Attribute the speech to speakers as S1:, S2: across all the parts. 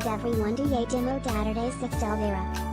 S1: everyone to demo Daturdays 6 Elveira.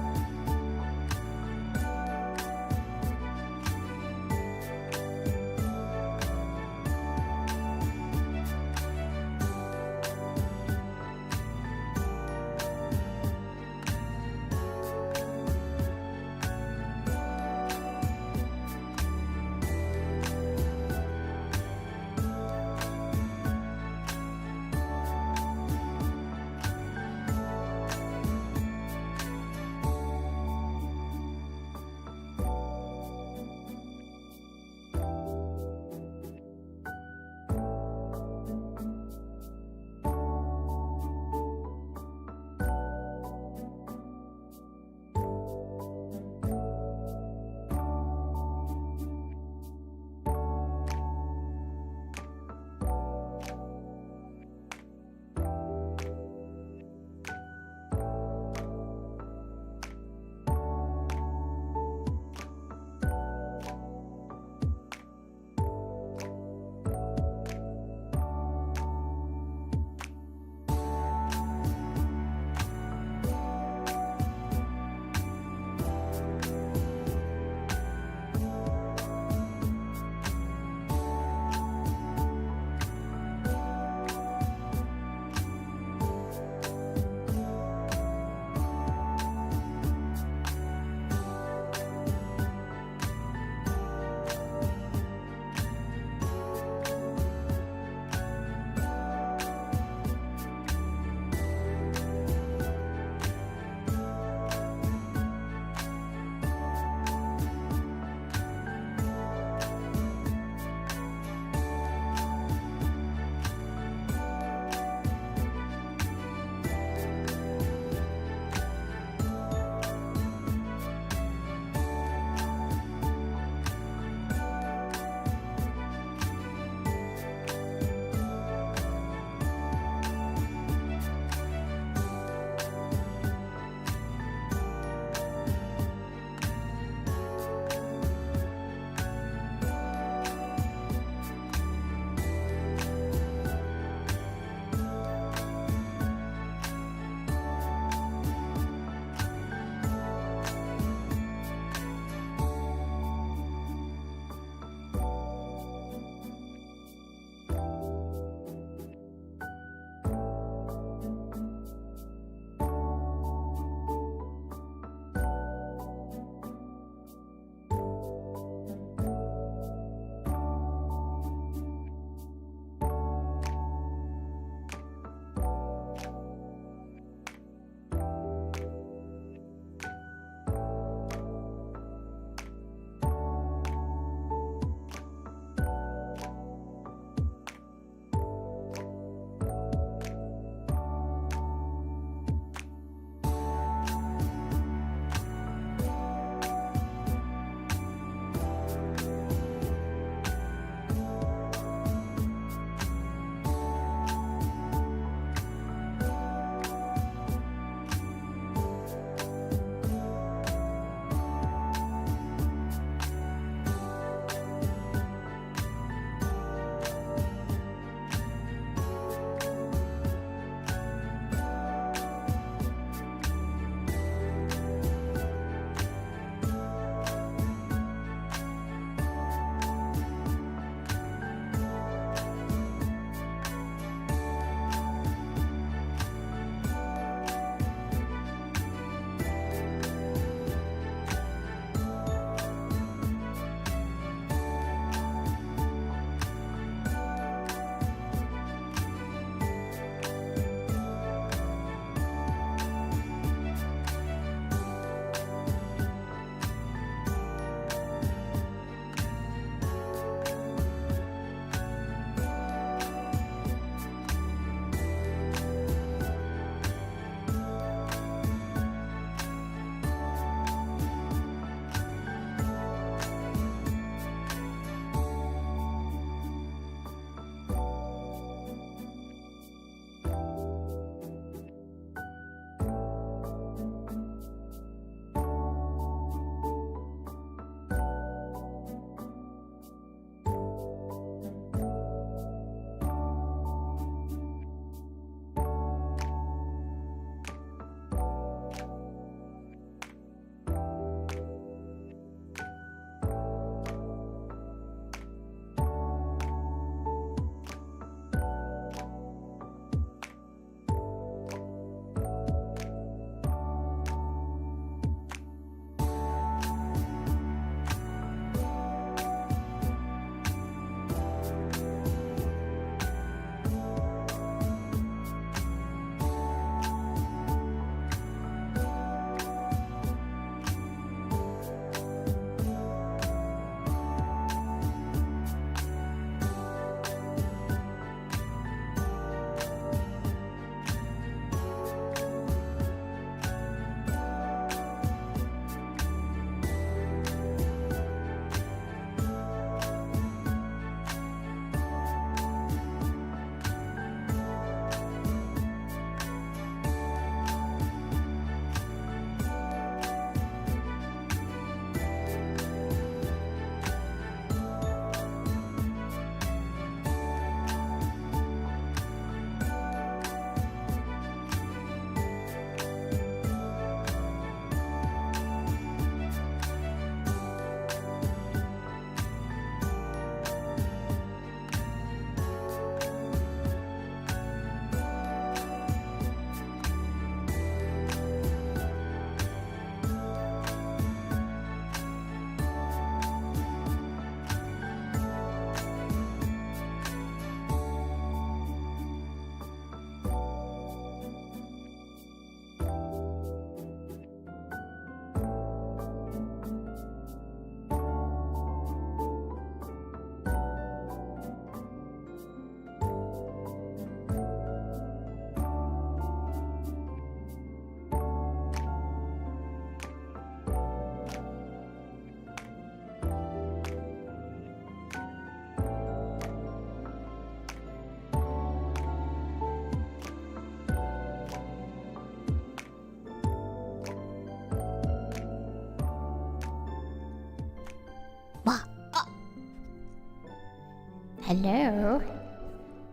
S2: Hello?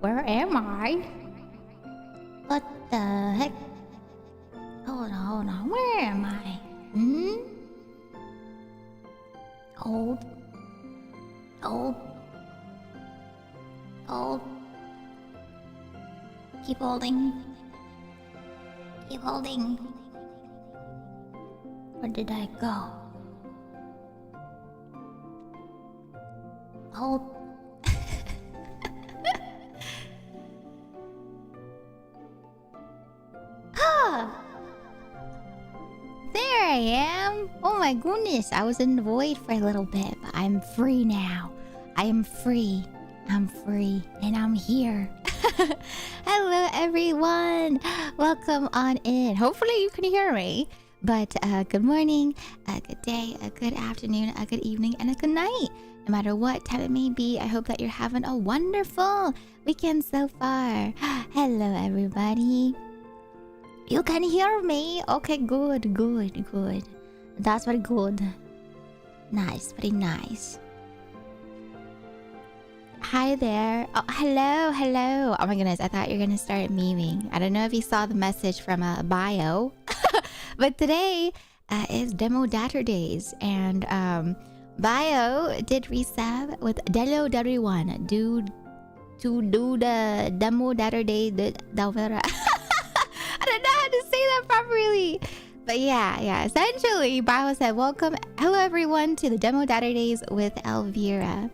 S2: Where am I? What the heck? Hold on. Where am I? Hold. Keep holding. Where did I go? Hold. There I am. Oh my goodness, I was in the void for a little bit, but I'm free now. I am free. I'm free and I'm here. Hello everyone. Welcome on in. Hopefully you can hear me. But good morning, a good day, a good afternoon, a good evening, and a good night. No matter what time it may be, I hope that you're having a wonderful weekend so far. Hello everybody. You can hear me? Okay, good. That's very good. Nice, very nice. Hi there. Oh, hello. Oh my goodness, I thought you were gonna start memeing. I don't know if you saw the message from bio. But today is Demo Daturdays. And bio did resub with Delo Dari1. Do the Demo Daturday the Elveira. I don't know how to say that properly. But yeah. Essentially, Bio said, hello everyone to the Demo Daturdays with Elveira.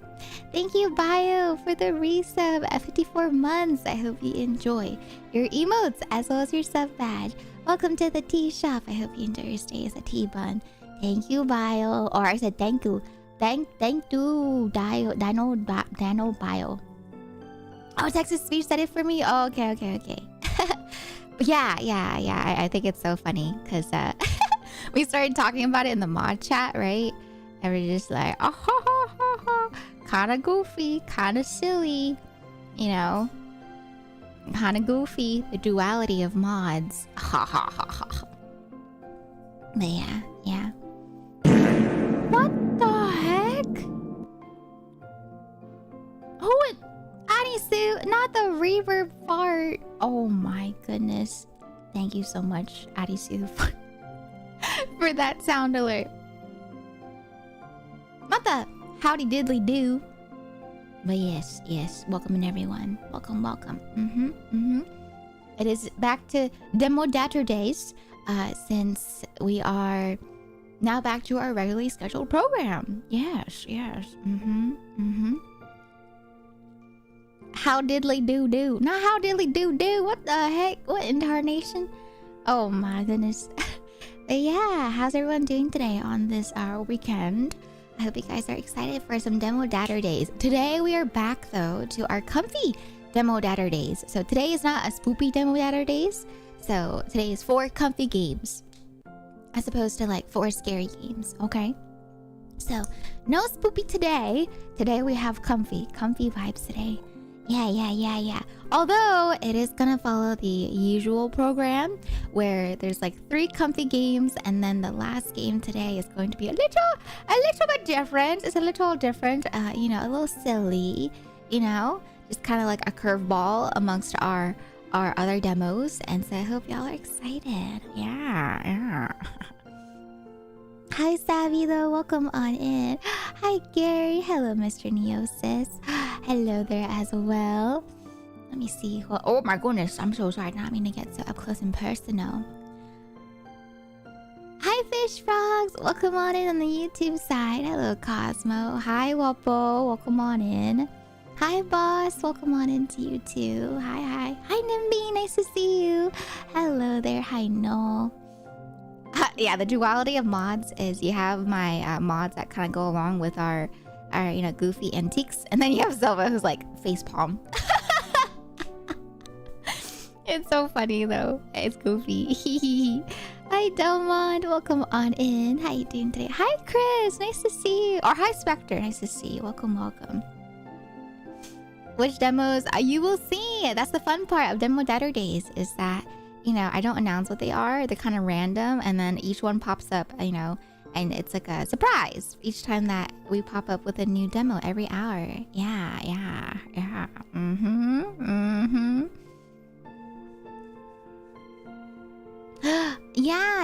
S2: Thank you, Bio, for the resub at 54 months. I hope you enjoy your emotes as well as your sub badge. Welcome to the tea shop. I hope you enjoy your stay as a tea bun. Thank you, Bio. Or I said thank you. Thank you, Dino Bio. Oh, text-to-speech said it for me? Oh, okay. Yeah. I think it's so funny because we started talking about it in the mod chat, right? And we're just like, kind of goofy, kind of silly, you know, kind of goofy. The duality of mods. But yeah. What the heck? Oh, Adisu, not the reverb fart. Oh my goodness. Thank you so much, Adisu, for that sound alert. Not the howdy diddly do. But yes. Welcome everyone. Welcome. It is back to Demo Daturdays, since we are now back to our regularly scheduled program. Yes. How diddly do. Not how diddly do. What the heck? What incarnation? Oh my goodness. But yeah, how's everyone doing today on this weekend? I hope you guys are excited for some Demo Daturdays. Today we are back though to our comfy Demo Daturdays. So today is not a spoopy Demo Daturdays. So today is 4 comfy games, as opposed to like 4 scary games. Okay. So no spoopy today. Today we have comfy vibes today. Yeah. Although it is gonna follow the usual program where there's like 3 comfy games, and then the last game today is going to be a little bit different. It's a little different, you know, a little silly, you know, just kind of like a curveball amongst our other demos. And so I hope y'all are excited. Yeah. Hi Savvy though, welcome on in. Hi Gary, hello Mr. Neosis. Hello there as well. Let me see. Oh my goodness, I'm so sorry. I did not mean to get so up close and personal. Hi Fish Frogs, welcome on in on the YouTube side. Hello Cosmo. Hi Wapo, welcome on in. Hi Boss, welcome on in to you too. Hi Nimby, nice to see you. Hello there. Hi Noel. Yeah, the duality of mods is you have my mods that kind of go along with our you know, goofy antiques, and then you have Zelva who's like facepalm. It's so funny though. It's goofy. Hi Delmond, welcome on in. How you doing today? Hi Chris, nice to see you. Or hi Spectre, nice to see you. Welcome. Which demos you will see. That's the fun part of Demo Daturdays, is that, you know, I don't announce what they are. They're kind of random, and then each one pops up, you know, And it's like a surprise each time that we pop up with a new demo every hour. Yeah.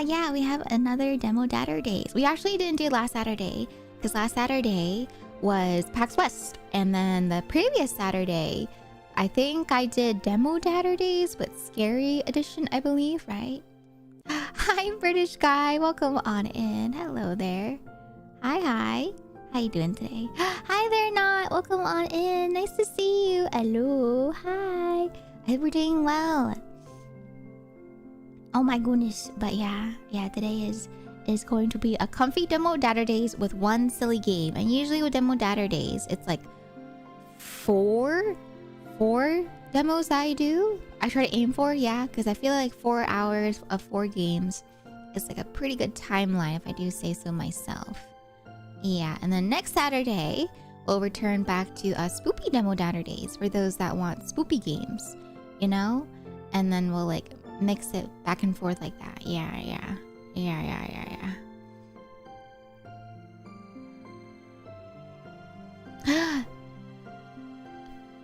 S2: Yeah, we have another demo Daturdays. We actually didn't do last Saturday because last Saturday was PAX West, and then the previous Saturday, I think I did demo Daturdays with Scary Edition, I believe, right? Hi, British guy. Welcome on in. Hello there. Hi. How you doing today? Hi there, Not. Welcome on in. Nice to see you. Hello. Hi. I hope we're doing well. Oh my goodness. But yeah, today is going to be a comfy demo Daturdays with one silly game. And usually with demo Daturdays, it's like four demos that I try to aim for, yeah, because I feel like 4 hours of 4 games is like a pretty good timeline if I do say so myself. Yeah, and then next Saturday we'll return back to spoopy demo Daturdays for those that want spoopy games, you know, and then we'll like mix it back and forth like that. Yeah.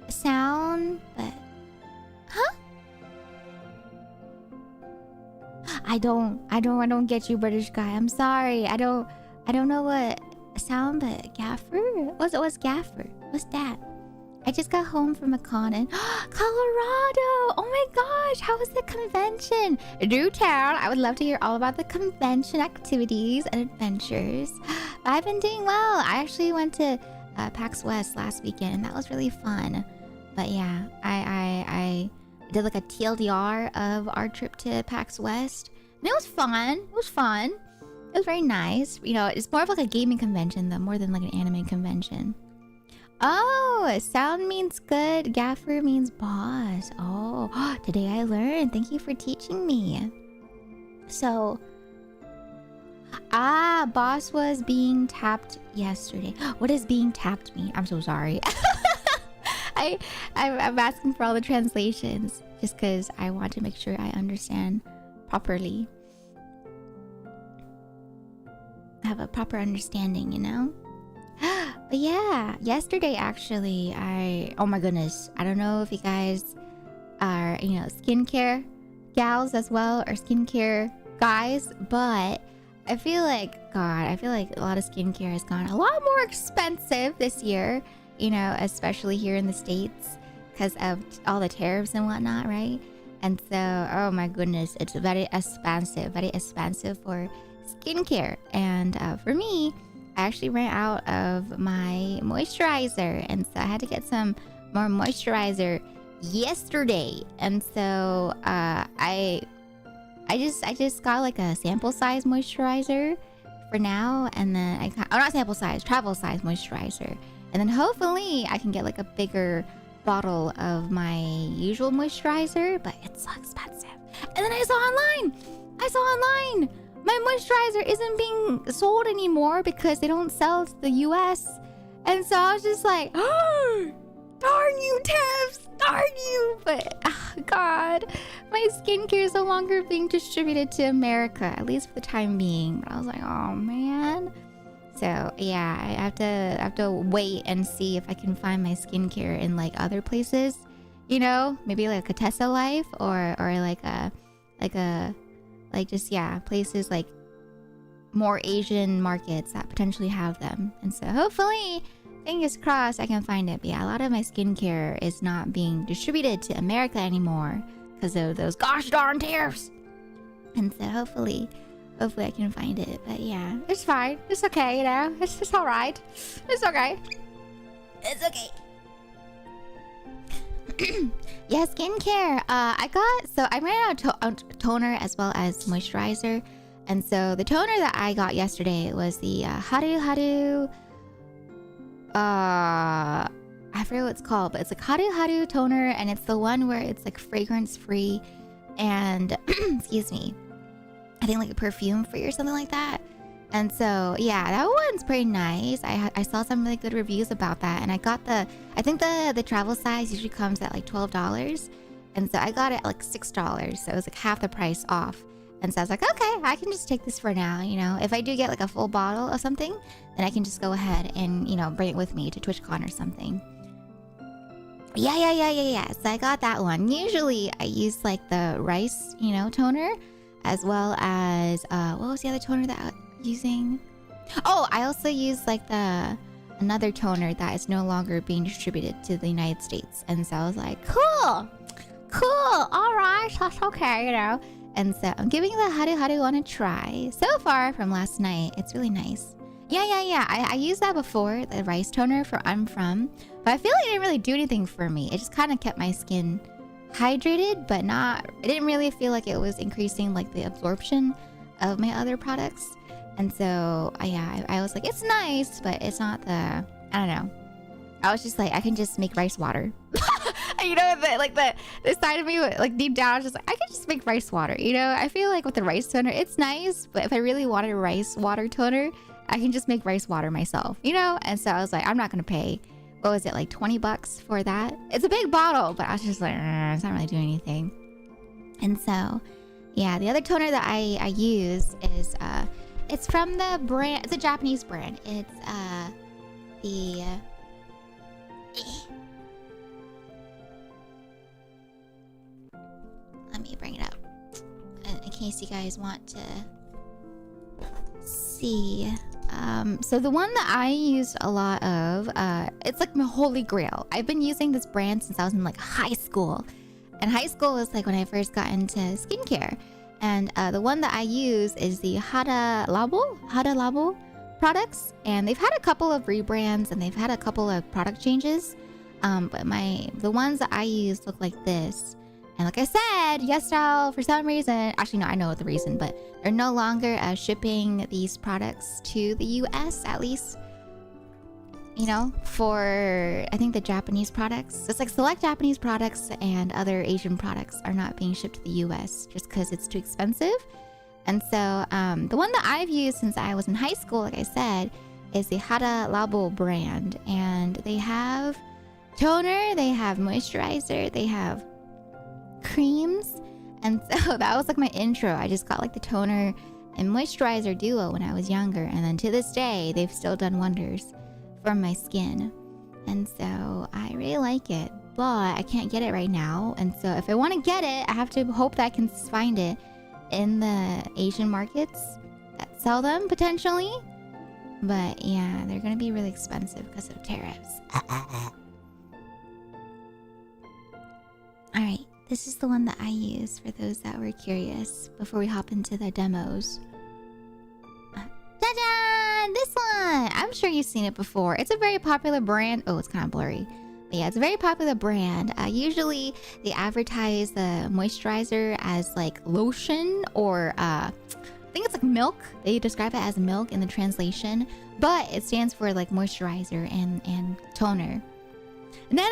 S2: Sound, but I don't get you, British guy. I'm sorry. I don't know what sound, but gaffer. What's gaffer? What's that? I just got home from a con in Colorado. Oh my gosh, how was the convention? Do tell. I would love to hear all about the convention activities and adventures. I've been doing well. I actually went to PAX West last weekend, and that was really fun. But yeah, I did like a TLDR of our trip to PAX West, and it was fun. It was very nice. You know, it's more of like a gaming convention though, more than like an anime convention. Oh, sound means good. Gaffer means boss. Oh, today I learned. Thank you for teaching me. So, boss was being tapped yesterday. What does being tapped mean? I'm so sorry. I'm asking for all the translations just because I want to make sure I understand properly. Have a proper understanding, you know? But yeah, yesterday actually, oh my goodness, I don't know if you guys are, you know, skincare gals as well or skincare guys, but I feel like a lot of skincare has gone a lot more expensive this year, you know, especially here in the States because of all the tariffs and whatnot, right? And so, oh my goodness, it's very expensive for skincare. And for me, I actually ran out of my moisturizer, and so I had to get some more moisturizer yesterday. And so I just got like a sample size moisturizer for now, and then not sample size, travel size moisturizer, and then hopefully I can get like a bigger bottle of my usual moisturizer, but it's so expensive. And then I saw online my moisturizer isn't being sold anymore because they don't sell to the US. And so I was just like, oh, darn you, Tips, darn you. But oh God, my skincare is no longer being distributed to America, at least for the time being. But I was like, oh man. So yeah, I have to wait and see if I can find my skincare in like other places, you know, maybe like a Tesla Life or places like more Asian markets that potentially have them. And so hopefully, fingers crossed, I can find it. But yeah, a lot of my skincare is not being distributed to America anymore because of those gosh darn tariffs. And so hopefully I can find it. But yeah, it's fine. It's okay, you know. It's all right. It's okay. It's okay. Yeah, skincare. I ran out of toner as well as moisturizer. And so the toner that I got yesterday was the Haru. I forget what it's called, but it's like Haru toner, and it's the one where it's like fragrance free and excuse me, I think like a perfume free or something like that. And so yeah, that one's pretty nice. I saw some really good reviews about that, and I think the travel size usually comes at like $12, and so I got it at like $6, so it was like half the price off. And so I was like, okay, I can just take this for now, you know. If I do get like a full bottle of something, then I can just go ahead and, you know, bring it with me to TwitchCon or something. Yeah. So I got that one. Usually I use like the rice, you know, toner, as well as what was the other toner that I was using? Oh, I also use like another toner that is no longer being distributed to the United States. And so I was like, cool, all right, that's okay, you know. And so I'm giving the how do you want to try. So far from last night, it's really nice. Yeah. I used that before, the rice toner I'm from. But I feel like it didn't really do anything for me. It just kind of kept my skin hydrated, but it didn't really feel like it was increasing like the absorption of my other products. And so, I was like, it's nice, but it's not I don't know. I was just like, I can just make rice water. You know, the side of me, like deep down, I was just like, I can just make rice water. You know, I feel like with the rice toner, it's nice, but if I really wanted a rice water toner, I can just make rice water myself, you know? And so I was like, I'm not going to pay, what was it, like $20 for that? It's a big bottle, but I was just like, it's not really doing anything. And so, yeah, the other toner that I use is, it's from the brand, it's a Japanese brand. It's, let me bring it up in case you guys want to see. So the one that I used a lot of, it's like my holy grail. I've been using this brand since I was in like high school. And high school was like when I first got into skincare. And the one that I use is the Hada Labo products. And they've had a couple of rebrands and they've had a couple of product changes. But the ones that I use look like this. And like I said, YesStyle, for some reason, actually no, I know the reason, but they're no longer shipping these products to the US, at least, you know, for, I think, the Japanese products. It's like select Japanese products and other Asian products are not being shipped to the US just because it's too expensive. And so the one that I've used since I was in high school, like I said, is the Hada Labo brand. And they have toner, they have moisturizer, they have creams. And so that was like my intro. I just got like the toner and moisturizer duo when I was younger, and then to this day they've still done wonders for my skin. And so I really like it, but I can't get it right now. And so if I want to get it, I have to hope that I can find it in the Asian markets that sell them potentially. But yeah, they're gonna be really expensive because of tariffs. Alright, this is the one that I use for those that were curious before we hop into the demos. Ta-da! This one! I'm sure you've seen it before. It's a very popular brand. Oh, it's kind of blurry. But yeah, it's a very popular brand. Usually they advertise the moisturizer as like lotion or I think it's like milk. They describe it as milk in the translation, but it stands for like moisturizer and toner. No,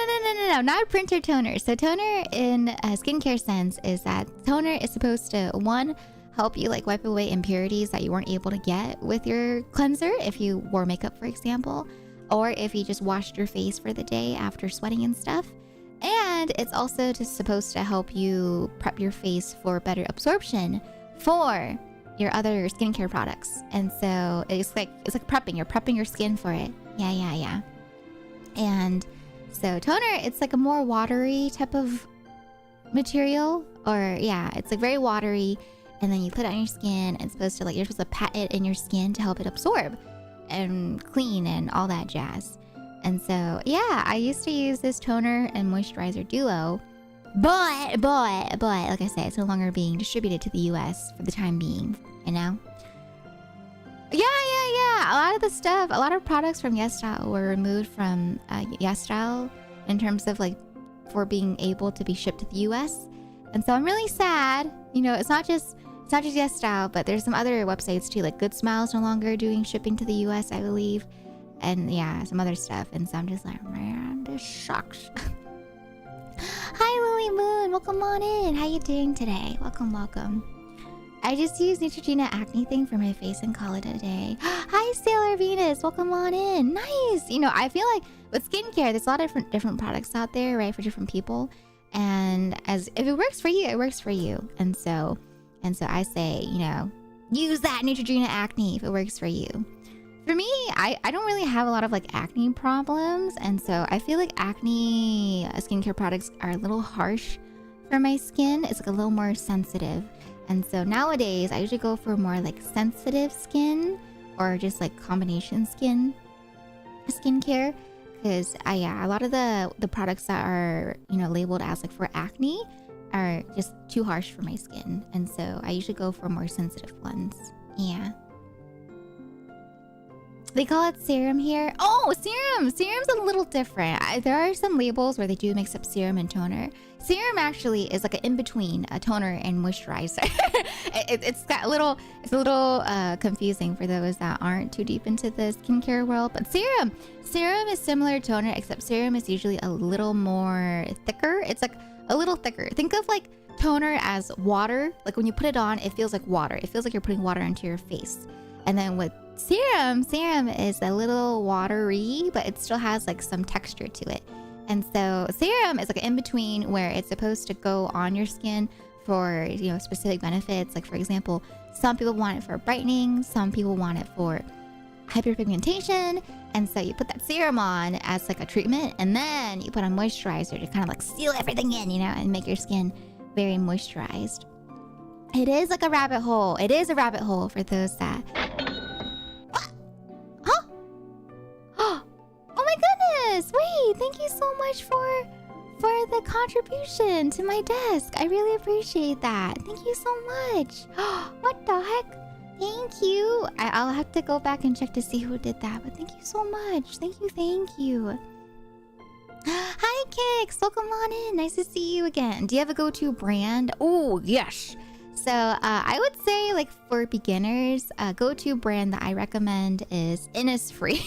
S2: not printer toner. So toner in a skincare sense is that toner is supposed to, one, help you like wipe away impurities that you weren't able to get with your cleanser if you wore makeup, for example, or if you just washed your face for the day after sweating and stuff. And it's also just supposed to help you prep your face for better absorption for your other skincare products. And so it's like prepping. You're prepping your skin for it. Yeah. And so toner, it's like a more watery type of material, or yeah, it's like very watery, and then you put it on your skin. It's supposed to like, you're supposed to pat it in your skin to help it absorb and clean and all that jazz. And so yeah, I used to use this toner and moisturizer duo, but like I said, it's no longer being distributed to the US for the time being, you know? Yeah. A lot of products from YesStyle were removed from YesStyle in terms of like for being able to be shipped to the US. And so I'm really sad. You know, it's not just YesStyle, but there's some other websites too, like Good Smile's no longer doing shipping to the US, I believe. And yeah, some other stuff. And so I'm just like, man, this sucks. Hi, Lily Moon. Welcome on in. How you doing today? Welcome. I just used Neutrogena acne thing for my face and call it a day. Hi, Sailor Venus. Welcome on in. Nice. You know, I feel like with skincare, there's a lot of different products out there, right, for different people. And as if it works for you, it works for you. And so And so I say, you know, use that Neutrogena Acne if it works for you. For me, I don't really have a lot of like acne problems. And so I feel like acne skincare products are a little harsh for my skin. It's like a little more sensitive. And so nowadays I usually go for more like sensitive skin or just like combination skincare. Because a lot of the products that are, you know, labeled as like for acne are just too harsh for my skin. And so I usually go for more sensitive ones. Yeah. They call it serum here. Oh, serum! Serum's a little different. There are some labels where they do mix up serum and toner. Serum actually is like an in-between a toner and moisturizer. It's a little confusing for those that aren't too deep into the skincare world. But serum is similar to toner, except serum is usually a little more thicker. It's like a little thicker. Think of like toner as water. Like when you put it on, it feels like water. It feels like you're putting water into your face. And then with serum is a little watery, but it still has like some texture to it. And so serum is like an in-between where it's supposed to go on your skin for, you know, specific benefits. Like for example, some people want it for brightening, some people want it for hyperpigmentation. And so you put that serum on as like a treatment, and then you put on moisturizer to kind of like seal everything in, you know, and make your skin very moisturized. It is like a rabbit hole. It is a rabbit hole for those that... Huh? Oh my goodness! Wait, thank you so much for the contribution to my desk. I really appreciate that. Thank you so much. What the heck? Thank you. I'll have to go back and check to see who did that, but thank you so much. Thank you. Hi, Kix. Welcome on in. Nice to see you again. Do you have a go-to brand? Oh, yes. So I would say, like, for beginners, a go-to brand that I recommend is Innisfree.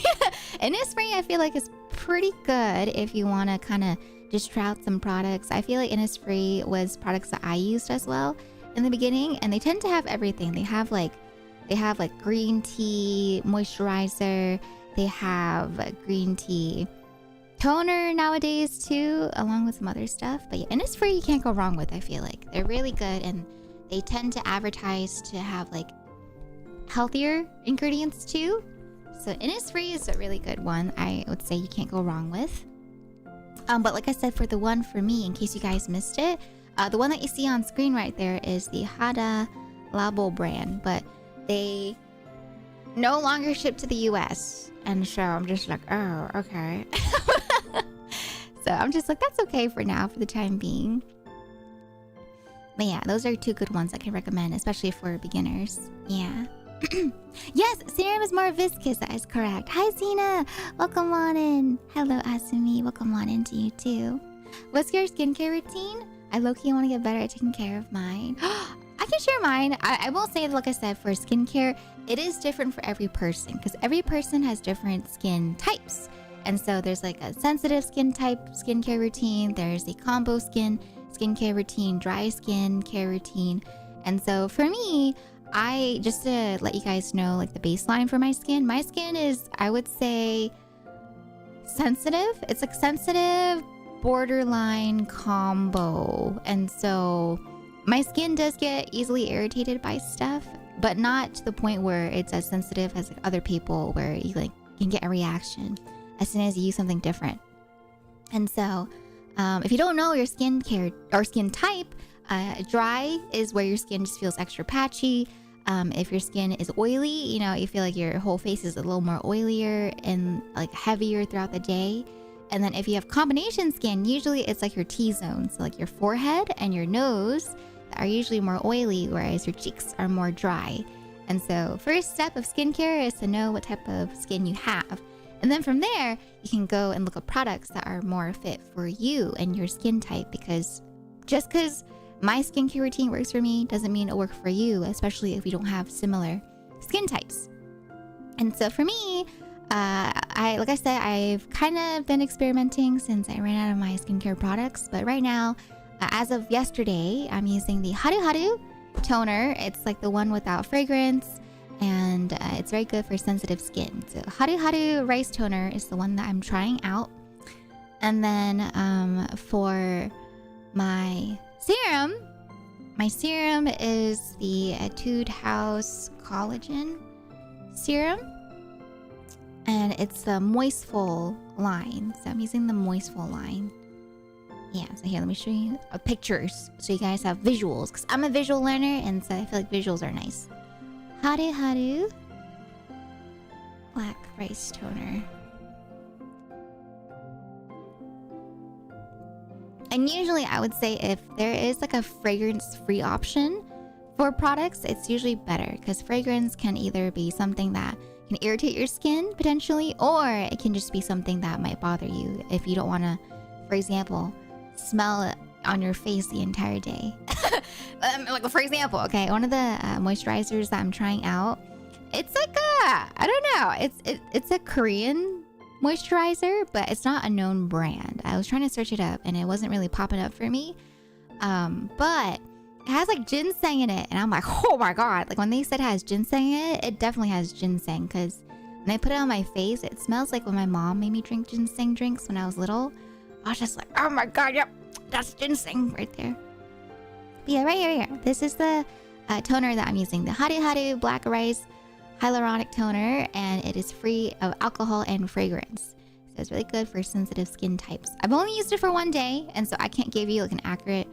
S2: Innisfree, I feel like, is pretty good if you want to kind of just try out some products. I feel like Innisfree was products that I used as well in the beginning, and they tend to have everything. They have like green tea moisturizer. They have green tea toner nowadays too, along with some other stuff. But yeah, Innisfree you can't go wrong with. I feel like they're really good, and they tend to advertise to have like healthier ingredients too. So Innisfree is a really good one. I would say you can't go wrong with. But like I said, for the one for me, in case you guys missed it, the one that you see on screen right there is the Hada Labo brand, but they no longer ship to the US. And so I'm just like, oh, okay. So I'm just like, that's okay for now, for the time being. But yeah, those are two good ones I can recommend, especially for beginners. Yeah. Yes, serum is more viscous. That is correct. Hi, Zena. Welcome on in. Hello, Asumi. Welcome on in to you too. What's your skincare routine? I low-key want to get better at taking care of mine. I can share mine. I will say, like I said, for skincare, it is different for every person because every person has different skin types. And so there's like a sensitive skin type skincare routine. There's a combo skincare routine, dry skin care routine. And so for me, just to let you guys know, like the baseline for my skin is, I would say, sensitive. It's like sensitive, borderline combo. And so my skin does get easily irritated by stuff, but not to the point where it's as sensitive as like other people, where you like can get a reaction as soon as you use something different. And so if you don't know your skincare or skin type, dry is where your skin just feels extra patchy. If your skin is oily, you know, you feel like your whole face is a little more oilier and like heavier throughout the day. And then if you have combination skin, usually it's like your T-zone. So like your forehead and your nose are usually more oily, whereas your cheeks are more dry. And so first step of skincare is to know what type of skin you have. And then from there, you can go and look up products that are more fit for you and your skin type, because just because my skincare routine works for me doesn't mean it'll work for you, especially if we don't have similar skin types. And so for me, like I said, I've kind of been experimenting since I ran out of my skincare products. But right now, as of yesterday, I'm using the Haru Haru toner. It's like the one without fragrance, and it's very good for sensitive skin. So Haru Haru rice toner is the one that I'm trying out. And then for my serum, My serum is the Etude House Collagen Serum. And it's the Moistful line. So I'm using the Moistful line. Yeah, so here, let me show you pictures so you guys have visuals. Because I'm a visual learner, and so I feel like visuals are nice. Haru Haru Black Rice Toner. And usually I would say if there is like a fragrance-free option for products, it's usually better. Because fragrance can either be something that can irritate your skin, potentially, or it can just be something that might bother you if you don't want to, for example, smell it on your face the entire day. Like for example, okay, one of the moisturizers that I'm trying out, it's like I don't know, it's a Korean moisturizer, but it's not a known brand. I was trying to search it up and it wasn't really popping up for me, but it has like ginseng in it, and I'm like, oh my god, like when they said it has ginseng in it, it definitely has ginseng, because when I put it on my face, it smells like when my mom made me drink ginseng drinks when I was little. I was just like, oh my god, yep, that's ginseng right there. But yeah, right here. This is the toner that I'm using, the Haru Haru Black Rice Hyaluronic Toner, and it is free of alcohol and fragrance. So it's really good for sensitive skin types. I've only used it for one day, and so I can't give you like an accurate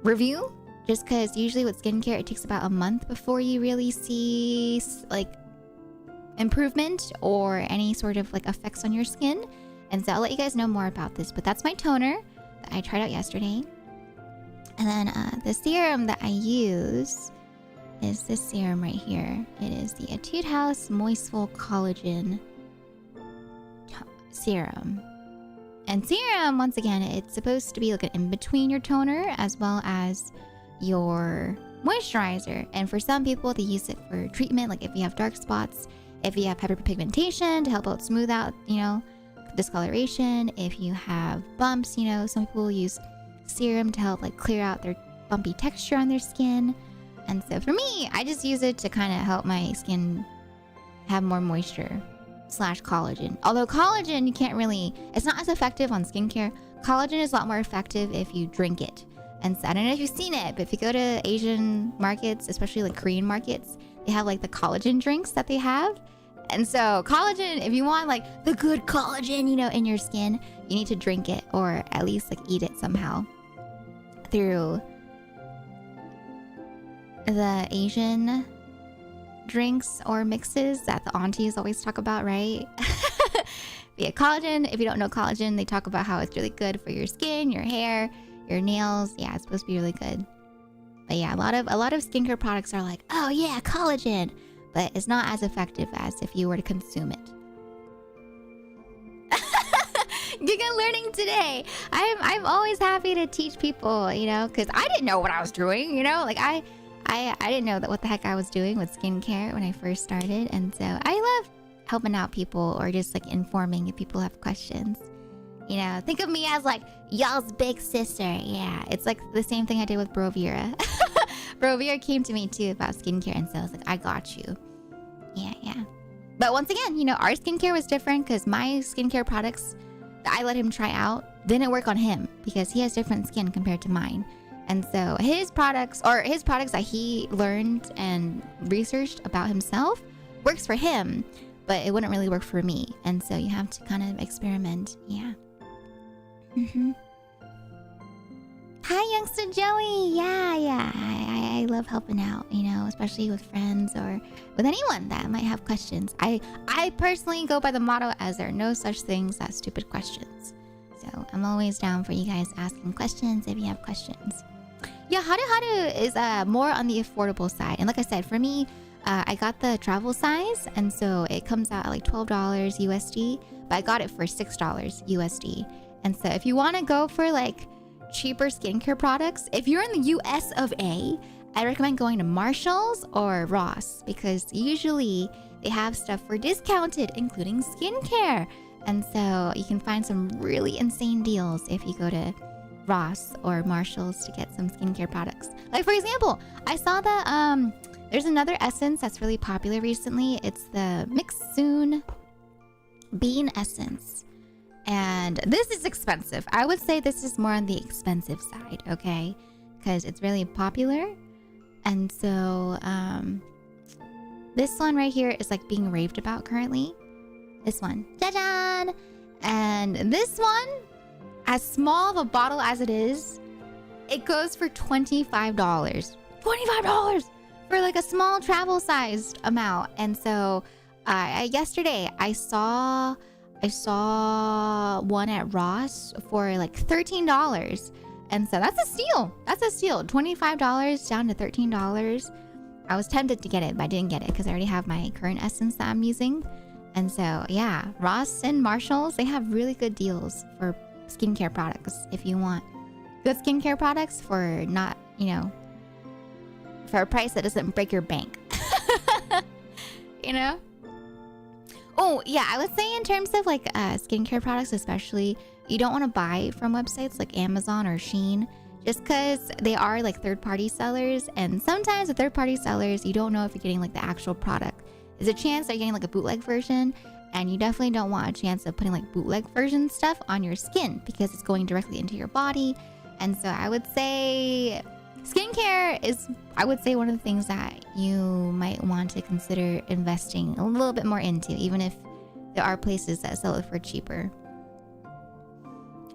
S2: review, just because usually with skincare, it takes about a month before you really see like improvement or any sort of like effects on your skin. And so I'll let you guys know more about this, but that's my toner that I tried out yesterday. And then the serum that I use is this serum right here. It is the Etude House Moistful Collagen Serum. And serum, once again, it's supposed to be like an in-between your toner as well as your moisturizer. And for some people, they use it for treatment, like if you have dark spots, if you have hyperpigmentation to help out smooth out, you know, discoloration. If you have bumps, you know, some people use serum to help like clear out their bumpy texture on their skin. And so for me, I just use it to kind of help my skin have more moisture / collagen. Although collagen, you can't really, it's not as effective on skincare. Collagen is a lot more effective if you drink it. And so I don't know if you've seen it, but if you go to Asian markets, especially like Korean markets, they have like the collagen drinks that they have. And so collagen, if you want like the good collagen, you know, in your skin, you need to drink it or at least like eat it somehow through the Asian drinks or mixes that the aunties always talk about, right? Yeah, collagen, if you don't know collagen, they talk about how it's really good for your skin, your hair, your nails. Yeah, it's supposed to be really good. But yeah, a lot of skincare products are like, oh yeah, collagen, but it's not as effective as if you were to consume it. Giga learning today. I'm always happy to teach people, you know, because I didn't know what I was doing, you know, like I didn't know that what the heck I was doing with skincare when I first started. And so I love helping out people or just like informing if people have questions. You know, think of me as like y'all's big sister. Yeah, it's like the same thing I did with Elveira. Elveira came to me too about skincare, and so I was like, I got you. Yeah. But once again, you know, our skincare was different because my skincare products that I let him try out didn't work on him because he has different skin compared to mine. And so his products that he learned and researched about himself works for him, but it wouldn't really work for me. And so you have to kind of experiment. Yeah. Hi, youngster Joey. Yeah. I love helping out, you know, especially with friends or with anyone that might have questions. I personally go by the motto as there are no such things as stupid questions. So I'm always down for you guys asking questions if you have questions. Yeah, Haru is more on the affordable side. And like I said, for me, I got the travel size. And so it comes out at like $12 USD. But I got it for $6 USD. And so if you want to go for like cheaper skincare products, if you're in the US of A, I recommend going to Marshall's or Ross. Because usually they have stuff for discounted, including skincare. And so you can find some really insane deals if you go to Ross or Marshall's to get some skincare products. Like for example, I saw that there's another essence that's really popular recently. It's the Mix Soon Bean Essence. And this is expensive. I would say this is more on the expensive side, okay? because it's really popular. And so this one right here is like being raved about currently. This one. Jajan! And this one, as small of a bottle as it is, it goes for $25. $25 for like a small travel sized amount. And so yesterday I saw one at Ross for like $13. And so that's a steal. That's a steal. $25 down to $13. I was tempted to get it, but I didn't get it because I already have my current essence that I'm using. And so yeah, Ross and Marshalls, they have really good deals for skincare products if you want good skincare products for not, you know, for a price that doesn't break your bank. You know? Oh, yeah, I would say in terms of like skincare products especially, you don't want to buy from websites like Amazon or Shein just because they are like third-party sellers. And sometimes the third-party sellers, you don't know if you're getting like the actual product. There's a chance that you're getting like a bootleg version, and you definitely don't want a chance of putting like bootleg version stuff on your skin because it's going directly into your body. And so I would say skincare is, I would say, one of the things that you might want to consider investing a little bit more into, even if there are places that sell it for cheaper.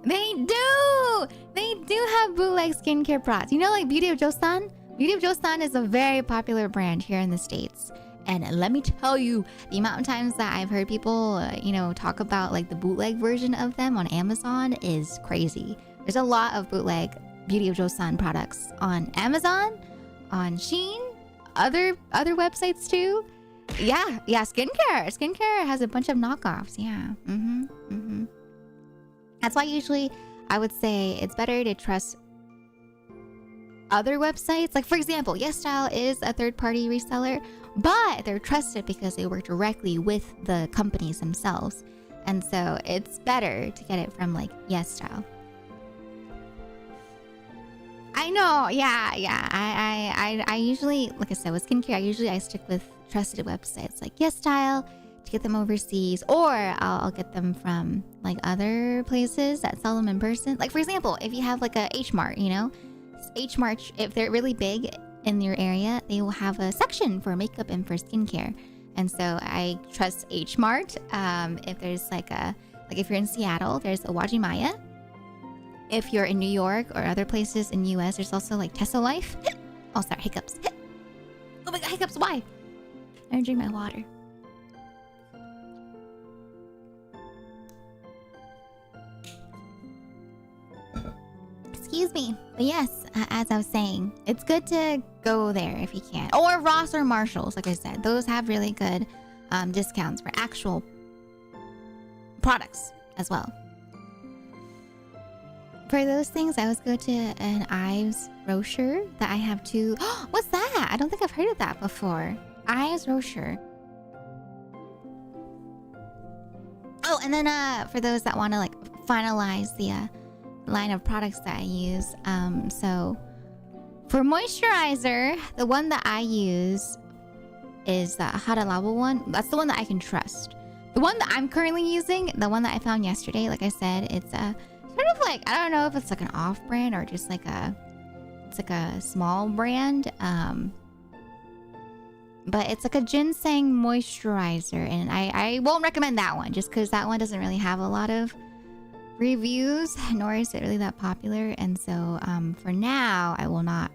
S2: They do have bootleg skincare products. You know, like Beauty of Joseon? Beauty of Joseon is a very popular brand here in the States. And let me tell you, the amount of times that I've heard people, you know, talk about like the bootleg version of them on Amazon is crazy. There's a lot of bootleg Beauty of Joseon products on Amazon, on Shein, other websites too. Yeah, skincare has a bunch of knockoffs. Yeah. That's why usually I would say it's better to trust other websites. Like, for example, YesStyle is a third-party reseller, but they're trusted because they work directly with the companies themselves. And so it's better to get it from like YesStyle. I know, yeah. I usually, like I said, with skincare, I stick with trusted websites like YesStyle to get them overseas, or I'll get them from like other places that sell them in person. Like, for example, if you have like a H Mart, you know, H Mart, if they're really big in your area, they will have a section for makeup and for skincare. And so I trust H Mart. If there's like if you're in Seattle, there's a Wajimaya. If you're in New York or other places in US, there's also like Tesla Life. Oh, sorry, hiccups. Oh my god, hiccups, why? I didn't drink my water. Excuse me. But yes, as I was saying, it's good to go there if you can. Or Ross or Marshalls, like I said. Those have really good discounts for actual products as well. For those things, I always go to an Ives Rocher that I have too. What's that? I don't think I've heard of that before. Ives Rocher. Oh, and then for those that want to like finalize the line of products that I use, so for moisturizer, the one that I use is the Haralabo one. That's the one that I can trust. The one that I'm currently using, the one that I found yesterday, like I said, it's a sort of like, I don't know if it's like an off brand or just like it's like a small brand, but it's like a ginseng moisturizer, and I won't recommend that one just because that one doesn't really have a lot of reviews, nor is it really that popular. And so for now, I will not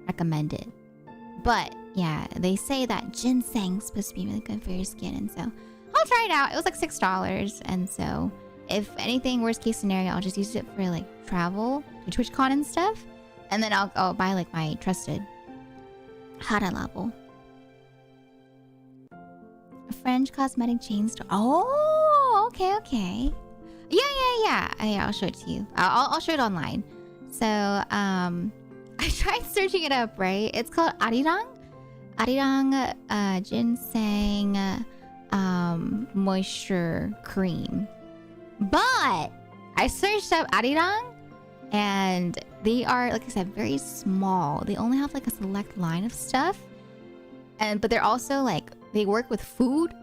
S2: recommend it. But yeah, they say that ginseng's supposed to be really good for your skin, and so I'll try it out. It was like $6, and so if anything, worst case scenario, I'll just use it for like travel to TwitchCon and stuff, and then I'll buy like my trusted Haralabo. A French cosmetic chain store. Oh, okay. Yeah. I'll show it to you. I'll show it online. So I tried searching it up, right? It's called Arirang ginseng moisture cream. But I searched up Arirang, and they are, like I said, very small. They only have like a select line of stuff, but they're also like, they work with food.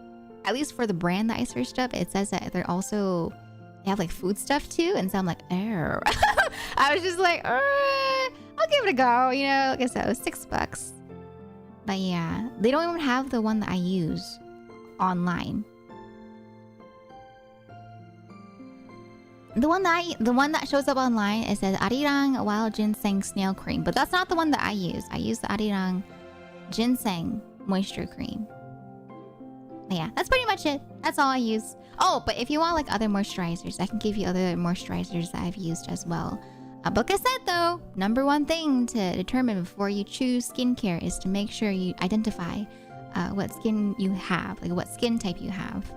S2: At least for the brand that I searched up, it says that they have like food stuff too. And so I'm like, I was just like, I'll give it a go. You know, like I said, it was $6. But yeah, they don't even have the one that I use online. The one that shows up online, it says Arirang Wild Ginseng Snail Cream, but that's not the one that I use. I use the Arirang Ginseng Moisture Cream. But yeah, that's pretty much it. That's all I use. Oh, but if you want like other moisturizers, I can give you other moisturizers that I've used as well. But like I said though, number one thing to determine before you choose skincare is to make sure you identify what skin you have, like what skin type you have.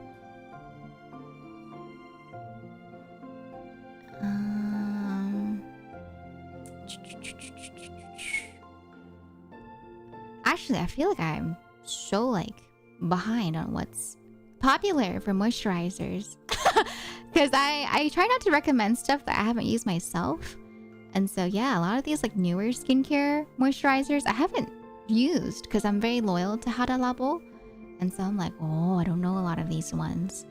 S2: Actually, I feel like I'm so like behind on what's popular for moisturizers because I try not to recommend stuff that I haven't used myself. And so yeah, a lot of these like newer skincare moisturizers I haven't used because I'm very loyal to Hada Labo. And so I'm like, oh, I don't know a lot of these ones.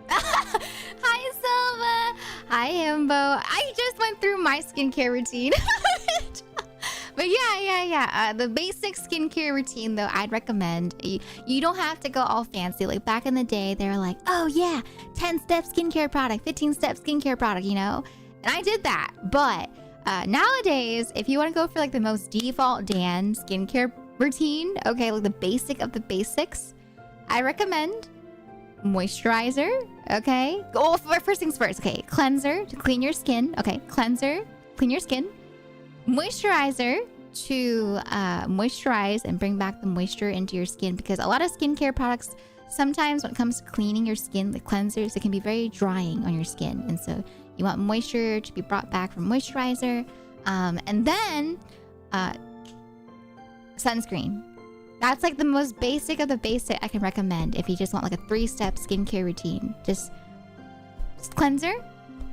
S2: Hi Silva. Hi Himbo. I just went through my skincare routine. But yeah. The basic skincare routine, though, I'd recommend. You don't have to go all fancy. Like back in the day, they were like, oh yeah, 10-step skincare product, 15-step skincare product, you know? And I did that. But nowadays, if you want to go for like the most default Dan skincare routine, okay, like the basic of the basics, I recommend moisturizer, okay? Oh, first things first, okay. Cleanser to clean your skin. Okay, cleanser, clean your skin. Moisturizer to moisturize and bring back the moisture into your skin, because a lot of skincare products, sometimes when it comes to cleaning your skin, the cleansers, it can be very drying on your skin. And so you want moisture to be brought back from moisturizer. And then sunscreen. That's like the most basic of the basic I can recommend if you just want like a 3-step skincare routine. Just cleanser,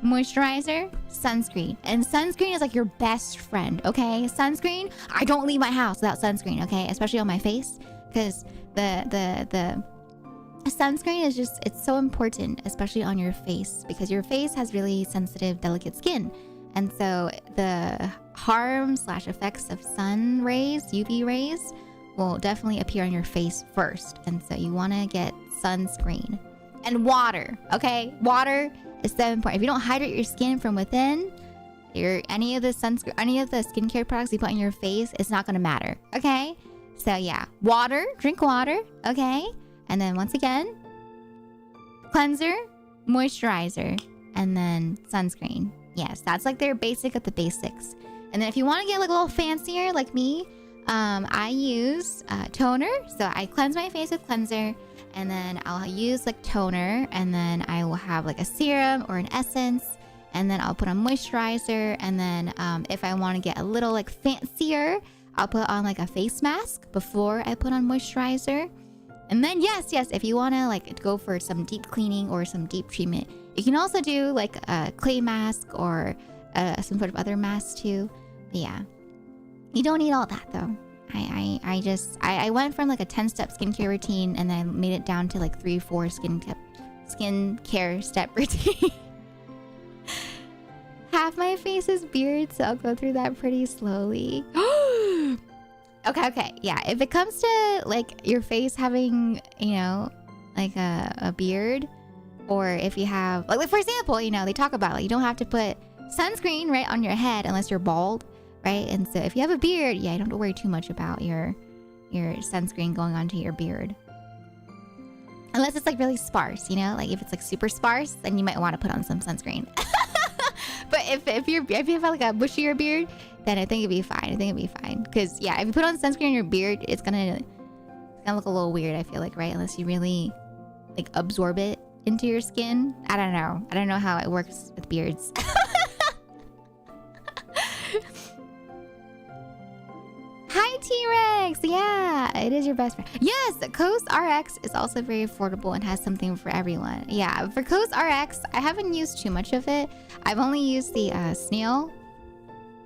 S2: moisturizer, sunscreen. And sunscreen is like your best friend, okay? Sunscreen, I don't leave my house without sunscreen, okay? Especially on my face, because the sunscreen is just, it's so important, especially on your face, because your face has really sensitive, delicate skin. And so the harm/effects of sun rays, UV rays, will definitely appear on your face first. And so you want to get sunscreen. And water, okay? Water is so important. If you don't hydrate your skin from within, any of the skincare products you put on your face, it's not going to matter, okay? So yeah, water, drink water, okay? And then once again, cleanser, moisturizer, and then sunscreen. Yes, that's like their basic of the basics. And then if you want to get like a little fancier like me, I use toner. So I cleanse my face with cleanser, and then I'll use like toner, and then I will have like a serum or an essence, and then I'll put on moisturizer, and then if I want to get a little like fancier, I'll put on like a face mask before I put on moisturizer. And then yes, if you want to like go for some deep cleaning or some deep treatment, you can also do like a clay mask or some sort of other mask too. But yeah, you don't need all that though. I went from like a 10-step skincare routine, and then I made it down to like 3-4 skincare step routine. Half my face is beard, so I'll go through that pretty slowly. Okay. Yeah, if it comes to like your face having, you know, like a beard, or if you have like for example, you know, they talk about like you don't have to put sunscreen right on your head unless you're bald, right? And so if you have a beard, yeah, you don't have to worry too much about your sunscreen going onto your beard. Unless it's like really sparse, you know? Like if it's like super sparse, then you might want to put on some sunscreen. But if you have like a bushier beard, then I think it'd be fine. Because yeah, if you put on sunscreen on your beard, it's gonna look a little weird, I feel like, right? Unless you really like absorb it into your skin. I don't know how it works with beards. Hi T-Rex! Yeah, it is your best friend. Yes, Coast RX is also very affordable and has something for everyone. Yeah, for Coast RX, I haven't used too much of it. I've only used the snail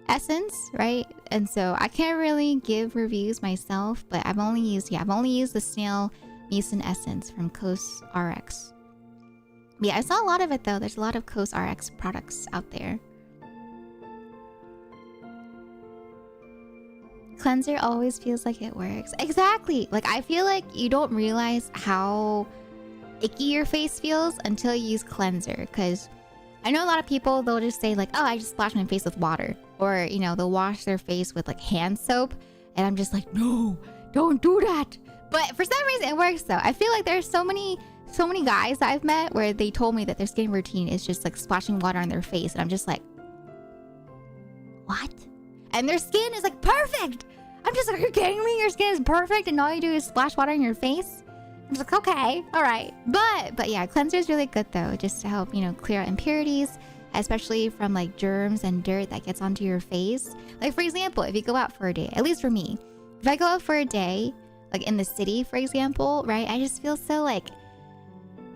S2: essence, right? And so I can't really give reviews myself, but I've only used the snail mucin essence from Coast RX. Yeah, I saw a lot of it though. There's a lot of Coast RX products out there. cleanser always feels like it works. Exactly. Like, I feel like you don't realize how icky your face feels until you use cleanser. Because I know a lot of people, they'll just say like, oh, I just splash my face with water. Or, you know, they'll wash their face with like hand soap. And I'm just like, no, don't do that. But for some reason it works though. I feel like there's so many guys that I've met where they told me that their skin routine is just like splashing water on their face. And I'm just like, what? And their skin is like perfect. I'm just like, are you kidding me? Your skin is perfect and all you do is splash water in your face? I'm just like, okay, all right. But yeah, cleanser is really good though, just to help, you know, clear out impurities, especially from like germs and dirt that gets onto your face. Like for example, if you go out for a day, at least for me, if I go out for a day, like in the city, for example, right? I just feel so like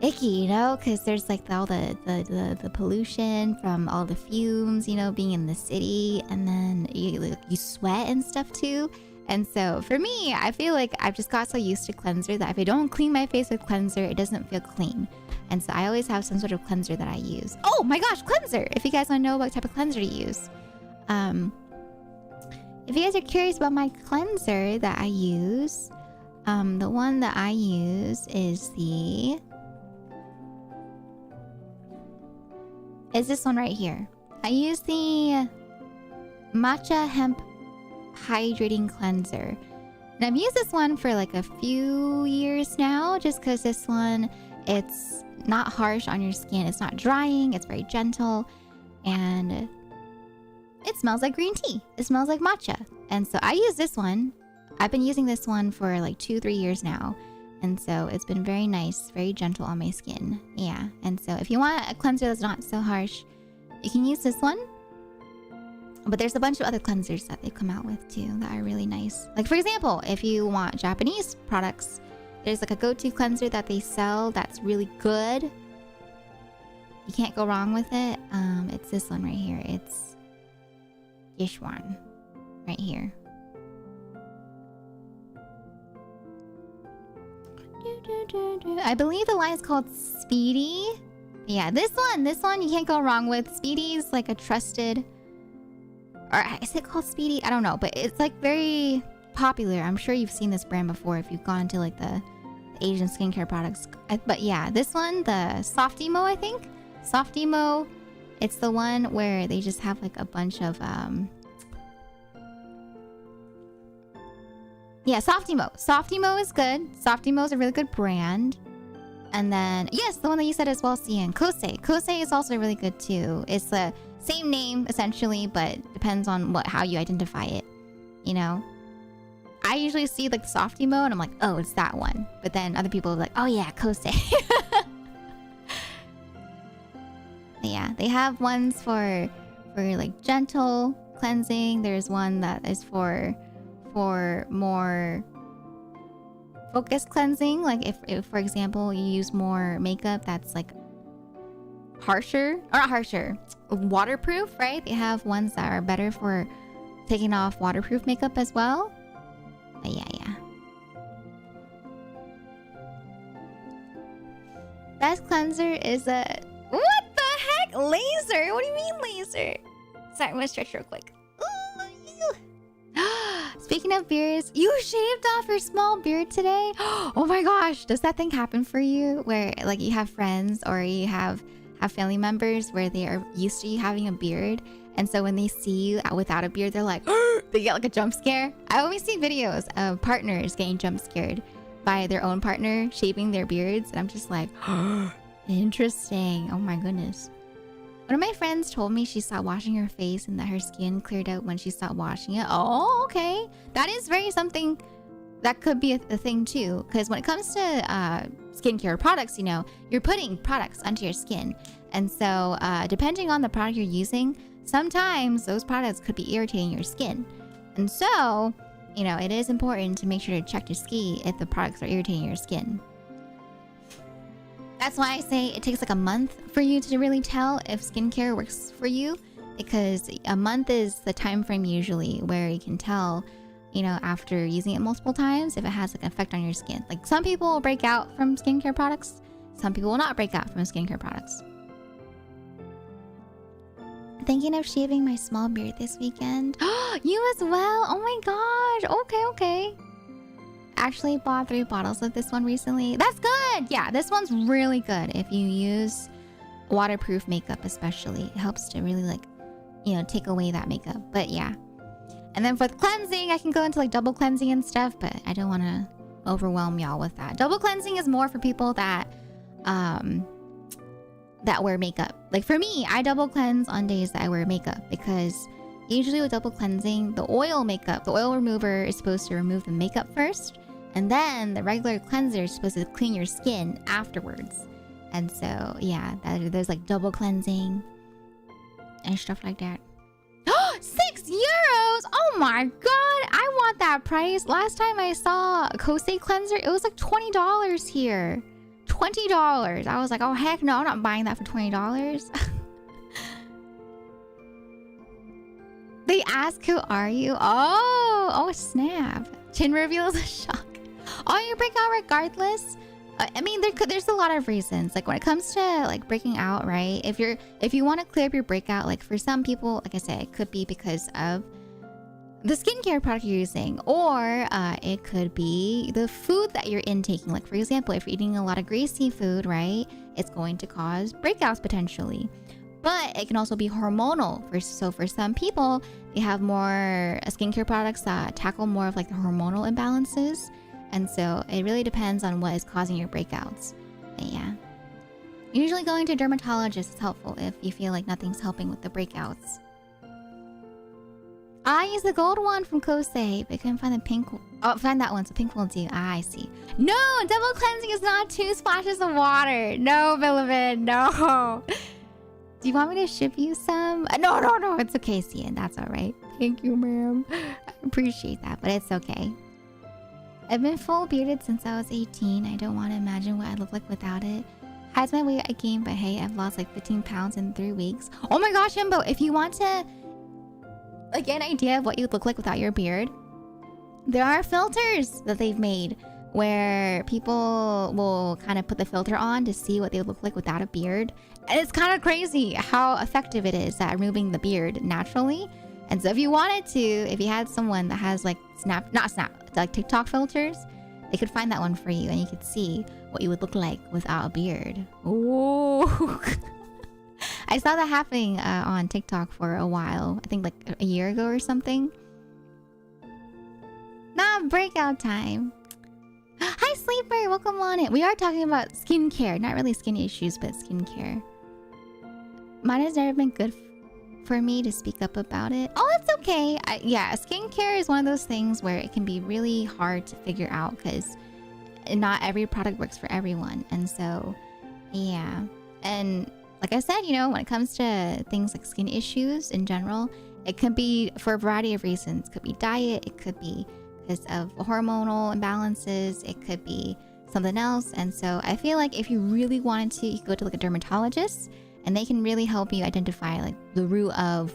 S2: icky, you know, because there's like all the pollution from all the fumes, you know, being in the city, and then you sweat and stuff too. And so for me, I feel like I've just got so used to cleanser that if I don't clean my face with cleanser, it doesn't feel clean. And so I always have some sort of cleanser that I use. Oh my gosh, cleanser! If you guys want to know what type of cleanser to use. If you guys are curious about my cleanser that I use, the one that I use is this one right here. I use the matcha hemp hydrating cleanser, and I've used this one for like a few years now, just because this one, it's not harsh on your skin, it's not drying, it's very gentle, and it smells like green tea, it smells like matcha. And so I use this one. I've been using this one for like 2-3 years now, and so it's been very nice, very gentle on my skin. Yeah, and so if you want a cleanser that's not so harsh, you can use this one. But there's a bunch of other cleansers that they've come out with too that are really nice. Like for example, if you want Japanese products, there's like a go-to cleanser that they sell that's really good. You can't go wrong with it. It's this one right here. It's this one right here. I believe the line is called Speedy. Yeah, this one you can't go wrong with. Speedy's like a trusted, or is it called Speedy? I don't know, but it's like very popular. I'm sure you've seen this brand before if you've gone to like the Asian skincare products. But yeah, this one, the Soft Emo, I think. Soft Emo, it's the one where they just have like a bunch of yeah, Soft Emo. Soft Emo is good. Soft Emo is a really good brand. And then, yes, the one that you said as well, Cian. Kosei. Kosei is also really good too. It's the same name essentially, but depends on how you identify it. You know? I usually see like Soft Emo and I'm like, oh, it's that one. But then other people are like, oh yeah, Kosei. Yeah, they have ones for like gentle cleansing. There's one that is for more focused cleansing, like if for example you use more makeup that's like harsher, or not harsher, waterproof, right? They have ones that are better for taking off waterproof makeup as well. But yeah. Best cleanser is a, what the heck, laser? What do you mean laser? Sorry, I'm gonna stretch real quick. Speaking of beards, you shaved off your small beard today? Oh my gosh, does that thing happen for you where like you have friends or you have family members where they are used to you having a beard, and so when they see you without a beard, they're like, they get like a jump scare? I always see videos of partners getting jump scared by their own partner shaving their beards, and I'm just like, interesting. Oh my goodness. One of my friends told me she stopped washing her face and that her skin cleared out when she stopped washing it. Oh, okay. That is very something that could be a thing too. Because when it comes to skincare products, you know, you're putting products onto your skin. And so depending on the product you're using, sometimes those products could be irritating your skin. And so, you know, it is important to make sure to check to see if the products are irritating your skin. That's why I say it takes like a month for you to really tell if skincare works for you, because a month is the time frame usually where you can tell, you know, after using it multiple times, if it has like an effect on your skin. Like some people will break out from skincare products, some people will not break out from skincare products. thinking of shaving my small beard this weekend. You as well? Oh my gosh. Okay. Actually bought 3 bottles of this one recently. That's good. Yeah, this one's really good if you use waterproof makeup especially. It helps to really like, take away that makeup. But yeah. And then for the cleansing, I can go into like double cleansing and stuff, but I don't want to overwhelm y'all with that. Double cleansing is more for people that wear makeup. Like for me, I double cleanse on days that I wear makeup because usually with double cleansing, the oil remover is supposed to remove the makeup first, and then the regular cleanser is supposed to clean your skin afterwards. And so yeah, there's like double cleansing and stuff like that. 6 euros! Oh my god, I want that price. Last time I saw a Kosei cleanser, it was like $20 here. $20. I was like, oh heck no, I'm not buying that for $20. They ask, who are you? Oh snap. Chin reveals a shock. Oh, you break out regardless? I mean, there's a lot of reasons. Like when it comes to like breaking out, right? If you want to clear up your breakout, like for some people, like I said, it could be because of the skincare product you're using, or it could be the food that you're intaking. Like for example, if you're eating a lot of greasy food, right, it's going to cause breakouts potentially. But it can also be hormonal. So for some people, they have more skincare products that tackle more of like the hormonal imbalances. And so it really depends on what is causing your breakouts. But yeah. Usually going to a dermatologist is helpful if you feel like nothing's helping with the breakouts. I use the gold one from Kosei, but I couldn't find the pink one. Oh, find that one, so pink will do. I see. No, double cleansing is not 2 splashes of water. No, Billivan, no. Do you want me to ship you some? No. It's okay, Cian. That's all right. Thank you, ma'am. I appreciate that, but it's okay. I've been full bearded since I was 18. I don't want to imagine what I look like without it. Has my weight gained, but hey, I've lost like 15 pounds in 3 weeks. Oh my gosh, Himbo, if you want to get an idea of what you'd look like without your beard, there are filters that they've made where people will kind of put the filter on to see what they would look like without a beard. And it's kind of crazy how effective it is at removing the beard naturally. And so if you wanted to, if you had someone that has like like TikTok filters, they could find that one for you and you could see what you would look like without a beard. Ooh. I saw that happening on TikTok for a while. I think like a year ago or something. Not breakout time. Hi, Sleeper. Welcome on it. We are talking about skincare. Not really skin issues, but skincare. Mine has never been good for me to speak up about it. Oh, it's okay. Yeah, skincare is one of those things where it can be really hard to figure out because not every product works for everyone. And so, yeah. And like I said, when it comes to things like skin issues in general, it could be for a variety of reasons. It could be diet. It could be because of hormonal imbalances. It could be something else. And so I feel like if you really wanted to, you could go to like a dermatologist and they can really help you identify like the root of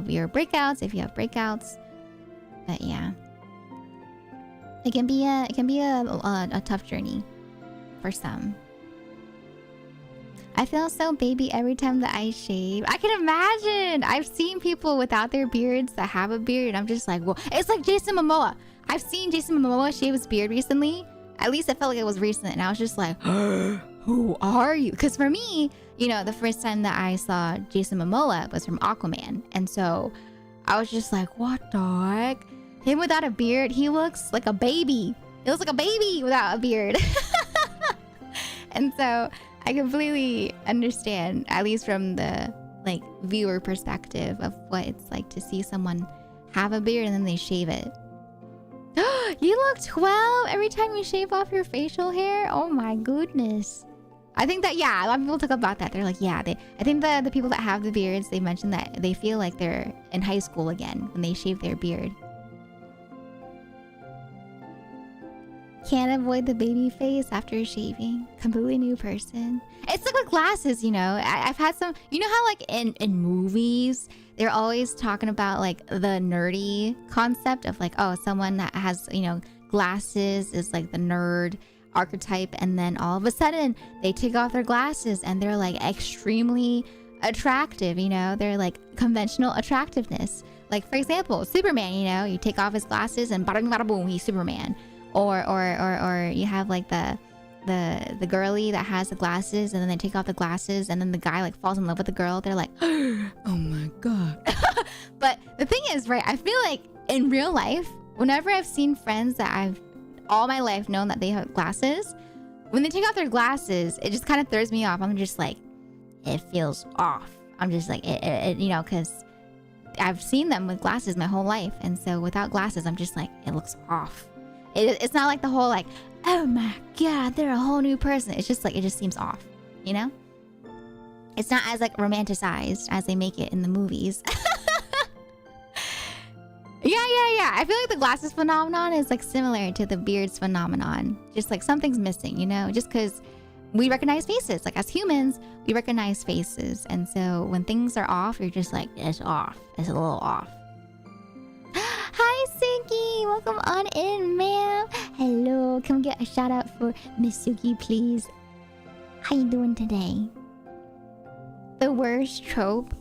S2: your breakouts if you have breakouts. But yeah, it can be a tough journey for some. I feel so baby every time that I shave. I can imagine. I've seen people without their beards that have a beard, and I'm just like, well, it's like Jason Momoa. I've seen Jason Momoa shave his beard recently. At least I felt like it was recent, and I was just like, who are you? Because for me, the first time that I saw Jason Momoa was from Aquaman, and so I was just like, what the heck? Him without a beard, he looks like a baby. He looks like a baby without a beard. And so I completely understand, at least from the viewer perspective, of what it's like to see someone have a beard and then they shave it. You look 12 every time you shave off your facial hair? Oh my goodness. I think that, yeah, a lot of people talk about that. They're like, yeah, I think the people that have the beards, they mentioned that they feel like they're in high school again when they shave their beard. Can't avoid the baby face after shaving. Completely new person. It's like with glasses, I've had some, how like in movies, they're always talking about like the nerdy concept of like, oh, someone that has, glasses is like the nerd archetype. And then all of a sudden they take off their glasses and they're like extremely attractive, you know? They're like conventional attractiveness. Like, for example, Superman, you know, you take off his glasses and bada bing bada boom, he's Superman. Or you have like the girly that has the glasses, and then they take off the glasses, and then the guy like falls in love with the girl. They're like, oh my god. But the thing is, right, I feel like in real life, whenever I've seen friends that I've all my life known that they have glasses, when they take off their glasses, it just kind of throws me off. I'm just like, it feels off. I'm just like, you know, because I've seen them with glasses my whole life, and so without glasses, I'm just like, it looks off. It's not like the whole like, oh my god, they're a whole new person. It's just like, it just seems off, you know? It's not as like romanticized as they make it in the movies. Yeah. I feel like the glasses phenomenon is like similar to the beards phenomenon. Just like something's missing, you know? Just because we recognize faces. Like as humans, we recognize faces. And so when things are off, you're just like, it's off. It's a little off. Hi, Suki. Welcome on in, ma'am. Hello. Can we get a shout out for Miss Suki, please? How you doing today? The worst trope.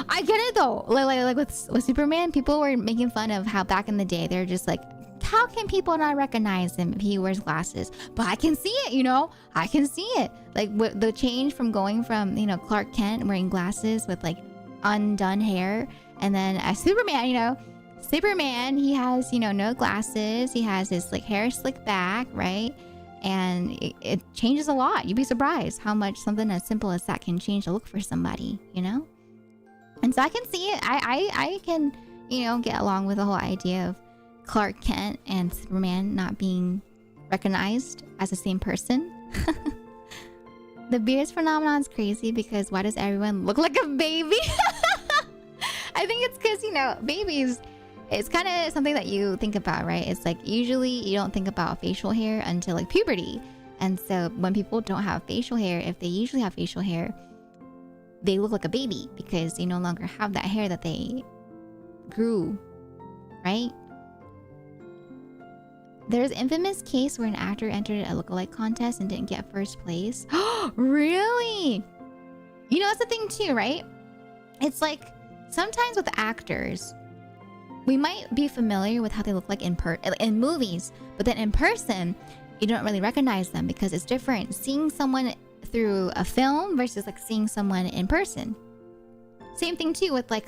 S2: I get it though. Like with Superman, people were making fun of how back in the day they're just like, how can people not recognize him if he wears glasses? But I can see it, you know. I can see it. Like the change from going from, you know, Clark Kent wearing glasses with like undone hair, and then as Superman, you know, Superman, he has, you know, no glasses. He has his like hair slicked back, right? And it changes a lot. You'd be surprised how much something as simple as that can change the look for somebody, you know? And so I can see it. I can, you know, get along with the whole idea of Clark Kent and Superman not being recognized as the same person. The beards phenomenon is crazy because why does everyone look like a baby? I think it's because, you know, babies, it's kind of something that you think about, right? It's like usually you don't think about facial hair until like puberty. And so when people don't have facial hair, if they usually have facial hair, they look like a baby because they no longer have that hair that they grew, right? There's an infamous case where an actor entered a lookalike contest and didn't get first place. Really? You know, that's the thing too, right? It's like sometimes with actors, we might be familiar with how they look like in movies, but then in person, you don't really recognize them because it's different seeing someone through a film versus like seeing someone in person. Same thing too with like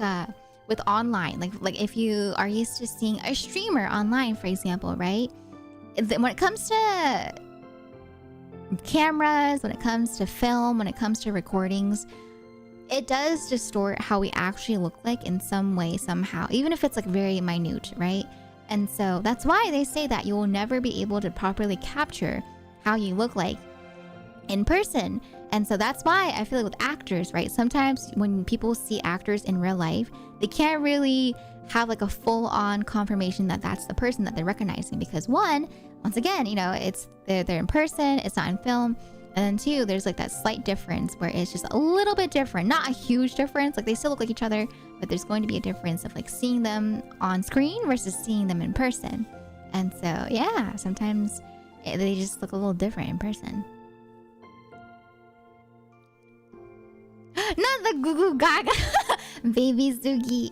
S2: with online, like if you are used to seeing a streamer online, for example, right? When it comes to cameras, when it comes to film, when it comes to recordings, it does distort how we actually look like in some way, somehow, even if it's like very minute, right? And so that's why they say that you will never be able to properly capture how you look like in person. And so that's why I feel like with actors, right? Sometimes when people see actors in real life, they can't really have like a full-on confirmation that that's the person that they're recognizing because once again, you know, it's they're in person, it's not in film. And then two, there's like that slight difference where it's just a little bit different, not a huge difference. Like they still look like each other, but there's going to be a difference of like seeing them on screen versus seeing them in person. And so, yeah, sometimes they just look a little different in person. Not the goo goo gaga. Baby Sugi.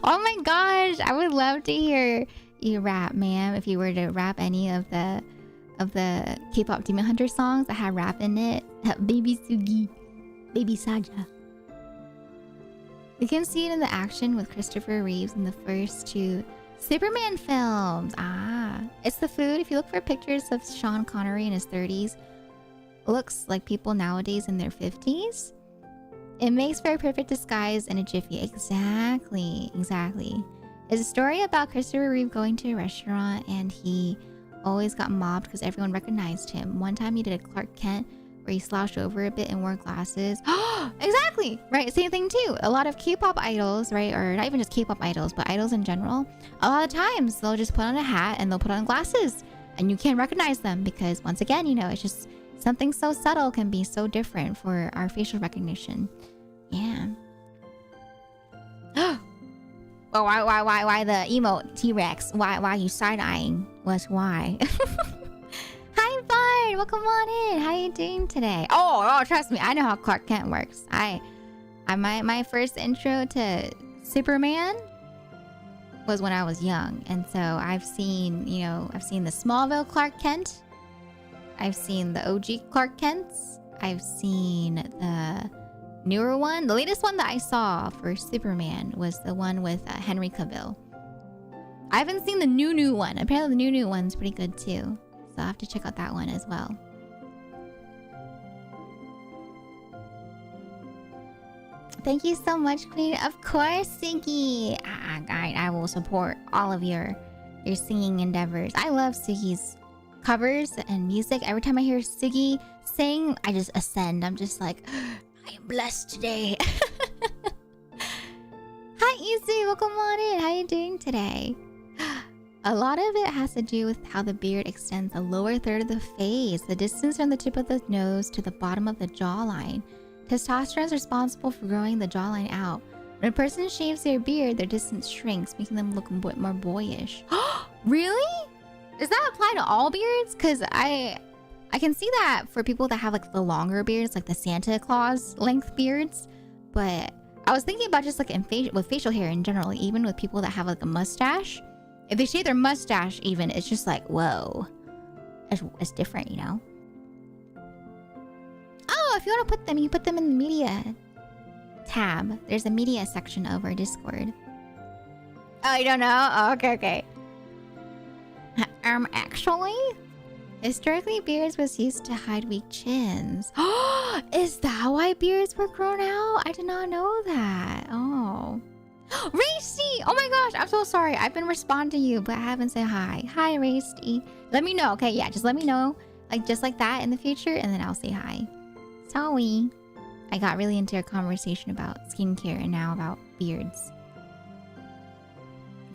S2: Oh my gosh, I would love to hear you rap, ma'am. If you were to rap any of the K-pop Demon Hunter songs that have rap in it. Baby Sugi. Baby Saja. You can see it in the action with Christopher Reeves in the first two Superman films. It's the food. If you look for pictures of Sean Connery in his 30s, looks like people nowadays in their 50s. It makes for a perfect disguise in a jiffy. Exactly. It's a story about Christopher Reeve going to a restaurant and he always got mobbed because everyone recognized him. One time he did a Clark Kent where he slouched over a bit and wore glasses. Exactly. Right. Same thing too. A lot of K-pop idols, right? Or not even just K-pop idols, but idols in general. A lot of times they'll just put on a hat and they'll put on glasses and you can't recognize them because once again, you know, it's just something so subtle can be so different for our facial recognition. Yeah. Well, why the emote T-Rex? Why you side-eyeing? What's why? Hi, Bard. Welcome on in. How you doing today? Oh, trust me. I know how Clark Kent works. I My first intro to Superman was when I was young, and so I've seen the Smallville Clark Kent, I've seen the OG Clark Kents, I've seen the newer one. The latest one that I saw for Superman was the one with Henry Cavill. I haven't seen the new one. Apparently the new one's pretty good too, so I'll have to check out that one as well. Thank you so much, Queen. Of course, Suki. I will support all of your singing endeavors. I love Suki's covers and music. Every time I hear Suki sing, I just ascend. I'm just like, I am blessed today. Hi, Izzy. Welcome on in. How you doing today? A lot of it has to do with how the beard extends the lower third of the face, the distance from the tip of the nose to the bottom of the jawline. Testosterone is responsible for growing the jawline out. When a person shaves their beard, their distance shrinks, making them look a bit more boyish. Really? Does that apply to all beards? Because I can see that for people that have like the longer beards, like the Santa Claus length beards. But I was thinking about just like with facial hair in general, even with people that have like a mustache. If they shave their mustache even, it's just like, whoa. It's different, you know? Oh, if you want to put them, you put them in the media tab. There's a media section over Discord. Oh, you don't know? Oh, okay. Actually, historically, beards was used to hide weak chins. Is that why beards were grown out? I did not know that. Oh. Racy! Oh my gosh, I'm so sorry. I've been responding to you, but I haven't said hi. Hi, Racy. Let me know, okay? Yeah, just let me know. Like, just like that in the future, and then I'll say hi. Sorry. I got really into a conversation about skincare and now about beards.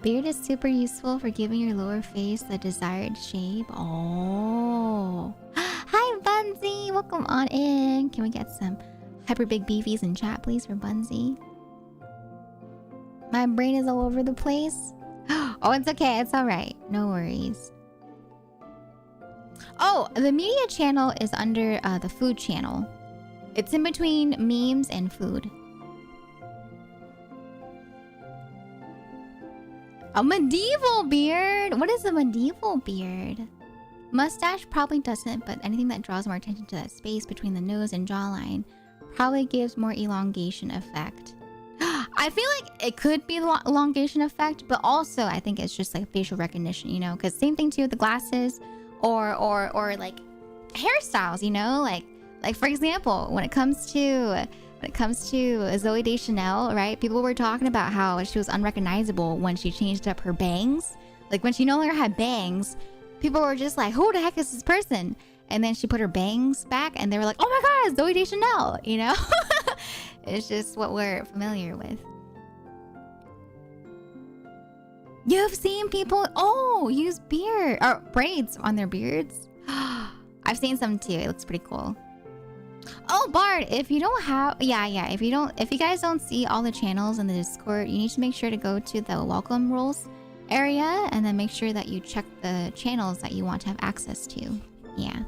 S2: Beard is super useful for giving your lower face the desired shape. Oh. Hi, Bunsy. Welcome on in. Can we get some hyper big beefies in chat, please, for Bunsy? My brain is all over the place. Oh, it's okay. It's all right. No worries. Oh, the media channel is under the food channel. It's in between memes and food. A medieval beard? What is a medieval beard? Mustache probably doesn't, but anything that draws more attention to that space between the nose and jawline probably gives more elongation effect. I feel like it could be elongation effect, but also I think it's just like facial recognition, you know? Because same thing too with the glasses or like hairstyles, you know? Like for example, when it comes to Zooey Deschanel, right? People were talking about how she was unrecognizable when she changed up her bangs. Like when she no longer had bangs, people were just like, who the heck is this person? And then she put her bangs back and they were like, oh my god, Zooey Deschanel, you know? It's just what we're familiar with. You've seen people, use beard or braids on their beards. I've seen some too. It looks pretty cool. Oh, Bard, if you don't have, if you guys don't see all the channels in the Discord, you need to make sure to go to the welcome rules area and then make sure that you check the channels that you want to have access to. Yeah.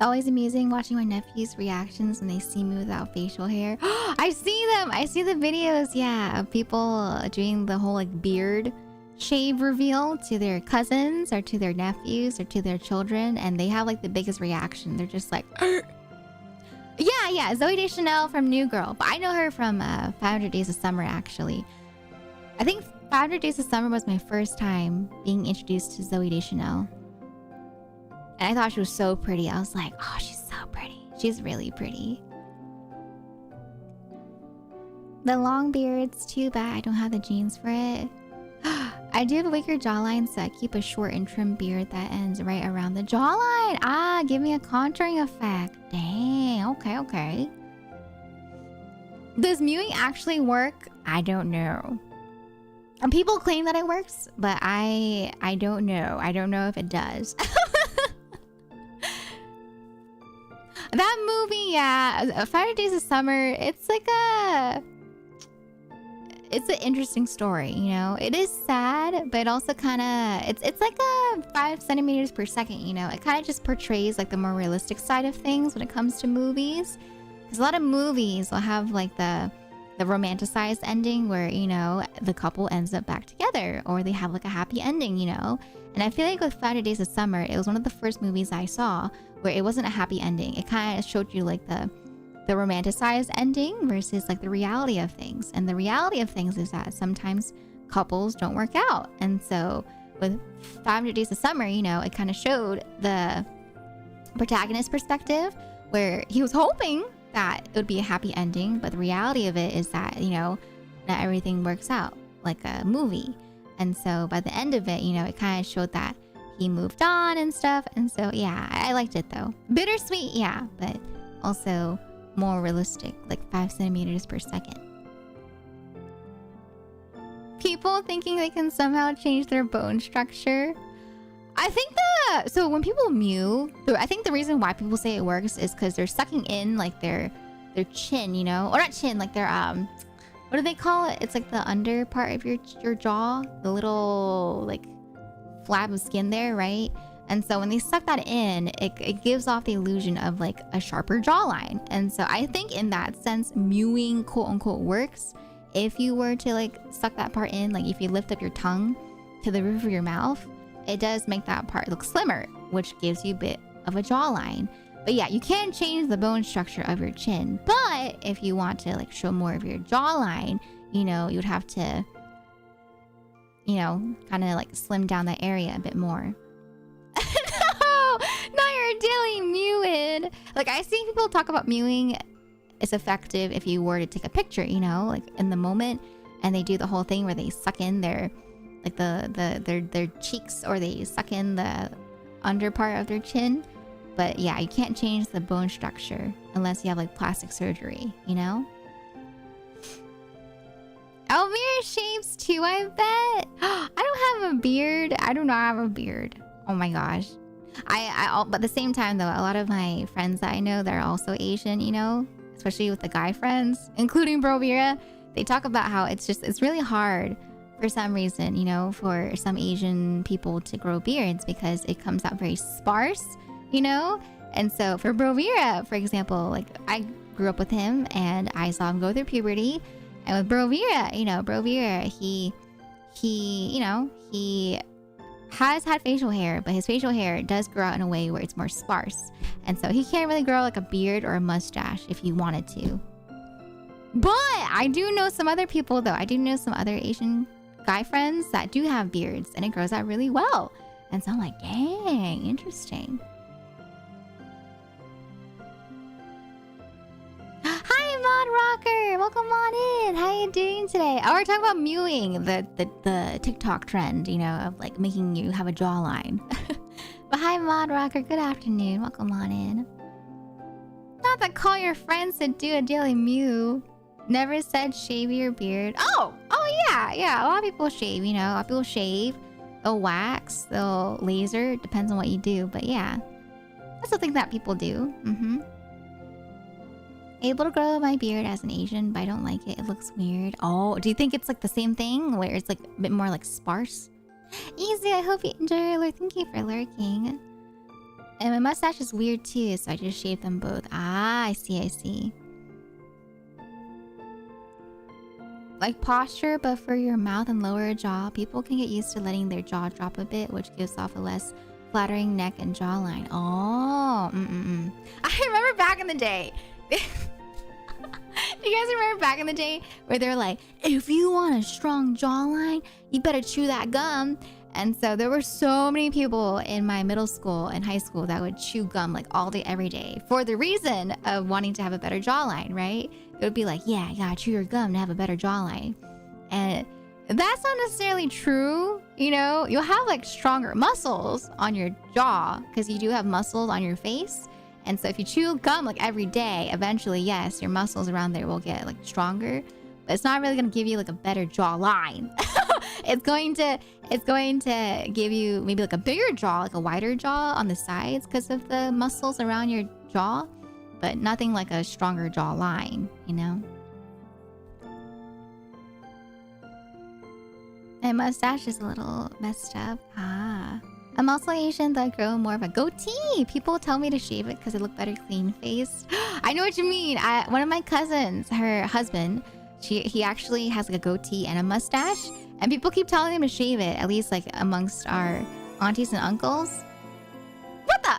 S2: Always amusing watching my nephew's reactions when they see me without facial hair. I see them. I see the videos, yeah, of people doing the whole like beard shave reveal to their cousins or to their nephews or to their children, and they have like the biggest reaction. They're just like, yeah, Zooey Deschanel from New Girl, but I know her from 500 Days of Summer actually. I think 500 Days of Summer was my first time being introduced to Zooey Deschanel. And I thought she was so pretty. I was like, oh, she's so pretty. She's really pretty. The long beard's too bad I don't have the genes for it. I do have a weaker jawline, so I keep a short and trim beard that ends right around the jawline. Ah, give me a contouring effect. Dang, okay. Does mewing actually work? I don't know. And people claim that it works, but I don't know. I don't know if it does. That movie, yeah, 500 Days of Summer, it's like it's an interesting story, you know. It is sad, but also kind of it's like a 5 centimeters per second, you know. It kind of just portrays like the more realistic side of things when it comes to movies, because a lot of movies will have like the romanticized ending where, you know, the couple ends up back together, or they have like a happy ending, you know. And I feel like with 5 Days of Summer, it was one of the first movies I saw where it wasn't a happy ending. It kind of showed you like the romanticized ending versus like the reality of things. And the reality of things is that sometimes couples don't work out. And so with 5 Days of Summer, you know, it kind of showed the protagonist perspective where he was hoping that it would be a happy ending, but the reality of it is that, you know, not everything works out like a movie. And so by the end of it, you know, it kind of showed that he moved on and stuff. And so yeah, I liked it though. Bittersweet, yeah, but also more realistic, like 5 centimeters per second. People thinking they can somehow change their bone structure. I think so when people mew, I think the reason why people say it works is because they're sucking in like their chin, you know, or not chin, like their what do they call it? It's like the under part of your jaw, the little like flab of skin there, right? And so when they suck that in, it gives off the illusion of like a sharper jawline. And so I think in that sense, mewing quote unquote works. If you were to like suck that part in, like if you lift up your tongue to the roof of your mouth, it does make that part look slimmer, which gives you a bit of a jawline. But yeah, you can change the bone structure of your chin. But if you want to like show more of your jawline, you know, you would have to, you know, kind of like slim down that area a bit more. No, not your daily mewing. Like I see people talk about mewing is effective if you were to take a picture, you know, like in the moment, and they do the whole thing where they suck in their like their cheeks, or they suck in the under part of their chin. But yeah, you can't change the bone structure unless you have like plastic surgery, you know. Elveira shaves too, I bet. I don't have a beard. I do not have a beard. Oh my gosh. But at the same time though, a lot of my friends that I know that are also Asian, you know, especially with the guy friends, including Elveira, they talk about how it's really hard for some reason, you know, for some Asian people to grow beards because it comes out very sparse, you know. And so for Elveira, for example, like I grew up with him and I saw him go through puberty. And with Elveira, you know, Elveira, he you know, he has had facial hair, but his facial hair does grow out in a way where it's more sparse. And so he can't really grow like a beard or a mustache if he wanted to. But I do know some other people though. I do know some other Asian guy friends that do have beards and it grows out really well. And so I'm like, dang, interesting. Hi, Mod Rocker. Welcome on in. How you doing today? Oh, we're talking about mewing, the TikTok trend, you know, of like making you have a jawline. But hi, Mod Rocker. Good afternoon. Welcome on in. Not that call your friends to do a daily mew. Never said shave your beard. Oh yeah. A lot of people shave, you know. A lot of people shave. They'll wax. They'll laser. Depends on what you do. But yeah, that's something that people do. Able to grow my beard as an Asian, but I don't like it. It looks weird. Oh, do you think it's like the same thing where it's like a bit more like sparse? Easy, I hope you enjoy your lurk. Thank you for lurking. And my mustache is weird too, so I just shaved them both. Ah, I see. Like posture, but for your mouth and lower jaw, people can get used to letting their jaw drop a bit, which gives off a less flattering neck and jawline. Oh, I remember back in the day. Do you guys remember back in the day where they're like, if you want a strong jawline, you better chew that gum? And so there were so many people in my middle school and high school that would chew gum like all day, every day for the reason of wanting to have a better jawline, right? It would be like, yeah, you gotta chew your gum to have a better jawline. And that's not necessarily true. You know, you'll have like stronger muscles on your jaw because you do have muscles on your face. And so if you chew gum like every day, eventually, yes, your muscles around there will get like stronger, but it's not really going to give you like a better jawline. It's going to give you maybe like a bigger jaw, like a wider jaw on the sides because of the muscles around your jaw, but nothing like a stronger jawline, you know? My mustache is a little messed up. Ah. I'm also Asian, though I grow more of a goatee. People tell me to shave it because I look better clean-faced. I know what you mean. One of my cousins, her husband, he actually has like a goatee and a mustache. And people keep telling him to shave it, at least like amongst our aunties and uncles. What the?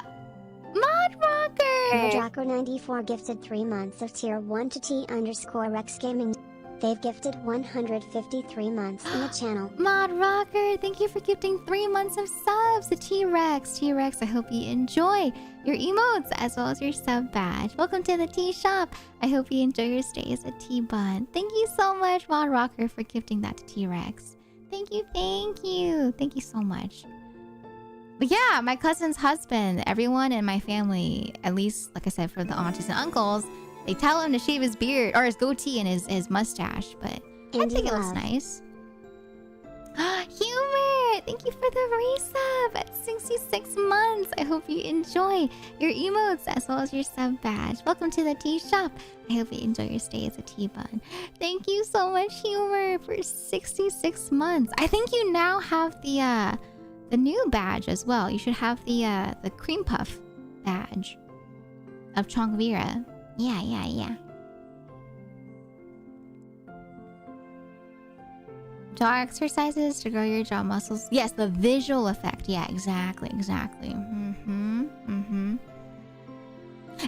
S2: Mod Rocker!
S1: Modraco94 gifted 3 months of tier 1 to T_Rex Gaming. They've gifted 153 months in the channel.
S2: Mod Rocker, thank you for gifting 3 months of subs to T-Rex. T-Rex, I hope you enjoy your emotes as well as your sub badge. Welcome to the T shop. I hope you enjoy your stay as a T-Bun. Thank you so much, Mod Rocker, for gifting that to T-Rex. Thank you, thank you. Thank you so much. But yeah, my cousin's husband, everyone in my family, at least, like I said, for the aunties and uncles, they tell him to shave his beard, or his goatee and his mustache, but I think it looks nice. Humor! Thank you for the resub at 66 months. I hope you enjoy your emotes as well as your sub badge. Welcome to the T shop. I hope you enjoy your stay as a T-Bun. Thank you so much, Humor, for 66 months. I think you now have the new badge as well. You should have the cream puff badge of Elveira. Yeah. Jaw exercises to grow your jaw muscles. Yes, the visual effect. Yeah, exactly.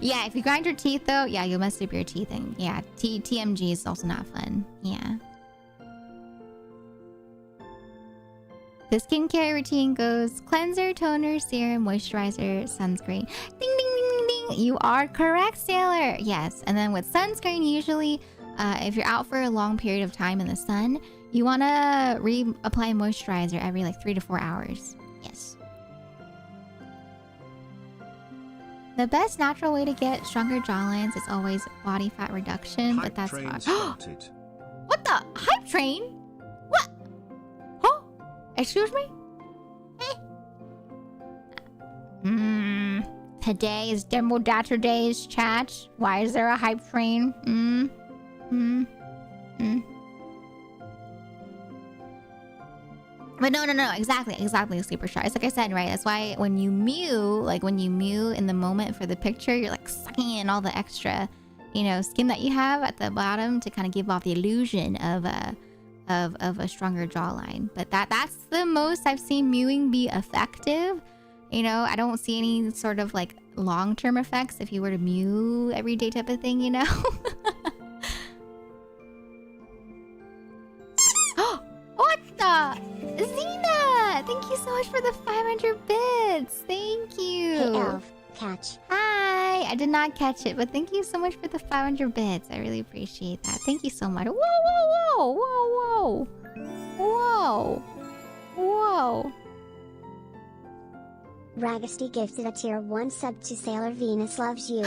S2: Yeah, if you grind your teeth though, yeah, you'll mess up your teeth. And yeah, TMG is also not fun. Yeah. The skincare routine goes cleanser, toner, serum, moisturizer, sunscreen. Ding, ding, ding, ding, ding. You are correct, Sailor. Yes. And then with sunscreen, usually, if you're out for a long period of time in the sun, you want to reapply moisturizer every like 3 to 4 hours. Yes. The best natural way to get stronger jawlines is always body fat reduction, but that's hard. What the? Hype train? What? Huh? Excuse me? Today is Demo Daturdays, chat. Why is there a hype train? But no, exactly, Sleeper Shark. It's like I said, right? That's why when you mew in the moment for the picture, you're like sucking in all the extra, skin that you have at the bottom to kind of give off the illusion of a stronger jawline. But that's the most I've seen mewing be effective. I don't see any sort of like long-term effects if you were to mew every day type of thing, What the? Xena! Thank you so much for the 500 bits. Thank you.
S1: Hey, Elf. Catch.
S2: Hi. I did not catch it, but thank you so much for the 500 bits. I really appreciate that. Thank you so much. Whoa.
S1: Ragasty gifted a tier 1 sub to Sailor Venus Loves You.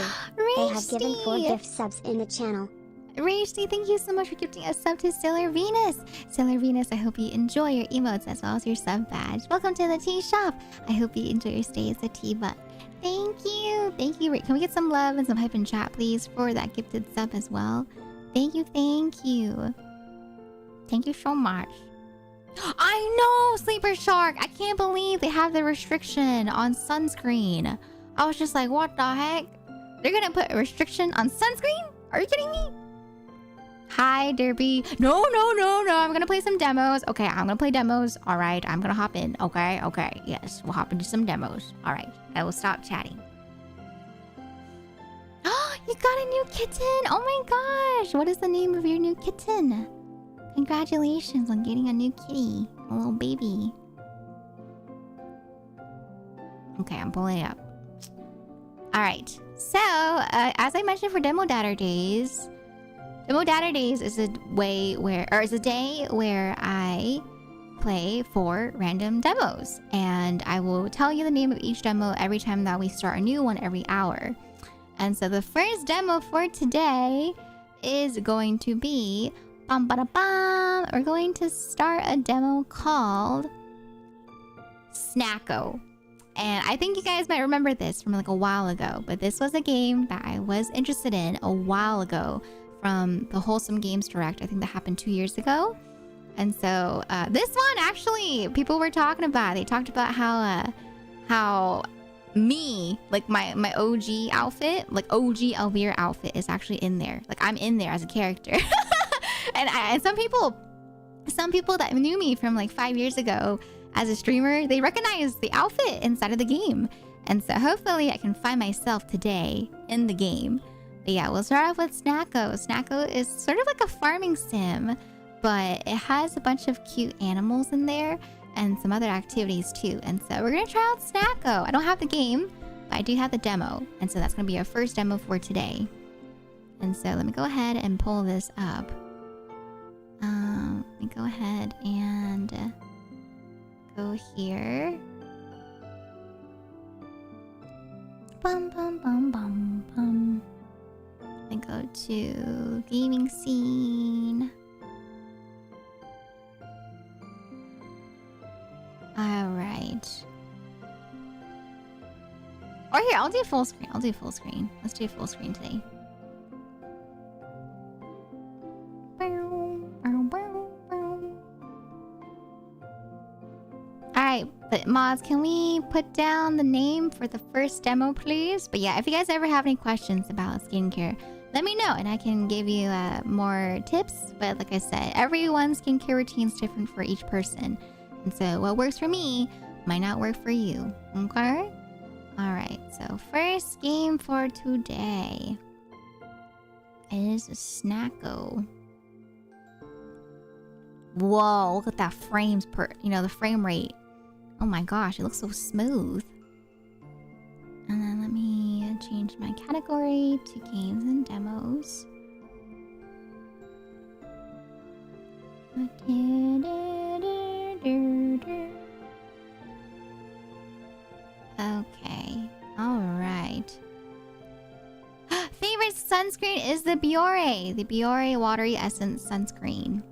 S1: They have given 4 gift subs in the channel.
S2: Rashty, thank you so much for gifting a sub to Sailor Venus. Sailor Venus, I hope you enjoy your emotes as well as your sub badge. Welcome to the T shop. I hope you enjoy your stay as a T-Butt. Thank you. Can we get some love and some hype in chat, please, for that gifted sub as well? Thank you. Thank you so much. I know, Sleeper Shark. I can't believe they have the restriction on sunscreen. I was just like, what the heck? They're gonna put a restriction on sunscreen? Are you kidding me? Hi, Derby. No. I'm gonna play some demos. Okay, I'm gonna play demos. All right, I'm gonna hop in. Okay. Yes, we'll hop into some demos. All right, I will stop chatting. Oh, you got a new kitten. Oh my gosh. What is the name of your new kitten? Congratulations on getting a new kitty. A little baby. Okay, I'm pulling it up. All right. So, as I mentioned for Demo Daturdays is a day where I play 4 random demos, and I will tell you the name of each demo every time that we start a new one every hour. And so the first demo for today is going to be we're going to start a demo called Snacko. And I think you guys might remember this from like a while ago, but this was a game that I was interested in a while ago from the Wholesome Games Direct. I think that happened 2 years ago. And so this one, actually, people were talking about. They talked about how me, like my OG outfit, like OG Elveira outfit is actually in there. Like I'm in there as a character. and some people that knew me from like 5 years ago as a streamer, they recognize the outfit inside of the game. And so hopefully I can find myself today in the game. But yeah, we'll start off with Snacko. Snacko is sort of like a farming sim, but it has a bunch of cute animals in there and some other activities too. And so we're gonna try out Snacko. I don't have the game, but I do have the demo. And so that's gonna be our first demo for today. And so let me go ahead and pull this up. Let me go ahead and go here. Bum bum bum bum bum. And go to gaming scene. Alright. Or here, I'll do full screen. I'll do full screen. Let's do full screen today. Alright, but mods, can we put down the name for the first demo, please? But yeah, if you guys ever have any questions about skincare, let me know and I can give you more tips. But like I said, everyone's skincare routine is different for each person. And so what works for me might not work for you. Okay? Alright, so first game for today is Snacko. Whoa, look at that frames per, the frame rate. Oh my gosh, it looks so smooth. And then let me change my category to games and demos. Okay, alright. Favorite sunscreen is the Biore. The Biore Watery Essence Sunscreen.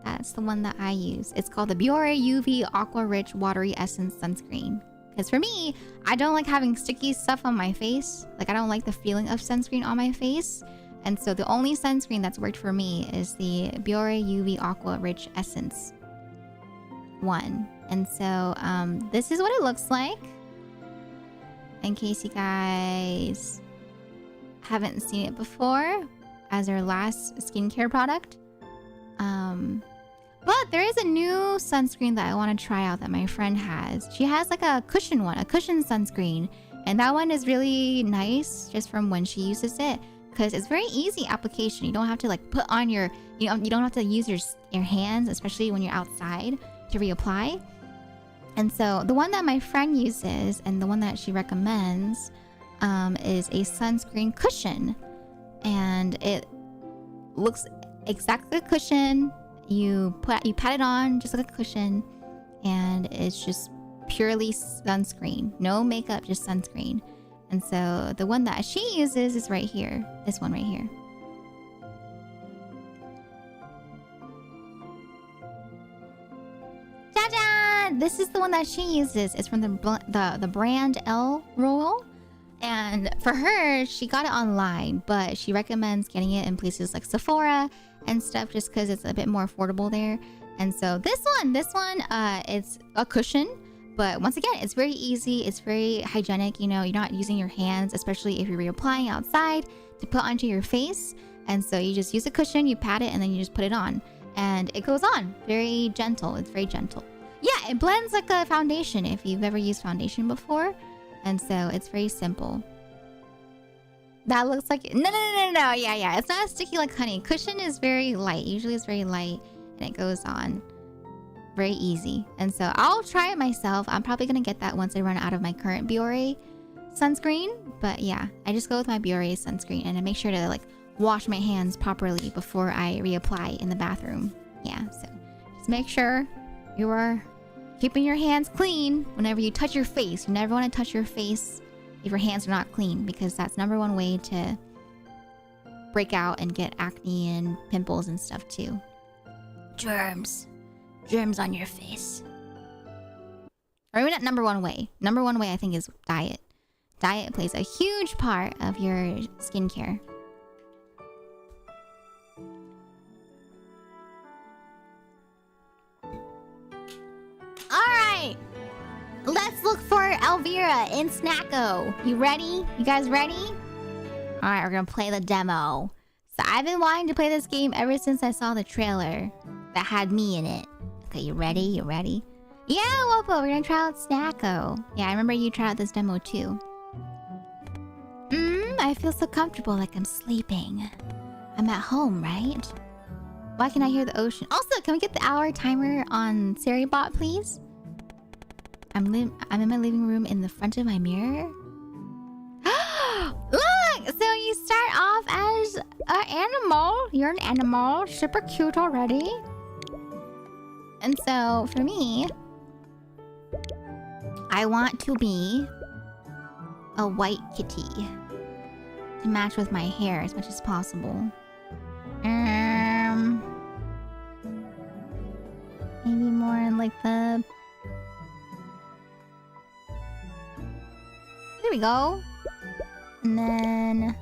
S2: That's the one that I use. It's called the Biore UV Aqua Rich Watery Essence Sunscreen. Because for me, I don't like having sticky stuff on my face. Like, I don't like the feeling of sunscreen on my face. And so the only sunscreen that's worked for me is the Biore UV Aqua Rich Essence one. And so this is what it looks like. In case you guys haven't seen it before, as our last skincare product. But there is a new sunscreen that I want to try out that my friend has. She has like a cushion one, a cushion sunscreen. And that one is really nice just from when she uses it. Because it's very easy application. You don't have to like put on your, you don't have to use your hands, especially when you're outside, to reapply. And so the one that my friend uses and the one that she recommends is a sunscreen cushion. And it looks exactly like a cushion. You pat it on just like a cushion, and it's just purely sunscreen. No makeup, just sunscreen. And so the one that she uses is right here. This one right here. Ta-da! This is the one that she uses. It's from the brand El Royal. And for her, she got it online, but she recommends getting it in places like Sephora and stuff just because it's a bit more affordable there. And so this one, it's a cushion, but once again, it's very easy. It's very hygienic. You're not using your hands, especially if you're reapplying outside, to put onto your face. And so you just use a cushion, you pat it, and then you just put it on. And it goes on. Very gentle. It's very gentle. Yeah, it blends like a foundation if you've ever used foundation before. And so it's very simple. That looks like... No. Yeah. It's not sticky like honey. Cushion is very light. Usually it's very light. And it goes on very easy. And so I'll try it myself. I'm probably going to get that once I run out of my current Biore sunscreen. But yeah, I just go with my Biore sunscreen. And I make sure to like wash my hands properly before I reapply in the bathroom. Yeah, so just make sure you are keeping your hands clean whenever you touch your face. You never want to touch your face if your hands are not clean, because that's #1 way to break out and get acne and pimples and stuff too. Germs on your face. Or maybe not #1 way. #1 way I think is diet. Diet plays a huge part of your skincare. Elveira in Snacko. You ready? You guys ready? Alright, we're gonna play the demo. So I've been wanting to play this game ever since I saw the trailer that had me in it. Okay, you ready? You ready? Yeah, Wopo, we're gonna try out Snacko. Yeah, I remember you tried out this demo too. I feel so comfortable like I'm sleeping. I'm at home, right? Why can I hear the ocean? Also, can we get the hour timer on Seribot, please? I'm in my living room in the front of my mirror. Look! So you start off as an animal. You're an animal. Super cute already. And so, for me, I want to be a white kitty. To match with my hair as much as possible. Maybe more in like the... There we go. And then...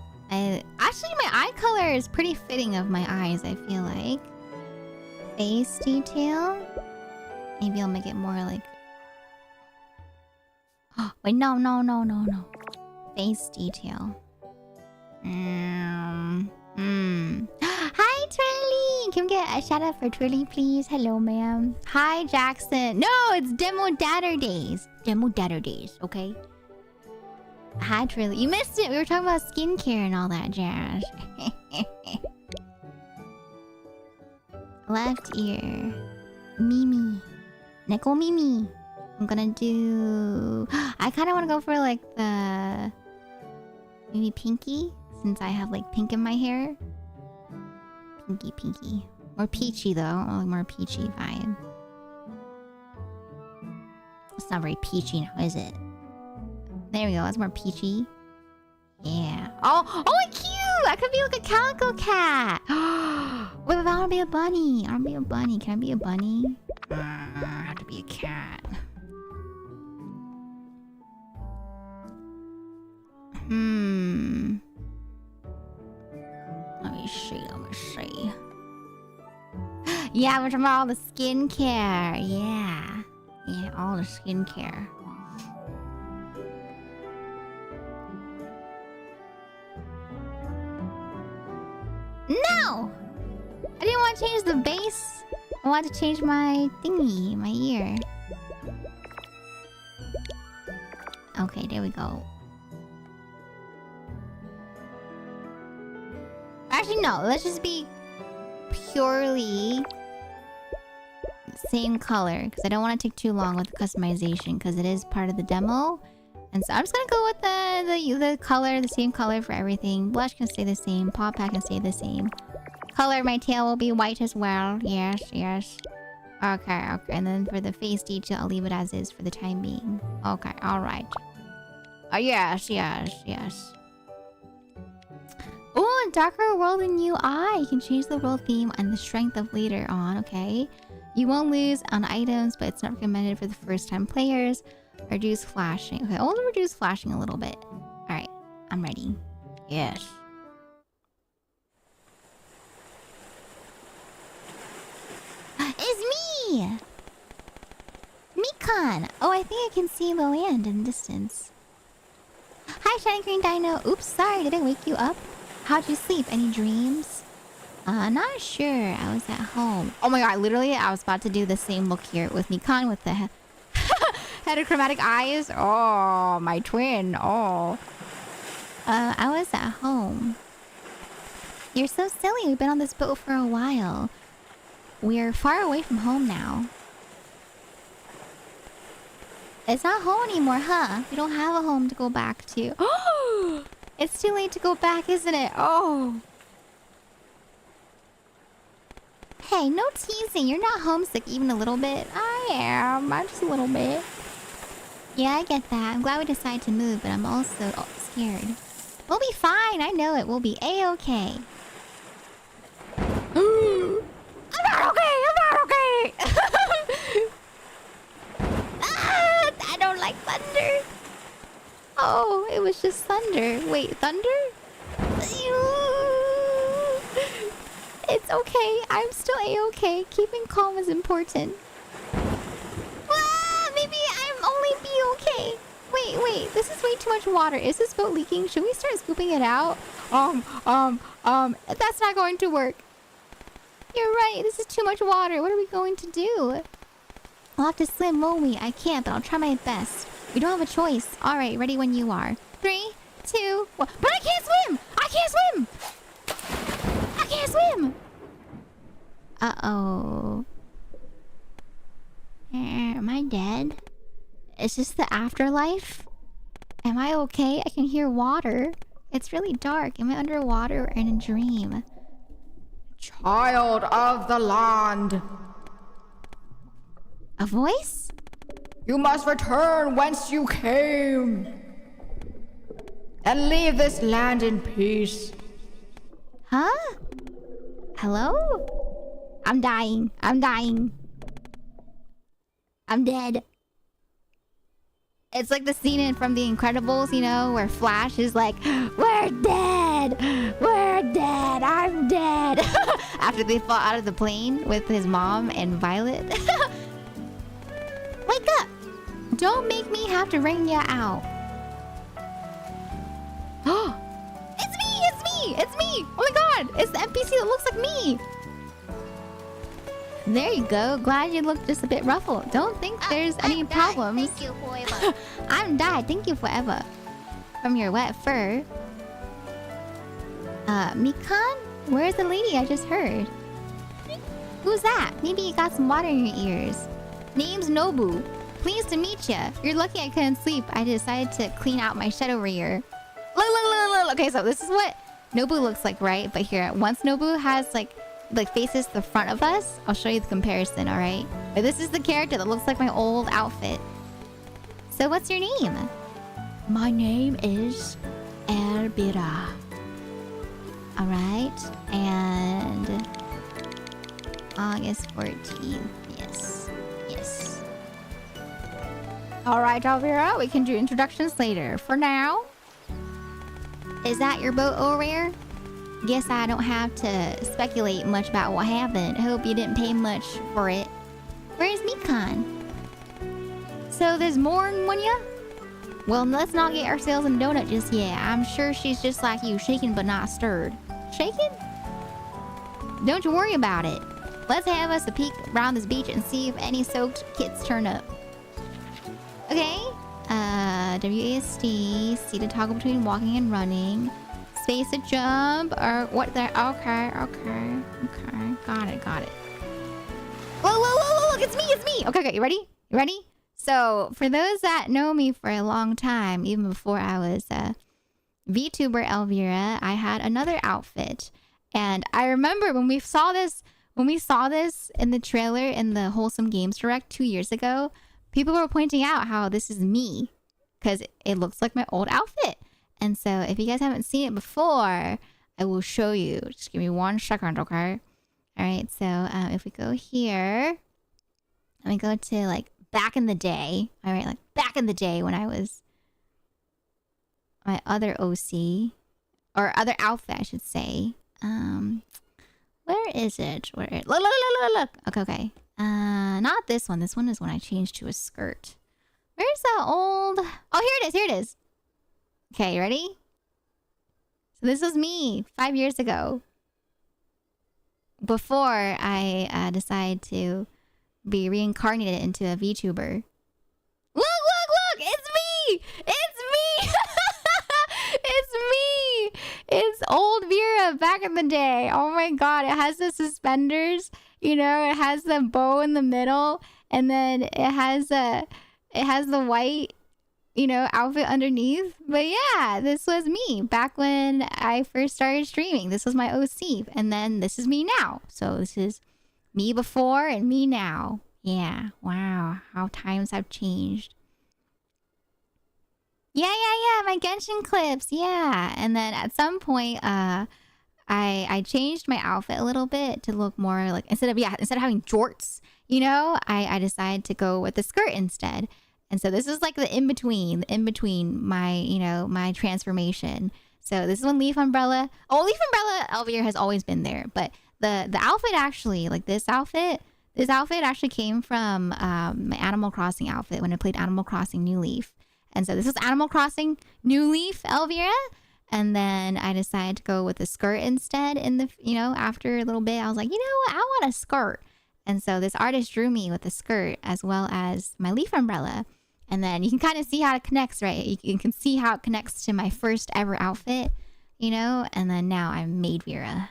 S2: Actually, my eye color is pretty fitting of my eyes, I feel like. Face detail? Maybe I'll make it more like... Oh, wait, no. Face detail. Hi, Twirly! Can we get a shout out for Twirly, please? Hello, ma'am. Hi, Jackson. No, it's Demo Daturdays. Demo Daturdays, okay? Hi, Twirly. You missed it. We were talking about skincare and all that jazz. Left ear. Mimi. Neko Mimi. I'm gonna do... I kind of want to go for like the... Maybe pinky? Since I have like pink in my hair. Pinky. More peachy though. Like more peachy vibe. It's not very peachy now, is it? There we go. That's more peachy. Yeah. Oh, cute! I could be like a calico cat. What if I want to be a bunny? I want to be a bunny. Can I be a bunny? I have to be a cat. Let me see. Yeah, we're talking about all the skincare. Yeah, all the skincare. No! I didn't want to change the base. I wanted to change my thingy, my ear. Okay, there we go. Actually, no. Let's just be purely same color. Because I don't want to take too long with the customization. Because it is part of the demo. And so I'm just going to go with the color. The same color for everything. Blush can stay the same. Paw pad can stay the same. Color of my tail will be white as well. Yes. Okay. And then for the face detail, I'll leave it as is for the time being. Okay, alright. Oh, yes. Oh, darker world and UI. You can change the world theme and the strength of later on, okay? You won't lose on items, but it's not recommended for the first time players. Reduce flashing. Okay, I'll reduce flashing a little bit. Alright, I'm ready. Yes. It's me! Mikan! Oh, I think I can see the land in the distance. Hi, Shiny Green Dino. Oops, sorry, did I wake you up? How'd you sleep? Any dreams? Not sure. I was at home. Oh my god, literally, I was about to do the same look here with Mikan with the heterochromatic eyes. Oh, my twin. Oh. I was at home. You're so silly. We've been on this boat for a while. We're far away from home now. It's not home anymore, huh? We don't have a home to go back to. Oh! It's too late to go back, isn't it? Oh. Hey, no teasing. You're not homesick even a little bit. I am. I'm just a little bit. Yeah, I get that. I'm glad we decided to move, but I'm also scared. We'll be fine. I know it. We'll be A-okay. I'm not okay. Ah, I don't like thunder. Oh, it was just thunder. Wait, thunder? It's okay. I'm still A-okay. Keeping calm is important. Ah, maybe I'm only be okay. Wait, Wait. This is way too much water. Is this boat leaking? Should we start scooping it out? That's not going to work. You're right. This is too much water. What are we going to do? I'll have to swim, won't we? I can't, but I'll try my best. We don't have a choice. All right, ready when you are. 3, 2, 1. But I can't swim! I can't swim! I can't swim! Uh-oh. Am I dead? Is this the afterlife? Am I okay? I can hear water. It's really dark. Am I underwater or in a dream? Child of the land. A voice? You must return whence you came. And leave this land in peace. Huh? Hello? I'm dying. I'm dead. It's like the scene from The Incredibles, you know, where Flash is like, we're dead! We're dead! I'm dead! After they fall out of the plane with his mom and Violet. Wake up! Don't make me have to ring you out. It's me! Oh my god! It's the NPC that looks like me! There you go. Glad you look just a bit ruffled. Don't think there's any problems.
S1: Thank you forever.
S2: I'm died. Thank you forever. From your wet fur. Mikan? Where's the lady I just heard? Who's that? Maybe you got some water in your ears. Name's Nobu. Pleased to meet ya. You're lucky I couldn't sleep. I decided to clean out my shed over here. Look. Okay, so this is what Nobu looks like, right? But here, once Nobu has like faces the front of us, I'll show you the comparison, alright? But this is the character that looks like my old outfit. So what's your name? My name is Elveira. Alright, and August 14th. Yes. Alright, Elveira, we can do introductions later. For now, is that your boat, O'Rare? Guess I don't have to speculate much about what happened. Hope you didn't pay much for it. Where's Mikan? So there's more than one ya? Well, let's not get ourselves in a donut just yet. I'm sure she's just like you, shaken but not stirred. Shaken? Don't you worry about it. Let's have us a peek around this beach and see if any soaked kids turn up. Okay. WASD. C to toggle between walking and running. Space to jump or what there. Okay. Got it. Whoa, look, it's me. Okay, you ready? So for those that know me for a long time, even before I was VTuber Elveira, I had another outfit. And I remember when we saw this in the trailer in the Wholesome Games Direct 2 years ago, people were pointing out how this is me because it looks like my old outfit. And so if you guys haven't seen it before, I will show you. Just give me 1 second, okay? All right, so if we go here, let me go to like back in the day. All right, like back in the day when I was my other OC or other outfit, I should say. Where is it? Look. Okay. Not this one. This one is when I changed to a skirt. Where's that old? Oh, here it is. Okay, ready? So this was me 5 years ago. Before I decided to be reincarnated into a VTuber. Look! It's me! It's old Vera back in the day. Oh my god, it has the suspenders. You know, it has the bow in the middle. And then it has the white, you know, outfit underneath. But yeah, this was me back when I first started streaming. This was my OC. And then this is me now. So this is me before and me now. Yeah. Wow. How times have changed. Yeah. My Genshin clips. Yeah. And then at some point, I changed my outfit a little bit to look more like, instead of having jorts, you know, I decided to go with the skirt instead. And so this is like the in between my, you know, my transformation. So this is when Leaf Umbrella Elveira has always been there. But the outfit actually, like this outfit actually came from my Animal Crossing outfit when I played Animal Crossing New Leaf. And so this was Animal Crossing New Leaf Elveira. And then I decided to go with a skirt instead in the, after a little bit, I was like, you know what? I want a skirt. And so this artist drew me with a skirt as well as my leaf umbrella. And then you can kind of see how it connects, right? You can see how it connects to my first ever outfit, and then now I'm made Vera.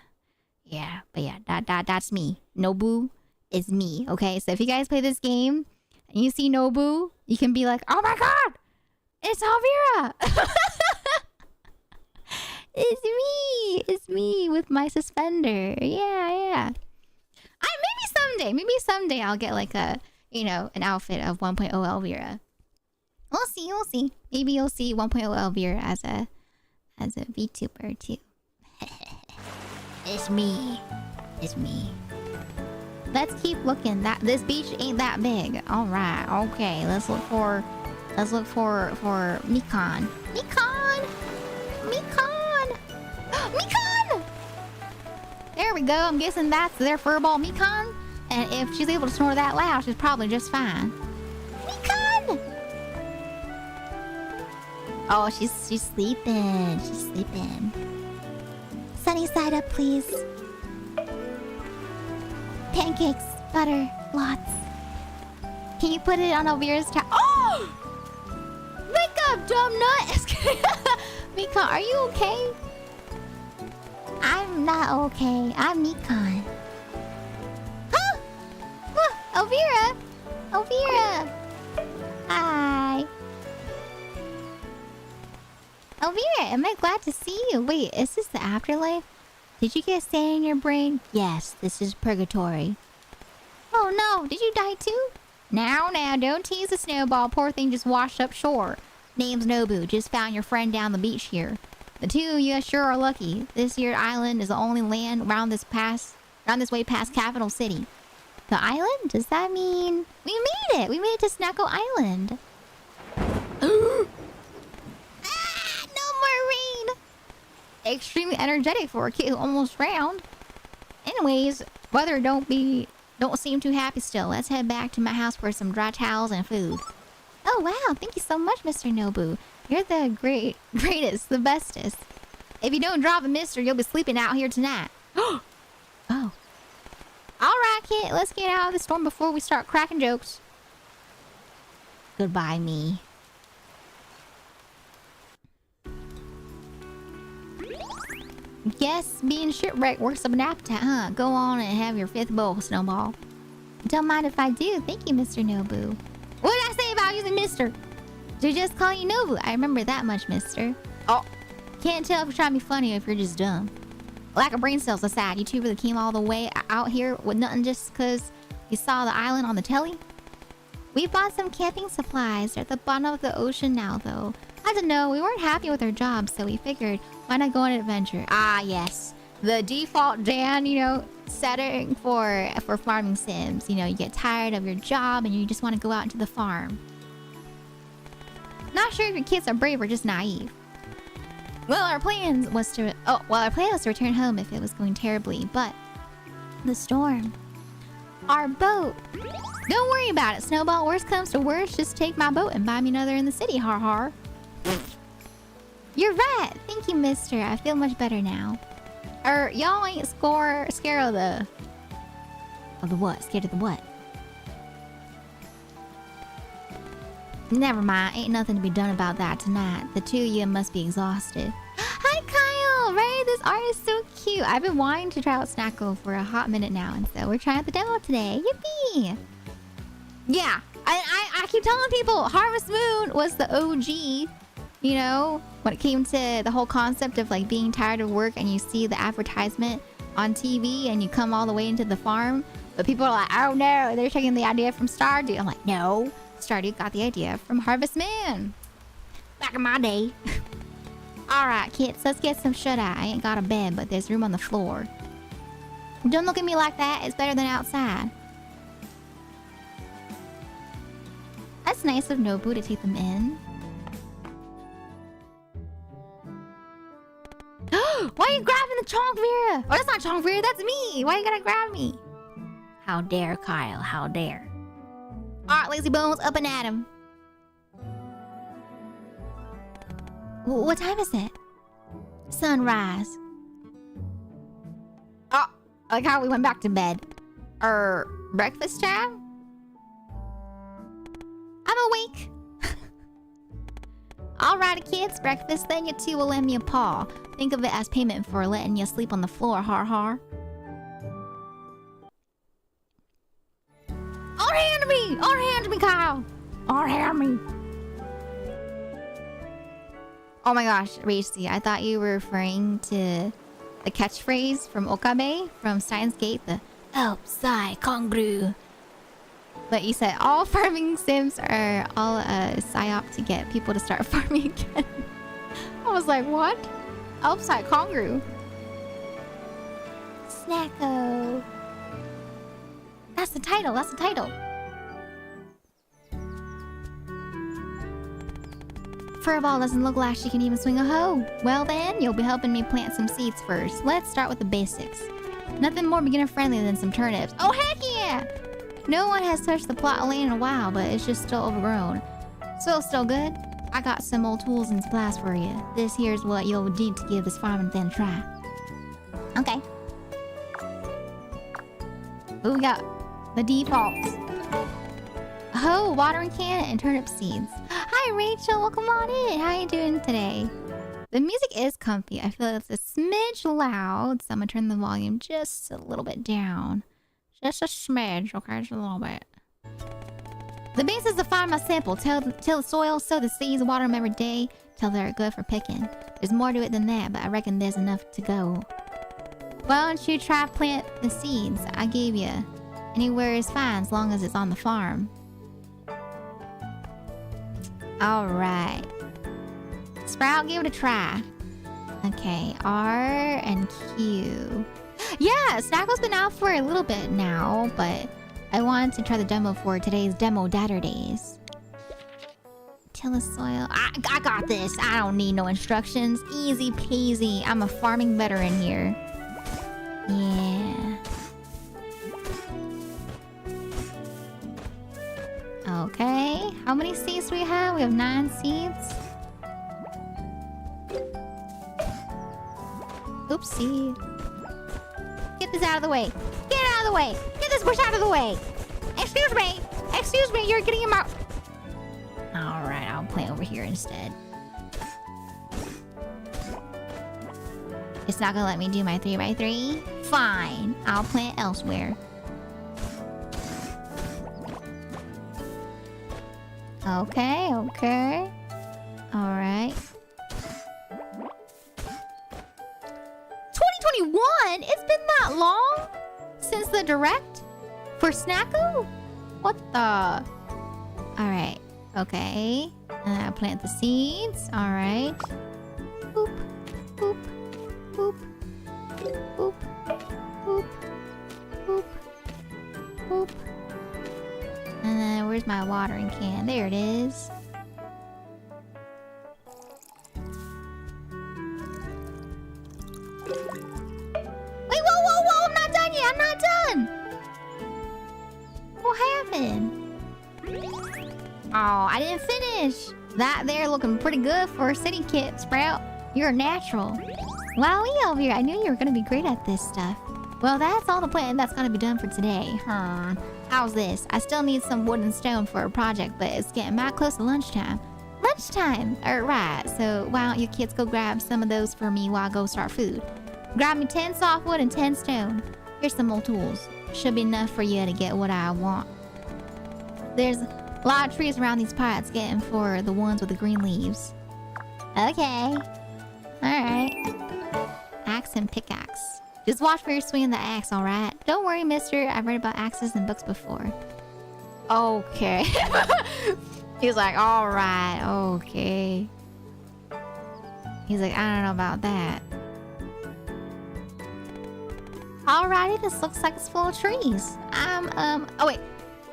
S2: Yeah, but yeah, that's me. Nobu is me, okay? So if you guys play this game and you see Nobu, you can be like, oh my god, it's Elveira. It's me with my suspender. Yeah. Maybe someday I'll get like a, an outfit of 1.0 Elveira. We'll see. Maybe you'll see 1.0 Elveira as a VTuber too. It's me. Let's keep looking. This beach ain't that big. All right. Okay. Let's look for Mikan. Mikan! There we go. I'm guessing that's their furball Mikan. And if she's able to snore that loud, she's probably just fine. Mikan! Oh, she's sleeping. Sunny side up, please. Pancakes, butter, lots. Can you put it on Elvira's towel? Oh! Wake up, dumb nut! Mikan, are you okay? I'm not okay. I'm Mikan. Huh? Elveira! Hi. Elveira, am I glad to see you? Wait, is this the afterlife? Did you get sand in your brain? Yes, this is purgatory. Oh no, did you die too? Now, don't tease the snowball. Poor thing just washed up shore. Name's Nobu. Just found your friend down the beach here. The two of you sure are lucky. This here island is the only land round this way past Capital City. The island? Does that mean... We made it! We made it to Snacko Island. No more rain! Extremely energetic for a kid who almost drowned. Anyways, weather don't seem too happy still. Let's head back to my house for some dry towels and food. Oh wow, thank you so much, Mr. Nobu. You're the greatest, the bestest. If you don't drop a mister, you'll be sleeping out here tonight. Oh. Alright, kid, let's get out of the storm before we start cracking jokes. Goodbye, me. Guess being shipwrecked works up an appetite, huh? Go on and have your 5th bowl, Snowball. Don't mind if I do. Thank you, Mr. Nobu. What did I say about using mister? To just call you Nobu. I remember that much, mister. Oh. Can't tell if you're trying to be funny or if you're just dumb. Lack of brain cells aside, you two really came all the way out here with nothing just because you saw the island on the telly? We bought some camping supplies. They're at the bottom of the ocean now, though. I don't know, we weren't happy with our job, so we figured, why not go on an adventure? Ah, yes. The default Dan, setting for farming sims. You get tired of your job and you just want to go out into the farm. Not sure if your kids are brave or just naive. Well, our plan was to return home if it was going terribly, but the storm. Our boat. Don't worry about it, Snowball. Worst comes to worst, just take my boat and buy me another in the city, har har. You're right. Thank you, mister. I feel much better now. Y'all ain't scared of the... Of the what? Scared of the what? Never mind. Ain't nothing to be done about that tonight. The two of you must be exhausted. Hi, Kyle! Right? This art is so cute. I've been wanting to try out Snacko for a hot minute now, and so we're trying out the demo today. Yippee! Yeah. I keep telling people Harvest Moon was the OG, when it came to the whole concept of like being tired of work and you see the advertisement on TV and you come all the way into the farm. But people are like, oh no, they're taking the idea from Stardew. I'm like, no. Stardew got the idea from Harvest Moon. Back in my day. Alright, kids, let's get some shut-eye. I ain't got a bed, but there's room on the floor. Don't look at me like that. It's better than outside. That's nice of Nobu to take them in. Why are you grabbing the Chonk Vera? Oh, that's not Chonk Vera, that's me. Why you gotta grab me? How dare, Kyle, how dare. Alright, lazy bones, up and at him. What time is it? Sunrise. Oh, like how we went back to bed. Breakfast time? I'm awake. Alrighty, kids. Breakfast, then you two will lend me a paw. Think of it as payment for letting you sleep on the floor, har har. Unhand me! Unhand me, Kyle! Unhand me! Oh my gosh, Racy, I thought you were referring to the catchphrase from Okabe from Steins Gate, the help, Sai, Kongru. But you said all farming sims are all psyop to get people to start farming again. I was like, what? Help, Sai, Kongru. Snacko. That's the title, that's the title. Furball doesn't look like she can even swing a hoe. Well then, you'll be helping me plant some seeds first. Let's start with the basics. Nothing more beginner friendly than some turnips. Oh heck yeah! No one has touched the plot of land in a while, but it's just still overgrown. Soil's still good. I got some old tools and supplies for you. This here's what you'll need to give this farming thing a try. Okay. Ooh, we got the defaults. Hoe, watering can, and turnip seeds. Hi Rachel, welcome on in. How you doing today? The music is comfy. I feel it's a smidge loud, so I'm gonna turn the volume just a little bit down. Just a smidge, okay? Just a little bit. The base is to find my sample. Till the soil, sow the seeds, water them every day till they're good for picking. There's more to it than that, but I reckon there's enough to go. Why don't you try plant the seeds I gave you? Anywhere is fine as long as it's on the farm. Alright. Sprout, give it a try. Okay, R and Q. Yeah, Snacko's been out for a little bit now, but I wanted to try the demo for today's demo Daturdays. Till the soil. I got this. I don't need no instructions. Easy peasy. I'm a farming veteran here. Yeah. Okay. How many seeds do we have? We have 9 seeds. Oopsie. Get this out of the way. Get it out of the way. Get this bush out of the way. Excuse me. Excuse me. You're getting him out. Alright, I'll plant over here instead. It's not gonna let me do my 3x3? Fine. I'll plant elsewhere. Okay, okay. Alright. 2021? It's been that long? Since the direct? For Snacko? What the? Alright. Okay. And I plant the seeds. Alright. Boop. Boop. Boop. Boop. Boop. Boop. Boop. And then where's my watering can? There it is. Wait, whoa! I'm not done yet! I'm not done! What happened? Oh, I didn't finish! That there looking pretty good for a city kit, Sprout. You're a natural. Wowie over here. I knew you were gonna be great at this stuff. Well, that's all the planting that's gonna be done for today. How's this? I still need some wood and stone for a project, but it's getting mighty close to lunchtime. Lunchtime? Right. So why don't you kids go grab some of those for me while I go start food? Grab me 10 softwood and 10 stone. Here's some old tools. Should be enough for you to get what I want. There's a lot of trees around these parts, getting for the ones with the green leaves. Okay. Alright. Axe and pickaxe. Just watch for your swinging the axe, alright? Don't worry, mister. I've read about axes in books before. Okay. He's like, alright, okay. He's like, I don't know about that. Alrighty, this looks like it's full of trees. Oh wait.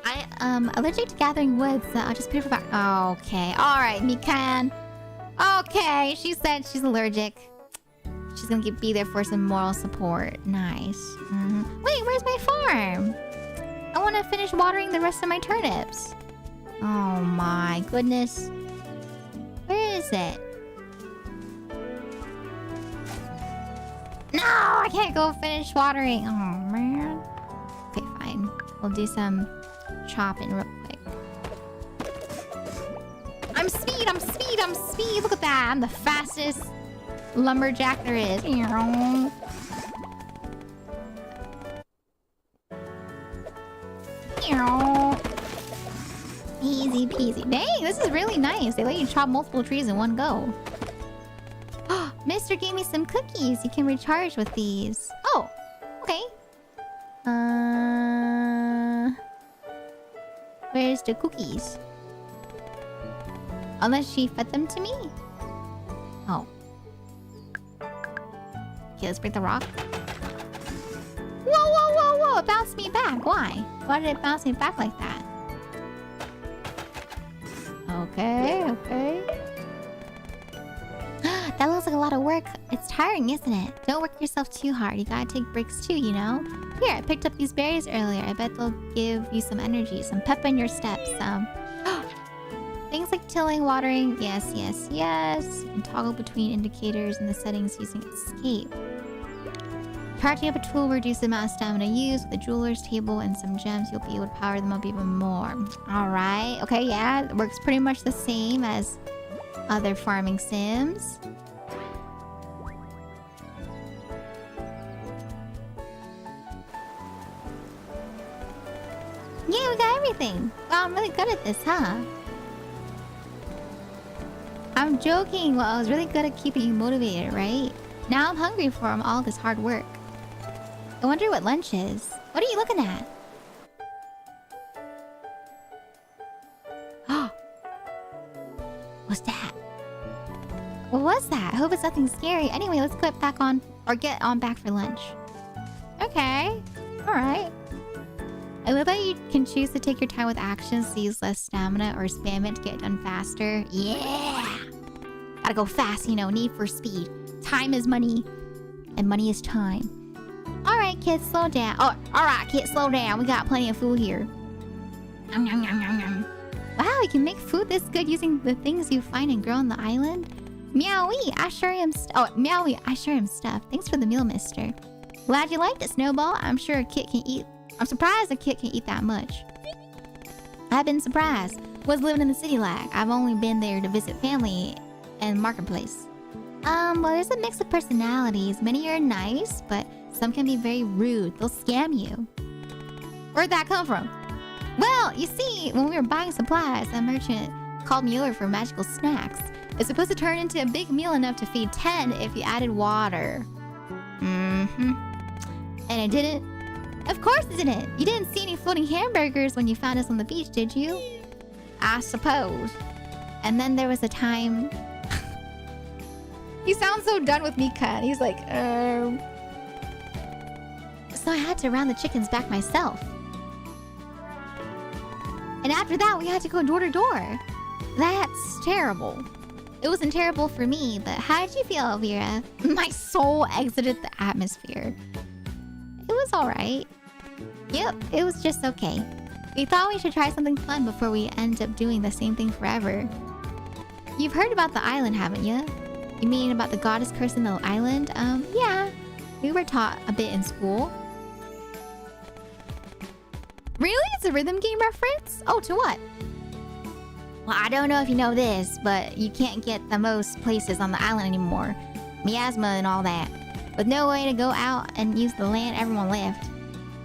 S2: I am allergic to gathering wood, so I'll just put it for back. Okay, alright, Mikan. Okay, she said she's allergic. She's gonna be there for some moral support. Nice. Wait, where's my farm? I want to finish watering the rest of my turnips. Oh my goodness. Where is it? No, I can't go finish watering. Oh, man. Okay, fine. We'll do some chopping real quick. I'm speed, I'm speed, I'm speed. Look at that. I'm the fastest lumberjack there is. Easy peasy. Dang, this is really nice. They let you chop multiple trees in one go. Mister gave me some cookies. You can recharge with these. Oh, okay. Where's the cookies? Unless she fed them to me. Oh. Okay, let's break the rock. Whoa, whoa, whoa, whoa! It bounced me back. Why? Why did it bounce me back like that? Okay, okay. That looks like a lot of work. It's tiring, isn't it? Don't work yourself too hard. You gotta take breaks too, you know? Here, I picked up these berries earlier. I bet they'll give you some energy, some pep in your steps. Things like tilling, watering. Yes, yes, yes. You can toggle between indicators in the settings using escape. Charging up a tool will reduce the amount of stamina used. With a jeweler's table and some gems, you'll be able to power them up even more. Alright. Okay, yeah. It works pretty much the same as other farming sims. Yeah, we got everything. Wow, I'm really good at this, huh? I'm joking. Well, I was really good at keeping you motivated, right? Now I'm hungry from all this hard work. I wonder what lunch is. What are you looking at? What's that? What was that? I hope it's nothing scary. Anyway, let's get back on, or get on back for lunch. Okay. Alright. I love that you can choose to take your time with actions to use less stamina or spam it to get done faster. Yeah! Gotta go fast, you know, need for speed. Time is money, and money is time. Alright, kids, slow down. Oh, alright, kids, slow down. We got plenty of food here. Yum, yum, yum, yum, yum. Wow, you can make food this good using the things you find and grow on the island? Meowie, I sure am Meowie, I sure am stuffed. Thanks for the meal, mister. Glad you liked it, Snowball. I'm sure a kid can eat... I'm surprised a kid can eat that much. I've been surprised. What's living in the city like? I've only been there to visit family and marketplace. Well, there's a mix of personalities. Many are nice, but some can be very rude. They'll scam you. Where'd that come from? Well, you see, when we were buying supplies, a merchant called me over for magical snacks. It's supposed to turn into a big meal enough to feed 10 if you added water. Mm-hmm. And it didn't? Of course it didn't. You didn't see any floating hamburgers when you found us on the beach, did you? I suppose. And then there was a time... He sounds so done with me, Kat. He's like, So I had to round the chickens back myself. And after that, we had to go door to door. That's terrible. It wasn't terrible for me, but how did you feel, Elveira? My soul exited the atmosphere. It was alright. Yep, it was just okay. We thought we should try something fun before we end up doing the same thing forever. You've heard about the island, haven't you? You mean about the goddess cursing the island? Yeah. We were taught a bit in school. Really? It's a rhythm game reference? Oh, to what? Well, I don't know if you know this, but you can't get the most places on the island anymore. Miasma and all that. With no way to go out and use the land everyone left.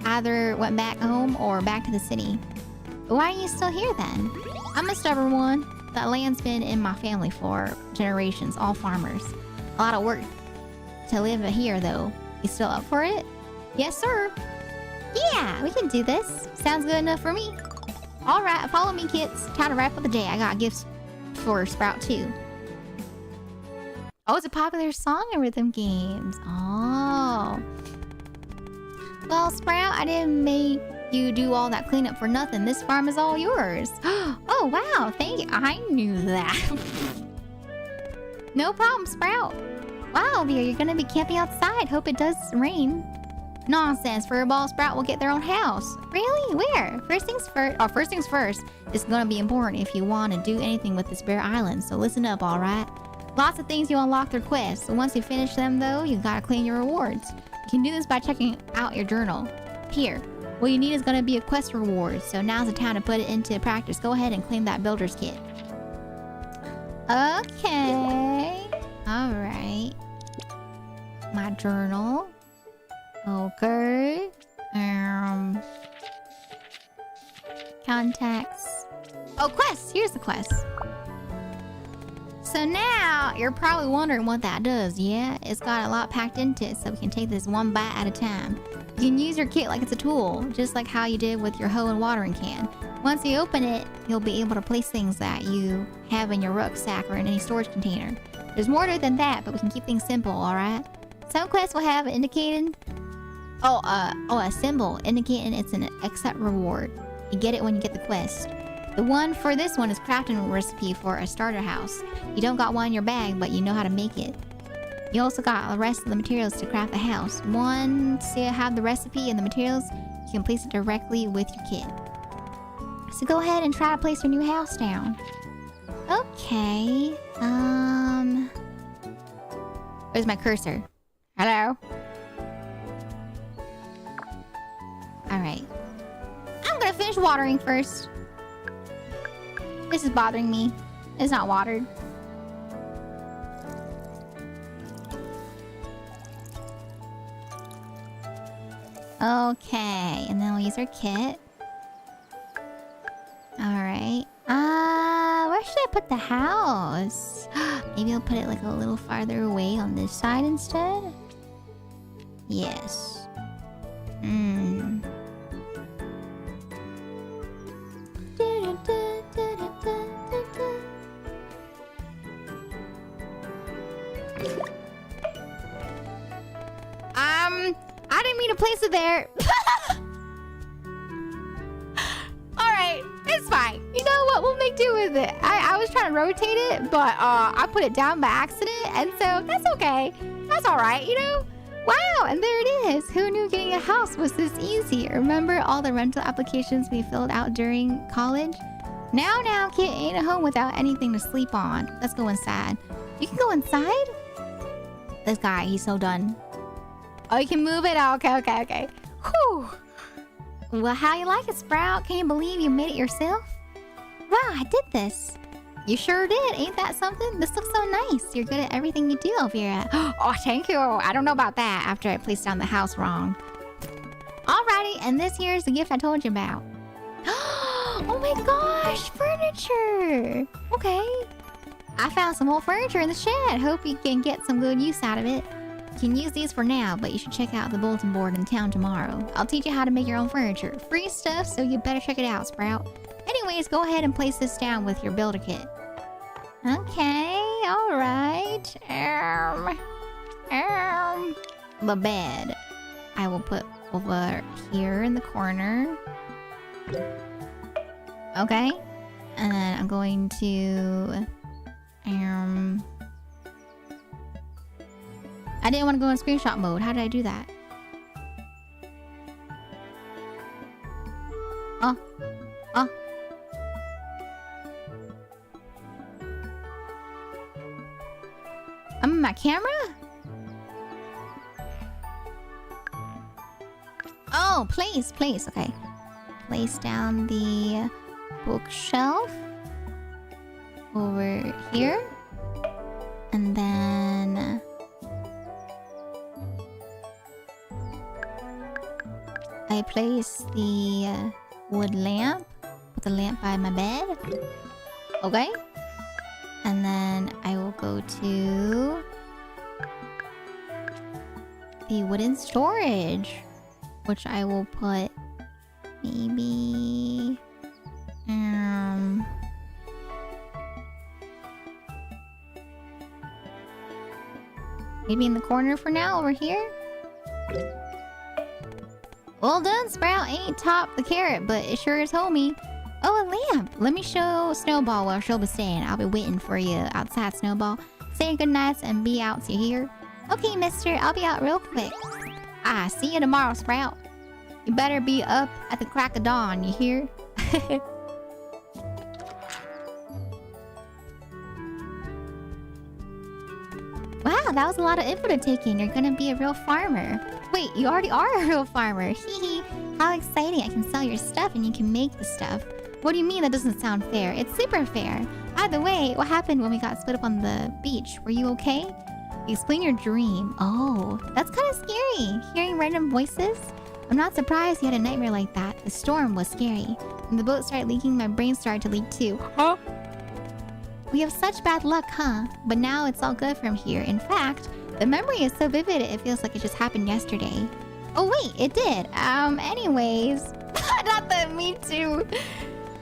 S2: Either went back home or back to the city. But why are you still here then? I'm a stubborn one. That land's been in my family for generations, all farmers. A lot of work to live here though. You still up for it? Yes, sir. Yeah, we can do this. Sounds good enough for me. Alright, follow me, kids. Time to wrap up the day. I got gifts for Sprout too. Oh, it's a popular song in rhythm games. Oh. Well, Sprout, I didn't make you do all that cleanup for nothing. This farm is all yours. Oh, wow. Thank you. I knew that. No problem, Sprout. Wow, Elveira, you're gonna be camping outside. Hope it does rain. Nonsense. Furball, Sprout will get their own house. Really? Where? First things first. This is gonna be important if you want to do anything with this bare island. So listen up, alright? Lots of things you unlock through quests. So once you finish them though, you gotta claim your rewards. You can do this by checking out your journal. Here, what you need is gonna be a quest reward. So now's the time to put it into practice. Go ahead and claim that builder's kit. Okay. Alright. My journal. Okay. Contacts. Oh, quests! Here's the quest. So now, you're probably wondering what that does, yeah? It's got a lot packed into it, so we can take this one bite at a time. You can use your kit like it's a tool, just like how you did with your hoe and watering can. Once you open it, you'll be able to place things that you have in your rucksack or in any storage container. There's more to it than that, but we can keep things simple, alright? Some quests will have indicated... a symbol indicating it's an accept reward. You get it when you get the quest. The one for this one is crafting recipe for a starter house. You don't got one in your bag, but you know how to make it. You also got the rest of the materials to craft the house. Once you have the recipe and the materials, you can place it directly with your kit. So go ahead and try to place your new house down. Okay. Where's my cursor? Hello? Alright. I'm gonna finish watering first. This is bothering me. It's not watered. Okay, and then we'll use our kit. Alright. Where should I put the house? Maybe I'll put it like a little farther away on this side instead? Yes. I didn't mean to place it there. Alright, it's fine. You know what? We'll make do with it. I was trying to rotate it, but I put it down by accident, and so that's okay. That's alright, you know? Wow, and there it is. Who knew getting a house was this easy? Remember all the rental applications we filled out during college? Now, kid ain't at home without anything to sleep on. Let's go inside. You can go inside? This guy, he's so done. Oh, you can move it? Oh, okay. Whew. Well, how you like it, Sprout? Can you believe you made it yourself? Wow, I did this. You sure did. Ain't that something? This looks so nice. You're good at everything you do, Elveira. Oh, thank you. I don't know about that after I placed down the house wrong. Alrighty, and this here is the gift I told you about. Oh my gosh, furniture. Okay. I found some old furniture in the shed. Hope you can get some good use out of it. You can use these for now, but you should check out the bulletin board in town tomorrow. I'll teach you how to make your own furniture. Free stuff, so you better check it out, Sprout. Anyways, go ahead and place this down with your builder kit. Okay, alright. The bed I will put over here in the corner. Okay. And then I'm going to... I didn't want to go in screenshot mode. How did I do that? Oh. I'm in my camera? Oh, place. Okay. Place down the bookshelf over here. And then... I place the wood lamp. Put the lamp by my bed. Okay. And then I will go to the wooden storage, which I will put maybe maybe in the corner for now, over here. Well done, Sprout. Ain't top the carrot, but it sure is homey. Oh, a lamp. Let me show Snowball where she'll be staying. I'll be waiting for you outside, Snowball. Say good nights and be out to here. Okay, mister. I'll be out real quick. See you tomorrow, Sprout. You better be up at the crack of dawn, you hear? that was a lot of info to take in. You're gonna be a real farmer. Wait, you already are a real farmer. Hee. How exciting. I can sell your stuff and you can make the stuff. What do you mean that doesn't sound fair? It's super fair. By the way, what happened when we got split up on the beach? Were you okay? Explain your dream. Oh, that's kind of scary. Hearing random voices? I'm not surprised you had a nightmare like that. The storm was scary. When the boat started leaking, my brain started to leak too. Huh? We have such bad luck, huh? But now it's all good from here. In fact, the memory is so vivid it feels like it just happened yesterday. Oh wait, it did. Anyways. Not that me too.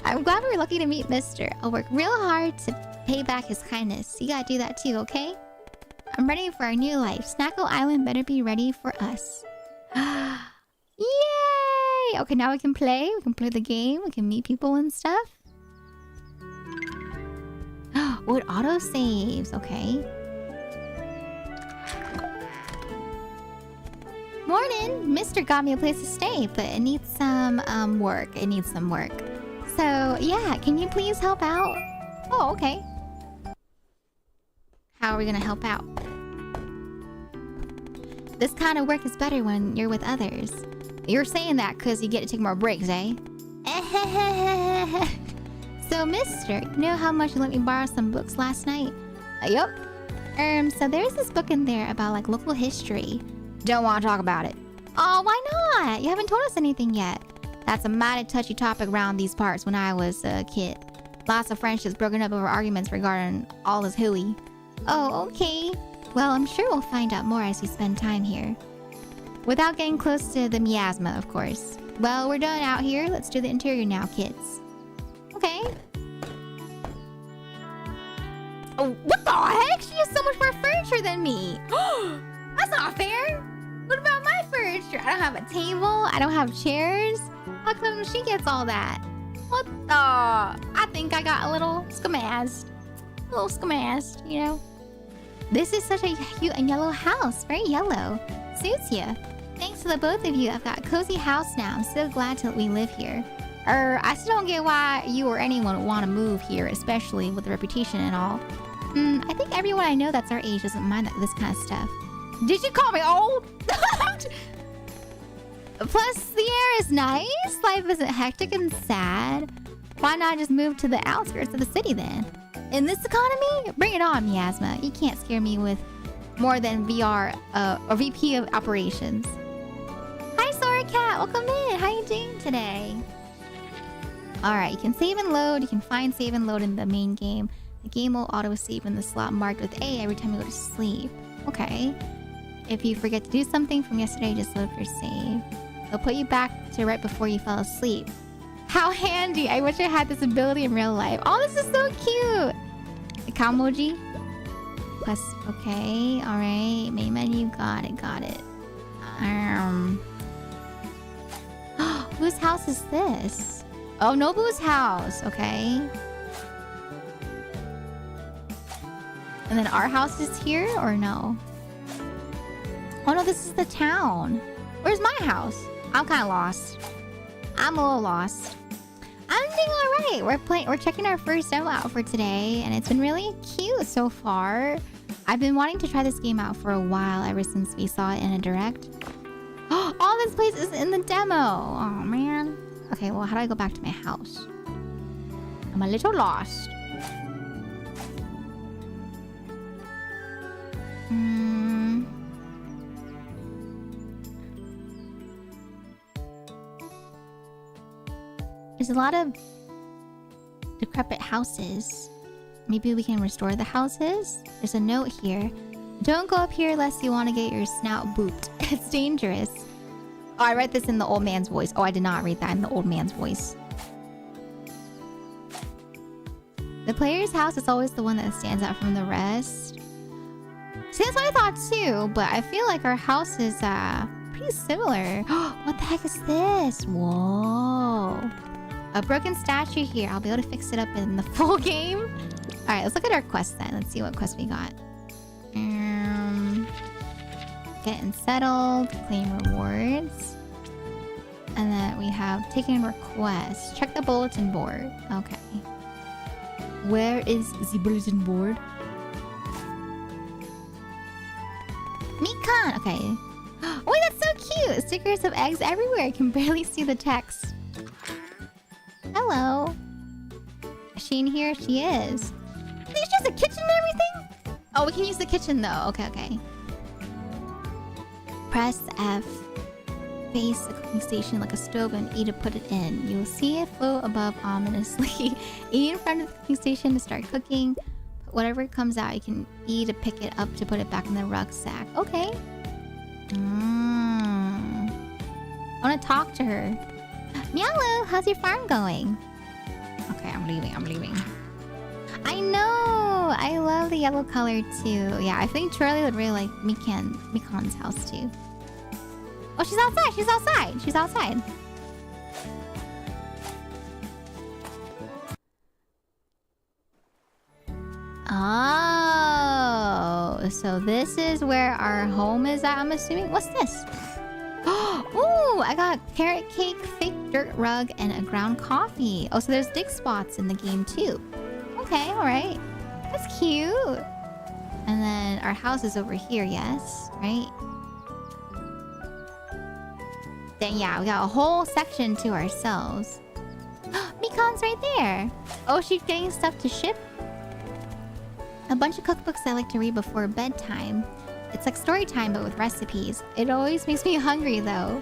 S2: I'm glad we were lucky to meet Mister. I'll work real hard to pay back his kindness. You gotta do that too, okay? I'm ready for our new life. Snacko Island better be ready for us. Yay! Okay, now we can play. We can play the game. We can meet people and stuff. Oh, it auto saves. Okay. Morning! Mister got me a place to stay, but it needs some work. It needs some work. So, yeah, can you please help out? Oh, okay. How are we gonna help out? This kind of work is better when you're with others. You're saying that because you get to take more breaks, eh? So, mister, you know how much you let me borrow some books last night? Yup. So there's this book in there about, like, local history. Don't want to talk about it. Oh, why not? You haven't told us anything yet. That's a mighty touchy topic around these parts when I was a kid. Lots of friendships broken up over arguments regarding all this hooey. Oh, okay. Well, I'm sure we'll find out more as we spend time here. Without getting close to the miasma, of course. Well, we're done out here. Let's do the interior now, kids. Okay. Oh, what the heck? She has so much more furniture than me. That's not fair. What about my furniture? I don't have a table. I don't have chairs. How come she gets all that? What the? I think I got a little skamazed. A little skamazed, you know? This is such a cute and yellow house. Very yellow. Suits you. Thanks to the both of you, I've got a cozy house now. I'm so glad to let we live here. I still don't get why you or anyone would want to move here, especially with the reputation and all. I think everyone I know that's our age doesn't mind this kind of stuff. Did you call me old? Plus, the air is nice. Life isn't hectic and sad. Why not just move to the outskirts of the city then? In this economy? Bring it on, Miasma. You can't scare me with more than VR or VP of operations. Hi, Sora Cat. Welcome in. How you doing today? Alright, you can save and load. You can find save and load in the main game. The game will auto-save in the slot marked with A every time you go to sleep. Okay. If you forget to do something from yesterday, just load for save. It'll put you back to right before you fell asleep. How handy! I wish I had this ability in real life. Oh, this is so cute! The cow emoji. Plus, okay, alright. Main menu, got it. Whose house is this? Oh, Nobu's house, okay. And then our house is here, or no? Oh no, this is the town. Where's my house? I'm kind of lost. I'm a little lost. I'm doing alright. We're checking our first demo out for today, and it's been really cute so far. I've been wanting to try this game out for a while, ever since we saw it in a direct. All this place is in the demo. Oh man. Okay, well, how do I go back to my house? I'm a little lost. There's a lot of decrepit houses. Maybe we can restore the houses? There's a note here. Don't go up here unless you want to get your snout booped. It's dangerous. Oh, I read this in the old man's voice. Oh, I did not read that in the old man's voice. The player's house is always the one that stands out from the rest. See, that's what I thought too, but I feel like our house is pretty similar. What the heck is this? Whoa. A broken statue here. I'll be able to fix it up in the full game. Alright, let's look at our quest then. Let's see what quest we got. Getting settled. Claim rewards. And then we have taken requests. Check the bulletin board. Okay. Where is the bulletin board? on. Okay. Oh, that's so cute. Stickers of eggs everywhere. I can barely see the text. Hello. Is she in here? She is. There's just a kitchen and everything? Oh, we can use the kitchen though. Okay, okay. Press F. Face the cooking station like a stove and E to put it in. You will see it float above ominously. E in front of the cooking station to start cooking. Whatever comes out, you can E to pick it up to put it back in the rucksack. Okay. I want to talk to her. Meow, how's your farm going? Okay, I'm leaving. I know! I love the yellow color too. Yeah, I think Charlie would really like Mikan's house too. Oh, she's outside! Oh, so this is where our home is at, I'm assuming. What's this? Ooh, I got carrot cake, fake dirt rug, and a ground coffee. Oh, so there's dig spots in the game too. Okay, alright. That's cute. And then our house is over here, yes? Right? Then yeah, we got a whole section to ourselves. Mikan's right there. Oh, she's getting stuff to ship? A bunch of cookbooks I like to read before bedtime. It's like story time, but with recipes. It always makes me hungry, though.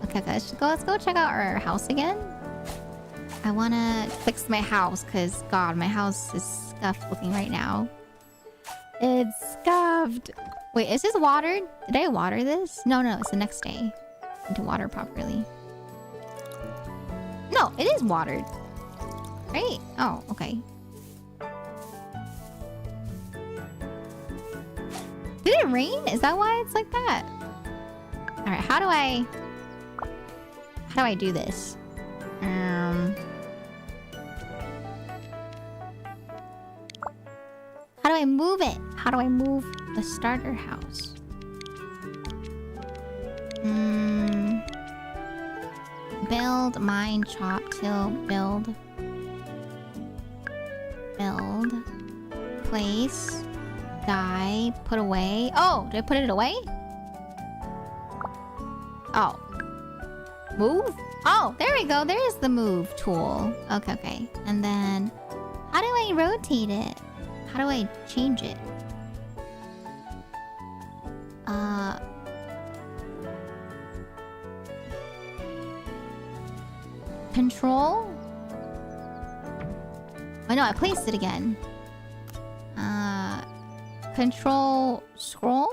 S2: Okay, guys, let's go check out our house again. I want to fix my house, because, God, my house is scuffed looking right now. It's scuffed. Wait, is this watered? Did I water this? No, it's the next day. I need to water properly. No, it is watered. Right? Oh, okay. Did it rain? Is that why it's like that? Alright, how do I do this? How do I move it? How do I move the starter house? Build, mine, chop, till, build. Build. Place. Die. Put away. Oh, did I put it away? Oh. Move? Oh, there we go. There is the move tool. Okay. And then, how do I rotate it? How do I change it? Control? Oh no, I placed it again. Control scroll?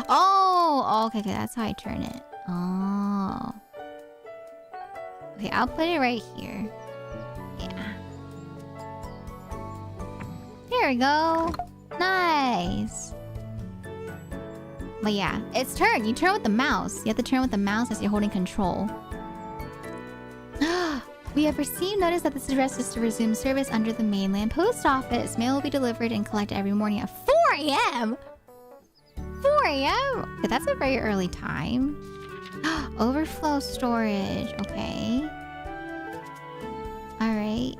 S2: Oh, okay, that's how I turn it. Oh. Okay, I'll put it right here. Yeah. There we go. Nice. But yeah, it's turn. You turn with the mouse. You have to turn with the mouse as you're holding control. We have received notice that this address is to resume service under the mainland post office. Mail will be delivered and collected every morning at 4 a.m. 4 a.m.? Okay, that's a very early time. Overflow storage. Okay. Alright.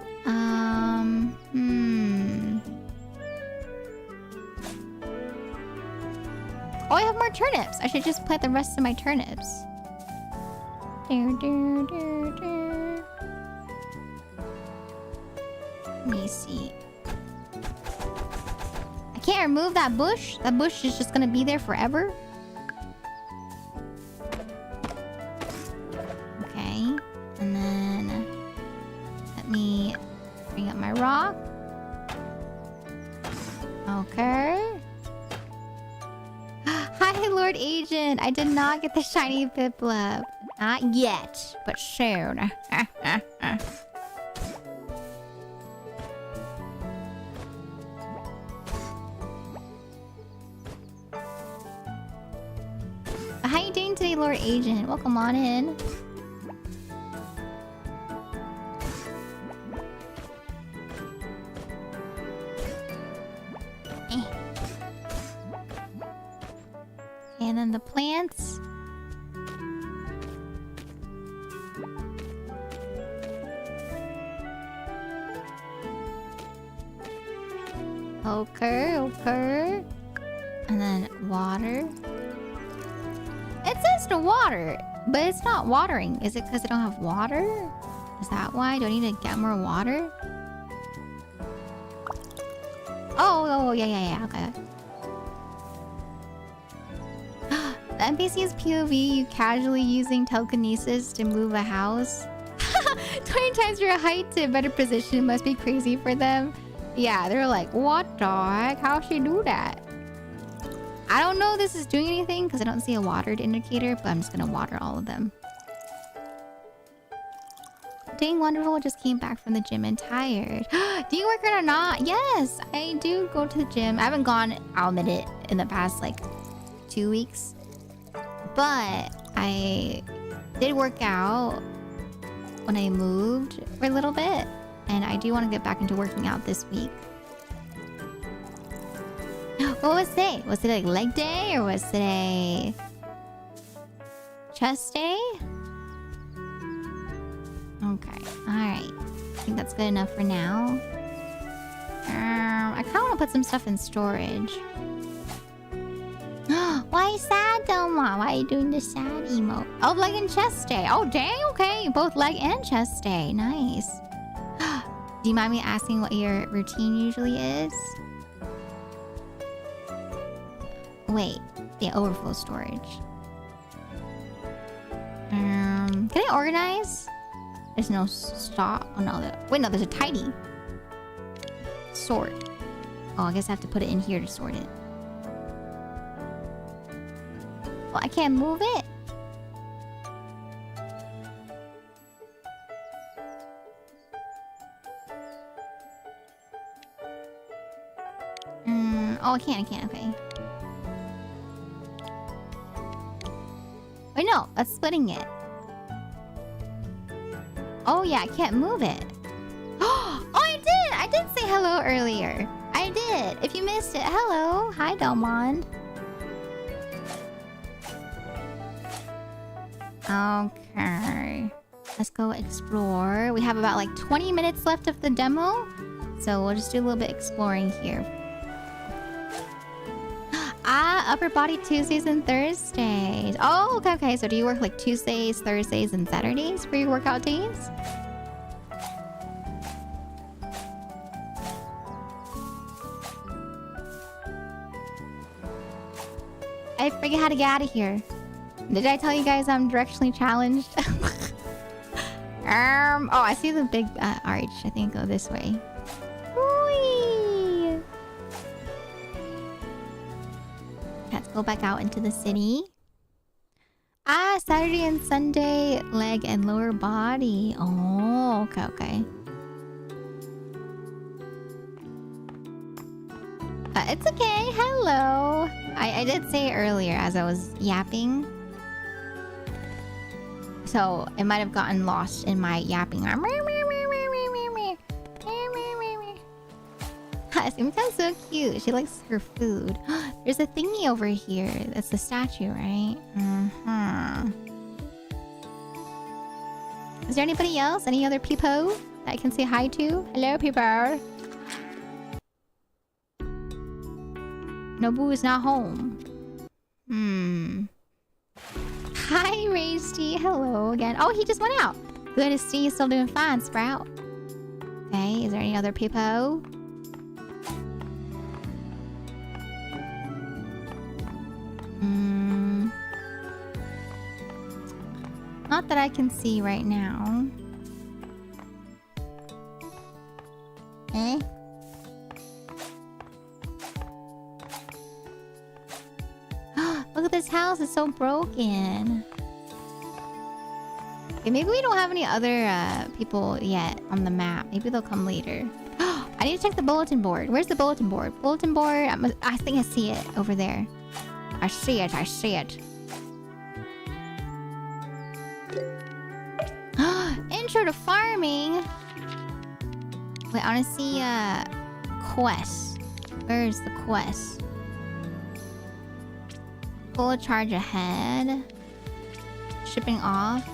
S2: Oh, I have more turnips. I should just plant the rest of my turnips. Let me see. I can't remove that bush. That bush is just gonna be there forever. Okay. And then let me bring up my rock. Okay. Hi, Lord Agent. I did not get the shiny Piplup. Not yet, but soon. How you doing today, Lord Agent? Welcome on in. And then the plants. Okay. And then water. It says to water, but it's not watering. Is it because I don't have water? Is that why? Do I need to get more water? Oh, yeah, okay. The NPC's POV, you casually using telekinesis to move a house. 20 times your height to a better position must be crazy for them. Yeah, they're like, what the heck? How'd she do that? I don't know if this is doing anything because I don't see a watered indicator, but I'm just gonna water all of them. Doing wonderful, just came back from the gym and tired. Do you work out or not? Yes, I do go to the gym. I haven't gone, I'll admit it, in the past like 2 weeks. But I did work out when I moved for a little bit. And I do want to get back into working out this week. What was today? Was it a leg day or was it a chest day? Okay, alright. I think that's good enough for now. I kind of want to put some stuff in storage. Why sad, Doma? Why are you doing the sad emote? Oh, leg and chest day. Oh, dang, okay. Both leg and chest day. Nice. Do you mind me asking what your routine usually is? Wait, the overflow storage. Can I organize? There's no stop. Oh no, wait, no, there's a tidy. Sort. Oh, I guess I have to put it in here to sort it. Well, I can't move it. Oh, I can't, okay. Wait, no, that's splitting it. Oh yeah, I can't move it. Oh, I did say hello earlier. I did. If you missed it, hello. Hi, Delmond. Okay. Let's go explore. We have about like 20 minutes left of the demo. So we'll just do a little bit exploring here. Upper body Tuesdays and Thursdays. Oh, okay. So do you work like Tuesdays, Thursdays, and Saturdays for your workout days? I forget how to get out of here. Did I tell you guys I'm directionally challenged? Oh, I see the big arch. I think go this way. Whee! Let's go back out into the city. Saturday and Sunday, leg and lower body. Oh, okay. It's okay. Hello. I did say it earlier as I was yapping. So it might have gotten lost in my yapping. Simka's so cute. She likes her food. There's a thingy over here. That's the statue, right? Is there anybody else? Any other people that I can say hi to? Hello, people. Nobu is not home. Hi, Raisty. Hello again. Oh, he just went out. Good to see you still doing fine, Sprout. Okay, is there any other people? Not that I can see right now. Look at this house, it's so broken. Okay, maybe we don't have any other people yet on the map. Maybe they'll come later. I need to check the bulletin board. Where's the bulletin board? Bulletin board, I think I see it over there. I see it. Intro to farming. Wait, I want to see quest. Where's the quest? Full charge ahead. Shipping off.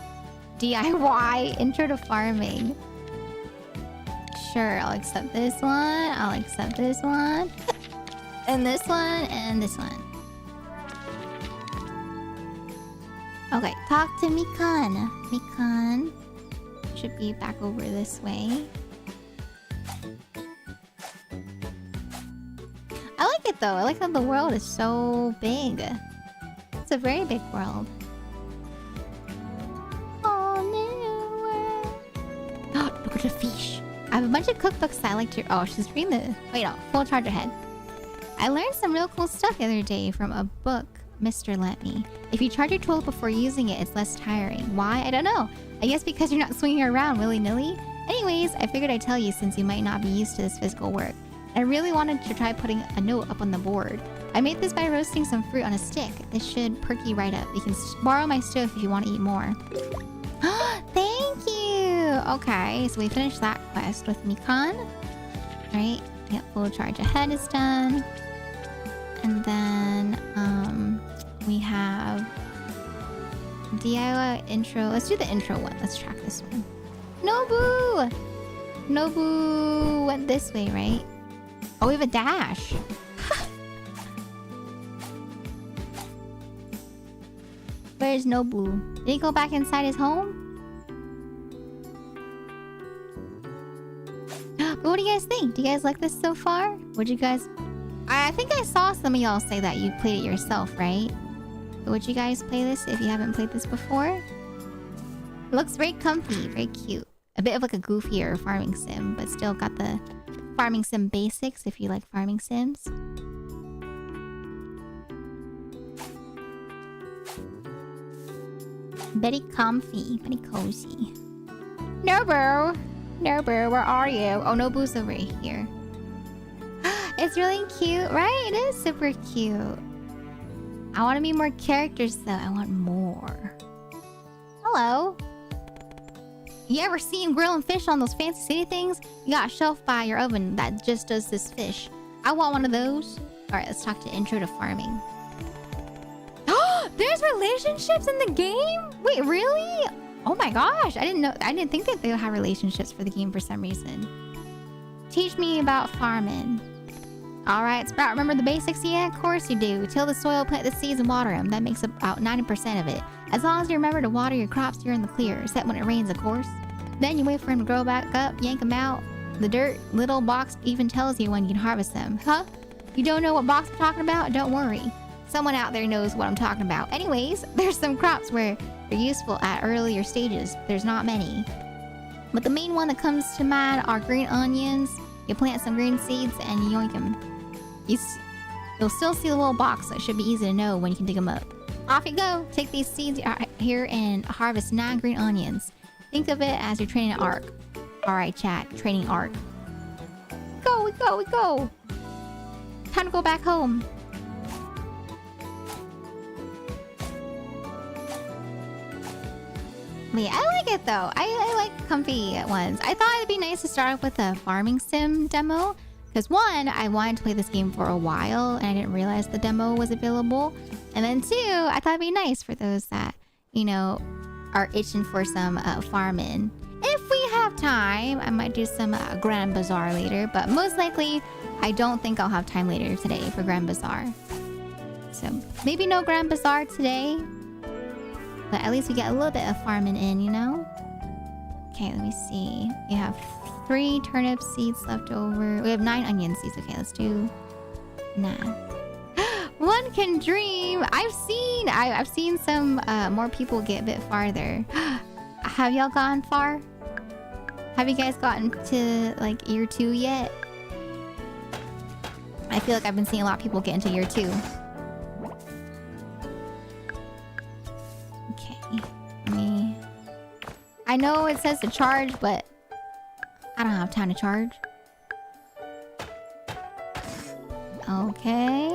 S2: DIY. Intro to farming. Sure, I'll accept this one. I'll accept this one. And this one. And this one. Okay, talk to Mikan. Mikan should be back over this way. I like it though. I like how the world is so big. It's a very big world. Oh, no. Look at the fish. I have a bunch of cookbooks that I like to... Oh, she's reading the... Wait, no. Full charge ahead. I learned some real cool stuff the other day from a book Mr. lent me. If you charge your toilet before using it, it's less tiring. Why? I don't know. I guess because you're not swinging around willy-nilly. Anyways, I figured I'd tell you since you might not be used to this physical work. I really wanted to try putting a note up on the board. I made this by roasting some fruit on a stick. This should perk you right up. You can borrow my stove if you want to eat more. Thank you! Okay, so we finished that quest with Mikan. Right? Yep, full charge ahead is done. And then, we have DIY intro. Let's do the intro one. Let's track this one. Nobu! Nobu went this way, right? Oh, we have a dash. Where's Nobu? Did he go back inside his home? But what do you guys think? Do you guys like this so far? Would you guys... I think I saw some of y'all say that you played it yourself, right? Would you guys play this if you haven't played this before? It looks very comfy, very cute. A bit of like a goofier farming sim, but still got the farming sim basics if you like farming sims. Very comfy, very cozy. Nobu! Nobu, where are you? Oh, Nobu's over here. It's really cute, right? It is super cute. I want to meet more characters though. I want more. Hello. You ever seen grilling fish on those fancy city things? You got a shelf by your oven that just does this fish. I want one of those. Alright, let's talk to intro to farming. There's relationships in the game? Wait, really? Oh my gosh, I didn't think that they would have relationships for the game for some reason. Teach me about farming. Alright, Sprout, remember the basics? Yeah, of course you do. Till the soil, plant the seeds, and water them. That makes about 90% of it. As long as you remember to water your crops, you're in the clear. Except when it rains, of course. Then you wait for them to grow back up, yank them out. The dirt little box even tells you when you can harvest them. Huh? You don't know what box I'm talking about? Don't worry. Someone out there knows what I'm talking about. Anyways, there's some crops where they're useful at earlier stages. There's not many. But the main one that comes to mind are green onions. You plant some green seeds and you yoink them. You'll still see the little box, so it should be easy to know when you can dig them up. Off you go! Take these seeds here and harvest 9 green onions. Think of it as you're training an arc. Alright, chat. Training arc. Go, we go, we go! Time to go back home. Yeah, I like it though. I like comfy ones. I thought it'd be nice to start off with a farming sim demo. Because one, I wanted to play this game for a while and I didn't realize the demo was available. And then two, I thought it'd be nice for those that, you know, are itching for some farming. If we have time, I might do some Grand Bazaar later. But most likely, I don't think I'll have time later today for Grand Bazaar. So maybe no Grand Bazaar today. But at least we get a little bit of farming in, you know? Okay, let me see. You have 3 turnip seeds left over. We have 9 onion seeds. Okay, let's do 9. One can dream. I've seen some more people get a bit farther. Have y'all gone far? Have you guys gotten to like year 2 yet? I feel like I've been seeing a lot of people get into year 2. I know it says to charge, but I don't have time to charge. Okay.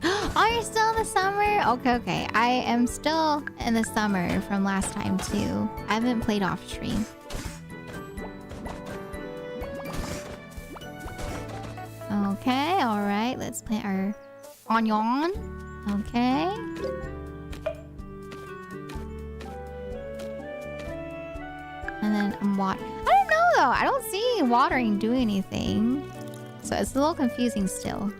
S2: Oh, you're still in the summer? Okay. I am still in the summer from last time too. I haven't played off stream. Okay, alright. Let's plant our onion. Okay. And then I'm I don't know though. I don't see watering do anything. So it's a little confusing still.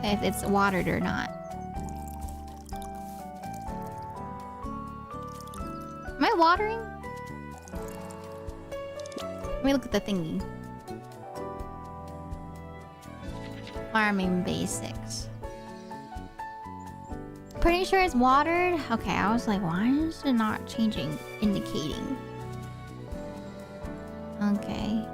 S2: If it's watered or not. Am I watering? Let me look at the thingy. Farming basics. Pretty sure it's watered. Okay, I was like, why is it not changing? Indicating. Okay.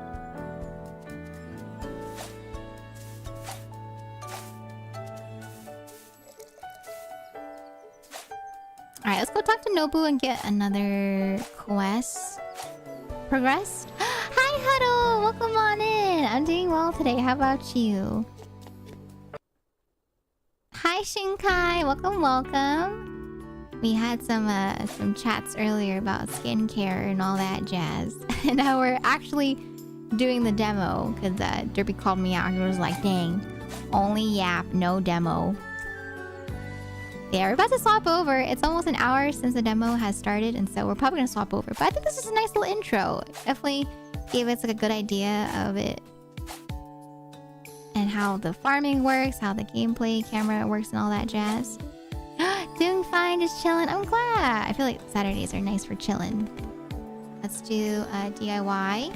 S2: Alright, let's go talk to Nobu and get another quest. Progressed? Hi, Huddle! Welcome on in! I'm doing well today. How about you? Hi, Shinkai! Welcome, welcome! We had some chats earlier about skincare and all that jazz. And now we're actually doing the demo, because Derby called me out and was like, dang, only yap, no demo. Yeah, we're about to swap over. It's almost an hour since the demo has started, and so we're probably gonna swap over. But I think this is a nice little intro. Definitely gave us like a good idea of it. And how the farming works, how the gameplay camera works and all that jazz. Doing fine, just chilling. I'm glad. I feel like Saturdays are nice for chilling. Let's do DIY.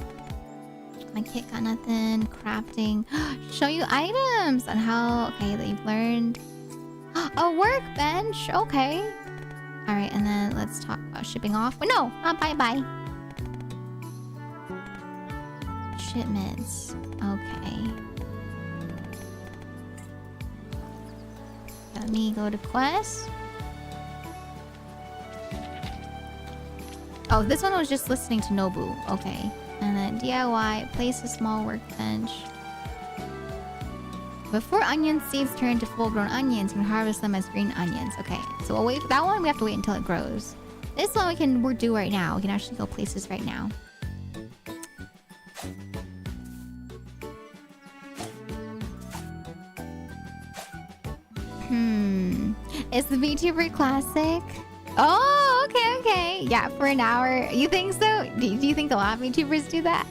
S2: My kit got nothing. Crafting. Show you items on how... Okay, that you've learned. A workbench. Okay. Alright, and then let's talk about shipping off. Wait, no, not bye-bye. Shipments. Okay. Let me go to quest. Oh, this one was just listening to Nobu. Okay. And then DIY, place a small workbench. Before onion seeds turn to full-grown onions, you can harvest them as green onions. Okay, so we'll wait for that one. We have to wait until it grows. This one we're do right now. We can actually go places right now. It's the VTuber Classic. Oh, okay. Yeah, for an hour. You think so? Do you think a lot of VTubers do that?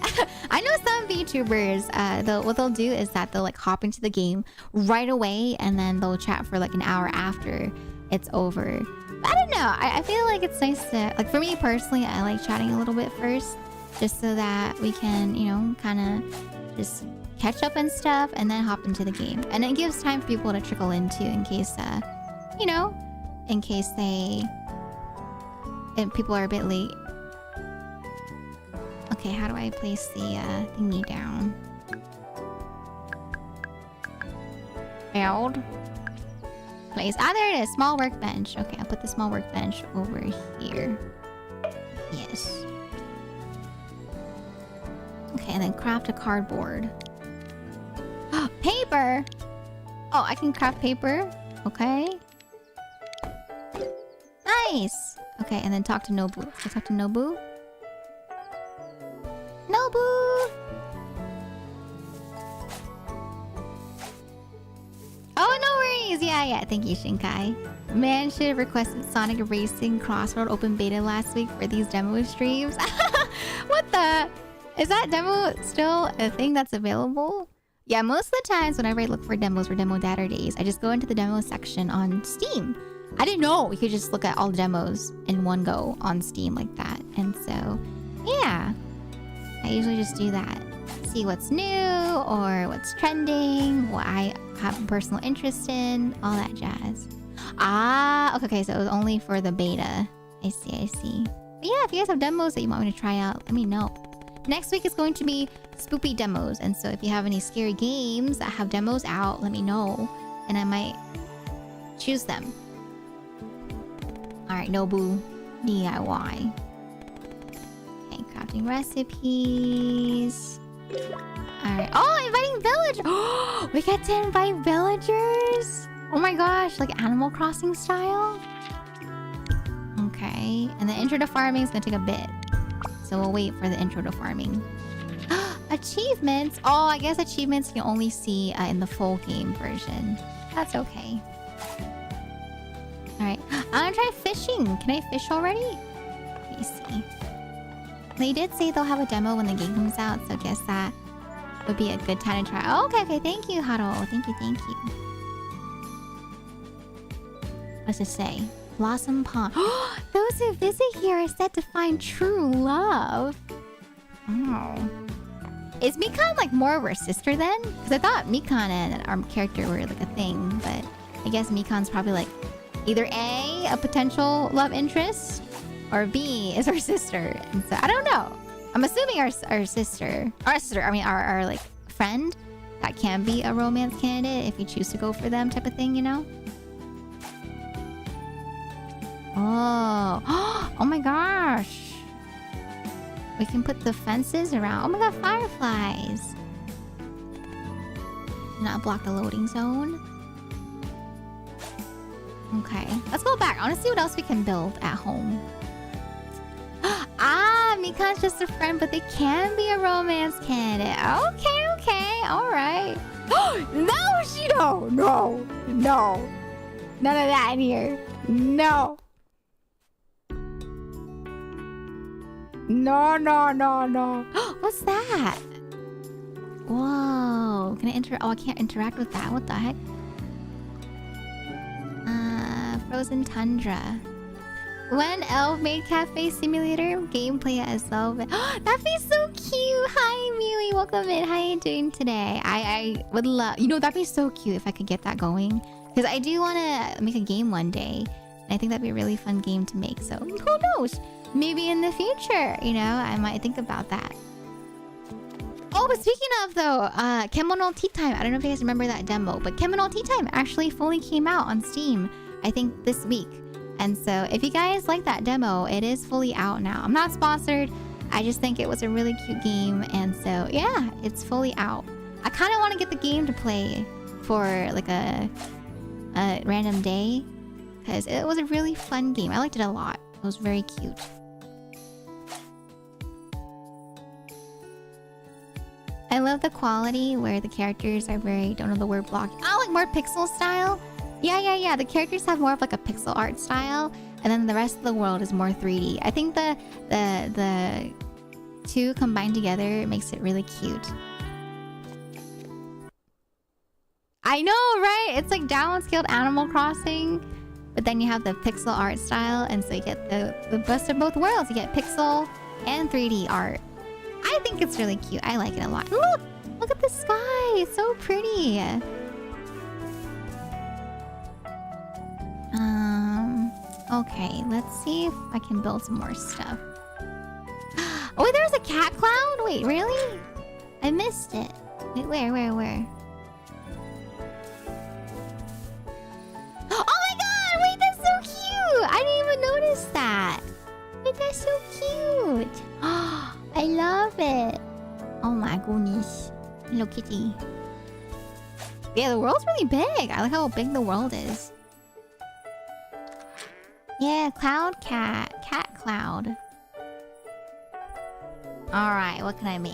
S2: I know some VTubers, what they'll do is that they'll like hop into the game right away and then they'll chat for like an hour after it's over. But I don't know. I feel like it's nice to, like for me personally, I like chatting a little bit first just so that we can, you know, kind of just catch up and stuff and then hop into the game. And it gives time for people to trickle into in case, you know, in case people are a bit late. Okay, how do I place the thingy down? Failed. Place. Ah, there it is. Small workbench. Okay, I'll put the small workbench over here. Yes. Okay, and then craft a cardboard. Paper! Oh, I can craft paper. Okay. Nice! Okay, and then talk to Nobu. Let's talk to Nobu. Nobu! Oh, no worries! Yeah. Thank you, Shinkai. Man should have requested Sonic Racing Crossroad Open Beta last week for these demo streams. What the? Is that demo still a thing that's available? Yeah, most of the times whenever I look for demos for Demo Daturdays, I just go into the demo section on Steam. I didn't know we could just look at all the demos in one go on Steam like that. And so, yeah. I usually just do that. See what's new or what's trending, what I have personal interest in, all that jazz. Ah, okay, so it was only for the beta. I see. But yeah, if you guys have demos that you want me to try out, let me know. Next week is going to be spoopy demos. And so if you have any scary games that have demos out, let me know. And I might choose them. Alright, Nobu. DIY. Okay, crafting recipes. Alright. Oh, inviting villagers! Oh, we get to invite villagers! Oh my gosh, like Animal Crossing style? Okay. And the intro to farming is gonna take a bit. So we'll wait for the intro to farming. Achievements! Oh, I guess achievements you only see in the full game version. That's okay. Alright. I'm gonna try fishing. Can I fish already? Let me see. They did say they'll have a demo when the game comes out, so I guess that would be a good time to try. Oh, okay, okay. Thank you, Haro. Thank you, thank you. What's it say? Blossom Pond. Those who visit here are said to find true love. Oh. Is Mikan like more of her sister then? Because I thought Mikan and our character were like a thing, but I guess Mikan's probably like either A, potential love interest, or B, is her sister. And so I don't know. I'm assuming our sister, our like friend, that can be a romance candidate if you choose to go for them type of thing, you know? Oh, oh my gosh. We can put the fences around. Oh my god, fireflies. Do not block the loading zone. Okay, let's go back. I want to see what else we can build at home. Ah, Mikan's just a friend, but they can be a romance candidate. Okay, okay, alright. No, Shido! No, no. None of that in here. No. No, no, no, no. What's that? Whoa. Can I Oh, I can't interact with that. What the heck? Frozen Tundra. When Elf made Cafe Simulator gameplay as Elf. That'd be so cute. Hi, Mewy. Welcome in. How are you doing today? I would love... You know, that'd be so cute if I could get that going. Because I do want to make a game one day. And I think that'd be a really fun game to make. So, who knows? Maybe in the future, you know, I might think about that. Oh, but speaking of though, Kemono Tea Time. I don't know if you guys remember that demo, but Kemono Tea Time actually fully came out on Steam, I think this week. And so if you guys like that demo, it is fully out now. I'm not sponsored. I just think it was a really cute game. And so, yeah, it's fully out. I kind of want to get the game to play for like a random day, because it was a really fun game. I liked it a lot. It was very cute. I love the quality where the characters are very, don't know the word block. I like more pixel style. Yeah. The characters have more of like a pixel art style, and then the rest of the world is more 3D. I think the two combined together makes it really cute. I know, right? It's like downscaled Animal Crossing, but then you have the pixel art style, and so you get the best of both worlds. You get pixel and 3D art. I think it's really cute. I like it a lot. Look at the sky. It's so pretty. Okay, let's see if I can build some more stuff. Oh, there's a cat cloud? Wait, really? I missed it. Wait, where? Oh my god! Wait, that's so cute! I didn't even notice that. Wait, that's so cute. I love it. Oh my goodness. Hello Kitty. Yeah, the world's really big. I like how big the world is. Yeah, cloud cat. Cat cloud. Alright, what can I make?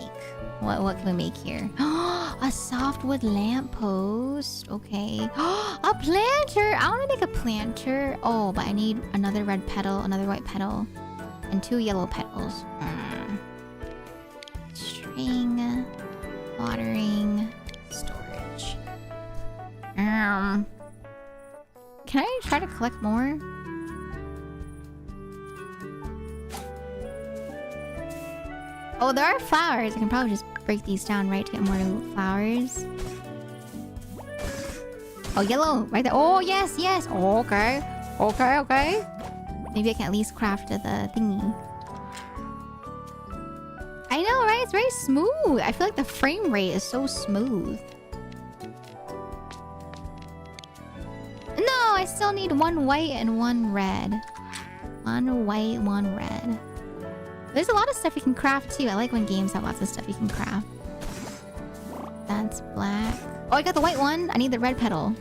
S2: What can we make here? A softwood lamppost. Okay. A planter! I want to make a planter. Oh, but I need another red petal, another white petal, and 2 yellow petals. String. Watering. Storage. Can I try to collect more? Oh, there are flowers. I can probably just break these down, right, to get more flowers. Oh, yellow. Right there. Oh, yes. Oh, okay. Maybe I can at least craft the thingy. I know, right? It's very smooth. I feel like the frame rate is so smooth. No, I still need 1 white and 1 red. 1 white, 1 red. There's a lot of stuff you can craft too. I like when games have lots of stuff you can craft. That's black. Oh, I got the white one. I need the red petal.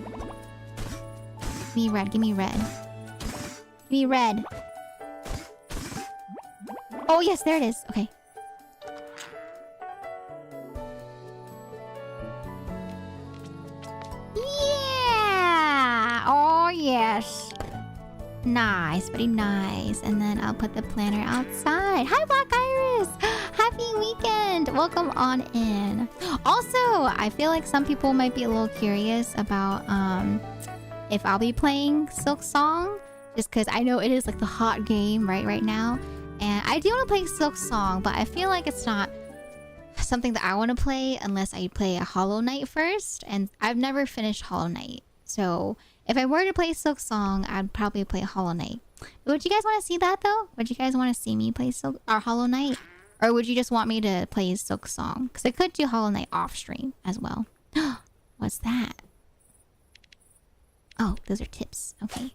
S2: Give me red. Give me red. Oh, yes, there it is. Okay. Yeah! Oh, yes. Nice, very nice. And then I'll put the planter outside. Hi, Black Iris! Happy weekend. Welcome on in. Also, I feel like some people might be a little curious about if I'll be playing Silk Song, just because I know it is like the hot game right now, and I do want to play Silk Song, but I feel like it's not something that I want to play unless I play a Hollow Knight first, and I've never finished Hollow Knight. So if I were to play Silk Song, I'd probably play Hollow Knight. Would you guys want to see that though? Would you guys want to see me play Silk or Hollow Knight? Or would you just want me to play Silk Song? Because I could do Hollow Knight off stream as well. What's that? Oh, those are tips. Okay.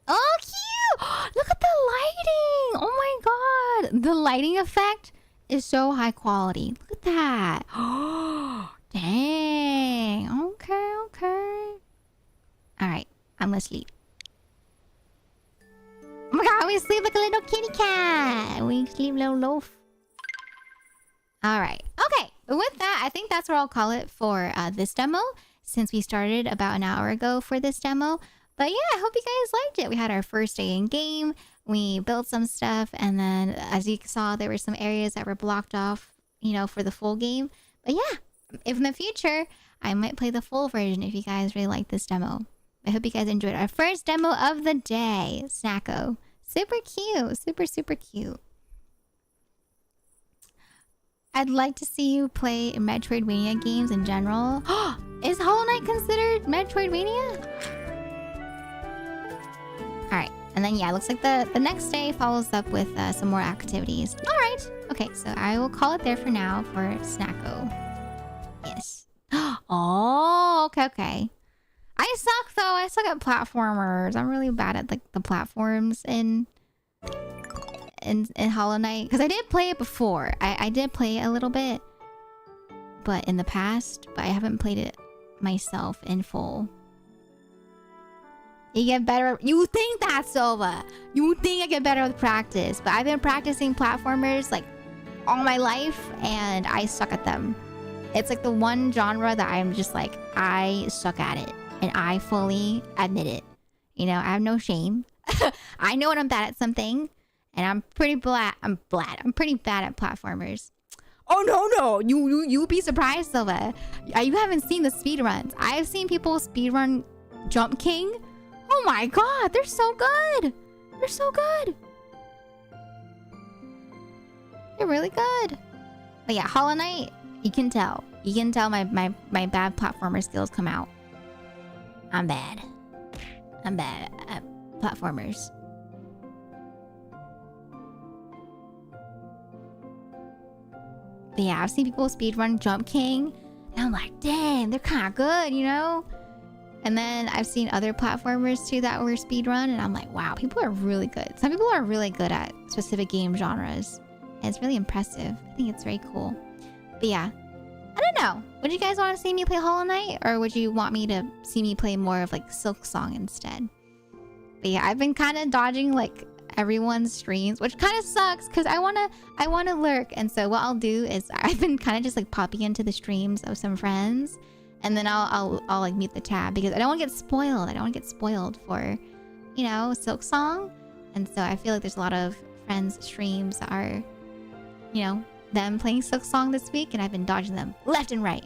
S2: Oh, cute! Look at the lighting! Oh my god! The lighting effect is so high quality. Look at that. Oh, dang. Okay, okay. Alright, I'm gonna sleep. Oh my god, we sleep like a little kitty cat. We sleep little loaf. Alright. Okay, with that, I think that's where I'll call it for this demo, since we started about an hour ago for this demo. But yeah, I hope you guys liked it. We had our first day in game. We built some stuff, and then as you saw, there were some areas that were blocked off, you know, for the full game. But yeah, if in the future, I might play the full version if you guys really like this demo. I hope you guys enjoyed our first demo of the day. Snacko. Super cute. Super, super cute. I'd like to see you play Metroidvania games in general. Is Hollow Knight considered Metroidvania? Alright. And then, yeah, it looks like the next day follows up with some more activities. Alright. Okay, so I will call it there for now for Snacko. Yes. Oh, okay, okay. I suck though. I suck at platformers. I'm really bad at like the platforms in Hollow Knight, because I did play it before. I did play it a little bit, but in the past, but I haven't played it myself in full. You get better. You think that, Silva? You think I get better with practice? But I've been practicing platformers like all my life, and I suck at them. It's like the one genre that I'm just like, I suck at it. And I fully admit it. You know, I have no shame. I know when I'm bad at something. And I'm pretty I'm pretty bad at platformers. Oh, no. You'll be surprised, Silva. You haven't seen the speedruns. I've seen people speedrun Jump King. Oh my god, they're so good. They're so good. They're really good. But yeah, Hollow Knight, you can tell. You can tell my bad platformer skills come out. I'm bad. I'm bad at platformers. But yeah, I've seen people speedrun Jump King, and I'm like, dang, they're kind of good, you know? And then I've seen other platformers too that were speedrun, and I'm like, wow, people are really good. Some people are really good at specific game genres, and it's really impressive. I think it's very cool. But yeah, I don't know. Would you guys want to see me play Hollow Knight, or would you want me to see me play more of like Silk Song instead? But yeah, I've been kind of dodging like everyone's streams, which kind of sucks because I wanna lurk. And so what I'll do is I've been kind of just like popping into the streams of some friends, and then I'll like mute the tab because I don't want to get spoiled. I don't want to get spoiled for, you know, Silk Song. And so I feel like there's a lot of friends' streams that are, you know, them playing Silk Song this week, and I've been dodging them left and right.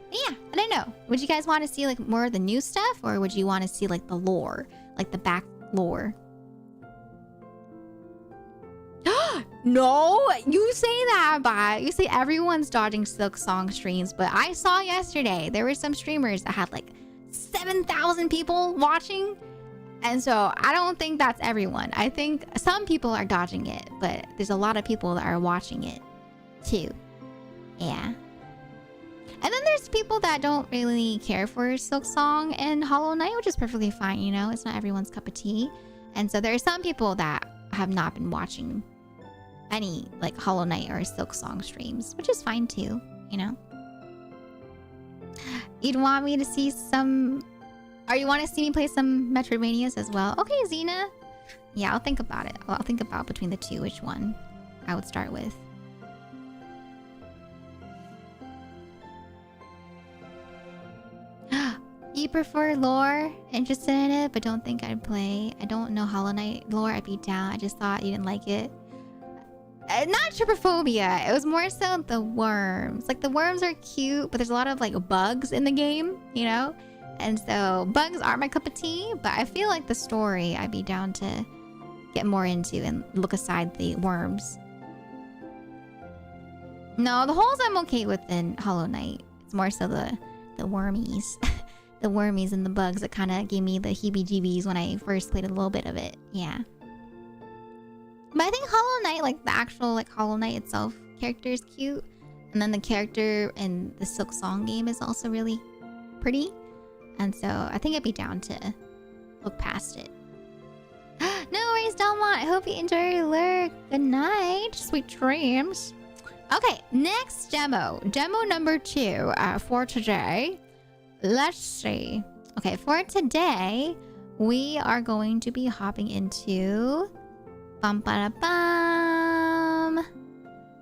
S2: But yeah, I don't know. Would you guys want to see like more of the new stuff, or would you want to see like the lore, like the back lore? No, you say that, but you say everyone's dodging Silk Song streams, but I saw yesterday there were some streamers that had like 7,000 people watching, and so I don't think that's everyone. I think some people are dodging it, but there's a lot of people that are watching it too. Yeah. And then there's people that don't really care for Silk Song and Hollow Knight, which is perfectly fine, you know? It's not everyone's cup of tea. And so there are some people that have not been watching any like Hollow Knight or Silk Song streams, which is fine too, you know? You'd want me to see some... Or you want to see me play some Metroidvanias as well? Okay, Xena. Yeah, I'll think about it. I'll think about between the two which one I would start with. You prefer lore? Interested in it, but don't think I'd play. I don't know Hollow Knight lore. I'd be down. I just thought you didn't like it. not trypophobia. It was more so the worms. Like the worms are cute, but there's a lot of like bugs in the game, you know? And so bugs aren't my cup of tea, but I feel like the story I'd be down to get more into and look aside the worms. No, the holes I'm okay with in Hollow Knight. It's more so the wormies. The wormies and the bugs that kind of gave me the heebie-jeebies when I first played a little bit of it. Yeah. But I think Hollow Knight, like the actual like Hollow Knight itself character is cute. And then the character in the Silk Song game is also really pretty. And so I think I'd be down to look past it. No worries, Delmont. I hope you enjoy your lurk. Good night. Sweet dreams. Okay, next demo. Demo number 2 for today. Let's see. Okay, for today, we are going to be hopping into... Bum, ba, da, bum.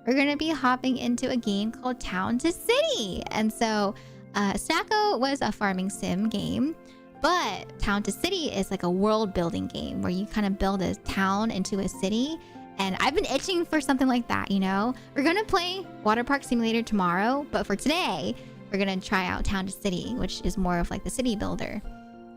S2: We're going to be hopping into a game called Town to City. And so, Snacko was a farming sim game. But Town to City is like a world building game where you kind of build a town into a city. And I've been itching for something like that, you know? We're going to play Water Park Simulator tomorrow. But for today, we're going to try out Town to City, which is more of like the city builder.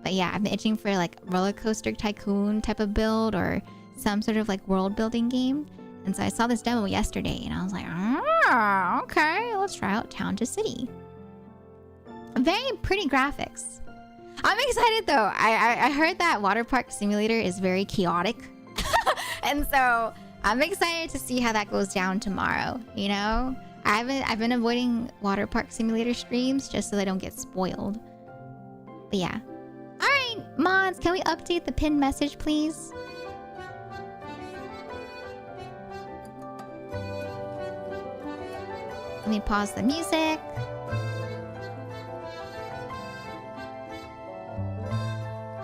S2: But yeah, I've been itching for like roller coaster tycoon type of build or some sort of like world building game. And so I saw this demo yesterday and I was like, oh, okay, let's try out Town to City. Very pretty graphics. I'm excited though. I heard that Water Park Simulator is very chaotic. And so I'm excited to see how that goes down tomorrow, you know? I've been avoiding Water Park Simulator streams just so they don't get spoiled. But yeah. Alright, mods, can we update the pinned message, please? Let me pause the music.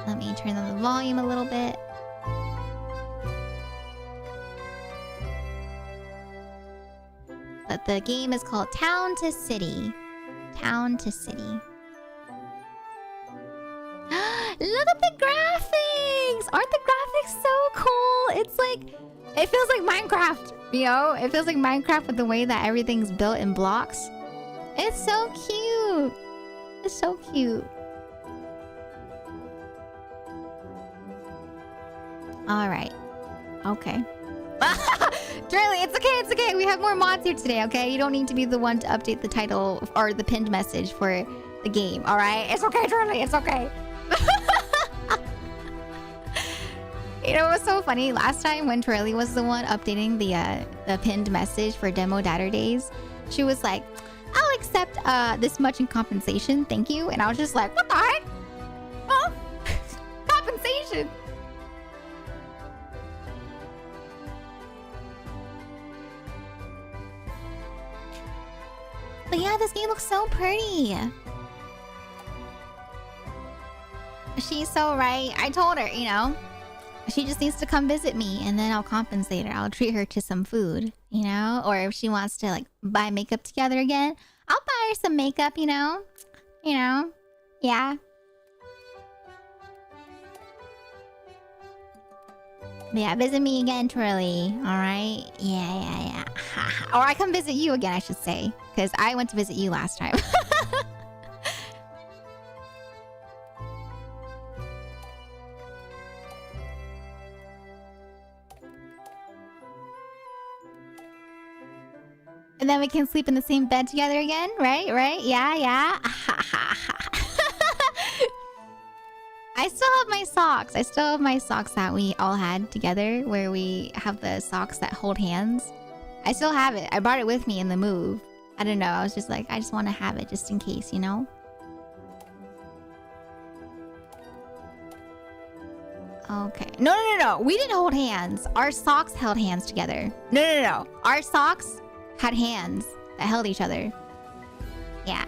S2: Let me turn down the volume a little bit. But the game is called Town to City. Town to City. Look at the graphics! Aren't the graphics so cool? It's like... It feels like Minecraft, you know? It feels like Minecraft with the way that everything's built in blocks. It's so cute. It's so cute. Alright. Okay. Turley, it's okay, it's okay. We have more mods here today, okay? You don't need to be the one to update the title or the pinned message for the game, alright? It's okay, Turley, it's okay. You know what's so funny? Last time when Turley was the one updating the pinned message for demo Daturdays, she was like, I'll accept this much in compensation, thank you. And I was just like, what the heck? Huh? Compensation? But yeah, this game looks so pretty. She's so right. I told her, you know, she just needs to come visit me and then I'll compensate her. I'll treat her to some food, you know? Or if she wants to like buy makeup together again, I'll buy her some makeup, you know? You know? Yeah. But yeah, visit me again, Twirly. Alright? Yeah. Or I come visit you again, I should say. Because I went to visit you last time. And then we can sleep in the same bed together again, right? Right? Yeah. I still have my socks. I still have my socks that we all had together, where we have the socks that hold hands. I still have it. I brought it with me in the move. I don't know. I was just like, I just want to have it just in case, you know? Okay. No. We didn't hold hands. Our socks held hands together. No. Our socks had hands that held each other. Yeah.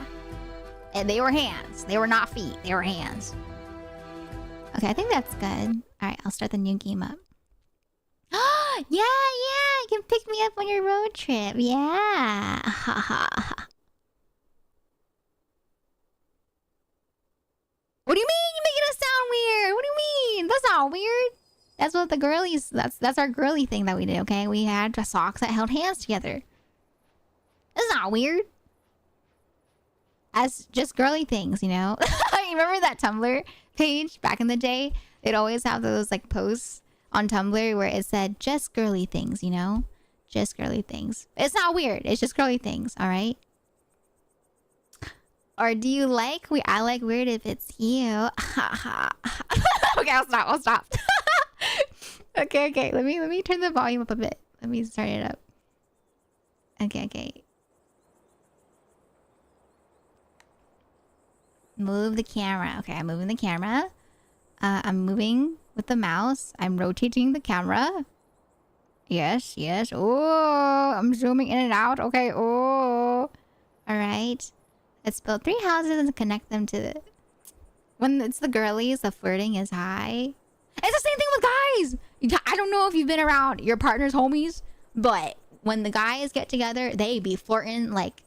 S2: And they were hands. They were not feet. They were hands. Okay, I think that's good. Alright, I'll start the new game up. Yeah, you can pick me up on your road trip. Yeah. What do you mean? You're making us sound weird. What do you mean? That's not weird. That's what the girlies. That's our girly thing that we did. Okay, we had socks that held hands together. It's not weird. As just girly things, you know. You remember that Tumblr page back in the day? They'd always have those like posts on Tumblr where it said just girly things, you know, just girly things. It's not weird. It's just girly things. All right. Or do you like I like weird if it's you. Okay, I'll stop. Okay. Let me turn the volume up a bit. Let me start it up. Okay. Move the camera. Okay, I'm moving the camera. I'm moving with the mouse. I'm rotating the camera. Yes. Oh, I'm zooming in and out. Okay. Oh. All right. Let's build 3 houses and connect them to the... When it's the girlies, the flirting is high. It's the same thing with guys. I don't know if you've been around your partner's homies, but when the guys get together, they be flirting like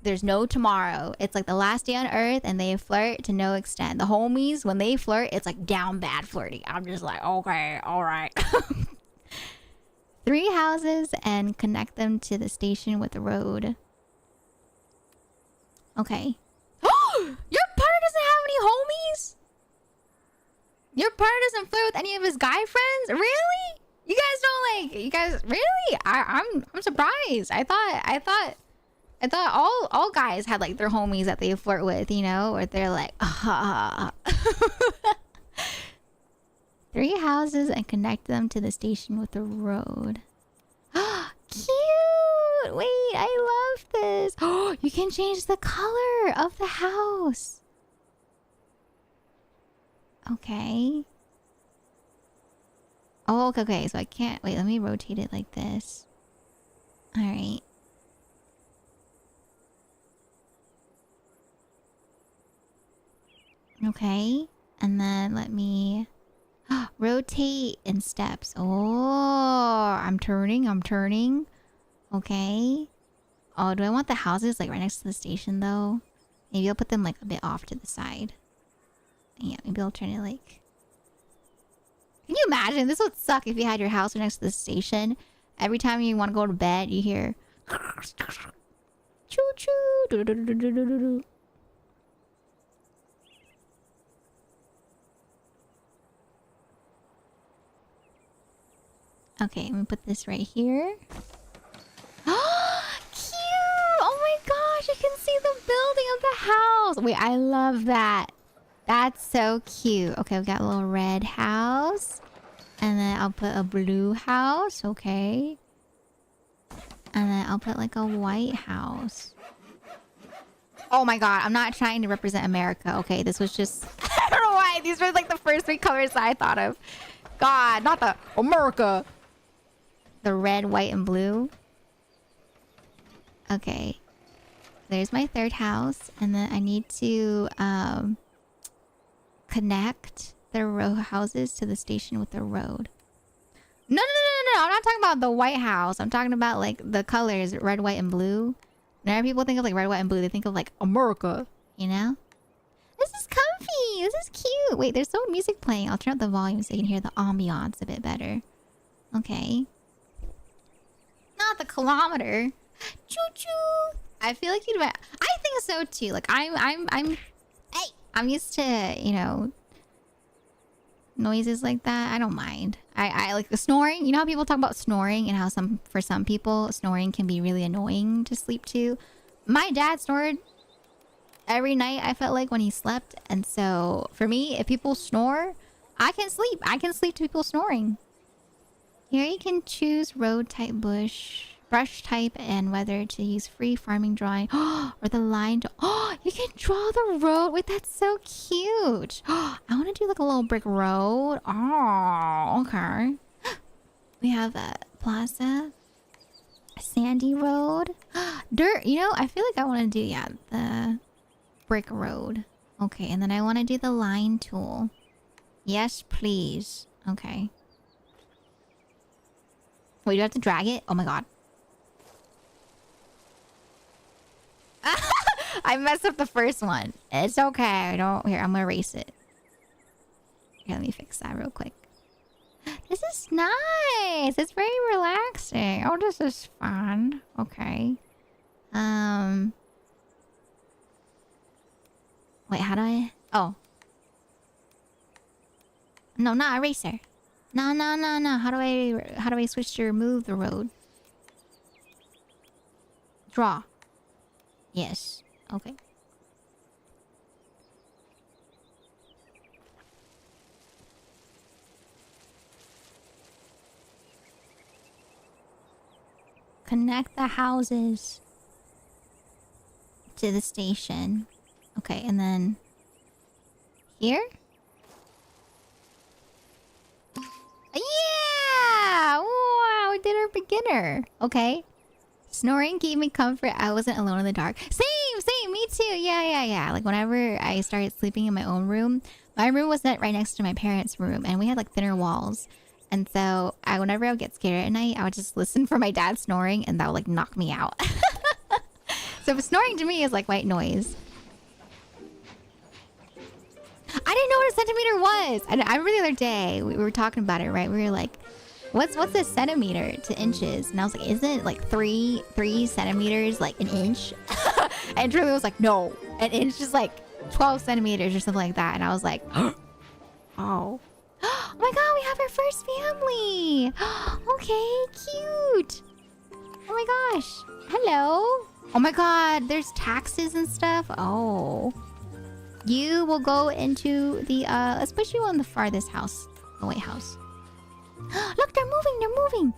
S2: there's no tomorrow. It's like the last day on earth, and they flirt to no extent. The homies, when they flirt, it's like down bad flirting. I'm just like, okay, all right. 3 houses and connect them to the station with the road. Okay. Your partner doesn't have any homies? Your partner doesn't flirt with any of his guy friends? Really? You guys don't like... You guys... Really? I'm surprised. I thought all guys had like their homies that they flirt with, you know? Or they're like... 3 houses and connect them to the station with the road. Cute! Wait, I love this. Oh, you can change the color of the house. Okay. Oh, okay. So I can't... Wait, let me rotate it like this. Alright. Okay. And then let me... rotate in steps. Oh, I'm turning. Okay. Oh, do I want the houses like right next to the station though? Maybe I'll put them like a bit off to the side. Yeah, maybe I'll turn it like... Can you imagine? This would suck if you had your house right next to the station. Every time you want to go to bed, you hear... Choo choo. Okay, I'm gonna put this right here. Cute! Oh my gosh, you can see the building of the house. Wait, I love that. That's so cute. Okay, we got a little red house. And then I'll put a blue house. Okay. And then I'll put like a white house. Oh my god, I'm not trying to represent America. Okay, this was just... I don't know why. These were like the first 3 colors that I thought of. God, not the America. The red, white, and blue. Okay. There's my 3rd house. And then I need to connect the row houses to the station with the road. No. I'm not talking about the white house. I'm talking about like the colors, red, white, and blue. Whenever people think of like red, white, and blue, they think of like America. You know? This is comfy. This is cute. Wait, there's no music playing. I'll turn up the volume so you can hear the ambiance a bit better. Okay. Not the kilometer. Choo choo. I feel like you'd... I think so too. Like I'm used to, you know, noises like that. I don't mind. I like the snoring. You know how people talk about snoring and how for some people snoring can be really annoying to sleep to. My dad snored every night, I felt like, when he slept. And so for me, if people snore, I can sleep. I can sleep to people snoring. Here you can choose road type, brush type, and whether to use free farming drawing or the line. Oh, you can draw the road. Wait, that's so cute. I want to do like a little brick road. Oh, okay. We have a plaza, a sandy road, dirt. You know, I feel like I want to do, yeah, the brick road. Okay, and then I want to do the line tool. Yes, please. Okay. Wait, do you have to drag it? Oh my god. I messed up the first one. It's okay. Here, I'm gonna erase it. Here, let me fix that real quick. This is nice. It's very relaxing. Oh, this is fun. Okay. Wait, how do I... Oh. No, not eraser. No. How do I switch to remove the road? Draw. Yes. Okay. Connect the houses to the station. Okay, and then here? Yeah! Wow, we did our beginner. Okay. Snoring gave me comfort. I wasn't alone in the dark. Same, me too. Yeah. Like whenever I started sleeping in my own room, my room was right next to my parents' room, and we had like thinner walls. And so whenever I would get scared at night, I would just listen for my dad snoring, and that would like knock me out. So snoring to me is like white noise. I didn't know what a centimeter was. I remember the other day we were talking about it, right? We were like, what's a centimeter to inches? And I was like, isn't it like three centimeters like an inch? And Julie was like, no, an inch is like 12 centimeters or something like that. And I was like, oh. Oh my god, we have our first family. Okay, cute. Oh my gosh. Hello. Oh my god, there's taxes and stuff. Oh. You will go into the, let's put you on the farthest house. The White House. Look, they're moving.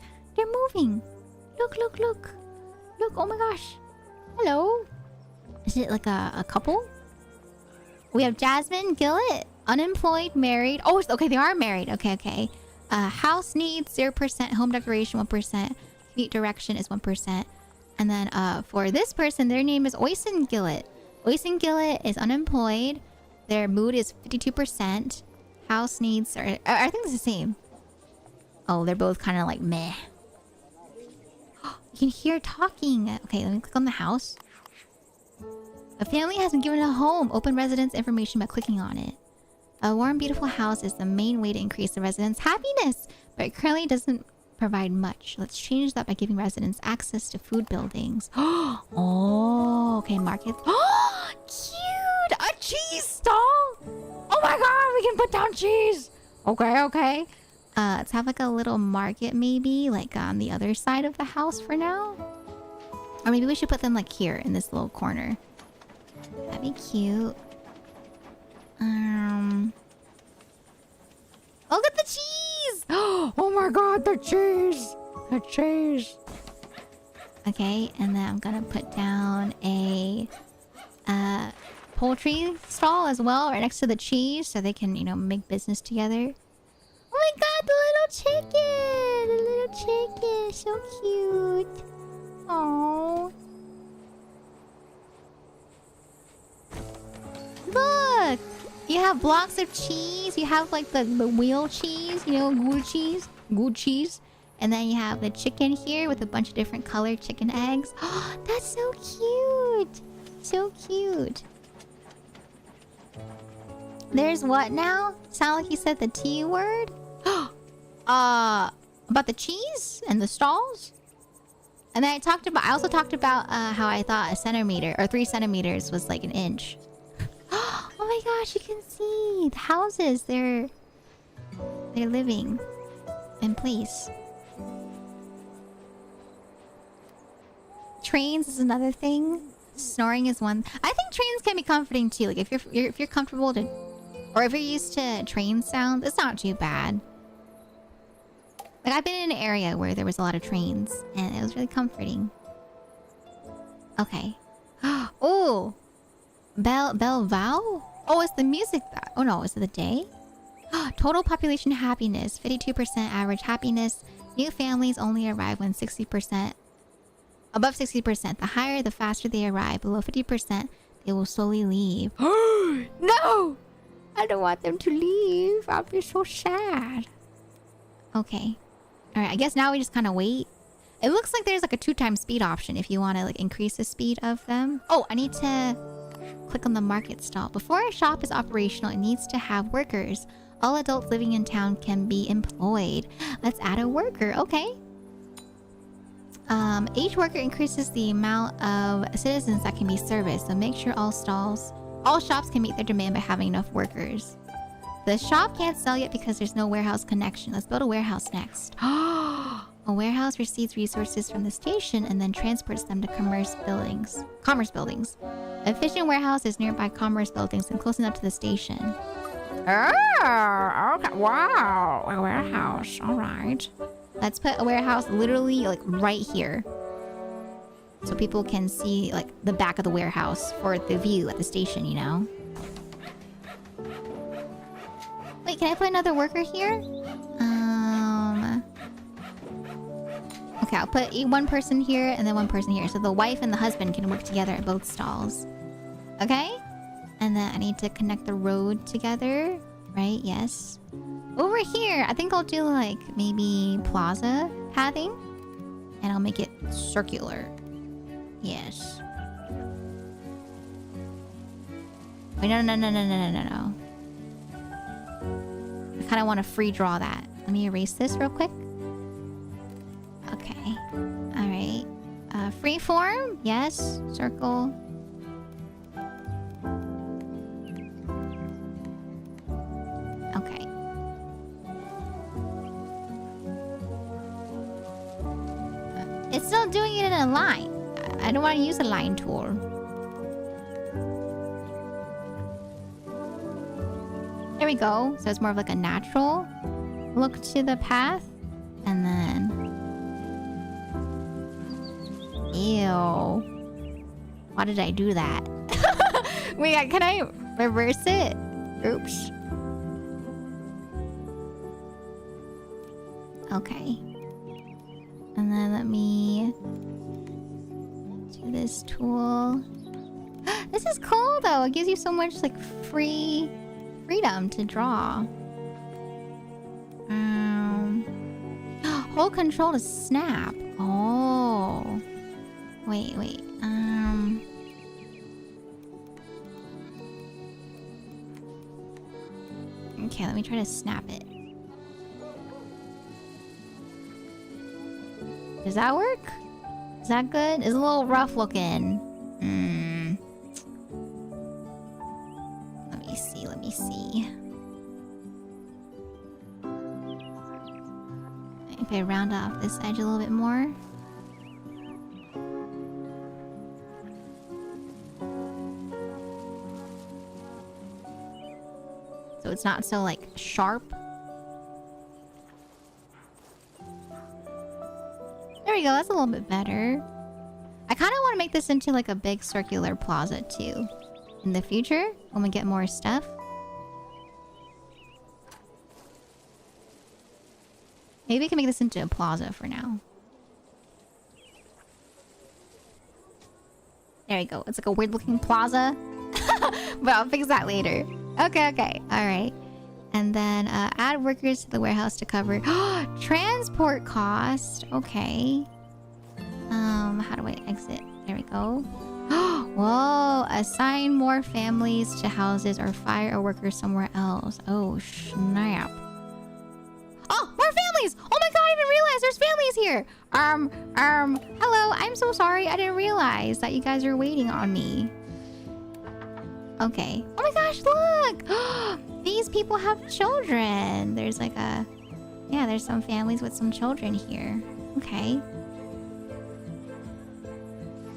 S2: Look. Oh my gosh. Hello. Is it like a couple? We have Jasmine, Gillett, unemployed, married. Oh, okay, they are married. Okay. House needs 0%, home decoration 1%, commute direction is 1%. And then for this person, their name is Oysen Gillett. Oysen Gillett is unemployed. Their mood is 52%. House needs are, I think it's the same. Oh, they're both kind of like meh. You can hear talking. Okay, let me click on the house. A family has been given a home. Open residence information by clicking on it. A warm, beautiful house is the main way to increase the residents' happiness, but it currently doesn't provide much. Let's change that by giving residents access to food buildings. Oh, okay, markets. Oh, cute! A cheese stall! Oh my god, we can put down cheese! Okay. Let's have like a little market maybe, like on the other side of the house for now. Or maybe we should put them like here in this little corner. That'd be cute. Look at the cheese! Oh my god, the cheese! The cheese! Okay, and then I'm gonna put down a poultry stall as well, right next to the cheese, so they can, make business together. Oh my god, the little chicken! The little chicken, so cute. Oh. Look! You have blocks of cheese. You have like the wheel cheese, good cheese. And then you have the chicken here with a bunch of different colored chicken eggs. Oh, that's so cute. So cute. There's what now? Sound like you said the T word? About the cheese and the stalls? And then I also talked about how I thought a centimeter or 3 centimeters was like an inch. Oh my gosh, you can see the houses they're living in place. Trains is another thing. Snoring is one. I think trains can be comforting too. Like if you're comfortable to, or if you're used to train sound, it's not too bad. Like I've been in an area where there was a lot of trains and it was really comforting. Okay. Oh, Belvao? Oh, it's the music. Oh no, is it the day? Total population happiness, 52% average happiness. New families only arrive when 60%. Above 60%. The higher, the faster they arrive. Below 50%, they will slowly leave. No! I don't want them to leave. I'll be so sad. Okay. Alright, I guess now we just kind of wait. It looks like there's like a 2x speed option if you want to like increase the speed of them. Oh, I need to click on the market stall. Before a shop is operational, it needs to have workers. All adults living in town can be employed. Let's add a worker. Okay. Each worker increases the amount of citizens that can be serviced. So make sure all shops can meet their demand by having enough workers. The shop can't sell yet because there's no warehouse connection. Let's build a warehouse next. A warehouse receives resources from the station and then transports them to commerce buildings. A efficient warehouse is nearby commerce buildings and close enough to the station. Oh, okay. Wow. A warehouse. All right. Let's put a warehouse literally like right here. So people can see like the back of the warehouse for the view at the station, you know? Wait, can I put another worker here? Okay, I'll put one person here and then one person here. So the wife and the husband can work together at both stalls. Okay? And then I need to connect the road together. Right? Yes. Over here, I think I'll do like maybe plaza pathing. And I'll make it circular. Yes. Wait, no. I kind of want to free draw that. Let me erase this real quick. Okay. Alright. Free form? Yes. Circle. Okay. It's still doing it in a line. I don't want to use a line tool. There we go. So it's more of like a natural look to the path. And then... Ew. Why did I do that? Wait, can I reverse it? Oops. Okay. And then let me do this tool. This is cool though. It gives you so much like freedom to draw. Hold control to snap. Oh. Wait. Okay, let me try to snap it. Does that work? Is that good? It's a little rough looking. Let me see. Maybe I round off this edge a little bit more. So it's not so like sharp. There we go, that's a little bit better. I kind of want to make this into like a big circular plaza too. In the future, when we get more stuff. Maybe we can make this into a plaza for now. There we go. It's like a weird looking plaza. But I'll fix that later. Okay. Alright. And then add workers to the warehouse to cover transport cost. Okay. How do I exit? There we go. Whoa! Assign more families to houses or fire a worker somewhere else. Oh snap! Oh, more families! Oh my god! I didn't realize there's families here. Hello. I'm so sorry. I didn't realize that you guys are waiting on me. Okay. Oh my gosh! Look! These people have children. There's like a... Yeah, there's some families with some children here. Okay.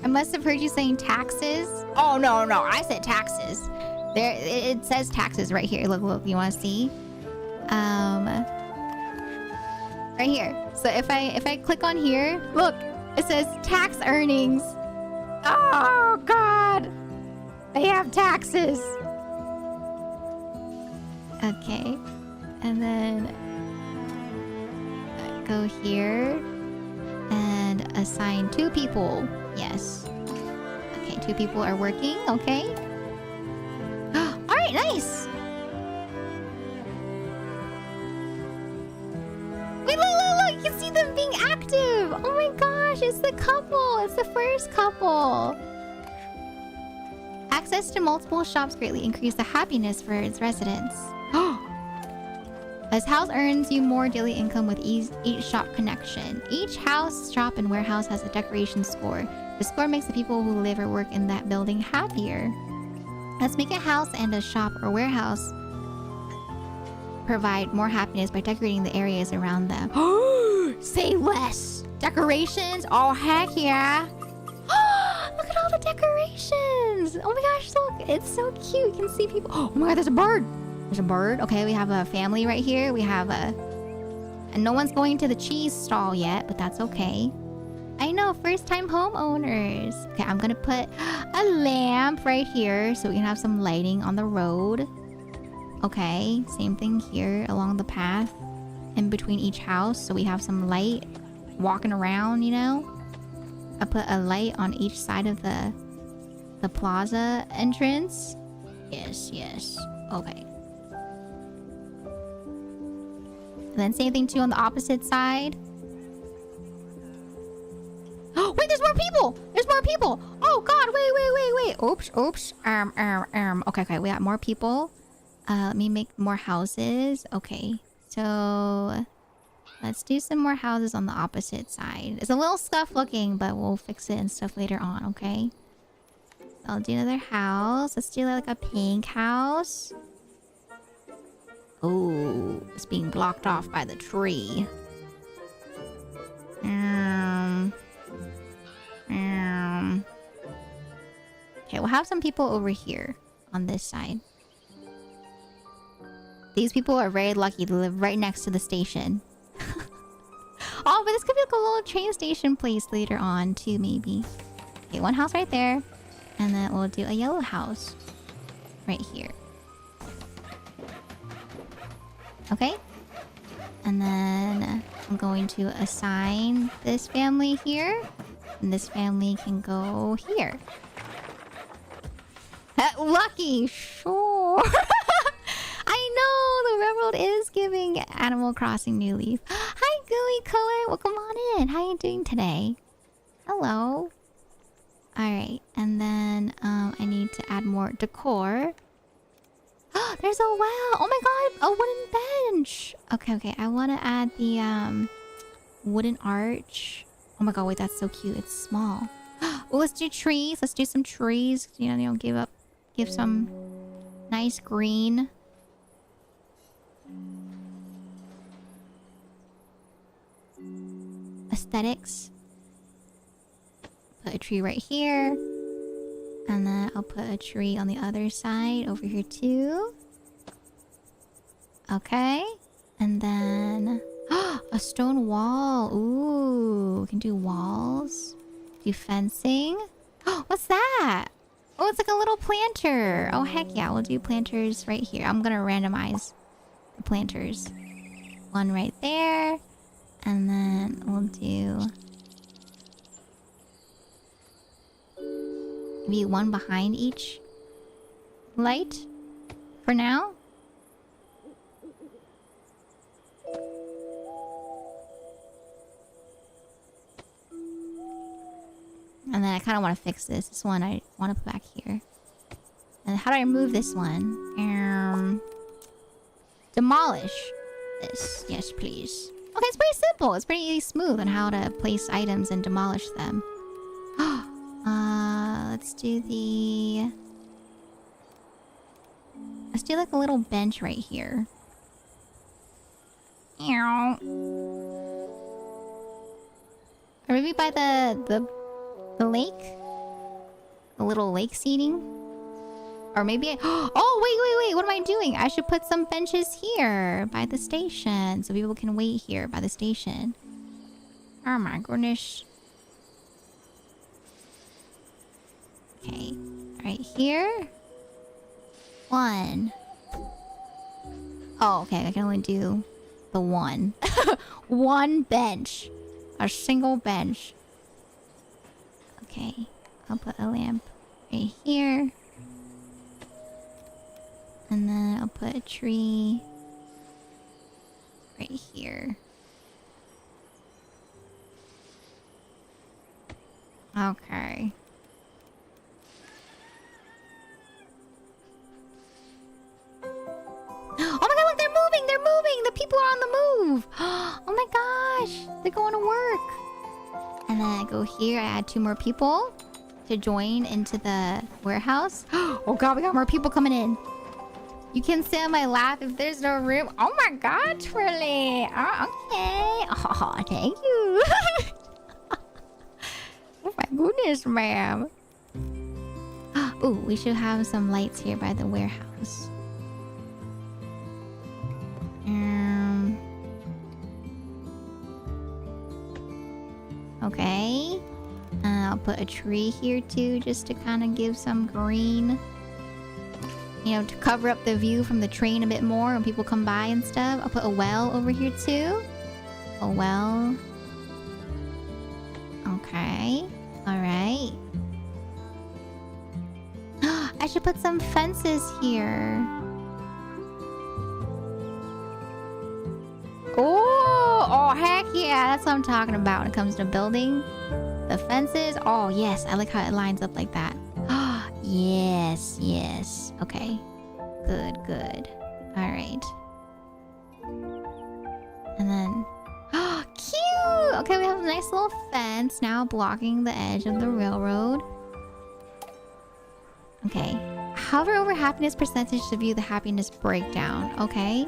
S2: I must have heard you saying taxes. Oh, no. I said taxes. There, it says taxes right here. Look. You want to see? Right here. So if I click on here, look. It says tax earnings. Oh, God. They have taxes. Okay. And then go here and assign 2 people. Yes. Okay, 2 people are working. Okay. Alright, nice. Wait, look. You can see them being active. Oh my gosh, it's the couple. It's the first couple. Access to multiple shops greatly increase the happiness for its residents. This house earns you more daily income with each shop connection. Each house, shop, and warehouse has a decoration score. The score makes the people who live or work in that building happier. Let's make a house and a shop or warehouse provide more happiness by decorating the areas around them. Say less! Decorations? Oh, heck yeah! Look at all the decorations! Oh my gosh, look! It's so cute. You can see people. Oh my god, there's a bird! There's a bird. Okay, we have a family right here. We have a... And no one's going to the cheese stall yet, but that's okay. I know, first-time homeowners. Okay, I'm gonna put a lamp right here so we can have some lighting on the road. Okay, same thing here along the path in between each house so we have some light walking around, you know? I put a light on each side of the plaza entrance. Yes, yes. Okay. And then same thing too on the opposite side. Oh, wait, there's more people! There's more people! Oh god, wait. Oops. Okay, okay, we got more people. Let me make more houses. Okay, so let's do some more houses on the opposite side. It's a little scuffed looking, but we'll fix it and stuff later on, okay? I'll do another house. Let's do like a pink house. Oh, it's being blocked off by the tree. Okay, we'll have some people over here on this side. These people are very lucky to live right next to the station. Oh, but this could be like a little train station place later on too, maybe. Okay, one house right there. And then we'll do a yellow house right here. Okay. And then I'm going to assign this family here. And this family can go here. Lucky, sure. I know the railroad is giving Animal Crossing New Leaf. Hi, Gooey Color. Welcome on in. How are you doing today? Hello. Alright, and then I need to add more decor. There's a well. Oh my god, a wooden bench. Okay. I want to add the wooden arch. Oh my god, wait, that's so cute. It's small. Oh, let's do trees. Let's do some trees. You know, give some nice green. Aesthetics. Put a tree right here. And then I'll put a tree on the other side over here too. Okay. And then a stone wall. Ooh, we can do walls. Do fencing. What's that? Oh, it's like a little planter. Oh, heck yeah. We'll do planters right here. I'm going to randomize the planters. One right there. And then we'll do... maybe one behind each light for now. And then I kind of want to fix this. This one I want to put back here. And how do I move this one? Demolish this. Yes, please. Okay, it's pretty simple. It's pretty smooth on how to place items and demolish them. Let's do the... let's do like a little bench right here. Or maybe by the lake? The little lake seating? Or maybe I... oh, wait. What am I doing? I should put some benches here by the station so people can wait here by the station. Oh my goodness. Okay, right here. One. Oh, okay, I can only do the one. One bench. A single bench. Okay, I'll put a lamp right here. And then I'll put a tree right here. Okay. Oh my god, look, they're moving! The people move. Oh my gosh, they're going to work. And then I go here, I add 2 more people to join into the warehouse. Oh god, we got more people coming in. You can sit on my lap if there's no room. Oh my god, Twirly. Oh, okay. Oh, thank you. Oh my goodness, ma'am. Oh, we should have some lights here by the warehouse. Okay. I'll put a tree here too, just to kind of give some green. You know, to cover up the view from the train a bit more when people come by and stuff. I'll put a well over here too. A well. Okay. Alright. I should put some fences here. Oh, heck yeah. That's what I'm talking about when it comes to building. The fences. Oh, yes. I like how it lines up like that. Yes, yes. Okay. Good, good. Alright. And then... cute! Okay, we have a nice little fence now blocking the edge of the railroad. Okay. Hover over happiness percentage to view the happiness breakdown. Okay.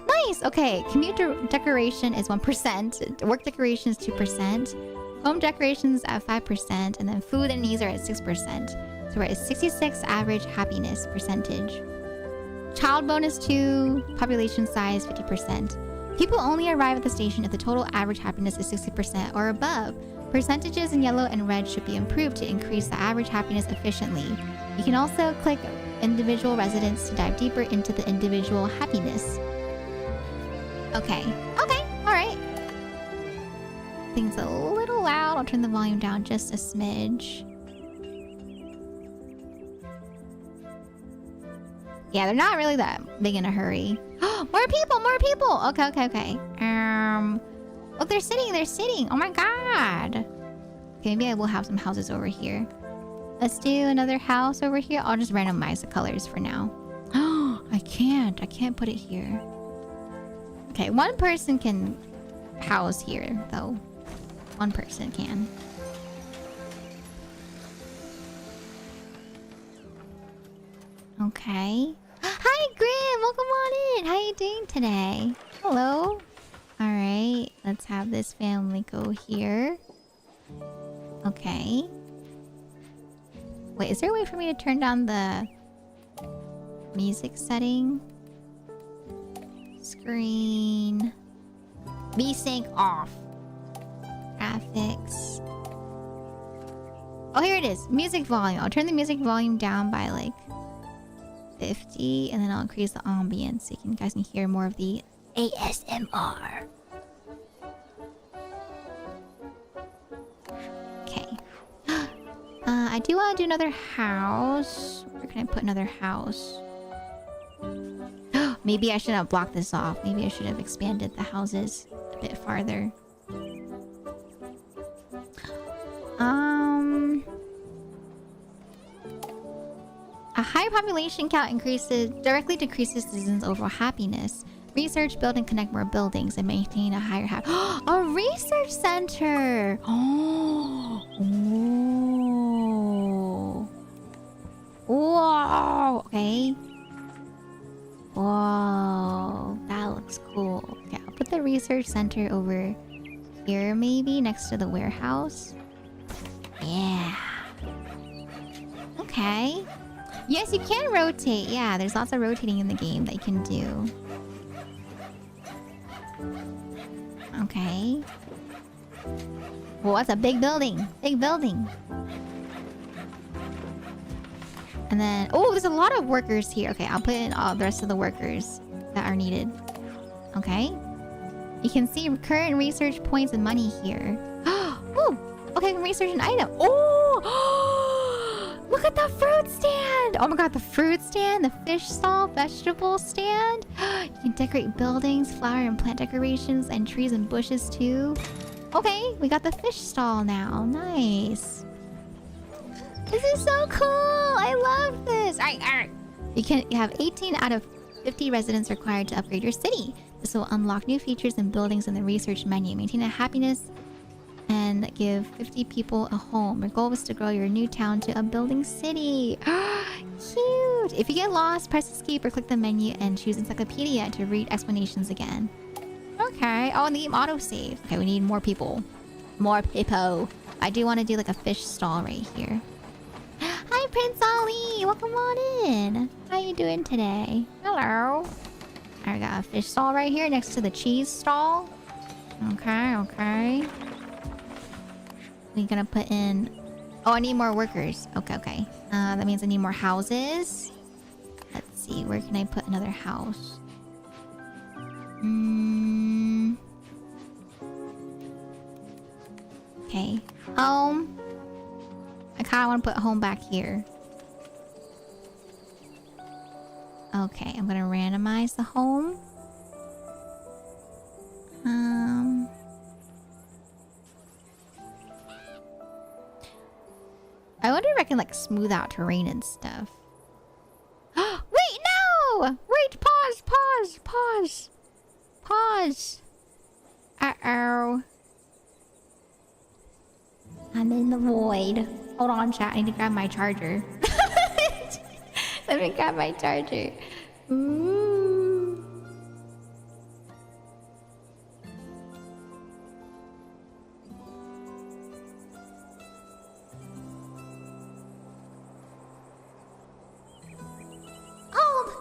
S2: Nice! Okay. Commute decoration is 1%. Work decoration is 2%. Home decorations at 5%. And then food and needs are at 6%. So we're at 66 average happiness percentage. Child bonus 2. Population size 50%. People only arrive at the station if the total average happiness is 60% or above. Percentages in yellow and red should be improved to increase the average happiness efficiently. You can also click individual residents to dive deeper into the individual happiness. Okay. Okay. Alright. I think it's a little loud. I'll turn the volume down just a smidge. Yeah, they're not really that big in a hurry. More people! More people! Okay, okay, okay. Look, they're sitting! They're sitting! Oh my god! Okay, maybe I will have some houses over here. Let's do another house over here. I'll just randomize the colors for now. Oh, I can't. I can't put it here. Okay, one person can house here, though. One person can. Okay. Hi, Grim! Welcome on in! How you doing today? Hello? Alright, let's have this family go here. Okay. Wait, is there a way for me to turn down the music setting? Screen. VSync off. Graphics. Oh, here it is. Music volume. I'll turn the music volume down by like 50, and then I'll increase the ambience so you guys can hear more of the ASMR. Okay. I do want to do another house. Where can I put another house? Maybe I shouldn't have blocked this off. Maybe I should have expanded the houses a bit farther. A higher population count directly decreases citizens' overall happiness. Research, build, and connect more buildings and maintain a higher a research center! Oh! Whoa! Okay. Whoa. That looks cool. Okay, I'll put the research center over here, maybe, next to the warehouse. Yeah. Okay. Yes, you can rotate. Yeah, there's lots of rotating in the game that you can do. Okay. Well, that's a big building. Big building. And then... Oh, there's a lot of workers here. Okay, I'll put in all the rest of the workers that are needed. Okay. You can see current research points and money here. Oh! Okay, research an item. Oh! Look at the fruit stand! Oh my god, the fruit stand, the fish stall, vegetable stand. You can decorate buildings, flower and plant decorations, and trees and bushes too. Okay, we got the fish stall now. Nice. This is so cool! I love this! Alright, alright. You have 18 out of 50 residents required to upgrade your city. This will unlock new features and buildings in the research menu. Maintain a happiness and give 50 people a home. Your goal was to grow your new town to a building city. Cute! If you get lost, press escape or click the menu and choose encyclopedia to read explanations again. Okay. Oh, and the game autosave. Okay, we need more people. More people. I do want to do like a fish stall right here. Hi, Prince Ali! Welcome on in. How you doing today? Hello. I got a fish stall right here next to the cheese stall. Okay, okay. We're gonna put in... Oh, I need more workers. Okay, okay. That means I need more houses. Let's see. Where can I put another house? Okay. Home. I kind of want to put home back here. Okay, I'm gonna randomize the home. I wonder if I can like smooth out terrain and stuff. Wait, no! Wait, pause. Uh-oh. I'm in the void. Hold on, chat. I need to grab my charger. Let me grab my charger. Ooh. Hold!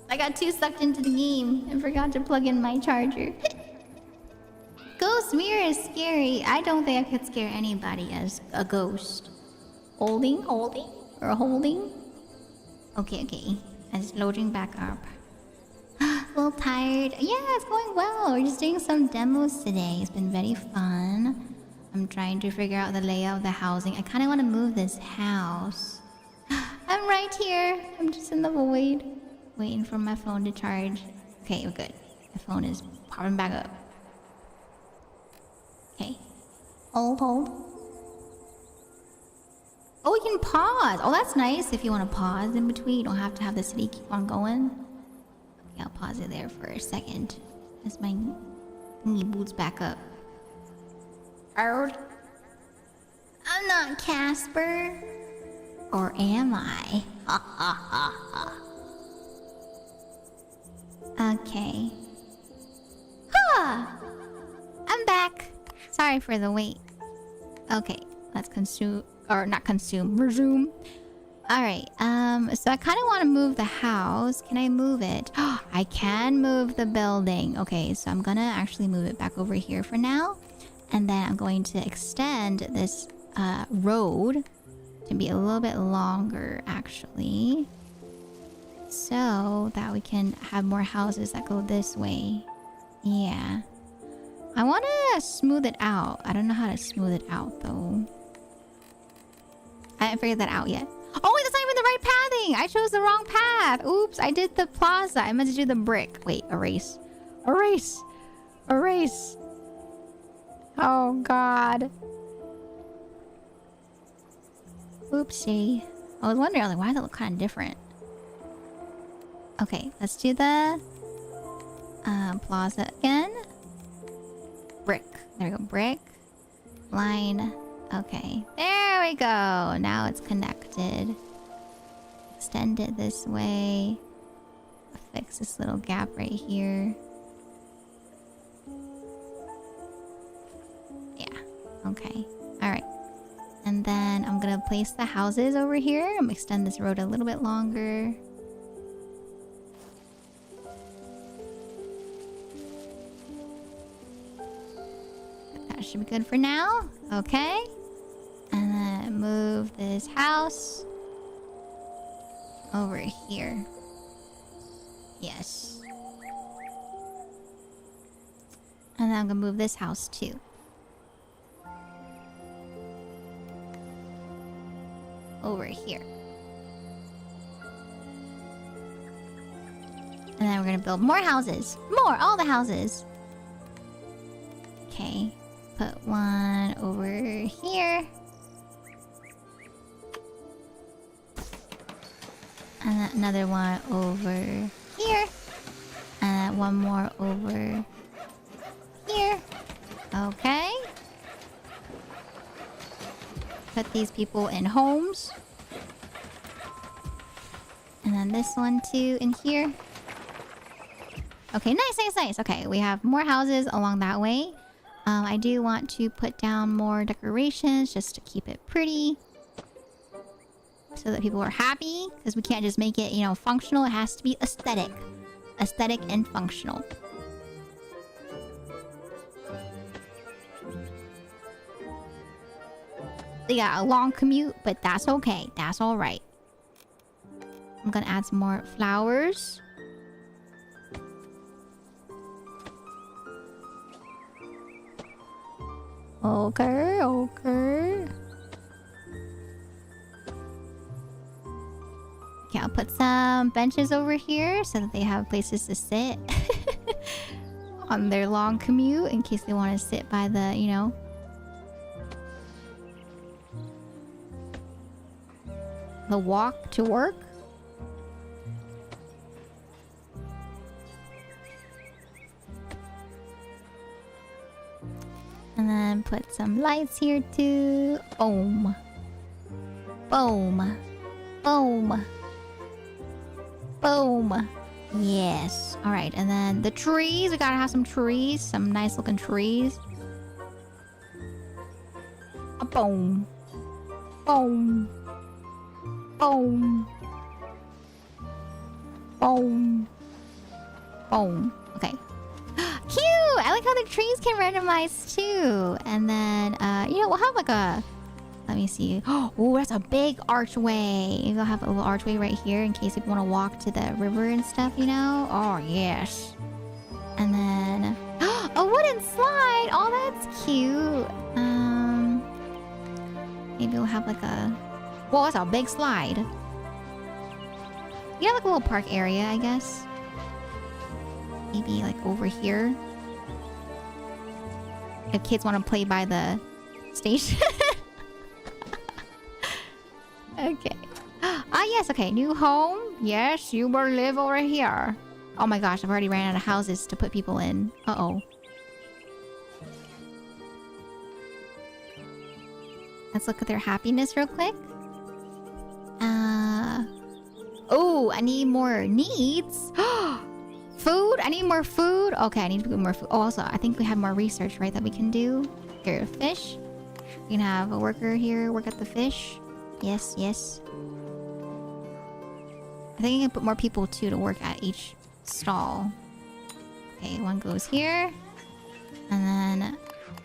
S2: I got too sucked into the game and forgot to plug in my charger. Ghost mirror is scary. I don't think I could scare anybody as a ghost. Holding? Okay, okay. It's loading back up. A little tired. Yeah, it's going well. We're just doing some demos today. It's been very fun. I'm trying to figure out the layout of the housing. I kind of want to move this house. I'm right here. I'm just in the void. Waiting for my phone to charge. Okay, we're good. My phone is popping back up. Okay. Hold. Oh, we can pause. Oh, that's nice if you want to pause in between. You don't have to have the city keep on going. Okay, I'll pause it there for a second. As my thingy boots back up. I'm not Casper. Or am I? Ha ha ha ha. Okay. Ha! I'm back. Sorry for the wait. Okay, let's consume, or not consume, resume. Alright, so I kind of want to move the house. Can I move it? I can move the building. Okay, so I'm gonna actually move it back over here for now. And then I'm going to extend this road to be a little bit longer, actually. So that we can have more houses that go this way. Yeah. I want to smooth it out. I don't know how to smooth it out, though. I haven't figured that out yet. Oh, wait, that's not even the right pathing! I chose the wrong path! Oops, I did the plaza. I meant to do the brick. Wait, erase. Erase! Erase! Oh, God. Oopsie. I was wondering, like, why does it look kind of different? Okay, let's do the plaza again. Brick. There we go. Brick. Line. Okay. There we go. Now it's connected. Extend it this way. Fix this little gap right here. Yeah. Okay. Alright. And then I'm gonna place the houses over here. I'm gonna extend this road a little bit longer. That should be good for now. Okay. And then move this house over here. Yes. And then I'm gonna move this house too. Over here. And then we're gonna build more houses. More! All the houses. Okay. Put one over here. And then another one over here. And then one more over here. Okay. Put these people in homes. And then this one too in here. Okay, nice. Okay, we have more houses along that way. I do want to put down more decorations just to keep it pretty. So that people are happy. Because we can't just make it, you know, functional. It has to be aesthetic. Aesthetic and functional. They got a long commute, but that's okay. That's alright. I'm gonna add some more flowers. Okay. Okay, I'll put some benches over here so that they have places to sit on their long commute in case they want to sit by the, you know, the walk to work. And then put some lights here too. Boom. Boom. Boom. Boom. Yes. Alright, and then the trees. We gotta have some trees. Some nice looking trees. Boom. Boom. Boom. Boom. Boom. Okay. Cute! I like how the trees can randomize too. And then, you know, we'll have like a... Let me see. Oh, that's a big archway. Maybe I'll have a little archway right here in case people want to walk to the river and stuff, you know? Oh, yes. And then... a wooden slide! Oh, that's cute. Maybe we'll have like a... Whoa, that's a big slide. You have like a little park area, I guess. Maybe like over here. If kids want to play by the station. Okay. Ah, yes. Okay. New home. Yes, you will live over here. Oh my gosh, I've already ran out of houses to put people in. Uh-oh. Let's look at their happiness real quick. Oh, I need more needs. Food? I need more food? Okay, I need to do more food. Oh, also, I think we have more research, right, that we can do. Here, fish. We can have a worker here work at the fish. Yes, yes. I think I can put more people, too, to work at each stall. Okay, one goes here. And then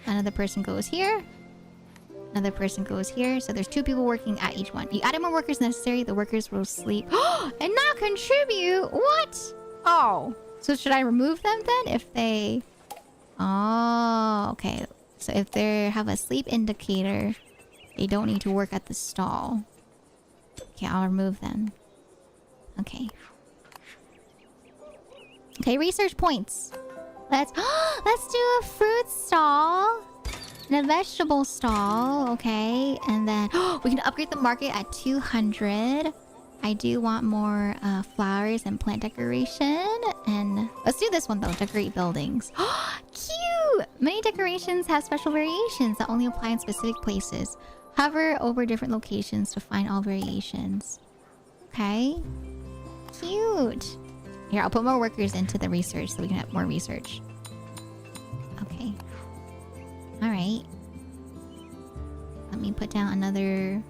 S2: another person goes here. Another person goes here. So there's 2 people working at each one. You added more workers necessary. The workers will sleep. And not contribute? What? Oh. So should I remove them then if they... Oh, okay. So if they have a sleep indicator, they don't need to work at the stall. Okay, I'll remove them. Okay. Okay, research points. Let's do a fruit stall. And a vegetable stall. Okay. And then we can upgrade the market at 200. I do want more flowers and plant decoration. And let's do this one though. Decorate buildings. Cute! Many decorations have special variations that only apply in specific places. Hover over different locations to find all variations. Okay. Cute. Here, I'll put more workers into the research so we can have more research. Okay. Alright. Let me put down another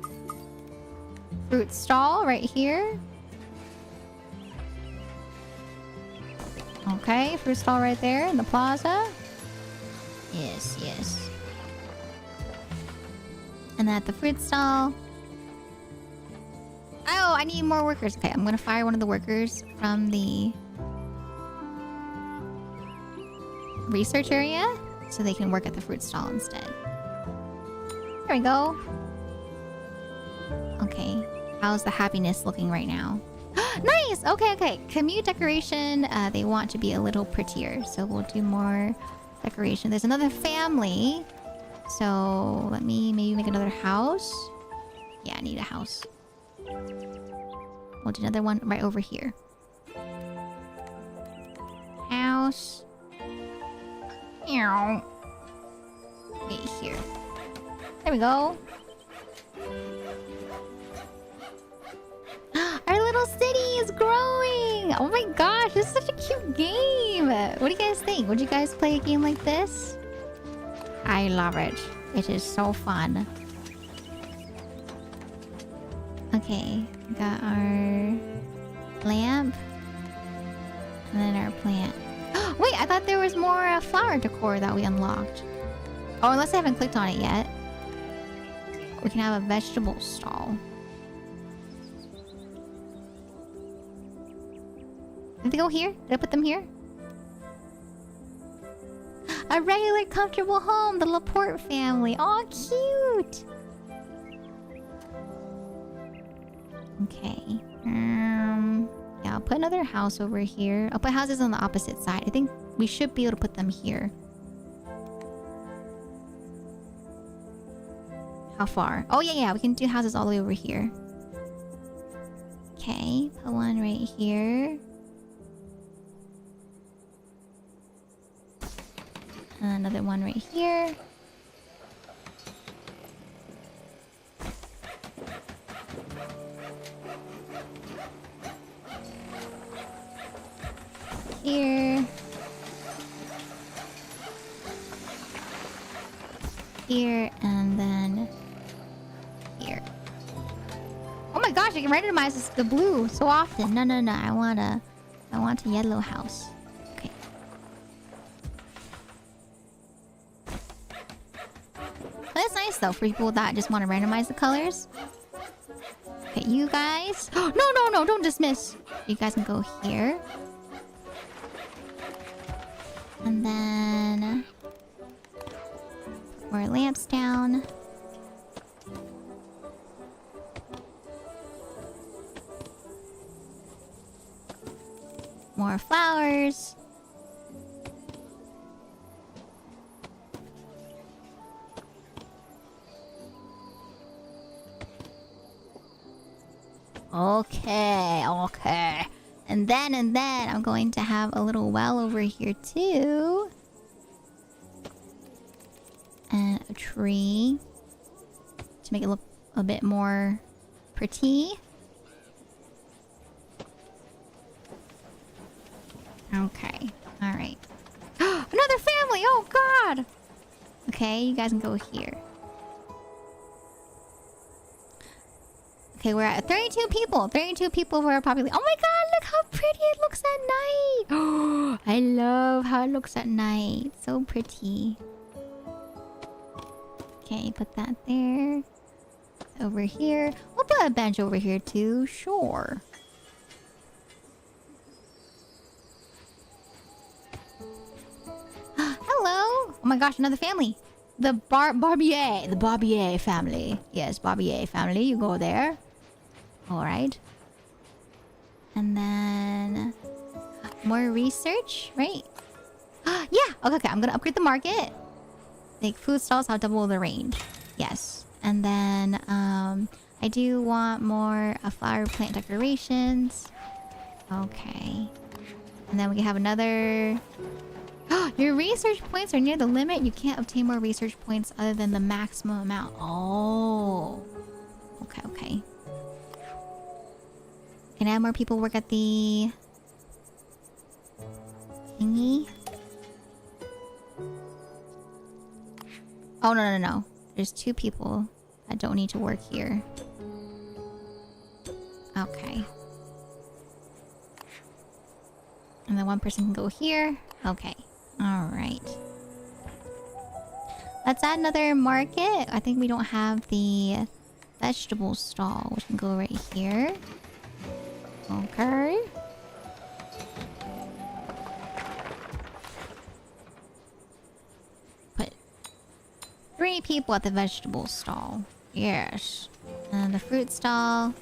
S2: fruit stall right here. Okay, fruit stall right there in the plaza. Yes, yes. And then at the fruit stall... Oh, I need more workers. Okay, I'm gonna fire one of the workers from the research area so they can work at the fruit stall instead. There we go. Okay, how's the happiness looking right now? Nice! Okay, okay. Commute decoration, they want to be a little prettier, so we'll do more decoration. There's another family, so let me maybe make another house. Yeah, I need a house. We'll do another one right over here. House. Right here. There we go. Our little city is growing! Oh my gosh, this is such a cute game! What do you guys think? Would you guys play a game like this? I love it. It is so fun. Okay, we got our lamp. And then our plant. Wait, I thought there was more flower decor that we unlocked. Oh, unless I haven't clicked on it yet. We can have a vegetable stall. Did they go here? Did I put them here? A regular comfortable home, the Laporte family. Oh, cute! Okay. Yeah, I'll put another house over here. I'll put houses on the opposite side. I think we should be able to put them here. How far? Oh, yeah, we can do houses all the way over here. Okay, put one right here. Another one right here. Here. Here, and then here. Oh my gosh, I can randomize the blue so often. No, I want a yellow house. Okay. That's nice though for people that just want to randomize the colors. Okay, you guys. No, don't dismiss. You guys can go here. And then put more lamps down. More flowers. Okay. And then I'm going to have a little well over here too. And a tree to make it look a bit more pretty. Okay. Alright. Another family! Oh god! Okay, you guys can go here. Okay, we're at 32 people. 32 people for our population. Oh my god, look how pretty it looks at night! Oh, I love how it looks at night. So pretty. Okay, put that there. Over here. We'll put a bench over here too. Sure. Hello! Oh my gosh, another family. The Barbier family. Yes, Barbier family. You go there. Alright. And then more research, right? Yeah! Okay, I'm gonna upgrade the market. Make food stalls, I'll double the range. Yes. And then I do want more flower plant decorations. Okay. And then we can have another. Your research points are near the limit. You can't obtain more research points other than the maximum amount. Oh. Okay. Can I have more people work at the thingy? Oh, no. There's 2 people that don't need to work here. Okay. And then 1 person can go here. Okay. Alright. Let's add another market. I think we don't have the vegetable stall, which can go right here. Okay. Put 3 people at the vegetable stall. Yes. And the fruit stall.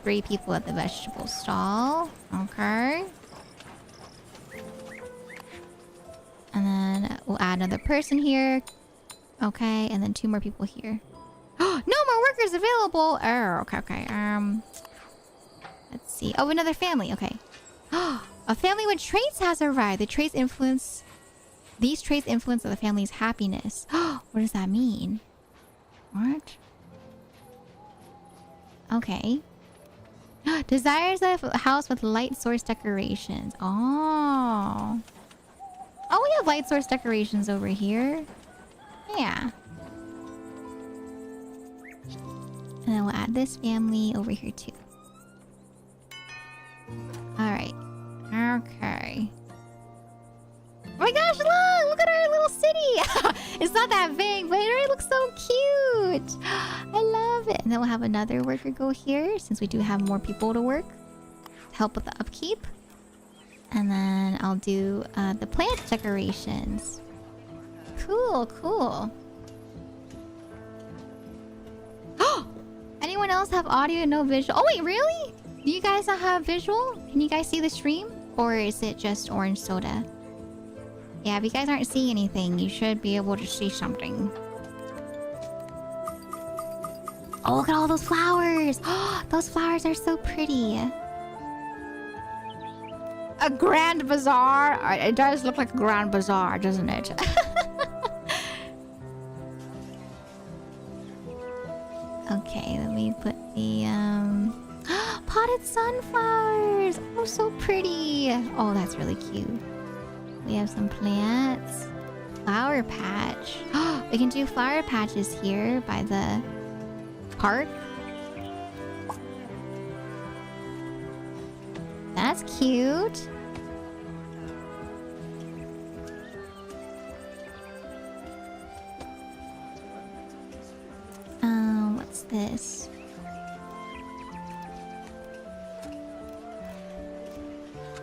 S2: 3 people at the vegetable stall. Okay. And then we'll add another person here. Okay, and then 2 more people here. No more workers available! Oh, okay. Let's see. Oh, another family. Okay. A family with traits has arrived. The traits influence... These traits influence the family's happiness. What does that mean? What? Okay. Desires a house with light source decorations. Oh. Oh, we have light source decorations over here. Yeah. And then we'll add this family over here too. Alright. Okay. Oh my gosh, look at our little city! It's not that big, but it already looks so cute! I love it! And then we'll have another worker go here, since we do have more people to work. To help with the upkeep. And then I'll do the plant decorations. Cool, cool. Anyone else have audio and no visual? Oh wait, really? Do you guys not have visual? Can you guys see the stream? Or is it just orange soda? Yeah, if you guys aren't seeing anything, you should be able to see something. Oh, look at all those flowers! Those flowers are so pretty. A grand bazaar? It does look like a grand bazaar, doesn't it? Okay, let me put the potted sunflowers. Oh, so pretty. Oh, that's really cute. We have some plants. Flower patch. We can do flower patches here by the park. That's cute. What's this?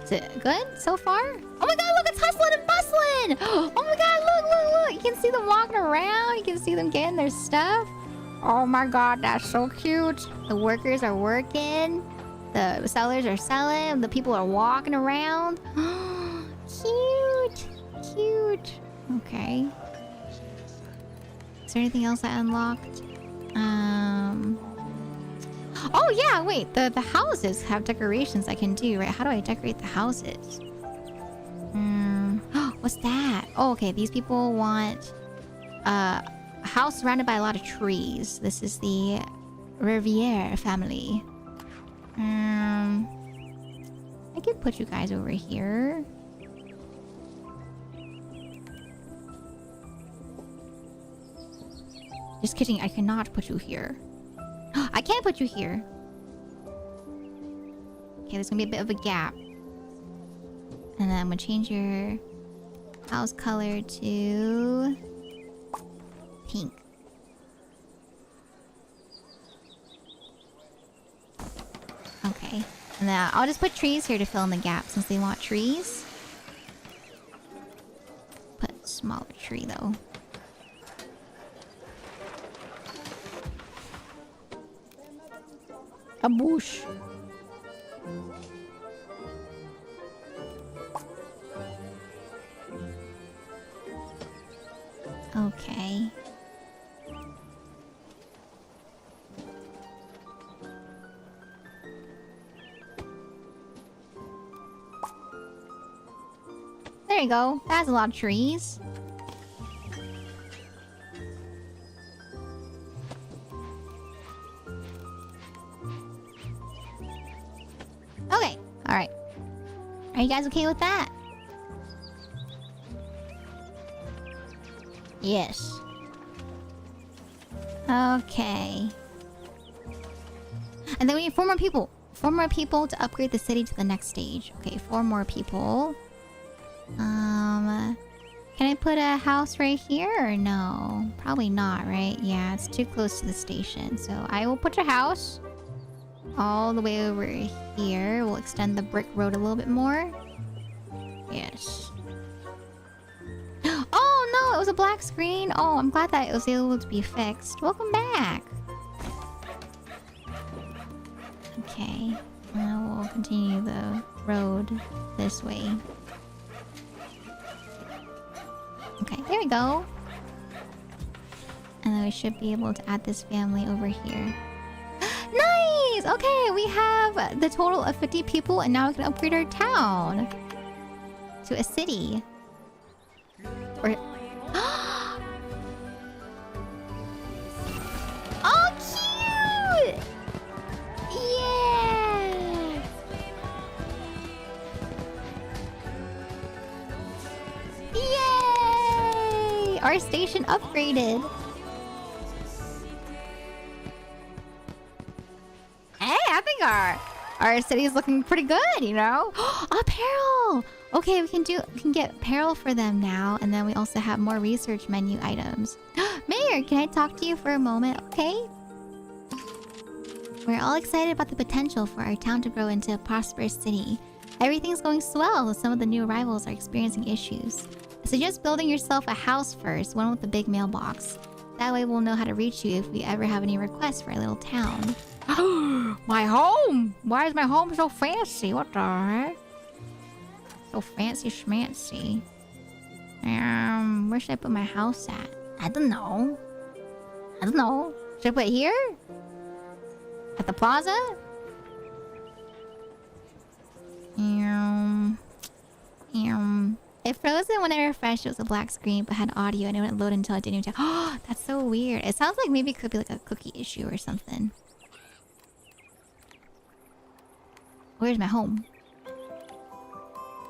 S2: Is it good so far? Oh my god, look, it's hustling and bustling! Oh my god, look! You can see them walking around. You can see them getting their stuff. Oh my god, that's so cute. The workers are working. The sellers are selling. The people are walking around. Cute! Cute. Okay. Is there anything else I unlocked? Oh yeah, wait. The houses have decorations I can do, right? How do I decorate the houses? What's that? Oh, okay. These people want a house surrounded by a lot of trees. This is the Riviere family. I can put you guys over here. Just kidding, I cannot put you here. I can't put you here. Okay, there's gonna be a bit of a gap. And then I'm gonna change your house color to pink. Okay. And then I'll just put trees here to fill in the gap since they want trees. Put a smaller tree though. A bush. Okay. There you go. That's a lot of trees. Okay. Alright. Are you guys okay with that? Yes. Okay. And then we need 4 more people. 4 more people to upgrade the city to the next stage. Okay, 4 more people. Can I put a house right here or no? Probably not, right? Yeah, it's too close to the station. So I will put a house all the way over here. We'll extend the brick road a little bit more. Yes. Oh no, it was a black screen. Oh, I'm glad that it was able to be fixed. Welcome back. Okay. Now we'll continue the road this way. Okay, there we go. And then we should be able to add this family over here. Nice! Days. Okay, we have the total of 50 people, and now we can upgrade our town to a city. Or oh, cute! Yeah! Yay! Our station upgraded. Hey, I think our city is looking pretty good, you know? Apparel! Okay, we can get apparel for them now, and then we also have more research menu items. Mayor, can I talk to you for a moment, okay? We're all excited about the potential for our town to grow into a prosperous city. Everything's going swell, some of the new arrivals are experiencing issues. I suggest building yourself a house first, one with a big mailbox. That way we'll know how to reach you if we ever have any requests for our little town. My home! Why is my home so fancy? What the heck? So fancy schmancy. Where should I put my house at? I don't know. Should I put it here? At the plaza? It froze when I refreshed. It was a black screen, but had audio, and it wouldn't load until I didn't even check. Oh, that's so weird. It sounds like maybe it could be like a cookie issue or something. Where's my home?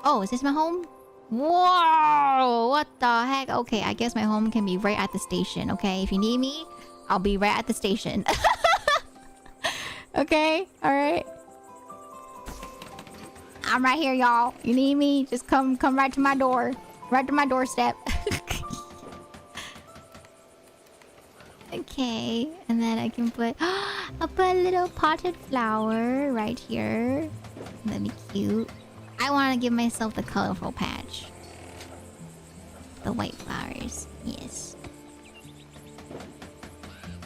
S2: Oh, is this my home? Whoa! What the heck? Okay, I guess my home can be right at the station, okay? If you need me, I'll be right at the station. Okay, alright. I'm right here, y'all. You need me? Just come right to my door. Right to my doorstep. Okay, and then I can put... I'll put a little potted flower right here. That'd be cute. I want to give myself the colorful patch. The white flowers. Yes.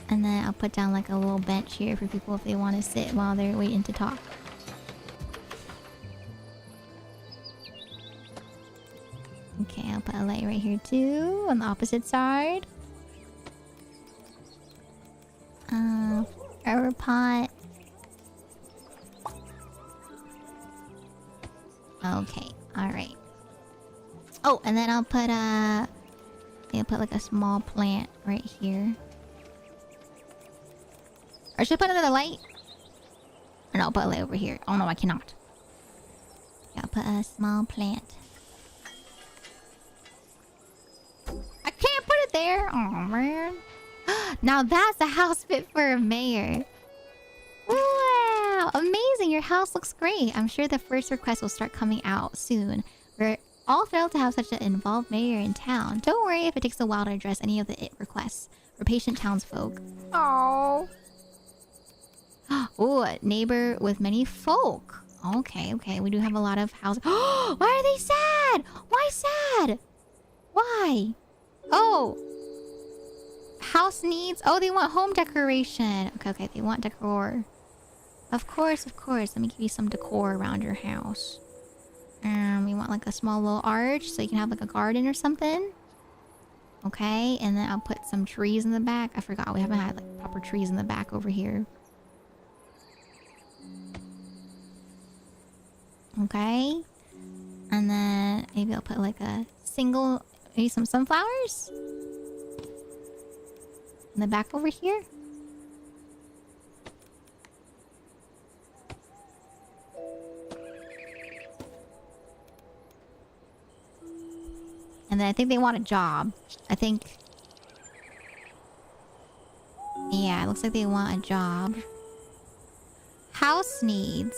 S2: And then I'll put down like a little bench here for people if they want to sit while they're waiting to talk. Okay, I'll put a light right here too, on the opposite side. Flower pot. Okay, alright. Oh, and then I'll put like a small plant right here. Or should I put another light? Or no, I'll put a light over here. Oh no, I cannot. Yeah, I'll put a small plant. I can't put it there! Oh man. Now that's a house fit for a mayor. Wow! Amazing! Your house looks great. I'm sure the first request will start coming out soon. We're all thrilled to have such an involved mayor in town. Don't worry if it takes a while to address any of the requests. We're patient townsfolk. Oh. Oh, a neighbor with many folk. Okay, okay. We do have a lot of houses. Why are they sad? Why sad? Why? Oh. House needs... Oh, they want home decoration. Okay, okay. They want decor. Of course, of course. Let me give you some decor around your house. We want like a small little arch so you can have like a garden or something. Okay, and then I'll put some trees in the back. I forgot we haven't had like proper trees in the back over here. Okay. And then maybe I'll put like a single... Maybe some sunflowers? In the back over here? And then I think they want a job. I think... Yeah, it looks like they want a job. House needs.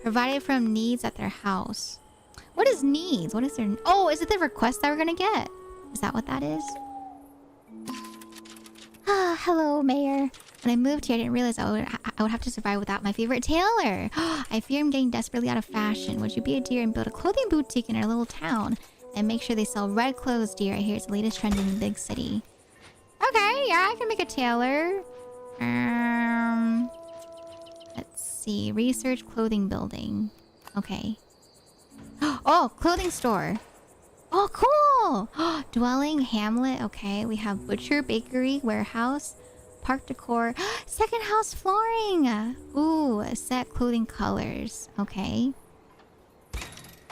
S2: Provided from needs at their house. What is needs? What is their... Oh, is it the request that we're gonna get? Is that what that is? Ah, hello, Mayor. When I moved here, I didn't realize I would have to survive without my favorite tailor. I fear I'm getting desperately out of fashion. Would you be a dear and build a clothing boutique in our little town? And make sure they sell red clothes, dear. I hear it's the latest trend in the big city. Okay, yeah, I can make a tailor. Let's see. Research clothing building. Okay. Oh, clothing store. Oh, cool. Dwelling, hamlet. Okay, we have butcher, bakery, warehouse, park decor. Second house flooring. Ooh, set clothing colors. Okay.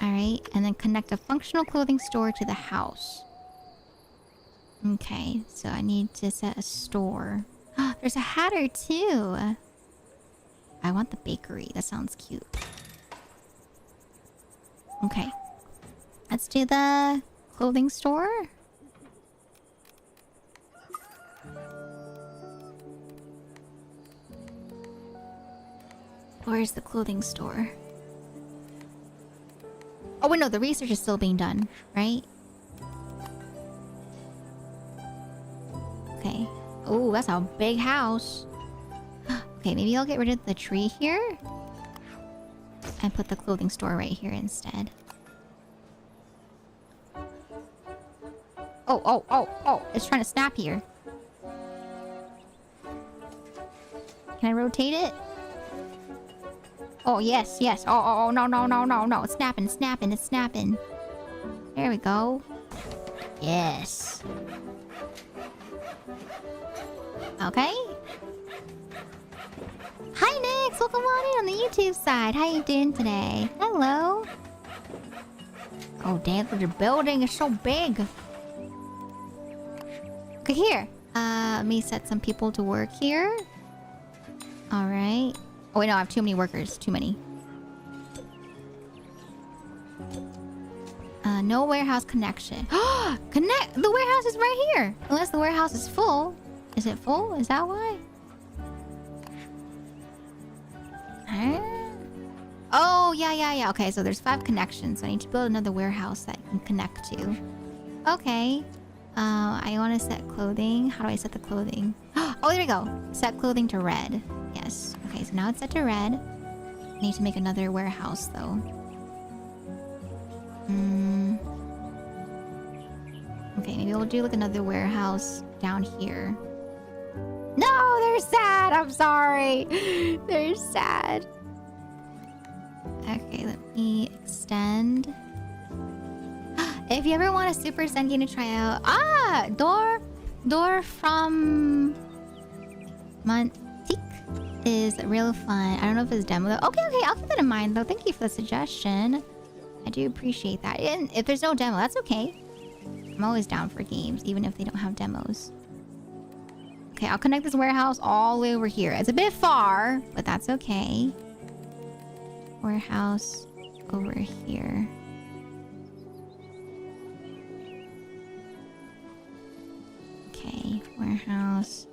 S2: Alright, and then connect a functional clothing store to the house. Okay, so I need to set a store. There's a hatter too. I want the bakery. That sounds cute. Okay. Let's do the clothing store. Where's the clothing store? Oh wait, no, the research is still being done, right? Okay. Oh, that's a big house. Okay, maybe I'll get rid of the tree here. And put the clothing store right here instead. Oh, it's trying to snap here. Can I rotate it? Oh, yes. Oh, no. It's snapping. There we go. Yes. Okay. Hi, Nix. Welcome on in on the YouTube side. How you doing today? Hello. Oh, damn, the building is so big. Okay, here. Let me set some people to work here. Alright. Oh, wait, no, I have too many workers. Too many. No warehouse connection. Connect! The warehouse is right here. Unless the warehouse is full. Is it full? Is that why? Oh, yeah. Okay, so there's 5 connections. So I need to build another warehouse that I can connect to. Okay. I want to set clothing. How do I set the clothing? Oh, there we go. Set clothing to red. Yes. Okay, so now it's set to red. I need to make another warehouse, though. Okay, maybe we'll do like another warehouse down here. No, they're sad. I'm sorry. They're sad. Okay, let me extend. If you ever want a super Zen game to try out, Door from Montique is real fun. I don't know if it's demo though. Okay, I'll keep that in mind though. Thank you for the suggestion. I do appreciate that. And if there's no demo, that's okay. I'm always down for games, even if they don't have demos. Okay, I'll connect this warehouse all the way over here. It's a bit far, but that's okay. Warehouse over here. Okay, warehouse.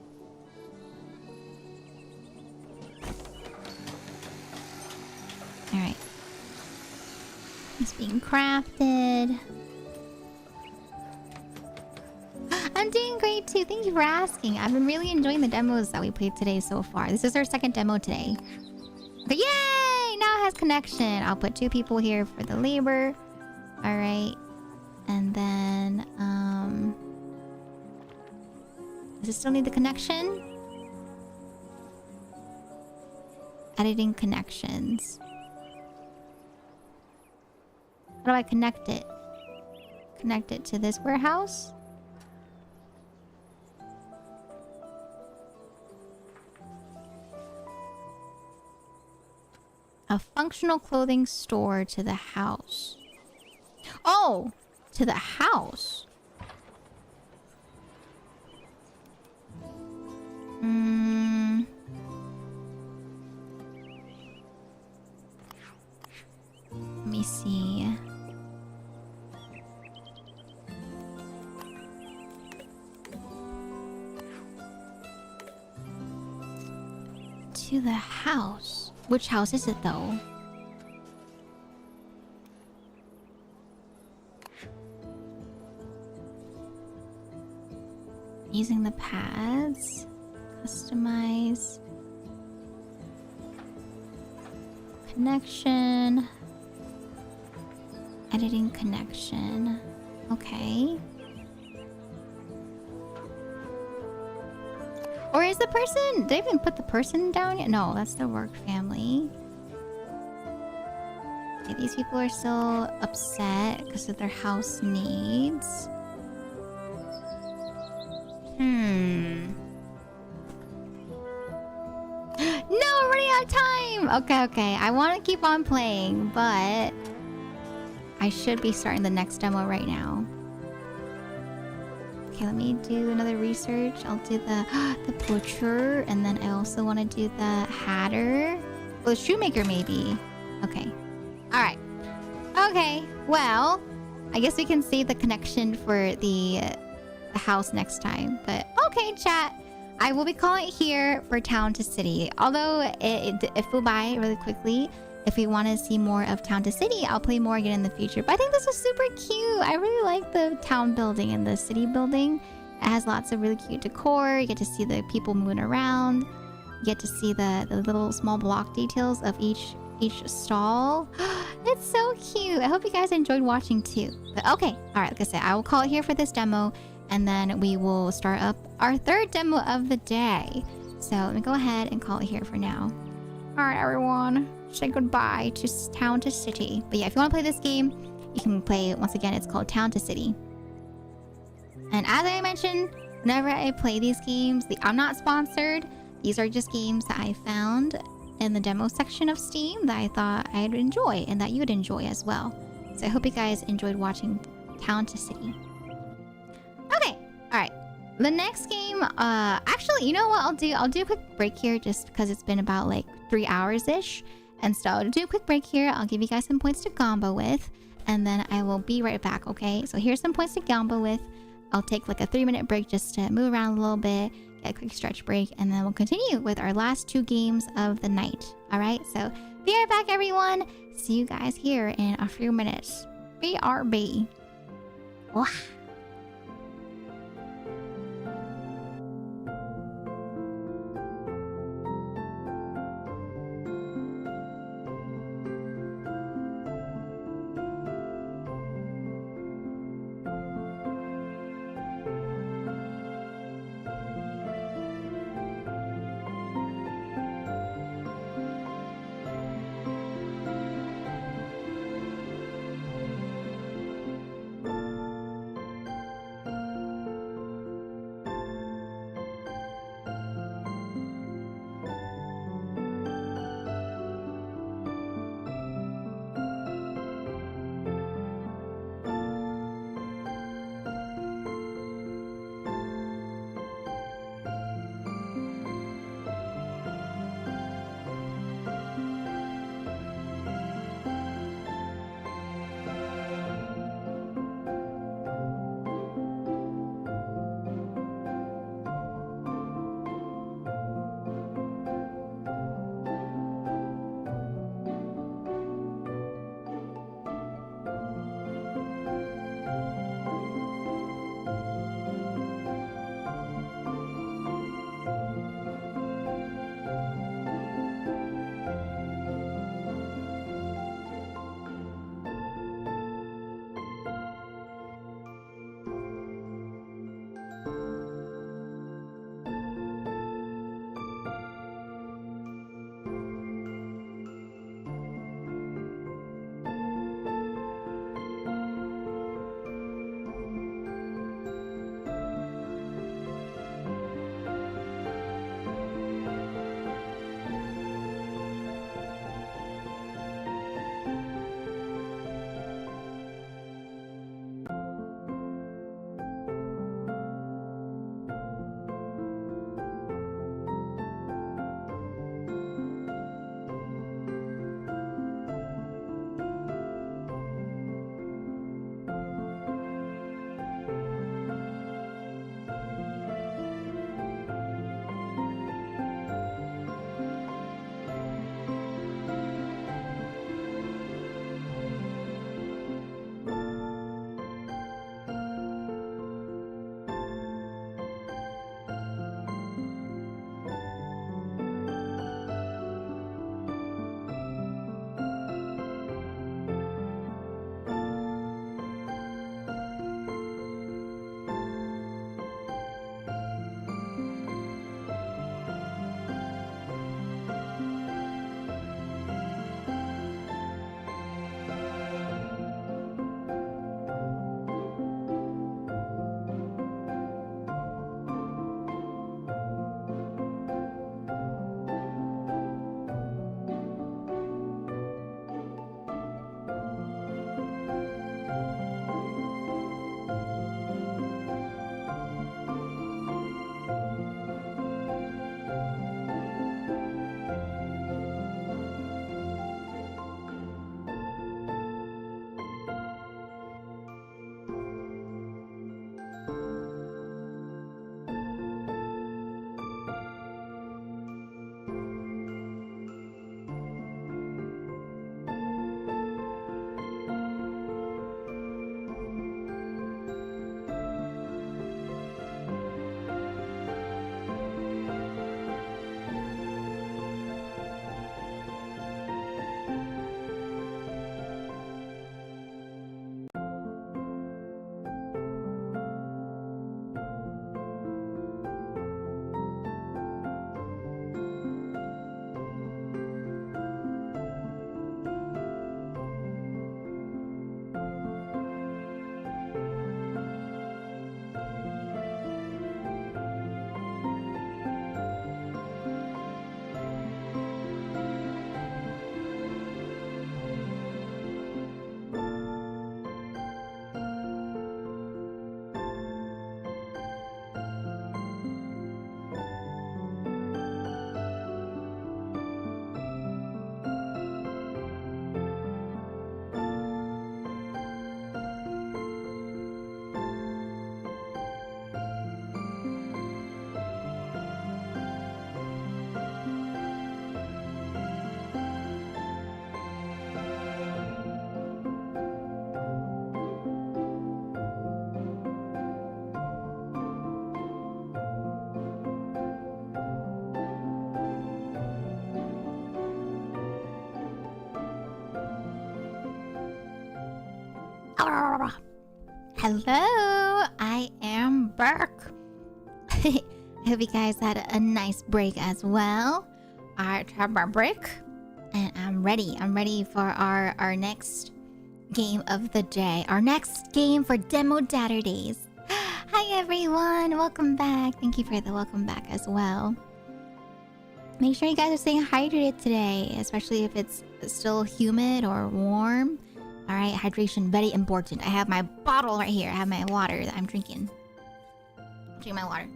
S2: Alright. It's being crafted. I'm doing great too. Thank you for asking. I've been really enjoying the demos that we played today so far. This is our second demo today. Okay, yay! Now it has connection. I'll put 2 people here for the labor. Alright. And then, does it still need the connection? Editing connections. How do I connect it? Connect it to this warehouse? A functional clothing store to the house. Oh! To the house. Let me see. To the house. Which house is it though? Using the pads. Customize. Connection. Editing connection. Okay. Or is the person... Did I even put the person down yet? No, that's the work family. Okay, these people are still upset because of their house needs. Okay. I want to keep on playing, but I should be starting the next demo right now. Okay, let me do another research. I'll do the butcher, and then I also want to do the hatter. Well, the shoemaker maybe. Okay. All right. Okay. Well, I guess we can save the connection for the house next time. But okay, chat. I will be calling it here for Town to City. Although it flew by really quickly. If we want to see more of Town to City, I'll play more again in the future. But I think this was super cute. I really like the town building and the city building. It has lots of really cute decor. You get to see the people moving around. You get to see the little small block details of each stall. It's so cute. I hope you guys enjoyed watching too. But okay, all right, like I said, I will call it here for this demo, and then we will start up our third demo of the day. So let me go ahead and call it here for now. All right, everyone, say goodbye to Town to City. But yeah, if you want to play this game, you can play it. Once again, it's called Town to City. And as I mentioned, whenever I play these games, I'm not sponsored. These are just games that I found in the demo section of Steam that I thought I'd enjoy and that you'd enjoy as well. So I hope you guys enjoyed watching Town to City. Okay, all right. The next game, actually, you know what I'll do a quick break here just because it's been about like 3 hours-ish. And so I'll do a quick break here. I'll give you guys some points to combo with, and then I will be right back, okay? So here's some points to combo with. I'll take like a 3-minute break just to move around a little bit, get a quick stretch break, and then we'll continue with our last 2 games of the night. All right, so be right back, everyone. See you guys here in a few minutes. BRB. Wah. Hello, I am back. I hope you guys had a nice break as well. I have my break, and I'm ready. I'm ready for our next game of the day. Our next game for Demo Daturdays. Hi everyone, welcome back. Thank you for the welcome back as well. Make sure you guys are staying hydrated today, especially if it's still humid or warm. All right, hydration, very important. I have my bottle right here. I have my water that I'm drinking. Drink my water.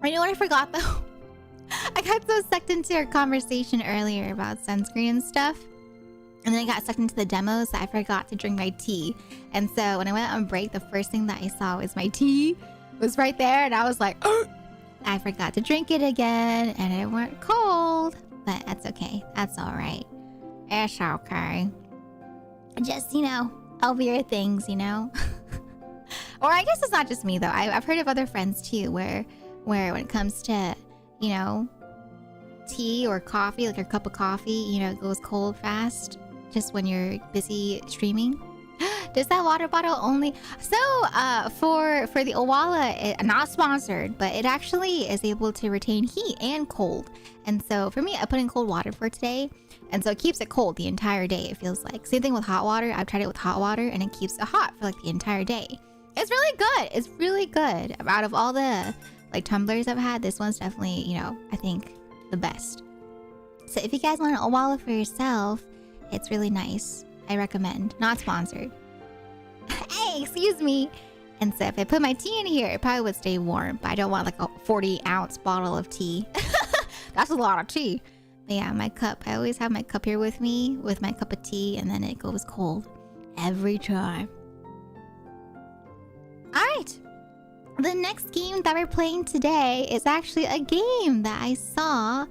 S2: You know what I forgot though? I got so sucked into our conversation earlier about sunscreen and stuff. And then I got sucked into the demos that I forgot to drink my tea. And so when I went on break, the first thing that I saw was my tea was right there. And I was like, oh! I forgot to drink it again. And it went cold. But that's okay. That's all right. It's okay. Just, Elveira things, Or I guess it's not just me, though. I've heard of other friends, too, where when it comes to, tea or coffee, like your cup of coffee, it goes cold fast just when you're busy streaming. Does that water bottle only... So, for the Owala, not sponsored, but it actually is able to retain heat and cold. And so, for me, I put in cold water for today. And so, it keeps it cold the entire day, it feels like. Same thing with hot water. I've tried it with hot water, and it keeps it hot for, the entire day. It's really good. It's really good. Out of all the, tumblers I've had, this one's definitely, I think, the best. So, if you guys want an Owala for yourself, it's really nice. I recommend. Not sponsored. Hey, excuse me. And so if I put my tea in here, it probably would stay warm. But I don't want a 40-ounce bottle of tea. That's a lot of tea. But yeah, my cup. I always have my cup here with me with my cup of tea. And then it goes cold. Every time. Alright. The next game that we're playing today is actually a game that I saw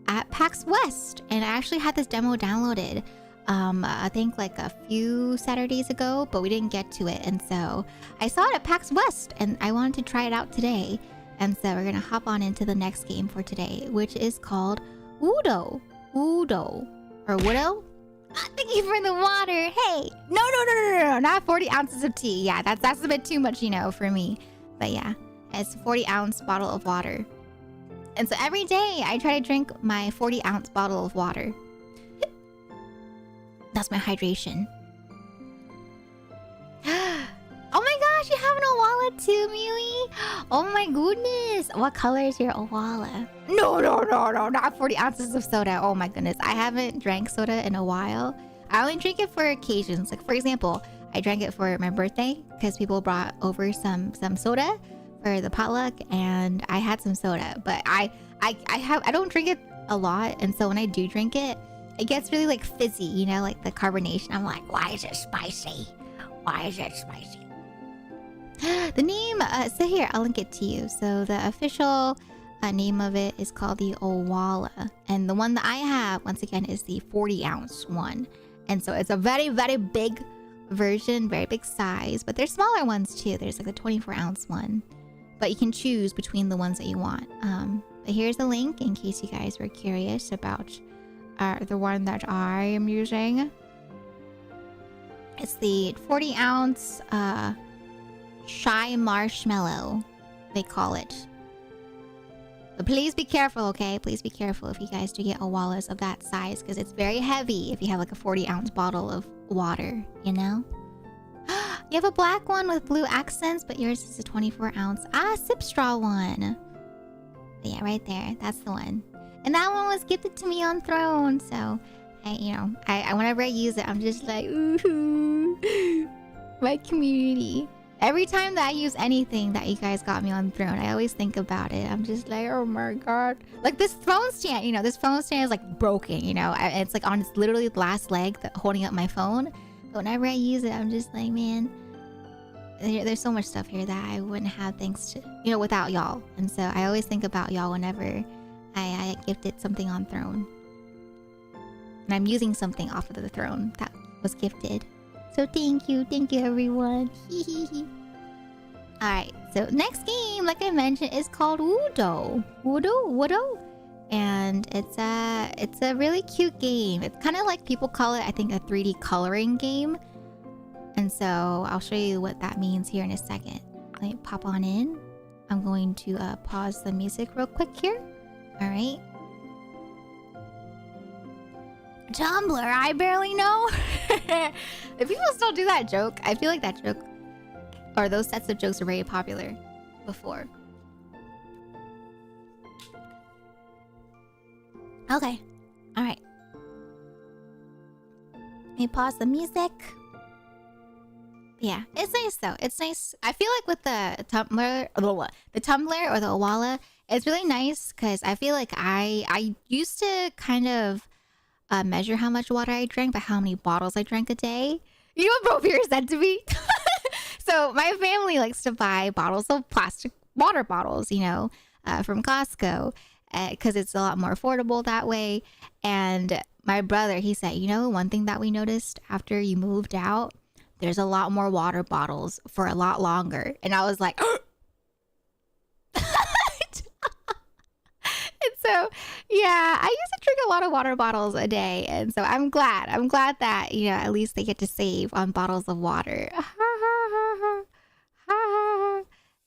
S2: at PAX West. And I actually had this demo downloaded. I think a few Saturdays ago, but we didn't get to it. And so I saw it at PAX West and I wanted to try it out today. And so we're going to hop on into the next game for today, which is called Woodo. Woodo. Or Woodo? Thank you for the water. Hey, no, not 40 ounces of tea. Yeah, that's a bit too much, for me. But yeah, it's a 40-ounce bottle of water. And so every day I try to drink my 40-ounce bottle of water. That's my hydration. Oh my gosh, you have an Owala too, Mewy? Oh my goodness. What color is your Owala? No, not 40 ounces of soda. Oh my goodness. I haven't drank soda in a while. I only drink it for occasions. For example, I drank it for my birthday because people brought over some soda for the potluck and I had some soda. But I don't drink it a lot. And so when I do drink it, it gets really fizzy, the carbonation. I'm like, why is it spicy? Why is it spicy? The name, so here, I'll link it to you. So the official name of it is called the Owala. And the one that I have, once again, is the 40-ounce one. And so it's a very, very big version, very big size. But there's smaller ones too. There's the 24-ounce one. But you can choose between the ones that you want. But here's the link in case you guys were curious about the one that I am using. It's the 40-ounce shy marshmallow, they call it. But please be careful, okay? Please be careful if you guys do get Owalas of that size, because it's very heavy if you have a 40-ounce bottle of water, You have a black one with blue accents, but yours is a 24-ounce. Sip straw one. But yeah, right there. That's the one. And that one was gifted to me on Throne, so I whenever I use it, I'm just like, ooh, my community. Every time that I use anything that you guys got me on Throne, I always think about it. I'm just like, oh my god. This phone stand, this phone stand is broken, It's on its literally last leg holding up my phone. But whenever I use it, I'm just like, man, there's so much stuff here that I wouldn't have thanks to, without y'all. And so I always think about y'all whenever I gifted something on Throne. And I'm using something off of the Throne that was gifted. So thank you everyone. Alright, so next game, like I mentioned, is called Woodo. Woodo? and it's a really cute game. It's kind of like people call it, I think, a 3D coloring game. And so I'll show you what that means here in a second. Let me pop on in. I'm going to pause the music real quick here. All right. Tumblr, I barely know. If people still do that joke, I feel like that joke or those sets of jokes are very popular before. Okay. All right. Let me pause the music. Yeah, it's nice though. It's nice. I feel like with the Tumblr or the Owala, it's really nice because I feel like I used to kind of measure how much water I drank by how many bottles I drank a day. You know what Bro Beer said to me? So my family likes to buy bottles of plastic water bottles, you know, from Costco, because it's a lot more affordable that way. And my brother, he said, you know, one thing that we noticed after you moved out, there's a lot more water bottles for a lot longer. And I was like, and so, yeah, I used to drink a lot of water bottles a day. And so I'm glad that, you know, at least they get to save on bottles of water.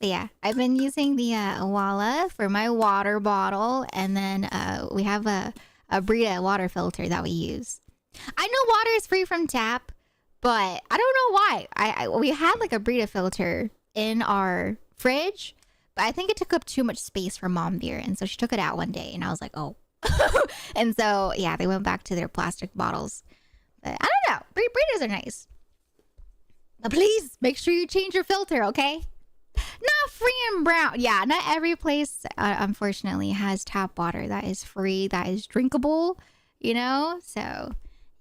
S2: But yeah, I've been using the Owala for my water bottle. And then we have a Brita water filter that we use. I know water is free from tap, but I don't know why. We had like a Brita filter in our fridge, but I think it took up too much space for Mom Beer. And so she took it out one day and I was like, oh. And so, yeah, they went back to their plastic bottles. But I don't know. Britas are nice. But please make sure you change your filter, okay? Not free and brown. Yeah, not every place, unfortunately, has tap water that is free, that is drinkable, you know? So,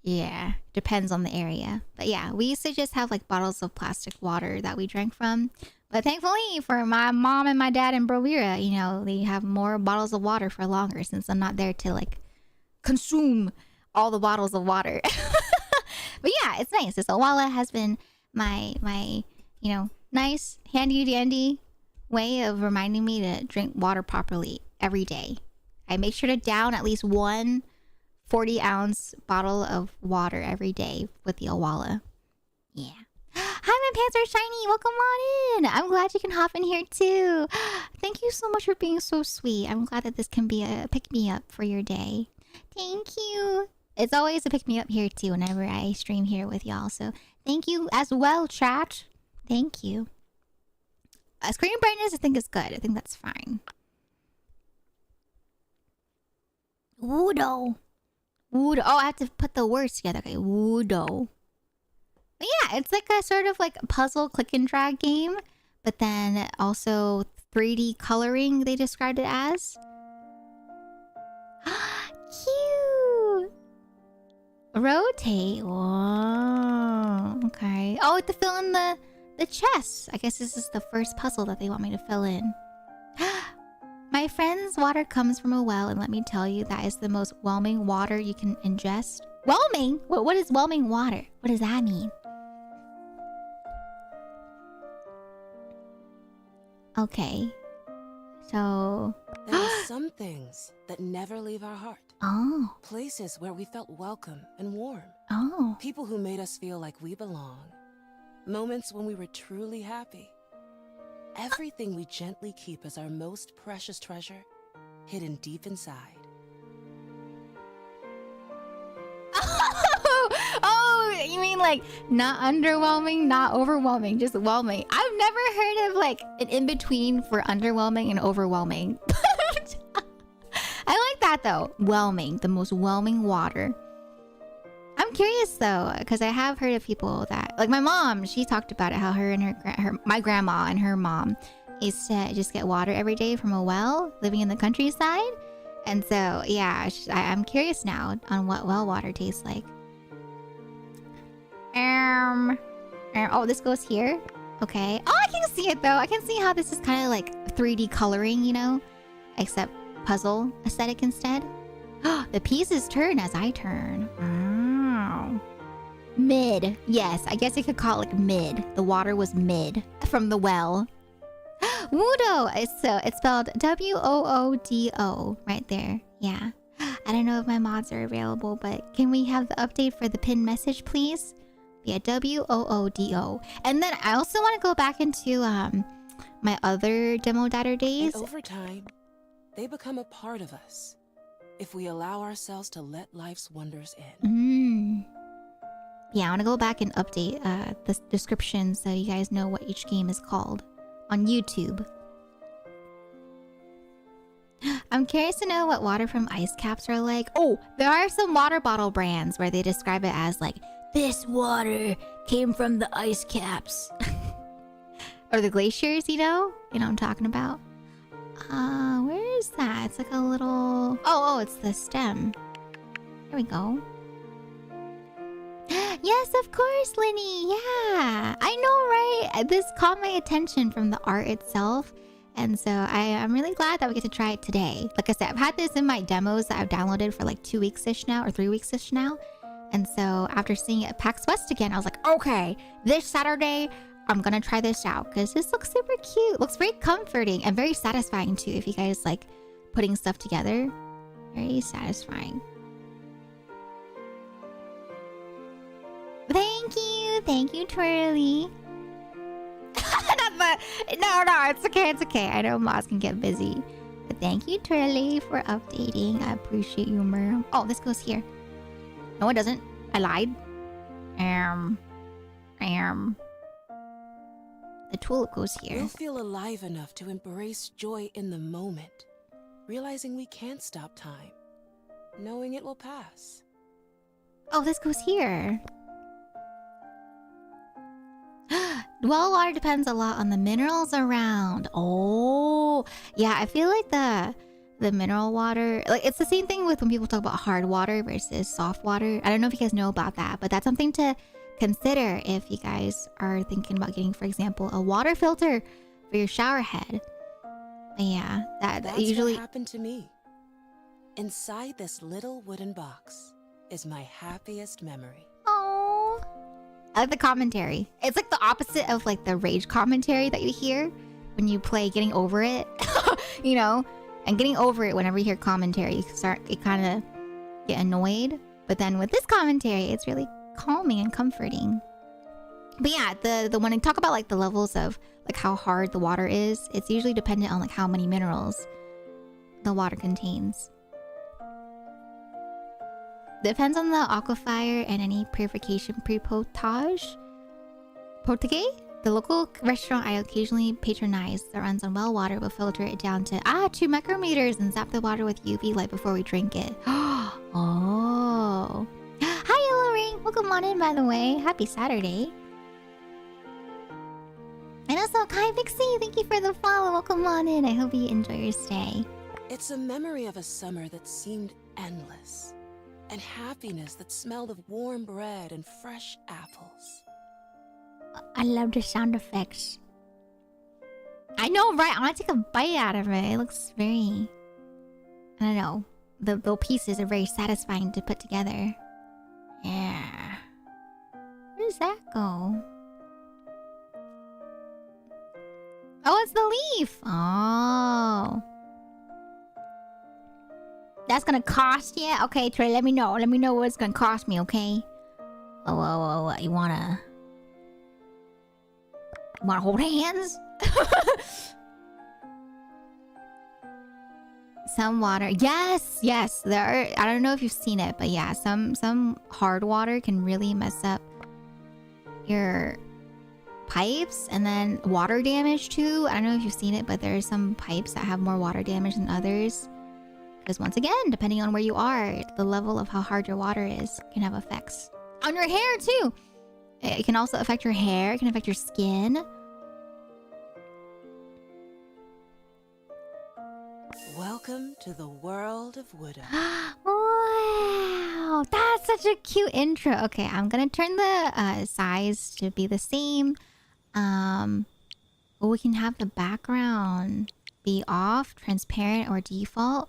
S2: yeah, depends on the area. But yeah, we used to just have like bottles of plastic water that we drank from. But thankfully for my mom and my dad and Brovira, you know, they have more bottles of water for longer since I'm not there to like consume all the bottles of water. But yeah, it's nice. This Owala has been my you know, nice handy dandy way of reminding me to drink water properly every day. I make sure to down at least one 40-ounce bottle of water every day with the Owala. Yeah. Hi, my pants are shiny. Welcome on in. I'm glad you can hop in here too. Thank you so much for being so sweet. I'm glad that this can be a pick-me-up for your day. Thank you. It's always a pick-me-up here too whenever I stream here with y'all. So thank you as well, chat. Thank you. Screen brightness, I think is good. I think that's fine. Woodo. Woodo. Oh, I have to put the words together. Okay, Woodo. But yeah, it's like a sort of like puzzle click and drag game, but then also 3D coloring, they described it as. Cute. Rotate. Whoa. Okay. Oh, I have to fill in the chest. I guess this is the first puzzle that they want me to fill in. My friend's water comes from a well, and let me tell you, that is the most whelming water you can ingest. Whelming? What is whelming water? What does that mean? Okay. So...
S3: There are some things that never leave our heart.
S2: Oh.
S3: Places where we felt welcome and warm.
S2: Oh.
S3: People who made us feel like we belong. Moments when we were truly happy. Everything we gently keep as our most precious treasure, hidden deep inside.
S2: Oh, you mean like not underwhelming, not overwhelming, just whelming. I've never heard of like an in-between for underwhelming and overwhelming. I like that though. Whelming, the most whelming water. I'm curious though, because I have heard of people that, like my mom, she talked about it, how her and my grandma and her mom used to just get water every day from a well, living in the countryside. And so, yeah, I'm curious now on what well water tastes like. Oh, this goes here. Okay. Oh, I can see it though. I can see how this is kind of like 3D coloring, you know, except puzzle aesthetic instead. The pieces turn as I turn. Oh. Mid. Yes, I guess you could call it like mid. The water was mid from the well. Woodo. It's spelled W-O-O-D-O right there. Yeah. I don't know if my mods are available, but can we have the update for the pin message, please? Yeah, WOODO. And then I also want to go back into my other demo Daturdays.
S3: And over time, they become a part of us if we allow ourselves to let life's wonders in.
S2: Yeah, I want to go back and update the description so you guys know what each game is called on YouTube. I'm curious to know what water from ice caps are like. Oh, there are some water bottle brands where they describe it as like, this water came from the ice caps. Or the glaciers, you know? You know what I'm talking about? Where is that? It's like a little... Oh, it's the stem. Here we go. Yes, of course, Linny. Yeah. I know, right? This caught my attention from the art itself. And so I'm really glad that we get to try it today. Like I said, I've had this in my demos that I've downloaded for like 2 weeks-ish now, or 3 weeks-ish now. And so after seeing it at PAX West again, I was like, okay, this Saturday, I'm gonna try this out because this looks super cute. Looks very comforting and very satisfying too. If you guys like putting stuff together, very satisfying. Thank you, Twirly. No, it's okay. I know mods can get busy, but thank you, Twirly, for updating. I appreciate you, Mer. Oh, this goes here. No, it doesn't. I lied. The tulip goes here.
S3: We'll feel alive enough to embrace joy in the moment, realizing we can't stop time, knowing it will pass.
S2: Oh, this goes here. Well, water depends a lot on the minerals around. Oh, yeah. I feel like the mineral water, like it's the same thing with when people talk about hard water versus soft water. I don't know if you guys know about that, but that's something to consider if you guys are thinking about getting, for example, a water filter for your shower head. But yeah, that's usually
S3: what happened to me. Inside this little wooden box is my happiest memory.
S2: Oh, I like the commentary. It's like the opposite of like the rage commentary that you hear when you play Getting Over It. You know, and getting over it whenever you hear commentary, you kind of get annoyed. But then with this commentary, it's really calming and comforting. But yeah, the when I talk about like the levels of like how hard the water is, it's usually dependent on like how many minerals the water contains. Depends on the aquifer and any purification pre-potage. Potage? The local restaurant I occasionally patronize that runs on well water will filter it down to 2 micrometers and zap the water with UV light before we drink it. Oh. Hi, Yellow Ring. Welcome on in, by the way. Happy Saturday. And also, Kai Vixie, thank you for the follow. Welcome on in. I hope you enjoy your stay.
S3: It's a memory of a summer that seemed endless, and happiness that smelled of warm bread and fresh apples.
S2: I love the sound effects. I know, right? I want to take a bite out of it. It looks very... I don't know. The pieces are very satisfying to put together. Yeah. Where does that go? Oh, it's the leaf. Oh. That's gonna cost you? Okay, Trey, let me know. Let me know what it's gonna cost me, okay? Oh, you wanna hold hands? Some water. Yes. There are, I don't know if you've seen it, but yeah, some hard water can really mess up your pipes, and then water damage too. I don't know if you've seen it, but there are some pipes that have more water damage than others. Because once again, depending on where you are, the level of how hard your water is can have effects on your hair too. It can also affect your hair. It can affect your skin.
S3: Welcome to the world of Woodo.
S2: Wow, that's such a cute intro. Okay, I'm gonna turn the size to be the same. We can have the background be off, transparent, or default.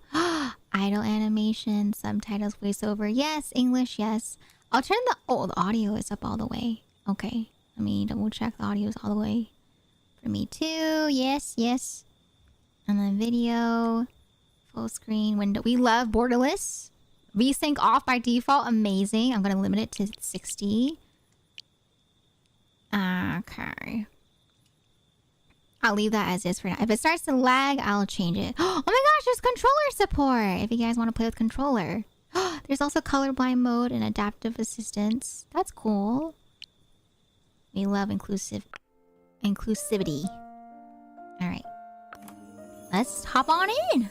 S2: Idle animation, subtitles, voiceover. Yes, English, yes. I'll turn the... Oh, the audio is up all the way. Okay, let me double check the audio is all the way for me too. Yes. And then video, Full screen window. We love borderless. VSync off by default. Amazing. I'm going to limit it to 60. Okay. I'll leave that as is for now. If it starts to lag, I'll change it. Oh my gosh, there's controller support. If you guys want to play with controller. There's also colorblind mode and adaptive assistance. That's cool. We love inclusivity. All right. Let's hop on in.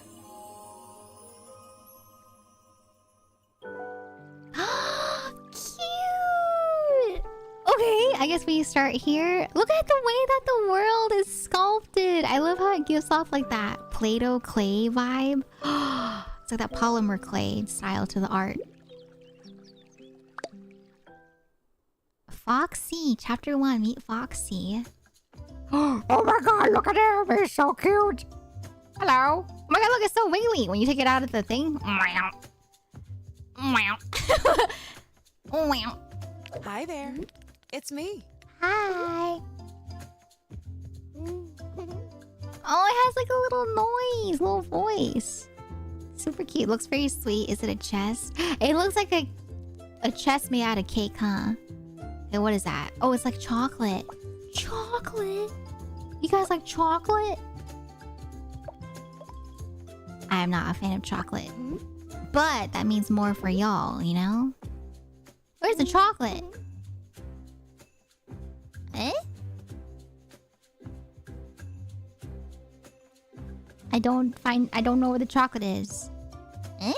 S2: Cute. Okay, I guess we start here. Look at the way that the world is sculpted. I love how it gives off like that Play-Doh clay vibe. It's like that polymer clay style to the art. Foxy, chapter 1, meet Foxy. Oh my god, look at him, he's so cute. Hello. Oh my god, look, it's so wiggly when you take it out of the thing. Meow. Meow. Meow.
S3: Hi there. It's me.
S2: Hi. Oh, it has like a little noise, little voice. Super cute. Looks very sweet. Is it a chest? It looks like a chest made out of cake, huh? And what is that? Oh, it's like chocolate. Chocolate? You guys like chocolate? I am not a fan of chocolate. But that means more for y'all, you know? Where's the chocolate? Eh? I don't know where the chocolate is. Eh?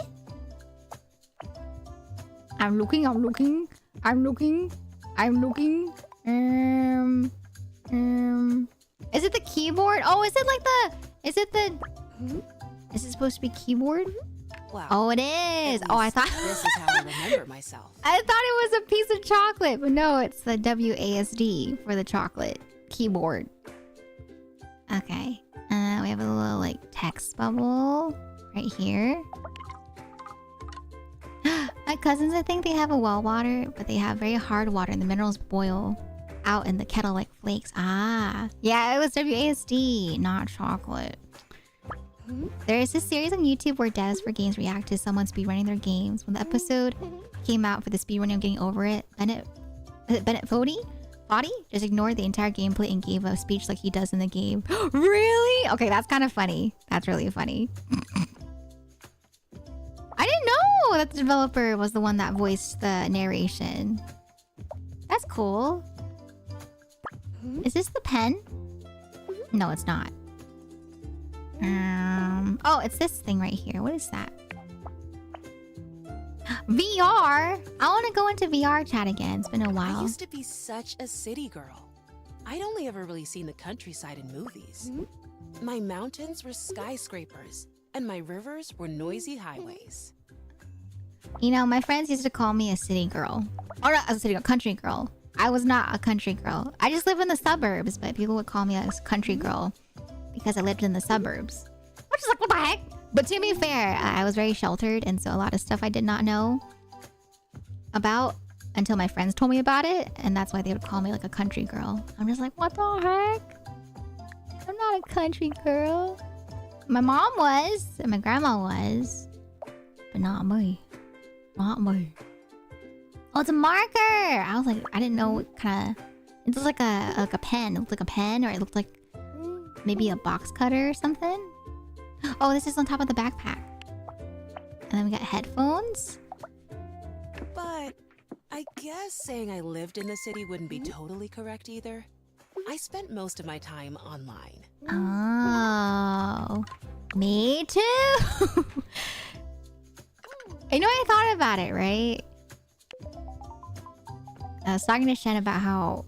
S2: I'm looking. Is it the keyboard? Oh, is it supposed to be keyboard?
S3: Wow.
S2: Oh, it is. Oh, I thought
S3: this is how I remember myself.
S2: I thought it was a piece of chocolate, but no, it's the WASD for the chocolate keyboard. Okay. We have a little like text bubble right here. My cousins, I think they have a well water, but they have very hard water and the minerals boil out in the kettle like flakes. Ah, yeah, it was WASD, not chocolate. There is this series on YouTube where devs for games react to someone speedrunning their games. When the episode came out for the speedrunning of getting over it, Bennett Foddy just ignored the entire gameplay and gave a speech like he does in the game. Really? Okay, that's kind of funny. That's really funny. I didn't know that the developer was the one that voiced the narration. That's cool. Is this the pen? No, it's not. Oh, it's this thing right here. What is that? VR? I want to go into VR chat again. It's been a while.
S3: I used to be such a city girl. I'd only ever really seen the countryside in movies. My mountains were skyscrapers, and my rivers were noisy highways.
S2: You know, my friends used to call me a city girl. Or not a city girl, country girl. I was not a country girl. I just live in the suburbs, but people would call me a country girl because I lived in the suburbs. Which is like, what the heck? But to be fair, I was very sheltered, and so a lot of stuff I did not know about until my friends told me about it, and that's why they would call me like a country girl. I'm just like, what the heck? I'm not a country girl. My mom was, and my grandma was, but not me. Not me. Oh, it's a marker! I was like, I didn't know what kind of... It looks like a pen. It looked like a pen, or it looked like maybe a box cutter or something. Oh, this is on top of the backpack. And then we got headphones.
S3: But I guess saying I lived in the city wouldn't be totally correct either. I spent most of my time online.
S2: Oh, me too. I know I thought about it, right? I was talking to Shen about how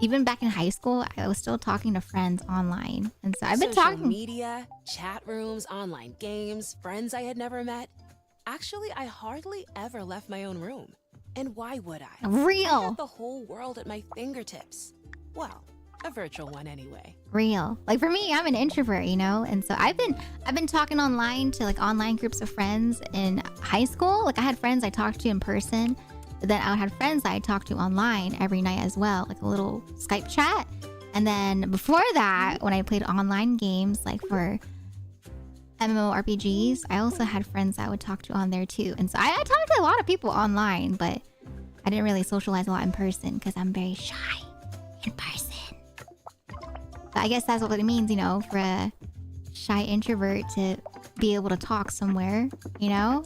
S2: even back in high school, I was still talking to friends online. And so I've been
S3: Social
S2: talking...
S3: media, chat rooms, online games, friends I had never met. Actually, I hardly ever left my own room. And why would I?
S2: Real.
S3: I had the whole world at my fingertips. Well, a virtual one anyway.
S2: Real. Like for me, I'm an introvert, you know? And so I've been talking online to like online groups of friends in high school. Like I had friends I talked to in person. But then I had friends that I talked to online every night as well, like a little Skype chat. And then before that, when I played online games, like for MMORPGs, I also had friends I would talk to on there too. And so I talked to a lot of people online, but I didn't really socialize a lot in person because I'm very shy in person. But I guess that's what it means, you know, for a shy introvert to be able to talk somewhere, you know?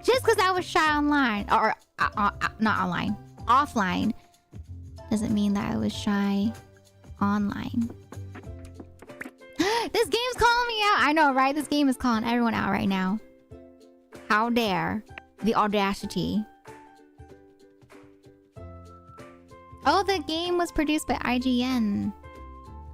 S2: Just because I was shy online, or not online, offline, doesn't mean that I was shy online. This game's calling me out. I know, right? This game is calling everyone out right now. How dare the audacity. Oh, the game was produced by IGN.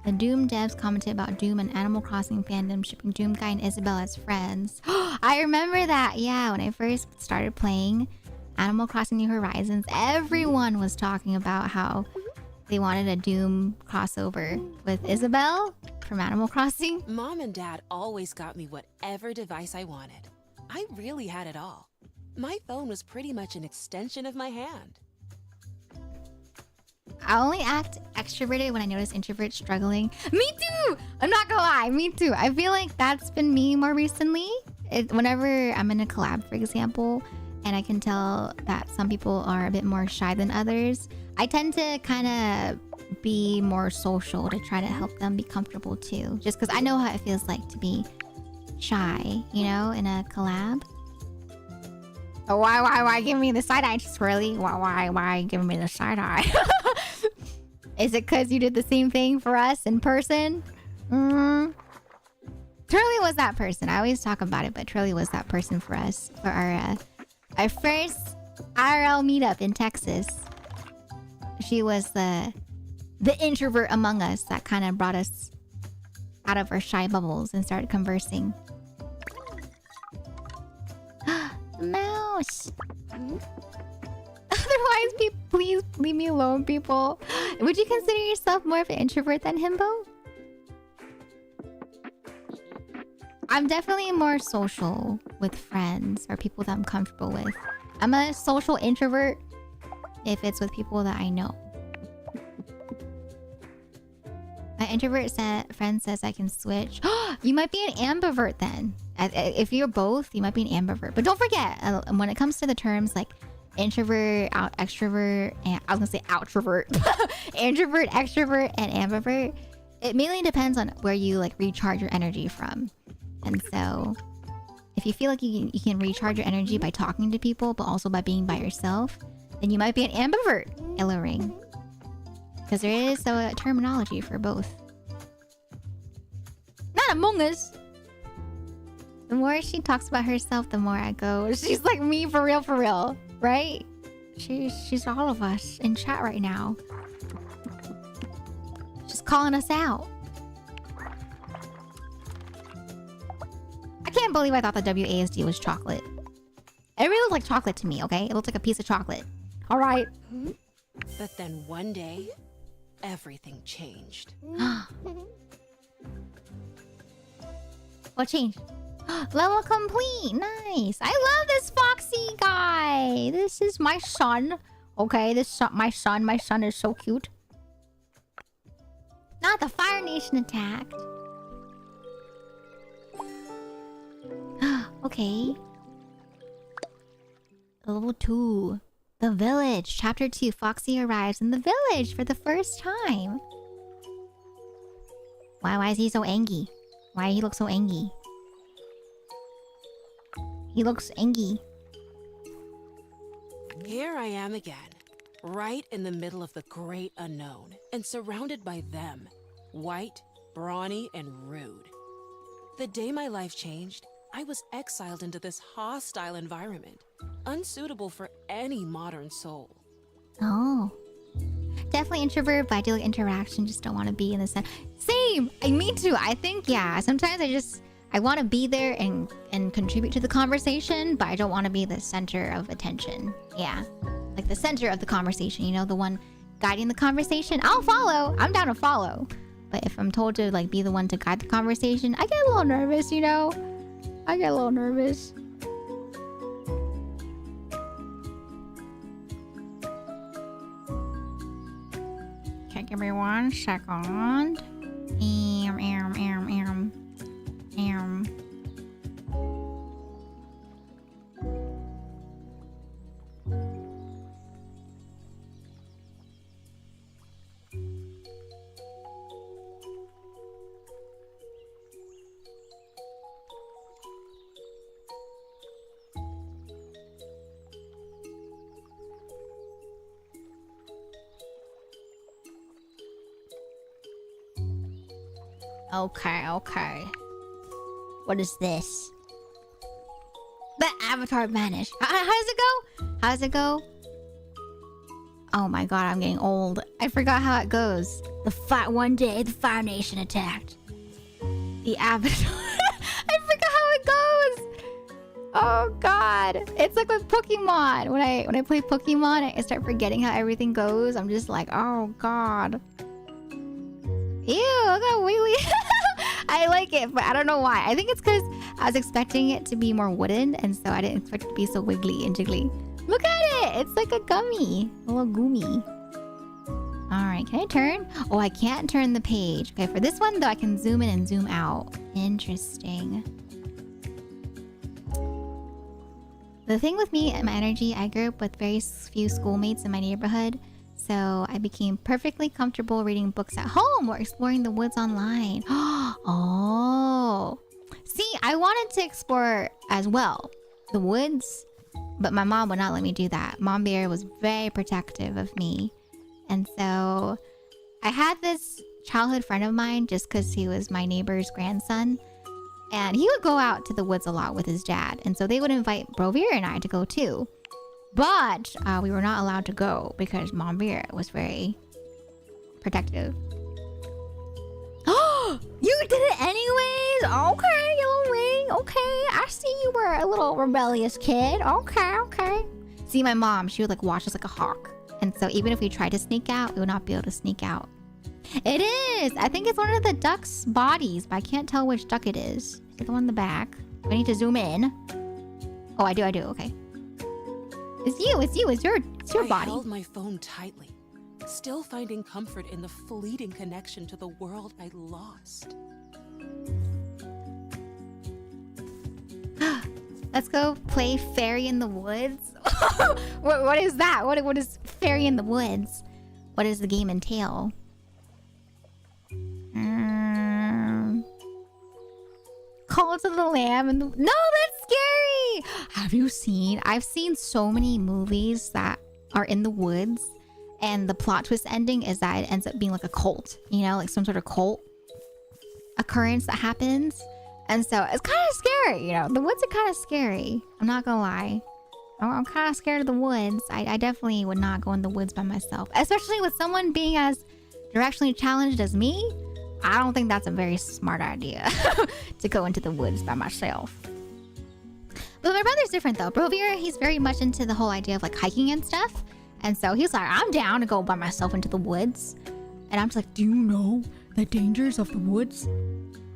S2: The Doom devs commented about Doom and Animal Crossing fandom shipping Doom Guy and Isabelle as friends. I remember that. Yeah, when I first started playing Animal Crossing New Horizons, everyone was talking about how they wanted a Doom crossover with Isabelle from Animal Crossing.
S3: Mom and Dad always got me whatever device I wanted. I really had it all. My phone was pretty much an extension of my hand.
S2: I only act extroverted when I notice introverts struggling. Me too! I'm not gonna lie, me too. I feel like that's been me more recently. Whenever I'm in a collab, for example, and I can tell that some people are a bit more shy than others, I tend to kind of be more social to try to help them be comfortable too. Just because I know how it feels like to be shy, you know, in a collab. Oh, why give me the side eye, Swirly? Why give me the side eye? Is it because you did the same thing for us in person? Turley was that person. I always talk about it, but Turley was that person for us for our first IRL meetup in Texas. She was the introvert among us that kind of brought us out of our shy bubbles and started conversing. Mouse. Otherwise, please leave me alone, people. Would you consider yourself more of an introvert than Himbo? I'm definitely more social with friends or people that I'm comfortable with. I'm a social introvert if it's with people that I know. My introvert friend says I can switch. You might be an ambivert then. If you're both, you might be an ambivert. But don't forget, when it comes to the terms like introvert, extrovert, and I was gonna say outtrovert, introvert, extrovert, and ambivert, it mainly depends on where you like recharge your energy from. And so, if you feel like you can recharge your energy by talking to people, but also by being by yourself, then you might be an ambivert, Ella Ring. Because there is a terminology for both. Not Among Us. The more she talks about herself, the more I go, she's like me for real, right? She's all of us in chat right now. She's calling us out. I can't believe I thought the WASD was chocolate. It really looked like chocolate to me, okay? It looked like a piece of chocolate. All right.
S3: But then one day, everything changed.
S2: What changed? Level complete. Nice. I love this Foxy guy. This is my son. Okay, my son. My son is so cute. Not the Fire Nation attacked. Okay. Level 2. The village. Chapter 2. Foxy arrives in the village for the first time. Why is he so angry? Why he look so angry? He looks angry.
S3: Here I am again, right in the middle of the great unknown, and surrounded by them, white, brawny, and rude. The day my life changed, I was exiled into this hostile environment, unsuitable for any modern soul.
S2: Oh. Definitely introvert, but I do like interaction, just don't want to be in the center. Same! Me too. I think, yeah, sometimes I want to be there and contribute to the conversation, but I don't want to be the center of attention. Yeah. Like the center of the conversation, you know, the one guiding the conversation. I'll follow. I'm down to follow. But if I'm told to like be the one to guide the conversation, I get a little nervous, you know? I get a little nervous. Okay, give me 1 second. Okay, okay. What is this? The avatar vanished. How does it go? How does it go? Oh my god, I'm getting old. I forgot how it goes. One day, the Fire Nation attacked. The avatar. I forgot how it goes. Oh god. It's like with Pokemon. When I play Pokemon, I start forgetting how everything goes. I'm just like, oh god. Ew, look how wiggly. I like it, but I don't know why. I think it's because I was expecting it to be more wooden, and so I didn't expect it to be so wiggly and jiggly. Look at it! It's like a gummy. A little gummy. Alright, can I turn? Oh, I can't turn the page. Okay, for this one, though, I can zoom in and zoom out. Interesting. The thing with me and my energy, I grew up with very few schoolmates in my neighborhood. So I became perfectly comfortable reading books at home or exploring the woods online. Oh. See, I wanted to explore as well the woods, but my mom would not let me do that. Mom Bear was very protective of me. And so I had this childhood friend of mine just because he was my neighbor's grandson. And he would go out to the woods a lot with his dad. And so they would invite Brovira and I to go too. But we were not allowed to go because Mom Bear was very protective. Oh, you did it anyways? Okay, Yellow Ring. Okay, I see you were a little rebellious kid. Okay, okay. See, my mom, she would like watch us like a hawk. And so even if we tried to sneak out, we would not be able to sneak out. It is! I think it's one of the duck's bodies, but I can't tell which duck it is. Is it the one in the back? Do I need to zoom in? Oh, I do, okay. It's you, it's your body.
S3: I held my phone tightly, still finding comfort in the fleeting connection to the world I lost.
S2: Let's go play Fairy in the Woods. What is that? What is Fairy in the Woods? What does the game entail? Call to the Lamb and no, that's scary. Have you seen? I've seen so many movies that are in the woods, and the plot twist ending is that it ends up being like a cult. You know, like some sort of cult occurrence that happens, and so it's kind of scary. You know, the woods are kind of scary. I'm not gonna lie. I'm kind of scared of the woods. I definitely would not go in the woods by myself, especially with someone being as directionally challenged as me. I don't think that's a very smart idea to go into the woods by myself. But my brother's different though. Brovira, he's very much into the whole idea of like hiking and stuff. And so he's like, I'm down to go by myself into the woods. And I'm just like, do you know the dangers of the woods?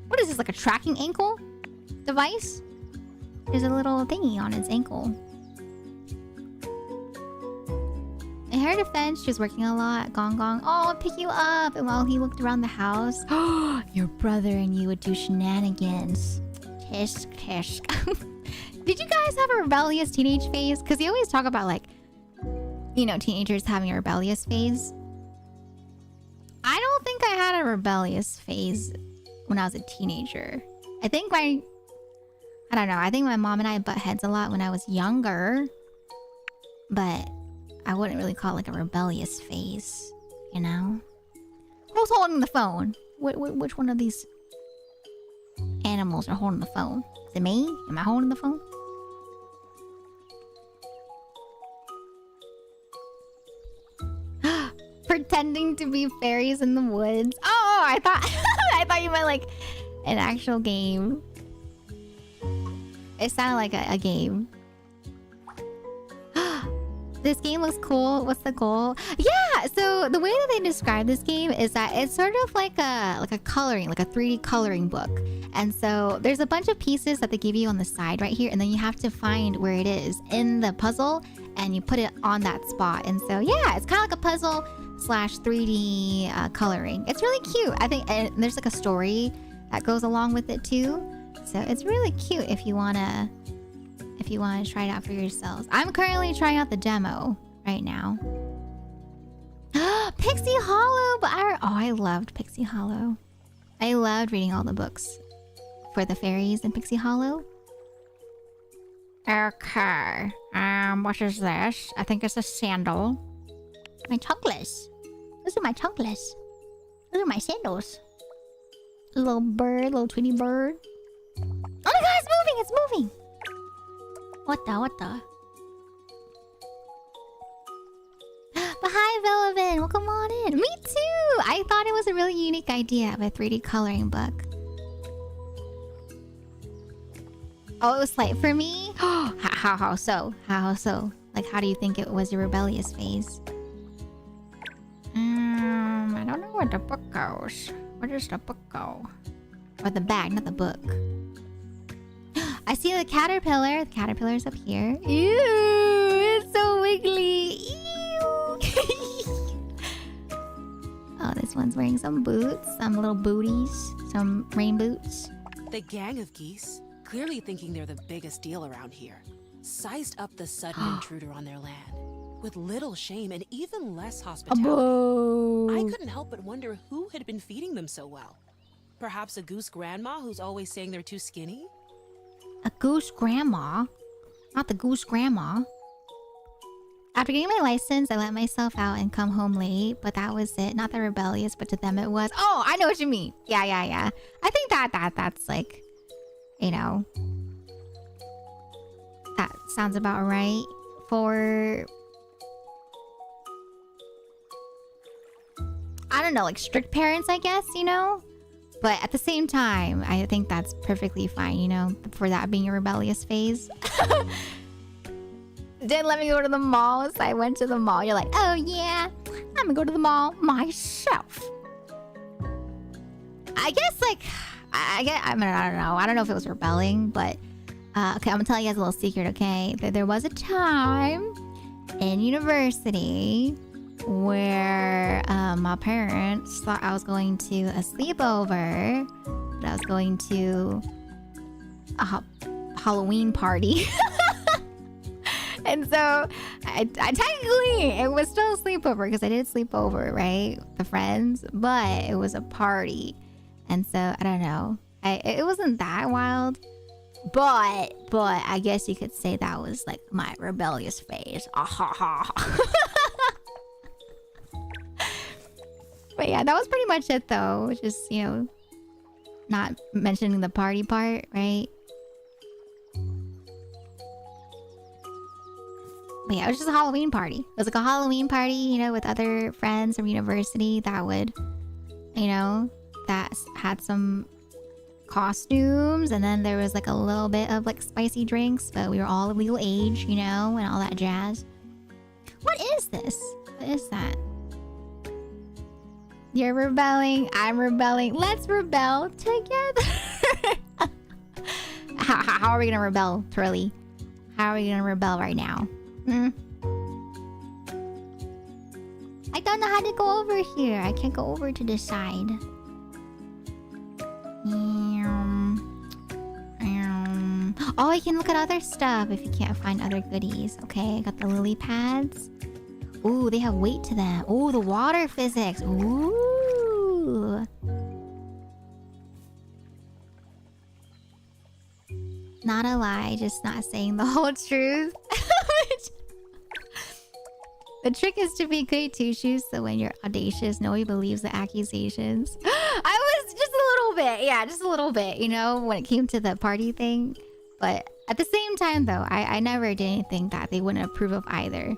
S2: What is this, like a tracking ankle device? There's a little thingy on its ankle. In her defense, she was working a lot. Gong Gong, oh, I'll pick you up. And while he looked around the house, your brother and you would do shenanigans. Tisk, tisk. Did you guys have a rebellious teenage phase? Because you always talk about like, you know, teenagers having a rebellious phase. I don't think I had a rebellious phase when I was a teenager. I think I don't know. I think my mom and I butt heads a lot when I was younger. But I wouldn't really call it like a rebellious phase, you know? Who's holding the phone? Which one of these animals are holding the phone? Is it me? Am I holding the phone? Pretending to be fairies in the woods. Oh, I thought I thought you meant like an actual game. It sounded like a game. This game looks cool. What's the goal? Yeah, so the way that they describe this game is that it's sort of like a coloring, like a 3D coloring book. And so there's a bunch of pieces that they give you on the side right here, and then you have to find where it is in the puzzle, and you put it on that spot. And so yeah, it's kind of like a puzzle / 3D coloring. It's really cute. I think, and there's like a story that goes along with it too. So it's really cute if you wanna try it out for yourselves. I'm currently trying out the demo right now. Pixie Hollow, but I loved Pixie Hollow. I loved reading all the books for the fairies in Pixie Hollow. Okay. What is this? I think it's a sandal. My chocolates. Those are my chocolates. Those are my sandals. Little bird, little Tweety bird. Oh my god, it's moving! It's moving! What the? But hi, Velvet! Welcome on in! Me too! I thought it was a really unique idea of a 3D coloring book. Oh, it was slight for me? How so? How so? Like, how do you think it was your rebellious phase? I don't know where the book goes. Where does the book go? Or the bag, not the book. I see the caterpillar. The caterpillar's up here. Ew, it's so wiggly. Ew. Oh, this one's wearing some boots, some little booties, some rain boots.
S3: The gang of geese, clearly thinking they're the biggest deal around here, sized up the sudden intruder on their land with little shame and even less hospitality. I couldn't help but wonder who had been feeding them so well. Perhaps a goose grandma who's always saying they're too skinny?
S2: A goose grandma? Not the goose grandma. After getting my license, I let myself out and come home late, but that was it. Not the rebellious, but to them it was. Oh, I know what you mean. Yeah. I think that's like, you know, that sounds about right for, I don't know, like strict parents, I guess, you know? But at the same time, I think that's perfectly fine, you know, for that being a rebellious phase. Didn't let me go to the mall, so I went to the mall. You're like, oh yeah, I'm gonna go to the mall myself. I guess, like, I don't know. I don't know if it was rebelling, but okay, I'm gonna tell you guys a little secret, okay? There was a time in university where my parents thought I was going to a sleepover, but I was going to a Halloween party. And so I technically, it was still a sleepover because I did sleep over, right? With the friends, but it was a party. And so, I don't know. It wasn't that wild, but I guess you could say that was like my rebellious phase. But yeah, that was pretty much it though. Just, you know, not mentioning the party part, right? But yeah, it was just a Halloween party. It was like a Halloween party, you know, with other friends from university that would, you know, that had some costumes. And then there was like a little bit of like spicy drinks, but we were all of legal age, you know, and all that jazz. What is this? What is that? You're rebelling. I'm rebelling. Let's rebel together. How are we going to rebel, Turley? How are we going to rebel right now? I don't know how to go over here. I can't go over to this side. Oh, you can look at other stuff if you can't find other goodies. Okay, I got the lily pads. Ooh, they have weight to them. Ooh, the water physics. Ooh. Not a lie, just not saying the whole truth. The trick is to be good two-shoes, so when you're audacious, nobody believes the accusations. I was just a little bit, yeah, just a little bit, you know, when it came to the party thing. But at the same time, though, I never did anything that they wouldn't approve of either.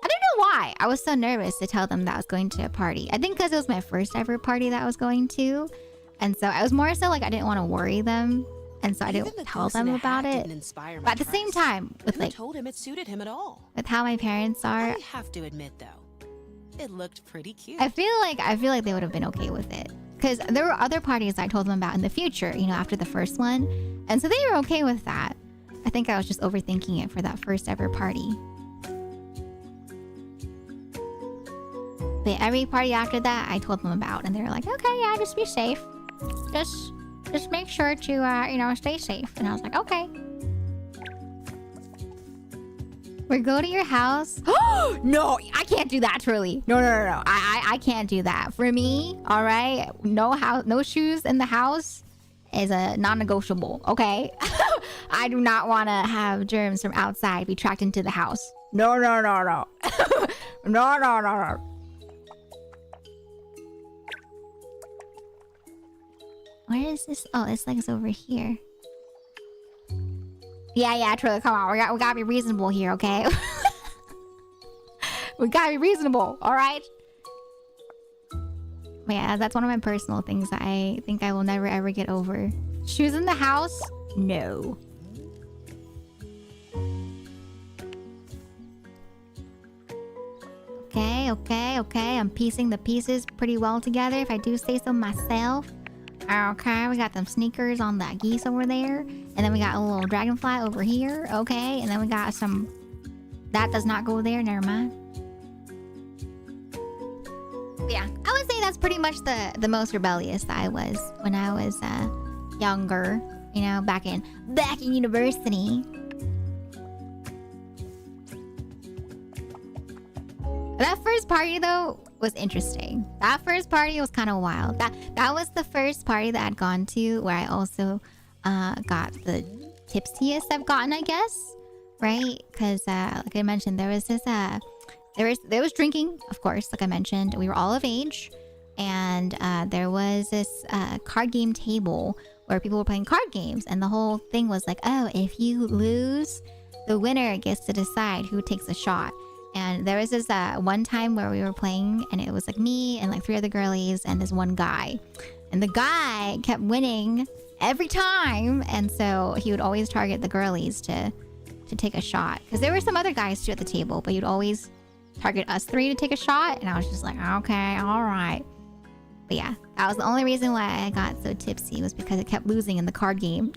S2: I don't know why. I was so nervous to tell them that I was going to a party. I think because it was my first ever party that I was going to. And so I was more so like I didn't want to worry them. And so I didn't tell them about it. But at the same time, with like,
S3: told him it suited him at all.
S2: With how my parents are,
S3: I have to admit though, it looked pretty cute.
S2: I feel like they would have been okay with it. Because there were other parties I told them about in the future, you know, after the first one. And so they were okay with that. I think I was just overthinking it for that first ever party. But every party after that, I told them about. And they were like, okay, yeah, just be safe. Just make sure to, you know, stay safe. And I was like, okay. We go to your house. No, I can't do that, truly. No. I can't do that. For me, all right, no shoes in the house is a non-negotiable, okay? I do not want to have germs from outside be tracked into the house. No. No. Where is this? Oh, this thing's over here. Yeah, Trilly, come on. We gotta be reasonable here, okay? We gotta be reasonable, alright? Yeah, that's one of my personal things that I think I will never ever get over. Shoes in the house? No. Okay. I'm piecing the pieces pretty well together, if I do say so myself. Okay, we got them sneakers on that geese over there. And then we got a little dragonfly over here. Okay, and then we got some... That does not go there, never mind. Yeah, I would say that's pretty much the most rebellious that I was when I was younger. You know, back in university. That first party though was interesting. That first party was kind of wild. That was the first party that I'd gone to where I also got the tipsiest I've gotten, I guess, right? Because like I mentioned, there was this there was drinking, of course. Like I mentioned, we were all of age, and there was this card game table where people were playing card games, and the whole thing was like, oh, if you lose, the winner gets to decide who takes a shot. And there was this one time where we were playing, and it was like me and like 3 other girlies and this one guy. And the guy kept winning every time, and so he would always target the girlies to take a shot. Because there were some other guys too at the table, but he'd always target us 3 to take a shot. And I was just like, okay, all right. But yeah, that was the only reason why I got so tipsy, was because I kept losing in the card game.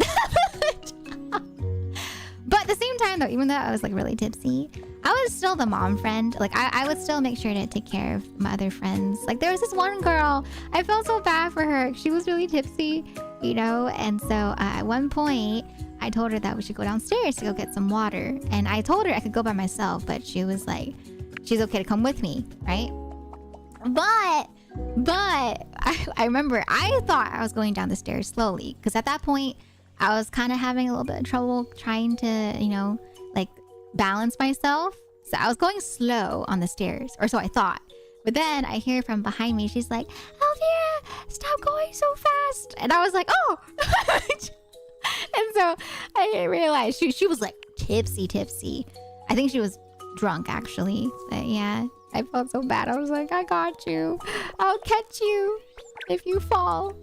S2: But at the same time though, even though I was like really tipsy, I was still the mom friend. Like I would still make sure to take care of my other friends. Like there was this one girl, I felt so bad for her. She was really tipsy, you know? And so at one point I told her that we should go downstairs to go get some water. And I told her I could go by myself, but she was like, she's okay to come with me, right? But I remember I thought I was going down the stairs slowly, because at that point I was kind of having a little bit of trouble trying to, you know, like balance myself. So I was going slow on the stairs, or so I thought. But then I hear from behind me, she's like, Elveira, stop going so fast. And I was like, oh. And so I realized she was like tipsy. I think she was drunk actually. But yeah, I felt so bad. I was like, I got you. I'll catch you if you fall.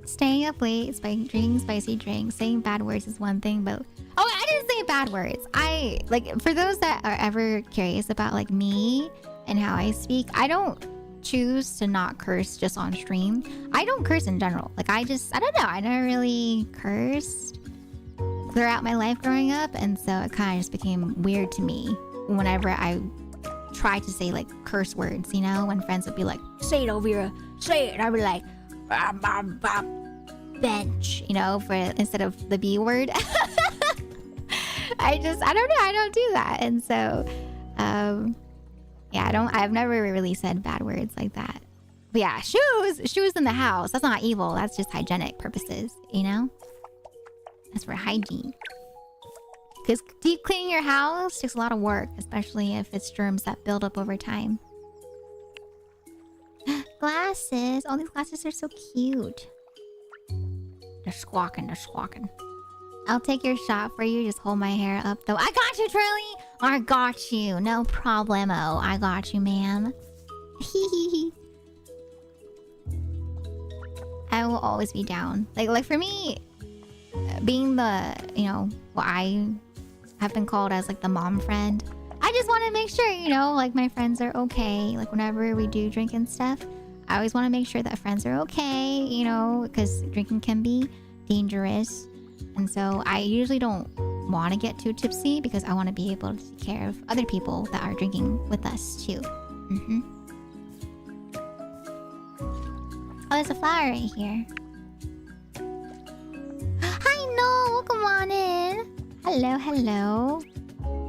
S2: Staying up late, drinking spicy drinks, saying bad words is one thing, but... Oh, I didn't say bad words. For those that are ever curious about, like, me and how I speak, I don't choose to not curse just on stream. I don't curse in general. Like, I don't know. I never really cursed throughout my life growing up, and so it kind of just became weird to me whenever I tried to say, like, curse words, you know? When friends would be like, say it, Elveira, say it. And I'd be like, bench, you know, instead of the B word. I don't know, I don't do that. And so yeah, I've never really said bad words like that. But yeah, shoes in the house, that's not evil, that's just hygienic purposes, you know? That's for hygiene. Because deep cleaning your house takes a lot of work, especially if it's germs that build up over time. Glasses, all these glasses are so cute. They're squawking. I'll take your shot for you. Just hold my hair up, though. I got you, Trilly! I got you. No problemo. I got you, ma'am. I will always be down. Like for me, being the, you know, what I have been called as, like, the mom friend, I just want to make sure, you know, like, my friends are okay. Like, whenever we do drink and stuff, I always want to make sure that friends are okay, you know, because drinking can be dangerous. And so I usually don't want to get too tipsy because I want to be able to take care of other people that are drinking with us too. Oh, there's a flower right here. Hi, Noel. Welcome on in. Hello.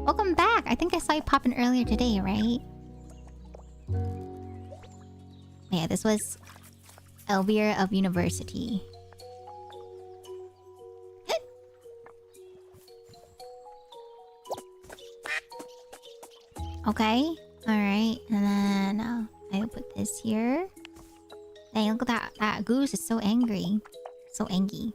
S2: Welcome back. I think I saw you pop in earlier today, right? Yeah, this was Elveira of University. Okay. Alright, and then I will put this here. Dang, look at that. That goose is so angry. So angry.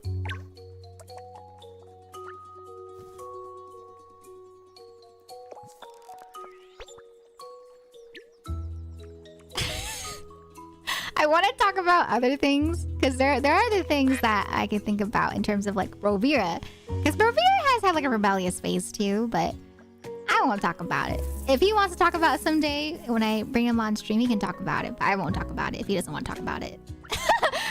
S2: I want to talk about other things because there are other things that I can think about in terms of like Elveira, because Elveira has had like a rebellious phase too, but I won't talk about it. If he wants to talk about it someday when I bring him on stream, he can talk about it, but I won't talk about it if he doesn't want to talk about it.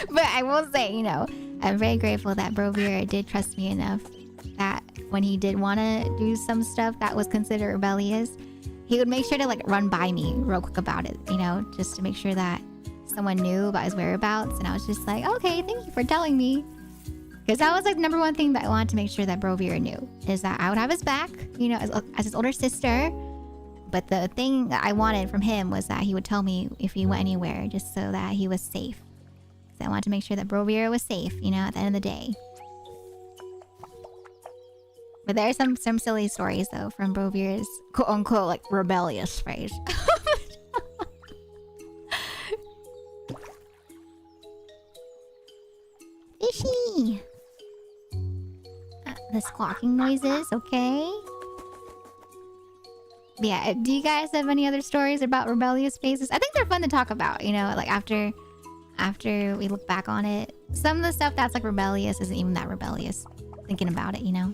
S2: But I will say, you know, I'm very grateful that Elveira did trust me enough that when he did want to do some stuff that was considered rebellious, he would make sure to like run by me real quick about it, you know, just to make sure that someone knew about his whereabouts. And I was just like, okay, thank you for telling me, because that was like the number one thing that I wanted to make sure that Elveira knew, is that I would have his back, you know, as his older sister. But the thing that I wanted from him was that he would tell me if he went anywhere, just so that he was safe. So I wanted to make sure that Elveira was safe, you know, at the end of the day. But there are some silly stories though from Elveira's quote unquote like rebellious phase. Fishy! The squawking noises, okay? Yeah, do you guys have any other stories about rebellious phases? I think they're fun to talk about, you know, like after we look back on it. Some of the stuff that's like rebellious isn't even that rebellious. Thinking about it, you know?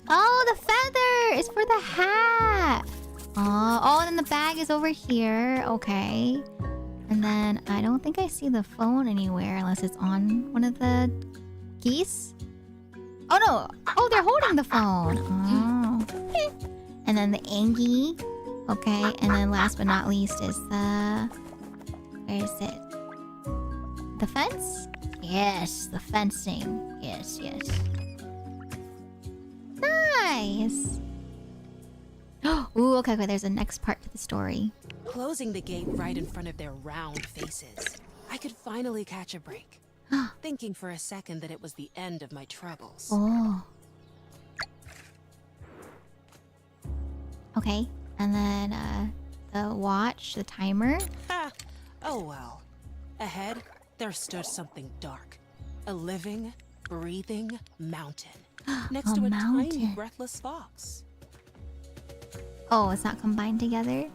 S2: Oh, the feather is for the hat! Oh, and then the bag is over here. Okay. And then I don't think I see the phone anywhere unless it's on one of the geese. Oh no! Oh, they're holding the phone. Oh. And then the Angie. Okay, and then last but not least is the... Where is it? The fence? Yes, the fencing. Yes, yes. Nice! Ooh, okay, there's a next part to the story.
S3: Closing the gate right in front of their round faces, I could finally catch a break. Thinking for a second that it was the end of my troubles.
S2: Oh. Okay, and then the watch, the timer.
S3: Ha! Oh well. Ahead, there stood something dark. A living, breathing mountain. Next to a tiny, breathless fox.
S2: Oh, it's not combined together?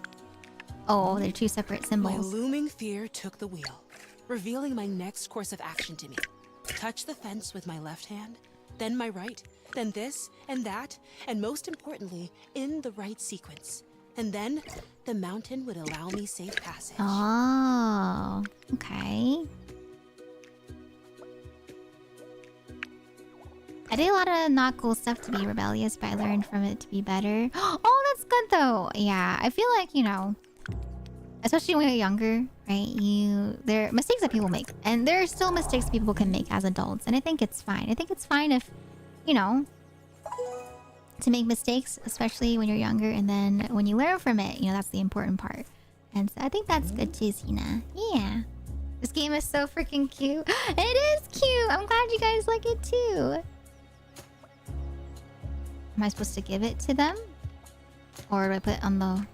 S2: Oh, they're two separate
S3: My
S2: symbols.
S3: looming fear took the wheel, revealing my next course of action to me. Touch the fence with my left hand, then my right, then this and that, and most importantly, in the right sequence. And then the mountain would allow me safe passage.
S2: Oh, okay. I did a lot of not cool stuff to be rebellious, but I learned from it to be better. Oh, that's good though. Yeah, I feel like, you know, especially when you're younger, right? There are mistakes that people make, and there are still mistakes people can make as adults, and I think it's fine. I think it's fine if, you know, to make mistakes, especially when you're younger, and then when you learn from it, you know, that's the important part. And so I think that's good too, Sina. Yeah. This game is so freaking cute. It is cute. I'm glad you guys like it too. Am I supposed to give it to them? Or do I put it on the...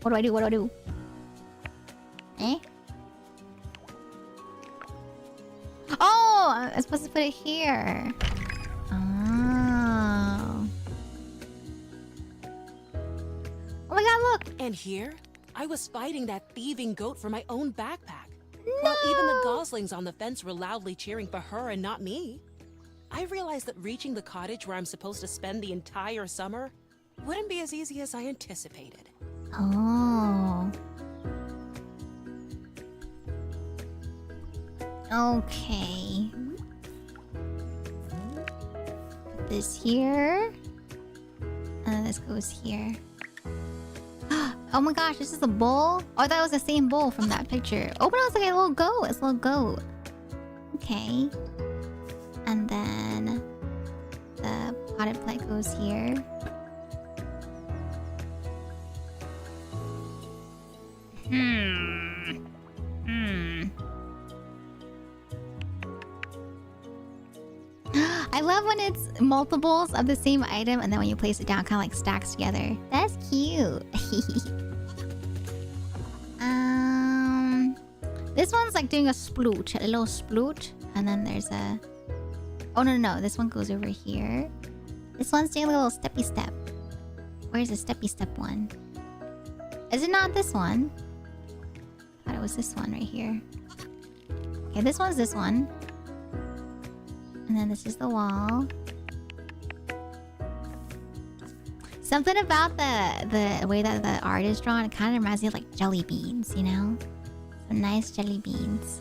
S2: What do I do? What do I do? Eh? Oh! I'm supposed to put it here. Oh. Oh my god, look!
S3: And here, I was fighting that thieving goat for my own backpack.
S2: No!
S3: While even the goslings on the fence were loudly cheering for her and not me. I realized that reaching the cottage where I'm supposed to spend the entire summer wouldn't be as easy as I anticipated.
S2: Oh. Okay. Put this here. And then this goes here. Oh my gosh, this is a bowl? Oh, I thought it was the same bowl from that picture. Oh, but it was like a little goat. It's a little goat. Okay. And then the potted plant goes here. I love when it's multiples of the same item and then when you place it down, kind of like stacks together. That's cute. This one's like doing a splooch, a little splooch. And then there's a... Oh, no. This one goes over here. This one's doing a little steppy step. Where's the steppy step one? Is it not this one? I thought it was this one right here. Okay, this one's this one. And then this is the wall. Something about the way that the art is drawn, it kind of reminds me of like jelly beans, you know? Some nice jelly beans.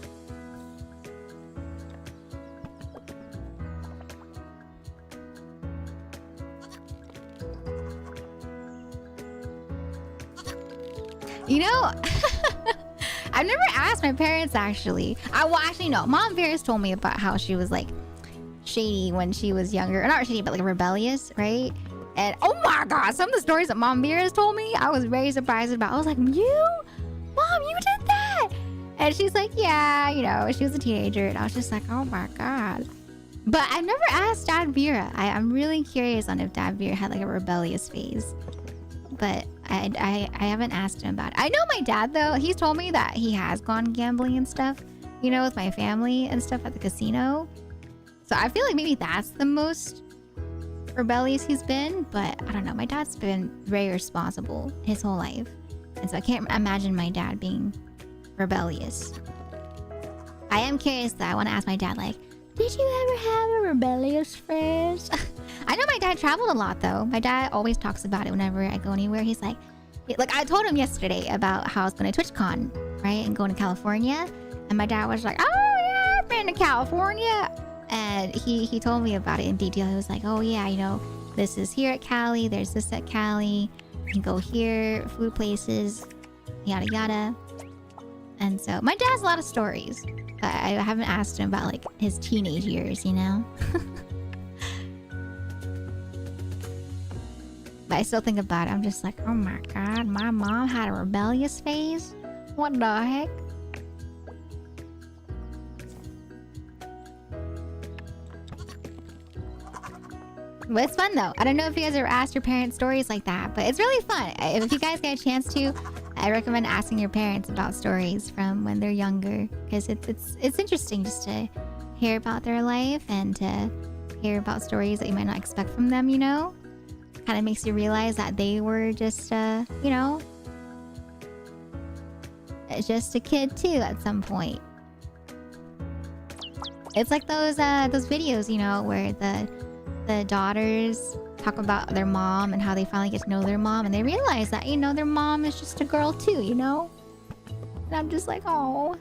S2: You know, I've never asked my parents actually. Well, actually, no. Mom Veras told me about how she was like shady when she was younger. Or not shady, but like rebellious, right? And oh my god, some of the stories that Mom Veras told me, I was very surprised about. I was like, you? Mom, you did that? And she's like, yeah, you know, she was a teenager. And I was just like, oh my god. But I've never asked Dad Vera. I'm really curious on if Dad Vera had like a rebellious phase. But I haven't asked him about it. I know my dad, though. He's told me that he has gone gambling and stuff, you know, with my family and stuff at the casino. So I feel like maybe that's the most rebellious he's been. But I don't know. My dad's been very responsible his whole life. And so I can't imagine my dad being rebellious. I am curious, though. I want to ask my dad, like, did you ever have a rebellious phase? I know my dad traveled a lot, though. My dad always talks about it whenever I go anywhere. He's like I told him yesterday about how I was going to TwitchCon, right? And going to California. And my dad was like, oh, yeah, I've been to California. And he told me about it in detail. He was like, oh, yeah, you know, this is here at Cali. There's this at Cali. You can go here, food places, yada, yada. And so my dad has a lot of stories. But I haven't asked him about, like, his teenage years, you know? But I still think about it. I'm just like, oh my god, my mom had a rebellious phase? What the heck? But it's fun though. I don't know if you guys ever asked your parents stories like that, but it's really fun. If you guys get a chance to, I recommend asking your parents about stories from when they're younger, because it's interesting just to hear about their life and to hear about stories that you might not expect from them, you know? Kind of makes you realize that they were just, you know, just a kid too at some point. It's like those videos, you know, where the daughters talk about their mom and how they finally get to know their mom, and they realize that, you know, their mom is just a girl too, you know? And I'm just like, oh.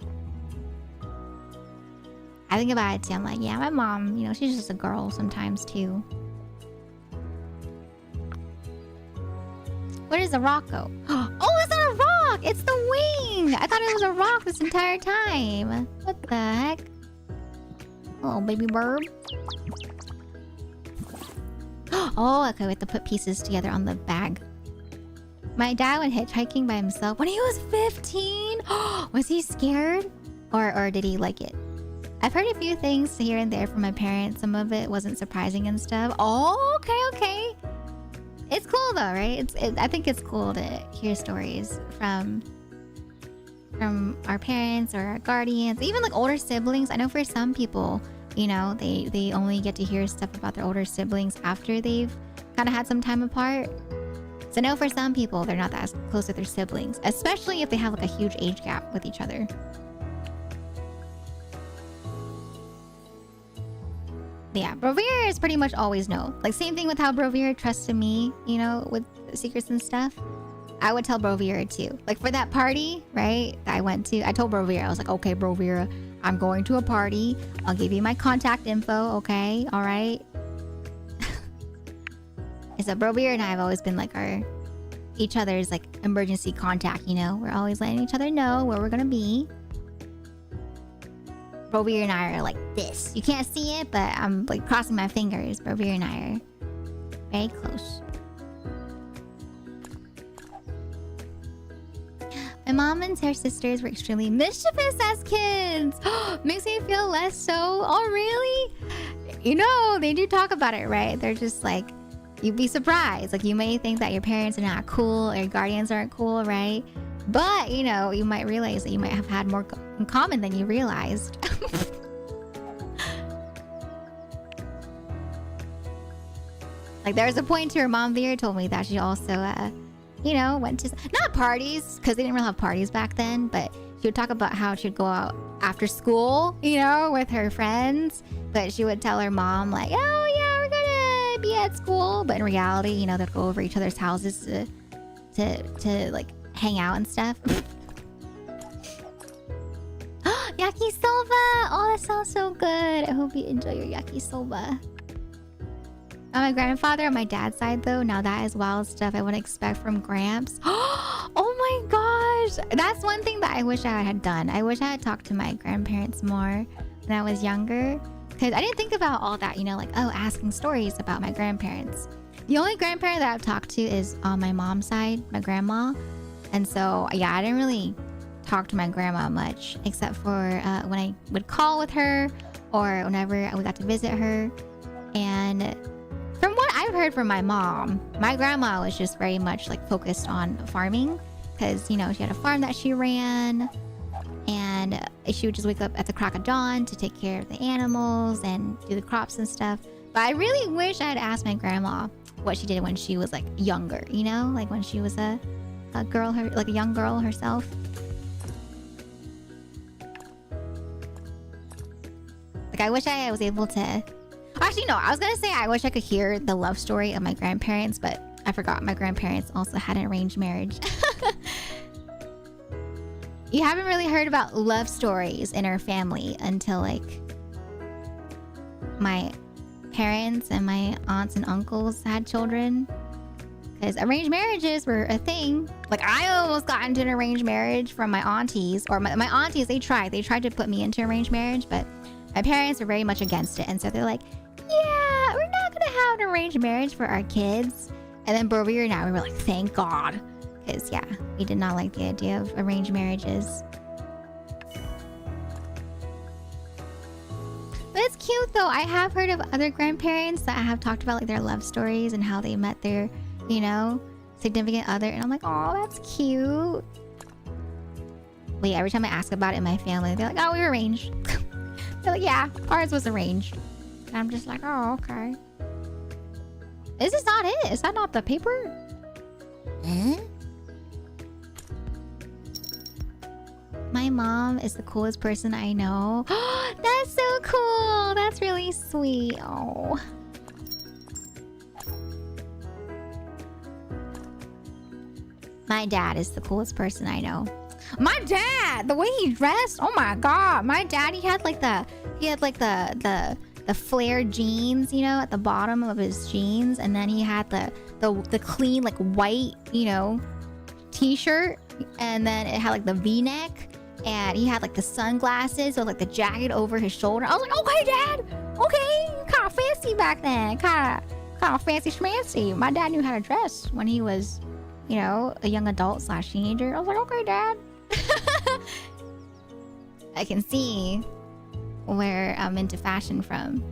S2: I think about it too. I'm like, yeah, my mom, you know, she's just a girl sometimes too. Where does the rock go? Oh, it's not a rock! It's the wing! I thought it was a rock this entire time. What the heck? Oh, baby bird. Oh, okay, we have to put pieces together on the bag. My dad went hitchhiking by himself when he was 15. Was he scared? Or did he like it? I've heard a few things here and there from my parents. Some of it wasn't surprising and stuff. Oh, okay. It's cool though, right? I think it's cool to hear stories from our parents or our guardians, even like older siblings. I know for some people, you know, they only get to hear stuff about their older siblings after they've kind of had some time apart. So I know for some people, they're not that close with their siblings, especially if they have like a huge age gap with each other. Yeah, Brovira is pretty much always no. Like, same thing with how Brovira trusted me, you know, with secrets and stuff. I would tell Brovira too. Like, for that party, right, that I went to, I told Brovira, I was like, okay, Brovira, I'm going to a party. I'll give you my contact info, okay? All right? So Brovira and I have always been like each other's like emergency contact, you know? We're always letting each other know where we're gonna be. Brovira and I are like this. You can't see it, but I'm like crossing my fingers. Brovira and I are very close. My mom and her sisters were extremely mischievous as kids. Makes me feel less so. Oh, really? you know, they do talk about it, right? They're just like, you'd be surprised. Like, you may think that your parents are not cool or your guardians aren't cool, right? But, you know, you might realize that you might have had more in common than you realized. Like, there was a point to her mom Vera told me that she also, you know, went to, not parties, because they didn't really have parties back then, but she would talk about how she'd go out after school, you know, with her friends. But she would tell her mom, like, oh, yeah, we're going to be at school. But in reality, you know, they'd go over each other's houses to like, hang out and stuff. Yakisoba! Oh, that sounds so good. I hope you enjoy your yakisoba. On my grandfather on my dad's side, though, now that is wild stuff I wouldn't expect from Gramps. Oh my gosh! That's one thing that I wish I had done. I wish I had talked to my grandparents more when I was younger. Because I didn't think about all that, you know, like, oh, asking stories about my grandparents. The only grandparent that I've talked to is on my mom's side, my grandma. And so, yeah, I didn't really talk to my grandma much, except for when I would call with her or whenever we got to visit her. And from what I've heard from my mom, my grandma was just very much like focused on farming because, you know, she had a farm that she ran and she would just wake up at the crack of dawn to take care of the animals and do the crops and stuff. But I really wish I had asked my grandma what she did when she was like younger, you know, like when she was a girl, like a young girl herself. Like, I wish I was able to... Actually, no, I was gonna say I wish I could hear the love story of my grandparents, but I forgot my grandparents also had an arranged marriage. You haven't really heard about love stories in our family until, like, my parents and my aunts and uncles had children. Because arranged marriages were a thing. Like, I almost got into an arranged marriage from my aunties. Or my aunties, they tried to put me into arranged marriage, but my parents were very much against it. And so they're like, yeah, we're not going to have an arranged marriage for our kids. And then Brovia and I, we were like, thank God. Because, yeah, we did not like the idea of arranged marriages. But it's cute, though. I have heard of other grandparents that have talked about, like, their love stories and how they met their, you know, significant other. And I'm like, oh, that's cute. But yeah, every time I ask about it in my family, they're like, oh, we were arranged. They're like, yeah, ours was arranged. And I'm just like, oh, okay. This is not it. Is that not the paper? Huh? My mom is the coolest person I know. That's so cool. That's really sweet. Oh. My dad is the coolest person I know. My dad, the way he dressed, oh my god. My dad, he had like the flared jeans, you know, at the bottom of his jeans, and then he had the clean like white, you know, t-shirt, and then it had like the V-neck, and he had like the sunglasses or like the jacket over his shoulder. I was like, okay, Dad, okay, kind of fancy back then, kind of fancy schmancy. My dad knew how to dress when he was, you know, a young adult / teenager. I was like, okay, Dad. I can see where I'm into fashion from.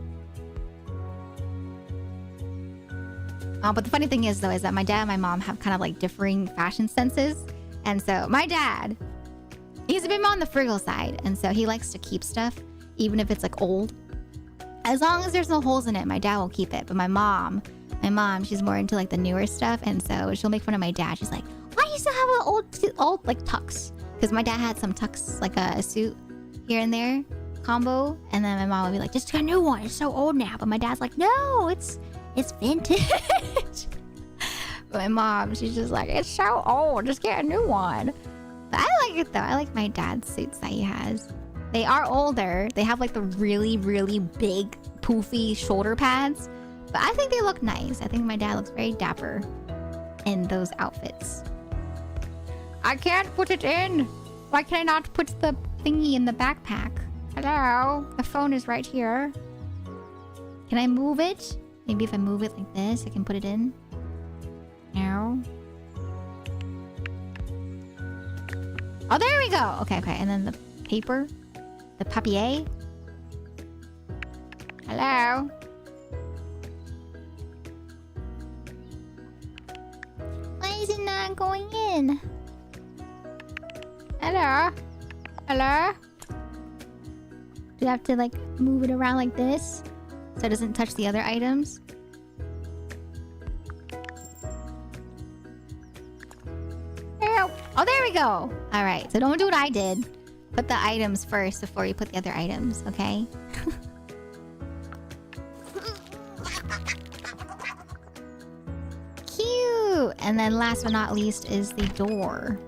S2: But the funny thing is, though, is that my dad and my mom have kind of like differing fashion senses. And so my dad, he's a bit more on the frugal side. And so he likes to keep stuff, even if it's like old. As long as there's no holes in it, my dad will keep it. But my mom, she's more into like the newer stuff. And so she'll make fun of my dad. She's like, why do you still have an old like tux? Because my dad had some tux, like a suit here and there combo. And then my mom would be like, just get a new one. It's so old now. But my dad's like, no, it's vintage. But my mom, she's just like, it's so old. Just get a new one. But I like it though. I like my dad's suits that he has. They are older. They have like the really, really big, poofy shoulder pads. But I think they look nice. I think my dad looks very dapper in those outfits. I can't put it in. Why can I not put the thingy in the backpack? Hello? The phone is right here. Can I move it? Maybe if I move it like this, I can put it in. No. Oh, there we go. Okay. And then the paper. The papier. Hello? is it not going in? Hello? Hello? Do you have to like move it around like this so it doesn't touch the other items? Oh, there we go. All right, so don't do what I did. Put the items first before you put the other items, okay? Cute. And then last but not least is the door.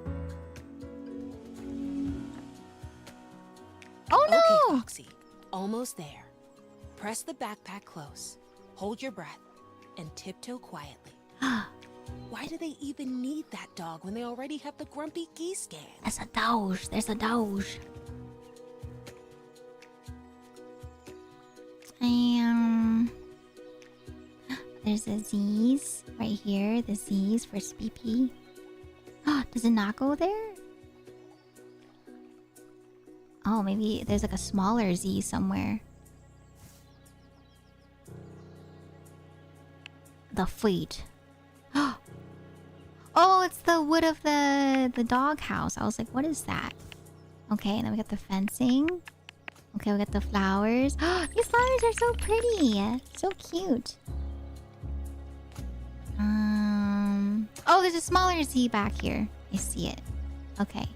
S2: Oh no!
S3: Okay, Foxy. Almost there. Press the backpack close. Hold your breath. And tiptoe quietly. Why do they even need that dog when they already have the grumpy geese gang?
S2: There's a doge. There's a doge. There's a Z's right here. The Z's for Speepy. Does it not go there? Oh, maybe there's like a smaller Z somewhere. The fleet. Oh, it's the wood of the dog house. I was like, what is that? Okay, and then we got the fencing. Okay, we got the flowers. These flowers are so pretty. So cute. Oh, there's a smaller Z back here. I see it. Okay.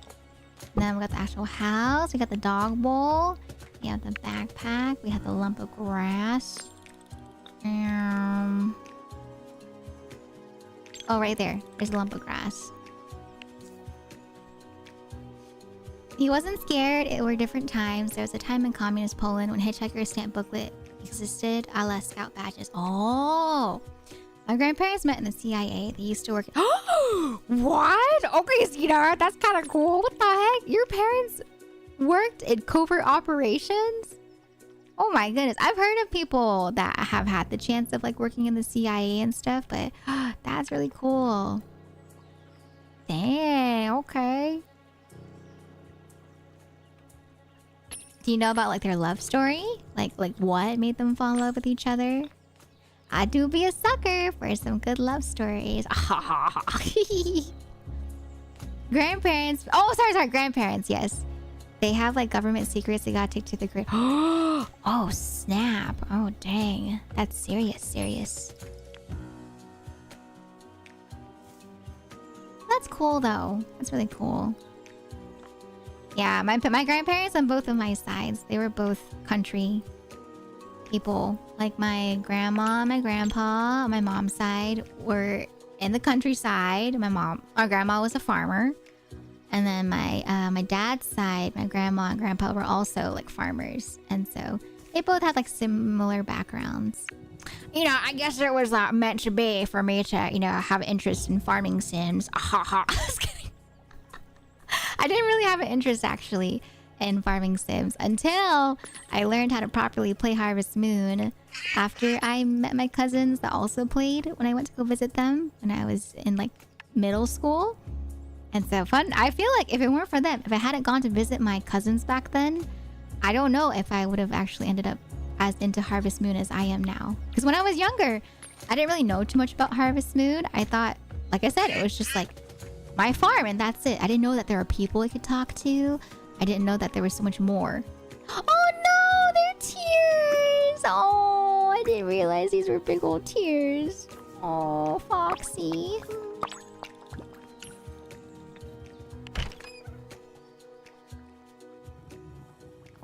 S2: And then we got the actual house. We got the dog bowl. We have the backpack. We have the lump of grass. Oh, right there. There's a lump of grass. He wasn't scared. It were different times. There was a time in communist Poland when Hitchhiker's stamp booklet existed, a la scout badges. Oh! My grandparents met in the CIA. They used to work... What? Okay, Zena, that's kind of cool. What the heck? Your parents worked in covert operations? Oh my goodness. I've heard of people that have had the chance of like working in the CIA and stuff, but that's really cool. Dang, okay. Do you know about like their love story? Like what made them fall in love with each other? I do be a sucker for some good love stories. Grandparents. Oh, sorry. Grandparents, yes. They have like government secrets they gotta take to the grave. Oh, snap. Oh, dang. That's serious. That's cool though. That's really cool. Yeah, my grandparents on both of my sides, they were both country people. Like my grandma, my grandpa on my mom's side were in the countryside. Our grandma was a farmer. And then my dad's side, my grandma and grandpa were also like farmers. And so they both had like similar backgrounds. You know, I guess it was meant to be for me to, you know, have interest in farming sims. Just kidding. I didn't really have an interest actually in farming sims until I learned how to properly play Harvest Moon after I met my cousins that also played when I went to go visit them when I was in like middle school. And so fun. I feel like if it weren't for them, if I hadn't gone to visit my cousins back then, I don't know if I would have actually ended up as into Harvest Moon as I am now. Because when I was younger, I didn't really know too much about Harvest Moon. I thought, like I said, it was just like my farm and that's it. I didn't know that there were people I could talk to. I didn't know that there was so much more. Oh no, they're tears. Oh, I didn't realize these were big old tears. Oh, Foxy.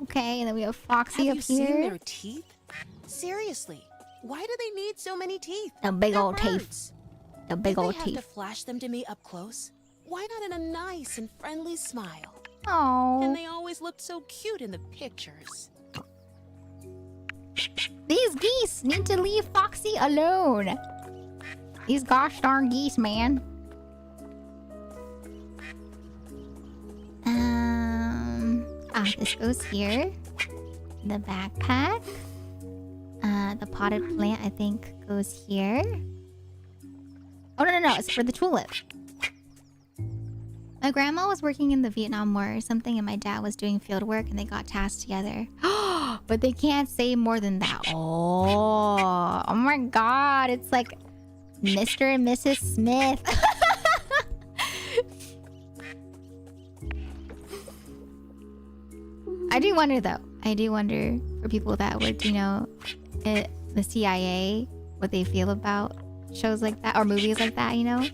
S2: Okay, and then we have Foxy up here.
S3: Have you seen their teeth? Seriously, why do they need so many teeth?
S2: The big
S3: They're
S2: old teeth.
S3: birds.
S2: The big old
S3: Did they
S2: teeth.
S3: have to flash them to me up close? Why not in a nice and friendly smile?
S2: Oh.
S3: And they always looked so cute in the pictures.
S2: These geese need to leave Foxy alone. These gosh darn geese, man. This goes here. The backpack. The potted plant, I think, goes here. Oh, no. It's for the tulip. My grandma was working in the Vietnam War or something, and my dad was doing field work, and they got tasked together. But they can't say more than that. Oh my god. It's like Mr. and Mrs. Smith. wonder though. I do wonder for people that work, you know, the CIA, what they feel about shows like that or movies like that, you know?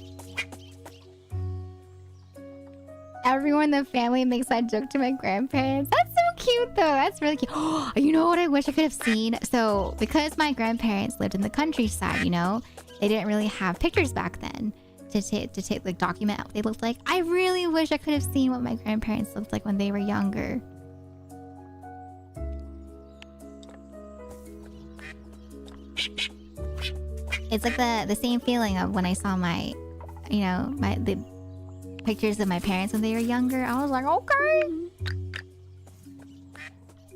S2: Everyone in the family makes that joke to my grandparents. That's so cute though. That's really cute. You know what I wish I could have seen? So because my grandparents lived in the countryside, you know, they didn't really have pictures back then to take like document what they looked like. I really wish I could have seen what my grandparents looked like when they were younger. It's like the same feeling of when I saw my, you know, the pictures of my parents when they were younger. I was like, okay.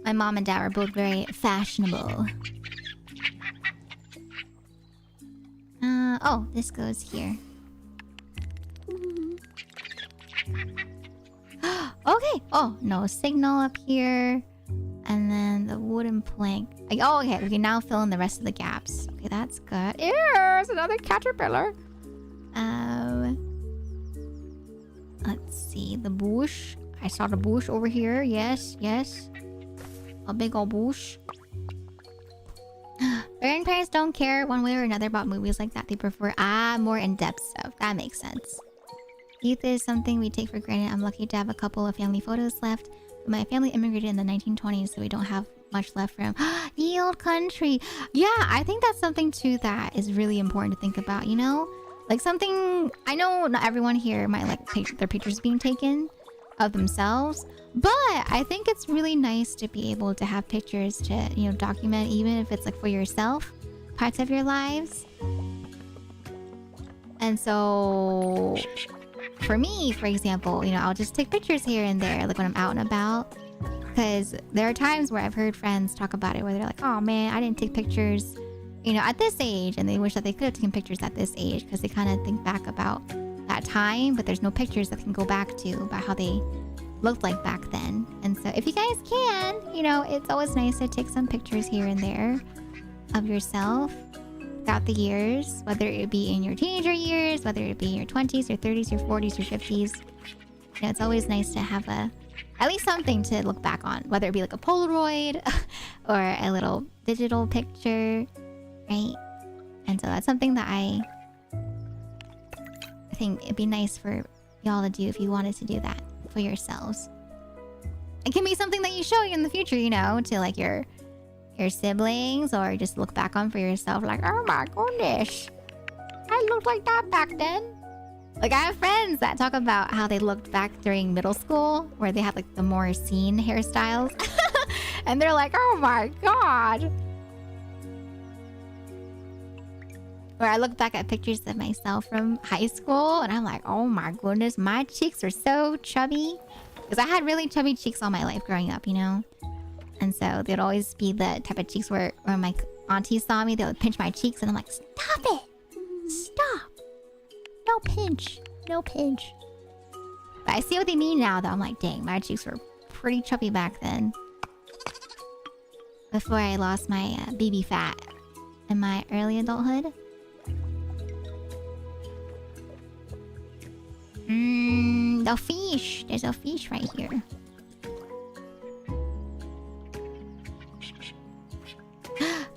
S2: My mom and dad were both very fashionable. Oh, this goes here. Okay. Oh, no signal up here. And then the wooden plank. Oh, okay. We can now fill in the rest of the gaps. Okay, that's good. Here's another caterpillar. Let's see. The bush. I saw the bush over here. Yes, yes. A big old bush. Grandparents don't care one way or another about movies like that. They prefer more in-depth stuff. That makes sense. Youth is something we take for granted. I'm lucky to have a couple of family photos left. My family immigrated in the 1920s, so we don't have much left from the old country. Yeah, I think that's something too that is really important to think about, you know? Like something, I know not everyone here might like their pictures being taken of themselves, but I think it's really nice to be able to have pictures to, you know, document, even if it's like for yourself, parts of your lives. And so for me, for example, you know, I'll just take pictures here and there, like when I'm out and about. Because there are times where I've heard friends talk about it where they're like, oh man, I didn't take pictures, you know, at this age. And they wish that they could have taken pictures at this age because they kind of think back about that time. But there's no pictures that can go back to about how they looked like back then. And so if you guys can, you know, it's always nice to take some pictures here and there of yourself throughout the years, whether it be in your teenager years, whether it be in your 20s, your 30s, your 40s, your 50s. You know, it's always nice to have at least something to look back on, whether it be like a Polaroid or a little digital picture, right? And so that's something that I think it'd be nice for y'all to do if you wanted to do that for yourselves. It can be something that you show in the future, you know, to like your siblings, or just look back on for yourself like, oh my goodness, I looked like that back then. Like I have friends that talk about how they looked back during middle school where they had like the more scene hairstyles and they're like, oh my god. Or I look back at pictures of myself from high school and I'm like, oh my goodness, my cheeks are so chubby. Because I had really chubby cheeks all my life growing up, you know? And so they'd always be the type of cheeks where my aunties saw me, they would pinch my cheeks and I'm like, stop it! Stop! No pinch. No pinch. But I see what they mean now though. I'm like, dang, my cheeks were pretty chubby back then. Before I lost my baby fat in my early adulthood. The fish. There's a fish right here.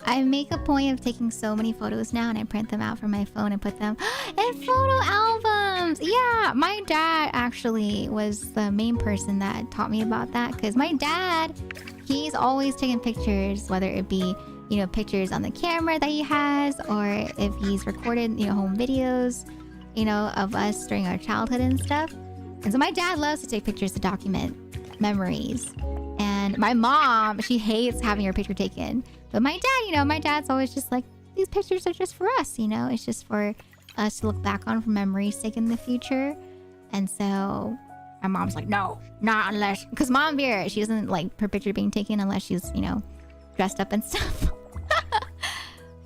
S2: I make a point of taking so many photos now and I print them out from my phone and put them in photo albums. Yeah, my dad actually was the main person that taught me about that, because my dad, he's always taking pictures, whether it be, you know, pictures on the camera that he has, or if he's recorded, you know, home videos, you know, of us during our childhood and stuff. And so my dad loves to take pictures to document memories. And my mom, she hates having her picture taken. But my dad, you know, my dad's always just like, these pictures are just for us, you know? It's just for us to look back on for memory's sake in the future. And so my mom's like, no, not unless... Because Mom Vera, she doesn't like her picture being taken unless she's, you know, dressed up and stuff.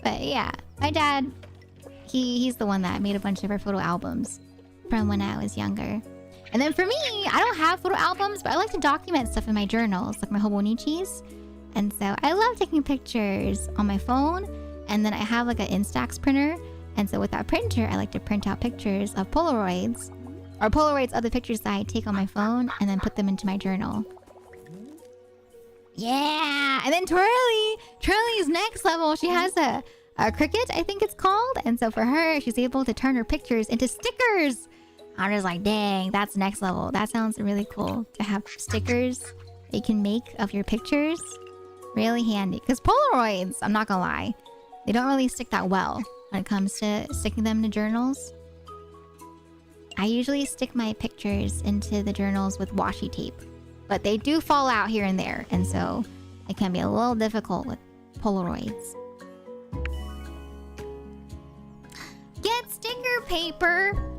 S2: But yeah, my dad, he's the one that made a bunch of our photo albums from when I was younger. And then for me, I don't have photo albums, but I like to document stuff in my journals, like my Hobonichis. And so I love taking pictures on my phone. And then I have like an Instax printer. And so with that printer, I like to print out pictures of Polaroids. Or Polaroids of the pictures that I take on my phone and then put them into my journal. Yeah, and then Turley's next level. She has a cricket, I think it's called, and so for her, she's able to turn her pictures into stickers. I'm just like, dang, that's next level. That sounds really cool to have stickers that you can make of your pictures. Really handy, because Polaroids, I'm not gonna lie, they don't really stick that well when it comes to sticking them to journals. I usually stick my pictures into the journals with washi tape, but they do fall out here and there, and so it can be a little difficult with Polaroids. Get sticker paper!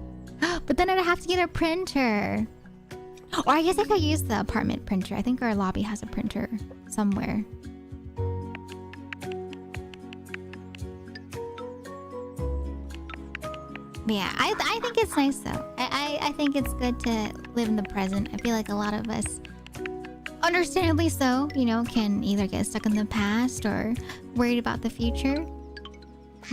S2: But then I'd have to get a printer. Or I guess I could use the apartment printer. I think our lobby has a printer somewhere. But yeah, I think it's nice though. I think it's good to live in the present. I feel like a lot of us, understandably so, you know, can either get stuck in the past or worried about the future.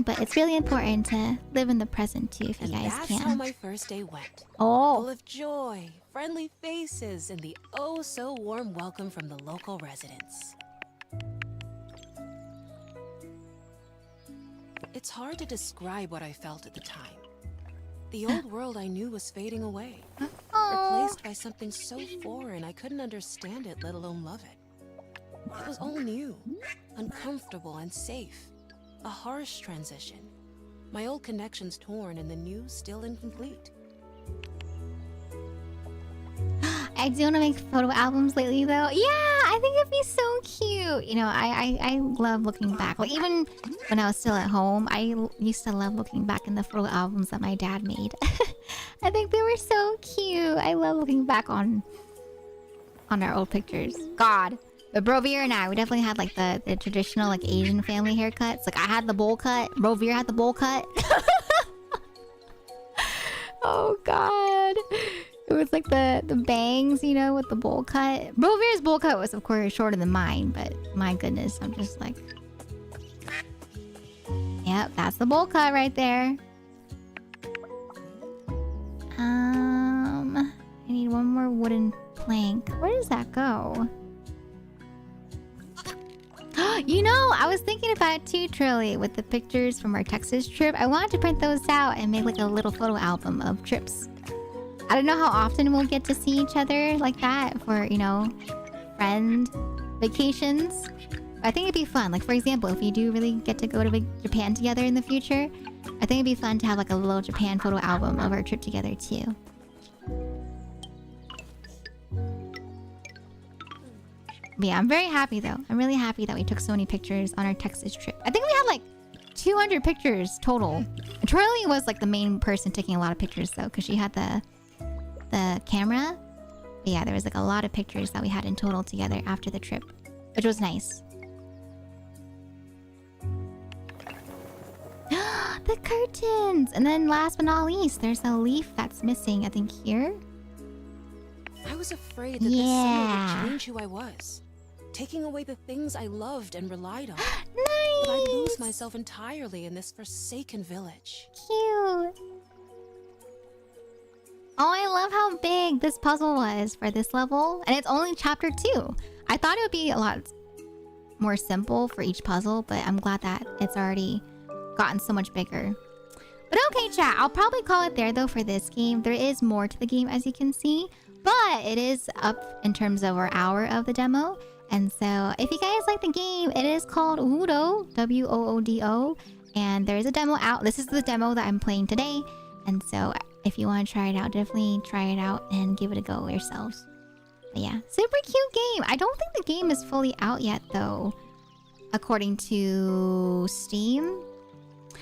S2: But it's really important to live in the present too, if you guys
S3: That's
S2: can.
S3: how my first day went.
S2: Oh.
S3: Full of joy, friendly faces, and the oh so warm welcome from the local residents. It's hard to describe what I felt at the time. The old world I knew was fading away, replaced by something so foreign I couldn't understand it, let alone love it. It was all new, uncomfortable, and safe. A harsh transition. My old connections torn and the new still incomplete.
S2: I do want to make photo albums lately though. Yeah, I think it'd be so cute. You know, I love looking back. Like even when I was still at home, I used to love looking back in the photo albums that my dad made. I think they were so cute. I love looking back on our old pictures. God. But Brovir and I, we definitely had like the traditional like Asian family haircuts. Like I had the bowl cut. Brovir had the bowl cut. Oh God. It was like the bangs, you know, with the bowl cut. Brovir's bowl cut was of course shorter than mine, but my goodness, I'm just like... Yep, that's the bowl cut right there. I need one more wooden plank. Where does that go? You know, I was thinking about too, Trilly, with the pictures from our Texas trip. I wanted to print those out and make like a little photo album of trips. I don't know how often we'll get to see each other like that for, you know, friend vacations. I think it'd be fun. Like, for example, if we do really get to go to Japan together in the future, I think it'd be fun to have like a little Japan photo album of our trip together too. But yeah, I'm very happy though. I'm really happy that we took so many pictures on our Texas trip. I think we had like 200 pictures total. Charlie was like the main person taking a lot of pictures though, because she had the camera. But yeah, there was like a lot of pictures that we had in total together after the trip, which was nice. The curtains! And then last but not least, there's a leaf that's missing, I think here.
S3: I was afraid that this summer would change who I was, taking away the things I loved and relied on.
S2: Nice!
S3: That I'd lose myself entirely in this forsaken village.
S2: Cute! Oh, I love how big this puzzle was for this level. And it's only chapter 2. I thought it would be a lot more simple for each puzzle, but I'm glad that it's already gotten so much bigger. But okay, chat. I'll probably call it there, though, for this game. There is more to the game, as you can see. But it is up in terms of our hour of the demo. And so, if you guys like the game, it is called Woodo. W-O-O-D-O. And there is a demo out. This is the demo that I'm playing today. And so, if you want to try it out, definitely try it out and give it a go yourselves. But yeah, super cute game. I don't think the game is fully out yet, though, according to Steam.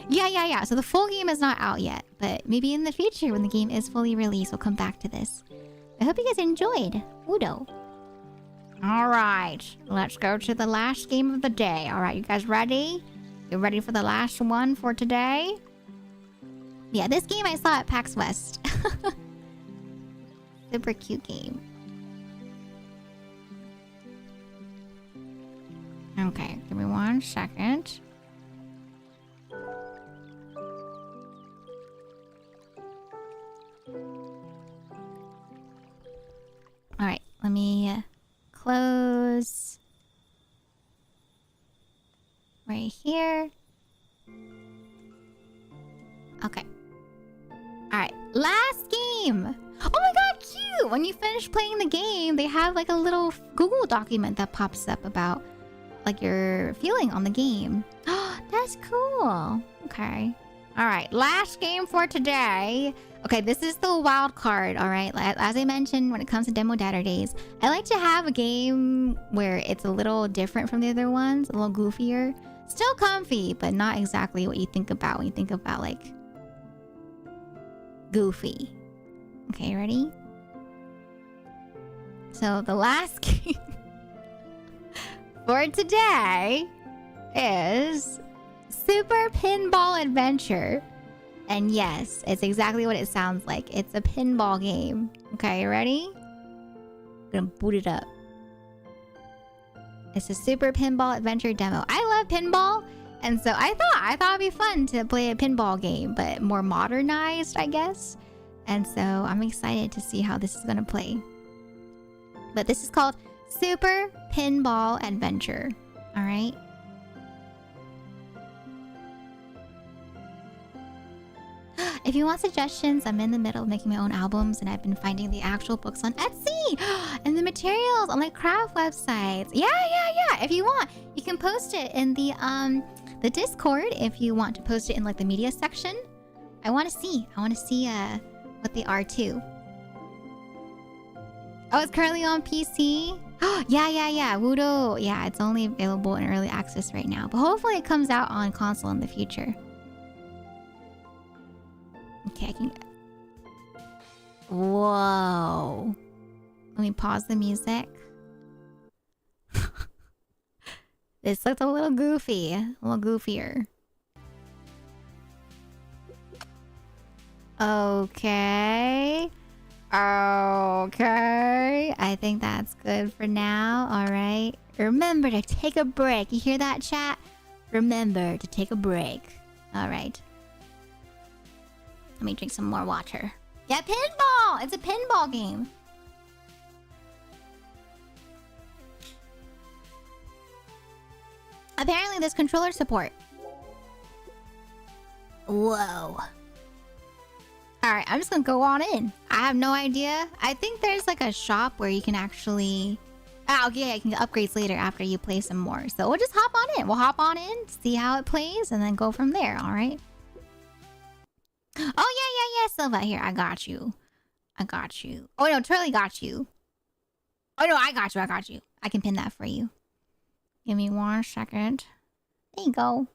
S2: Yeah. So the full game is not out yet, but maybe in the future when the game is fully released, we'll come back to this. I hope you guys enjoyed Woodo. Alright, let's go to the last game of the day. Alright, you guys ready? You ready for the last one for today? Yeah, this game I saw at PAX West. Super cute game. Okay, give me 1 second. Alright, let me close game. Oh my god, cute! When you finish playing the game, they have like a little Google document that pops up about like your feeling on the game. That's cool. Okay. All right, last game for today. Okay, this is the wild card, all right? As I mentioned, when it comes to Demo Daturdays, I like to have a game where it's a little different from the other ones, a little goofier. Still comfy, but not exactly what you think about when you think about, like, goofy. Okay, ready? So, the last game for today is Super Pinball Adventure. And yes, it's exactly what it sounds like. It's a pinball game. Okay, you ready? I'm gonna boot it up. It's a Super Pinball Adventure demo. I love pinball, and so I thought it'd be fun to play a pinball game, but more modernized, I guess. And so I'm excited to see how this is gonna play. But this is called Super Pinball Adventure. All right. If you want suggestions, I'm in the middle of making my own albums, and I've been finding the actual books on Etsy and the materials on like craft websites. Yeah. If you want, you can post it in the Discord. If you want to post it in like the media section, I want to see what they are too. Oh, it's currently on PC. Yeah. Woodo. Yeah, it's only available in early access right now, but hopefully it comes out on console in the future. Okay, I can... Whoa. Let me pause the music. This looks a little goofy. A little goofier. Okay. I think that's good for now. Alright. Remember to take a break. You hear that, chat? Remember to take a break. Alright. Let me drink some more water. Yeah, pinball! It's a pinball game. Apparently there's controller support. Whoa. Alright, I'm just gonna go on in. I have no idea. I think there's like a shop where you can actually... Oh, okay, I can get upgrades later after you play some more. So we'll just hop on in. We'll hop on in, see how it plays, and then go from there, alright? Oh, yeah, Silva. Here, I got you. Oh, no, Turley got you. Oh, no, I got you. I can pin that for you. Give me 1 second. There you go.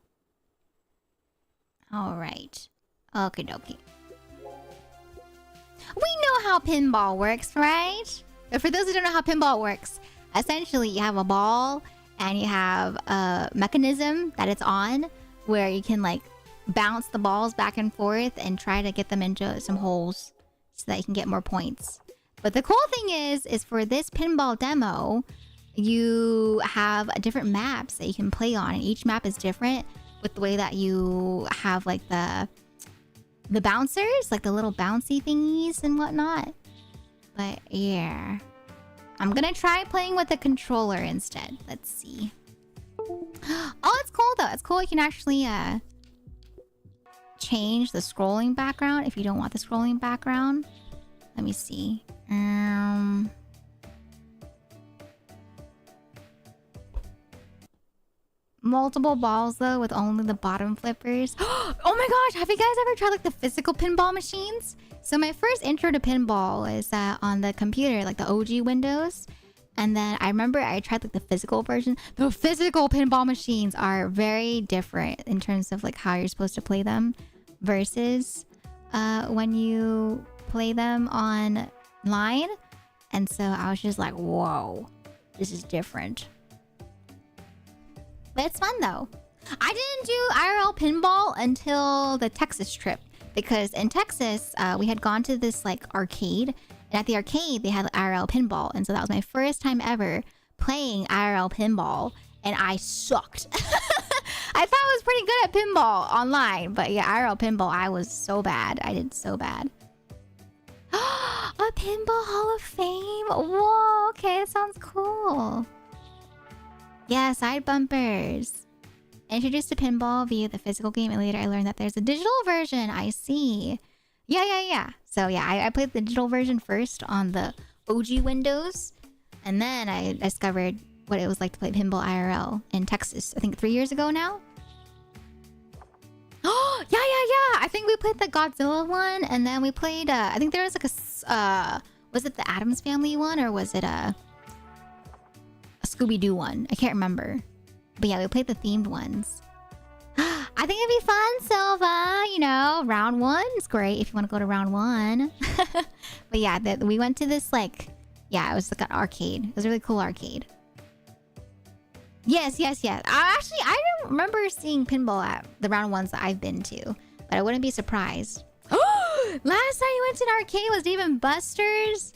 S2: All right. Okie dokie. We know how pinball works, right? But for those who don't know how pinball works, essentially you have a ball and you have a mechanism that it's on where you can, like, bounce the balls back and forth and try to get them into some holes so that you can get more points. But the cool thing is for this pinball demo, you have different maps that you can play on, and each map is different with the way that you have like the bouncers, like the little bouncy thingies and whatnot. But yeah, I'm gonna try playing with the controller instead. Let's see. Oh, it's cool though. It's cool. You can actually change the scrolling background if you don't want the scrolling background. Let me see. Multiple balls though with only the bottom flippers. Oh my gosh, have you guys ever tried like the physical pinball machines? So my first intro to pinball is on the computer, like the OG Windows. And then I remember I tried like the physical version. The physical pinball machines are very different in terms of like how you're supposed to play them versus when you play them online. And so I was just like, whoa, this is different. But it's fun though. I didn't do IRL pinball until the Texas trip, because in Texas we had gone to this like arcade, and at the arcade they had IRL pinball, and so that was my first time ever playing IRL pinball, and I sucked. I thought I was pretty good at pinball online, but yeah, IRL pinball, I was so bad. I did so bad. A Pinball Hall of Fame. Whoa, okay, that sounds cool. Yeah, side bumpers. Introduced to pinball via the physical game, and later I learned that there's a digital version. I see. Yeah. So yeah, I played the digital version first on the OG Windows, and then I discovered what it was like to play Pinball IRL in Texas. I think 3 years ago now. Oh yeah. I think we played the Godzilla one, and then we played. I think there was like was it the Addams Family one, or was it a Scooby Doo one? I can't remember. But yeah, we played the themed ones. I think it'd be fun, Silva. You know, round one is great if you want to go to round one. But yeah, we went to this like, yeah, it was like an arcade. It was a really cool arcade. Yes. I don't remember seeing pinball at the round ones that I've been to, but I wouldn't be surprised. Last time you went to an arcade was Dave and Buster's.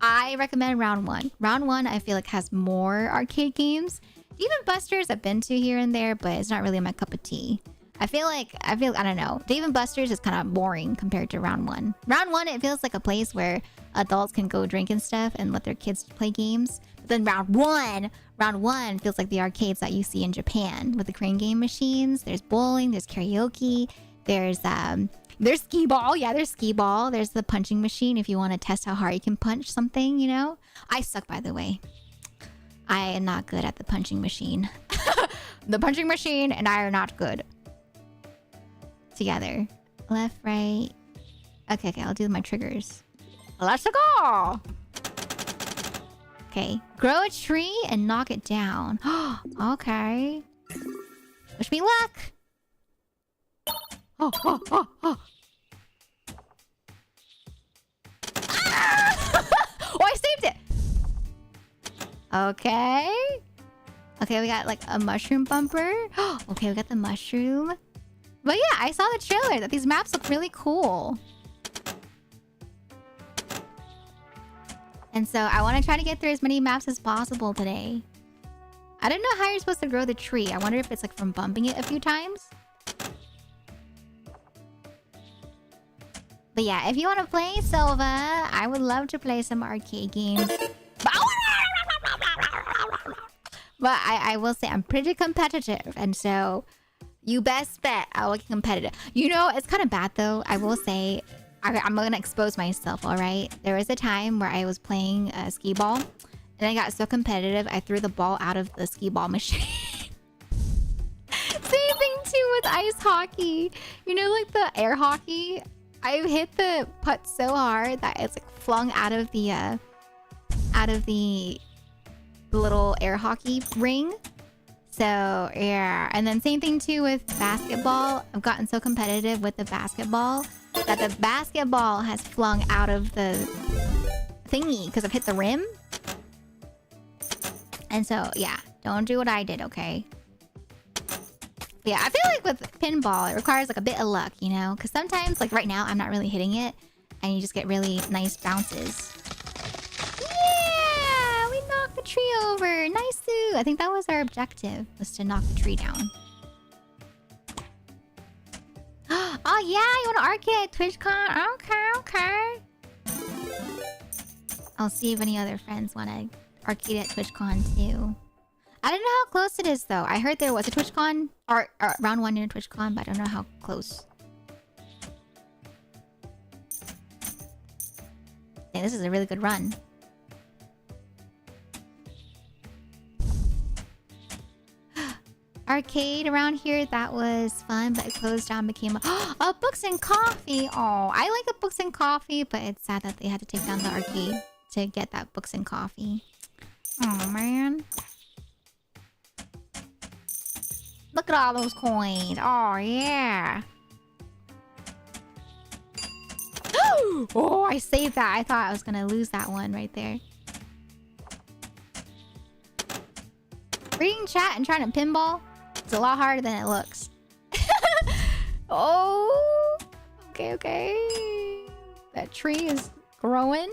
S2: I recommend round one. Round one, I feel like has more arcade games. Dave and Buster's I've been to here and there, but it's not really my cup of tea. I don't know. Dave and Buster's is kind of boring compared to round one. Round one, it feels like a place where adults can go drink and stuff and let their kids play games. But then round one feels like the arcades that you see in Japan with the crane game machines. There's bowling, there's karaoke, there's skee ball. Yeah, there's skee ball. There's the punching machine if you want to test how hard you can punch something, you know? I suck, by the way. I am not good at the punching machine. The punching machine and I are not good. Together. Left, right. Okay, I'll do my triggers. Let's go! Okay. Grow a tree and knock it down. Okay. Wish me luck! Oh. Ah! Oh, I saved it! Okay. Okay, we got like a mushroom bumper. Okay, we got the mushroom. But yeah, I saw the trailer that these maps look really cool. And so I want to try to get through as many maps as possible today. I don't know how you're supposed to grow the tree. I wonder if it's like from bumping it a few times. But yeah, if you want to play Silva, I would love to play some arcade games. But I will say I'm pretty competitive, and so you best bet I will get competitive. You know, it's kind of bad though. I will say, I'm gonna expose myself, all right? There was a time where I was playing skee ball, and I got so competitive, I threw the ball out of the skee ball machine. Same thing too with ice hockey. You know, like the air hockey? I hit the putt so hard that it's like flung out of the little air hockey ring. So yeah, and then same thing too with basketball. I've gotten so competitive with the basketball that the basketball has flung out of the thingy because I've hit the rim. And so yeah, don't do what I did, okay? Yeah, I feel like with pinball, it requires like a bit of luck, you know? Because sometimes, like right now, I'm not really hitting it, and you just get really nice bounces. Yeah! We knocked the tree over! Nice, Sue! I think that was our objective, was to knock the tree down. Oh yeah, you want to arcade at TwitchCon? Okay. I'll see if any other friends want to arcade at TwitchCon too. I don't know how close it is though. I heard there was a TwitchCon or round one near TwitchCon, but I don't know how close. Yeah, this is a really good run. Arcade around here, that was fun, but it closed down, became a books and coffee. Oh, I like the books and coffee, but it's sad that they had to take down the arcade to get that books and coffee. Oh man. Look at all those coins. Oh, yeah. Oh, I saved that. I thought I was going to lose that one right there. Reading chat and trying to pinball, it's a lot harder than it looks. Oh. Okay. That tree is growing.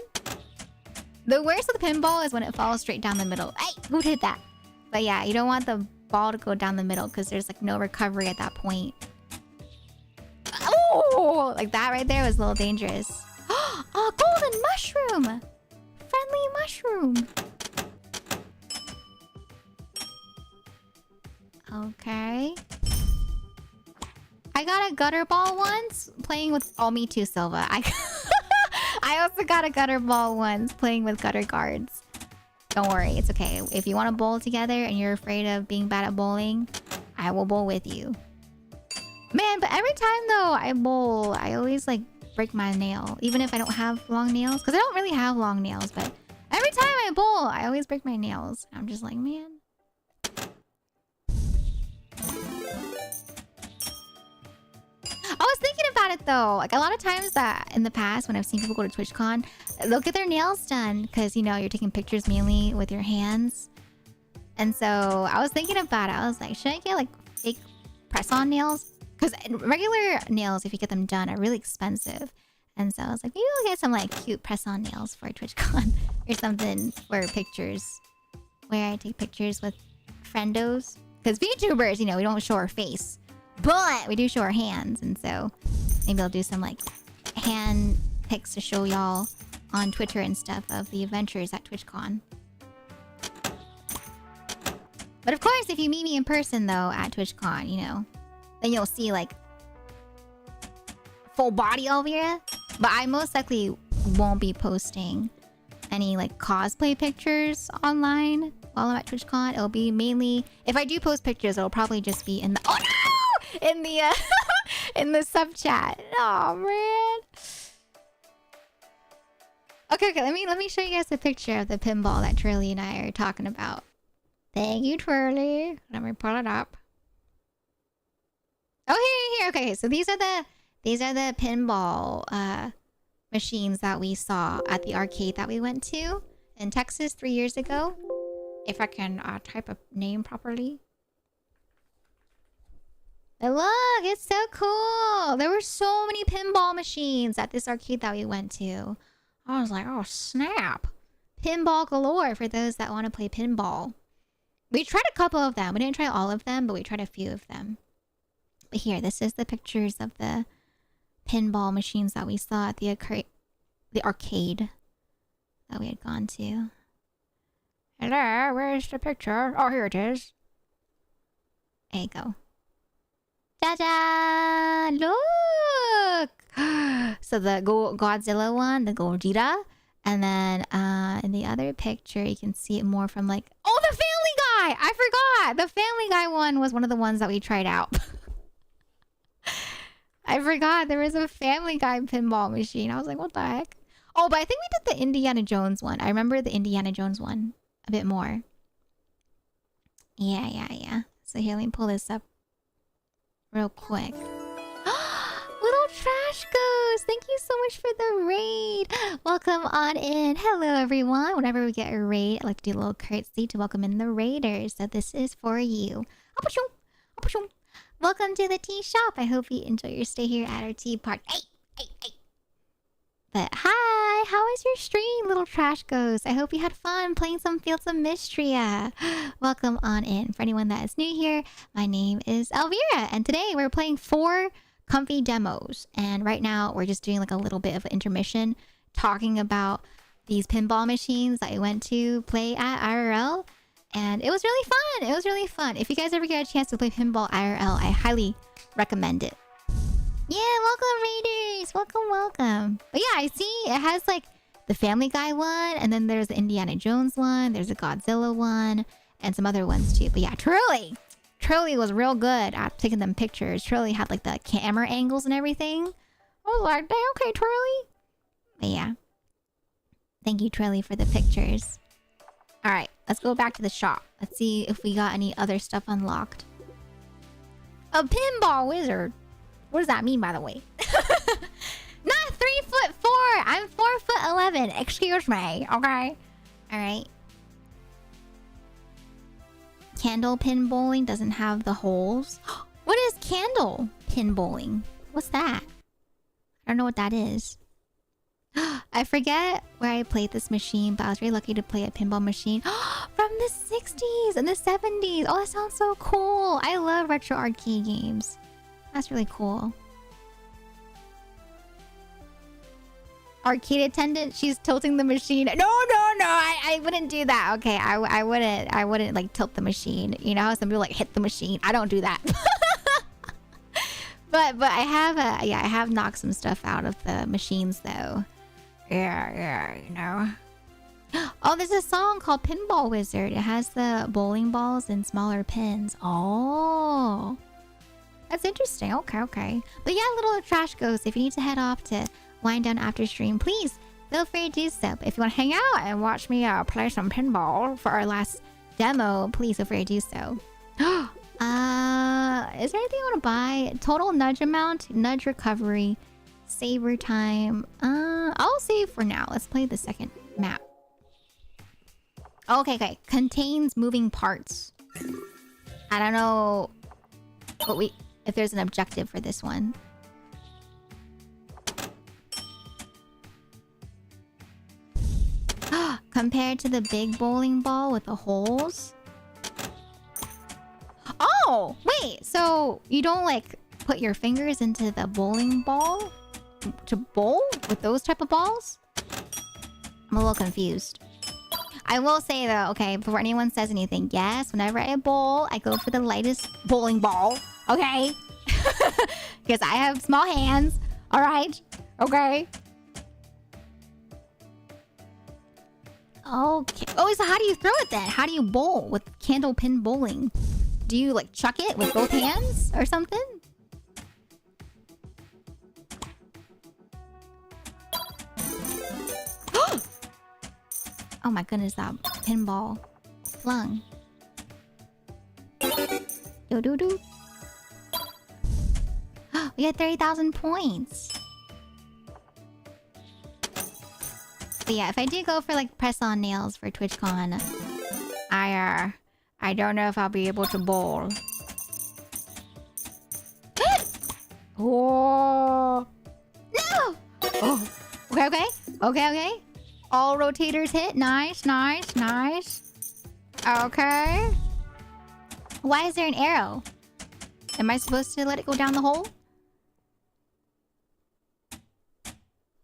S2: The worst of the pinball is when it falls straight down the middle. Hey, who did that? But yeah, you don't want the ball to go down the middle because there's like no recovery at that point. Oh, like that right there was a little dangerous. Oh, golden mushroom! Friendly mushroom. Okay. I got a gutter ball once playing with... Oh, me too, Silva. I also got a gutter ball once playing with gutter guards. Don't worry, it's okay. If you want to bowl together and you're afraid of being bad at bowling, I will bowl with you. Man, but every time though I bowl, I always like break my nail. Even if I don't have long nails. Because I don't really have long nails, but every time I bowl, I always break my nails. I'm just like, man. I was thinking about it though. Like a lot of times that in the past when I've seen people go to TwitchCon, they'll get their nails done because, you know, you're taking pictures mainly with your hands. And so I was thinking about it. I was like, should I get like fake press-on nails? Because regular nails, if you get them done, are really expensive. And so I was like, maybe I'll get some like cute press-on nails for TwitchCon or something for pictures. Where I take pictures with friendos. Because VTubers, you know, we don't show our face. But we do show our hands. And so maybe I'll do some like hand pics to show y'all on Twitter and stuff of the adventures at TwitchCon. But of course, if you meet me in person though at TwitchCon, you know, then you'll see like full body Elveira. But I most likely won't be posting any like cosplay pictures online while I'm at TwitchCon. It'll be mainly, if I do post pictures, it'll probably just be in the, oh no! In the in the sub chat. Oh man. Okay, let me show you guys a picture of the pinball that Twirly and I are talking about. Thank you, Twirly. Let me pull it up. Oh, here. Okay, so these are the pinball machines that we saw at the arcade that we went to in Texas 3 years ago. If I can type a name properly. And look, it's so cool. There were so many pinball machines at this arcade that we went to. I was like, oh snap. Pinball galore for those that want to play pinball. We tried a couple of them. We didn't try all of them, but we tried a few of them. But here, this is the pictures of the pinball machines that we saw at the arcade that we had gone to. Hello, where's the picture? Oh, here it is. There you go. Ta-da! Look! So the Godzilla one, the Gojira. And then in the other picture, you can see it more from like... Oh, the Family Guy! I forgot! The Family Guy one was one of the ones that we tried out. I forgot there was a Family Guy pinball machine. I was like, what the heck? Oh, but I think we did the Indiana Jones one. I remember the Indiana Jones one a bit more. Yeah. So here, let me pull this up real quick. Little Trash Ghost, thank you so much for the raid. Welcome on in. Hello, everyone. Whenever we get a raid, I like to do a little curtsy to welcome in the raiders. So this is for you. Welcome to the tea shop. I hope you enjoy your stay here at our tea park. Hey. But hi, how was your stream, Little Trash Ghost? I hope you had fun playing some Fields of Mystria. Welcome on in. For anyone that is new here, my name is Elveira, and today we're playing 4 comfy demos. And right now we're just doing like a little bit of an intermission talking about these pinball machines that I went to play at IRL. And it was really fun. If you guys ever get a chance to play pinball IRL, I highly recommend it. Yeah, welcome Raiders! Welcome. But yeah, I see it has like the Family Guy one, and then there's the Indiana Jones one, there's a Godzilla one, and some other ones too. But yeah, Trilly was real good at taking them pictures. Trilly had like the camera angles and everything. I was like, dang, okay, Trilly. But yeah. Thank you, Trilly, for the pictures. Alright, let's go back to the shop. Let's see if we got any other stuff unlocked. A pinball wizard. What does that mean, by the way? Not 3'4". I'm 4'11". Excuse me, okay? Alright. Candle pin bowling doesn't have the holes. What is candle pin bowling? What's that? I don't know what that is. I forget where I played this machine, but I was really lucky to play a pinball machine from the 60s and the 70s. Oh, that sounds so cool. I love retro arcade games. That's really cool. Arcade attendant, she's tilting the machine. No, I wouldn't do that. Okay, I wouldn't like tilt the machine. You know how some people like hit the machine? I don't do that. But I have I have knocked some stuff out of the machines though. Yeah, you know. Oh, there's a song called Pinball Wizard. It has the bowling balls and smaller pins. Oh, that's interesting. Okay. But yeah, little trash ghost, if you need to head off to wind down after stream, please feel free to do so. But if you want to hang out and watch me play some pinball for our last demo, please feel free to do so. Is there anything I want to buy? Total nudge amount, nudge recovery, saver time. I'll save for now. Let's play the second map. Okay. Contains moving parts. I don't know if there's an objective for this one. Compared to the big bowling ball with the holes. Oh, wait. So you don't like put your fingers into the bowling ball to bowl with those type of balls? I'm a little confused. I will say though, okay, before anyone says anything, yes, whenever I bowl, I go for the lightest bowling ball, okay? Because I have small hands, all right? Okay. Okay. Oh, so how do you throw it then? How do you bowl with candlepin bowling? Do you like chuck it with both hands or something? Oh my goodness, that pinball flung. Do. We got 30,000 points. But yeah, if I do go for like press-on nails for TwitchCon, I don't know if I'll be able to bowl. Oh no! Oh, okay. All rotators hit. Nice. Okay. Why is there an arrow? Am I supposed to let it go down the hole?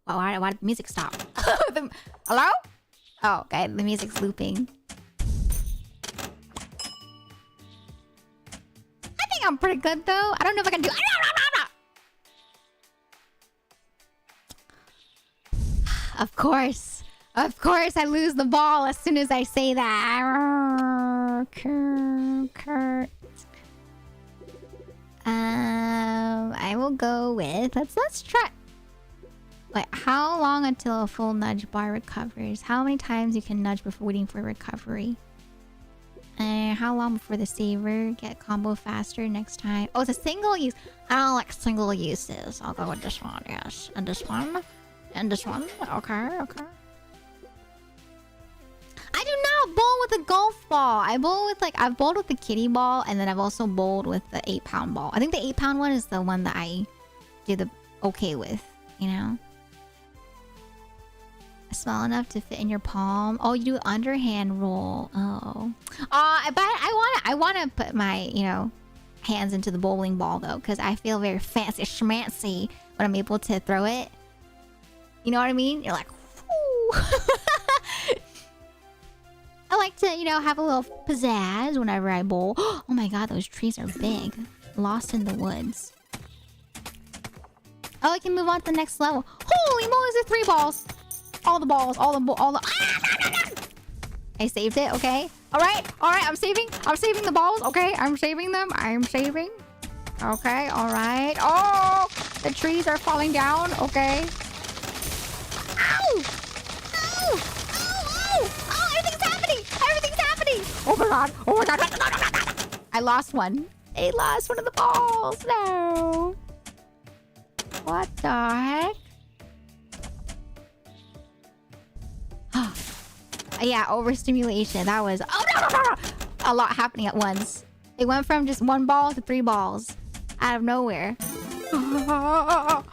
S2: Oh, why did the music stop? Hello? Oh, okay. The music's looping. I think I'm pretty good, though. I don't know if I can do... Of course, I lose the ball as soon as I say that. Kurt. I will go with... Let's try... Wait, how long until a full nudge bar recovers? How many times you can nudge before waiting for recovery? And how long before the saver? Get combo faster next time. Oh, it's a single use. I don't like single uses. I'll go with this one, yes. And this one. Okay. I do not bowl with a golf ball. I've bowled with the kitty ball, and then I've also bowled with the 8-pound ball. I think the 8-pound one is the one that I do the okay with, you know? Small enough to fit in your palm. Oh, you do underhand roll. Oh. But I want to put my, hands into the bowling ball though, because I feel very fancy schmancy when I'm able to throw it. You know what I mean? You're like, whoo. I like to, have a little pizzazz whenever I bowl. Oh my god, those trees are big. Lost in the woods. Oh, I can move on to the next level. Holy moly, there's 3 balls. All the balls, all the... I saved it, okay? Alright, I'm saving the balls, okay? I'm saving them, Okay, alright. Oh, the trees are falling down, okay? Ow! Everything's happening! Oh my god! I lost one. I lost one of the balls, no! What the heck? Yeah, overstimulation. That was a lot happening at once. It went from just 1 ball to 3 balls out of nowhere. But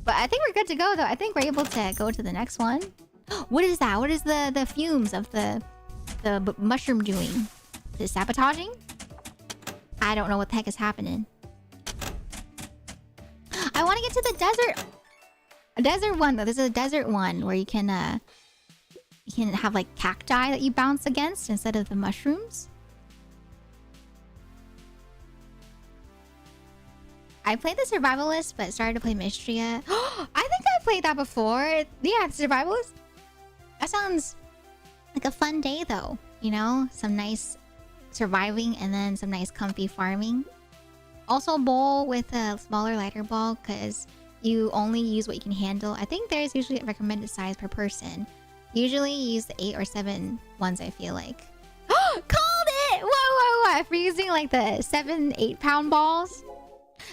S2: I think we're good to go, though. I think we're able to go to the next one. What is that? What is the fumes of the mushroom doing? Is it sabotaging? I don't know what the heck is happening. I want to get to the desert. A desert one, though. This is a desert one where you can have like cacti that you bounce against instead of the mushrooms. I played the Survivalist, but started to play Mystria. I think I played that before. Yeah, Survivalist. That sounds like a fun day, though. You know, some nice surviving and then some nice comfy farming. Also bowl with a smaller, lighter ball because you only use what you can handle. I think there's usually a recommended size per person. Usually use the 8 or 7 ones, I feel like. Called it! Whoa. If you're using like the 7-8 pound balls.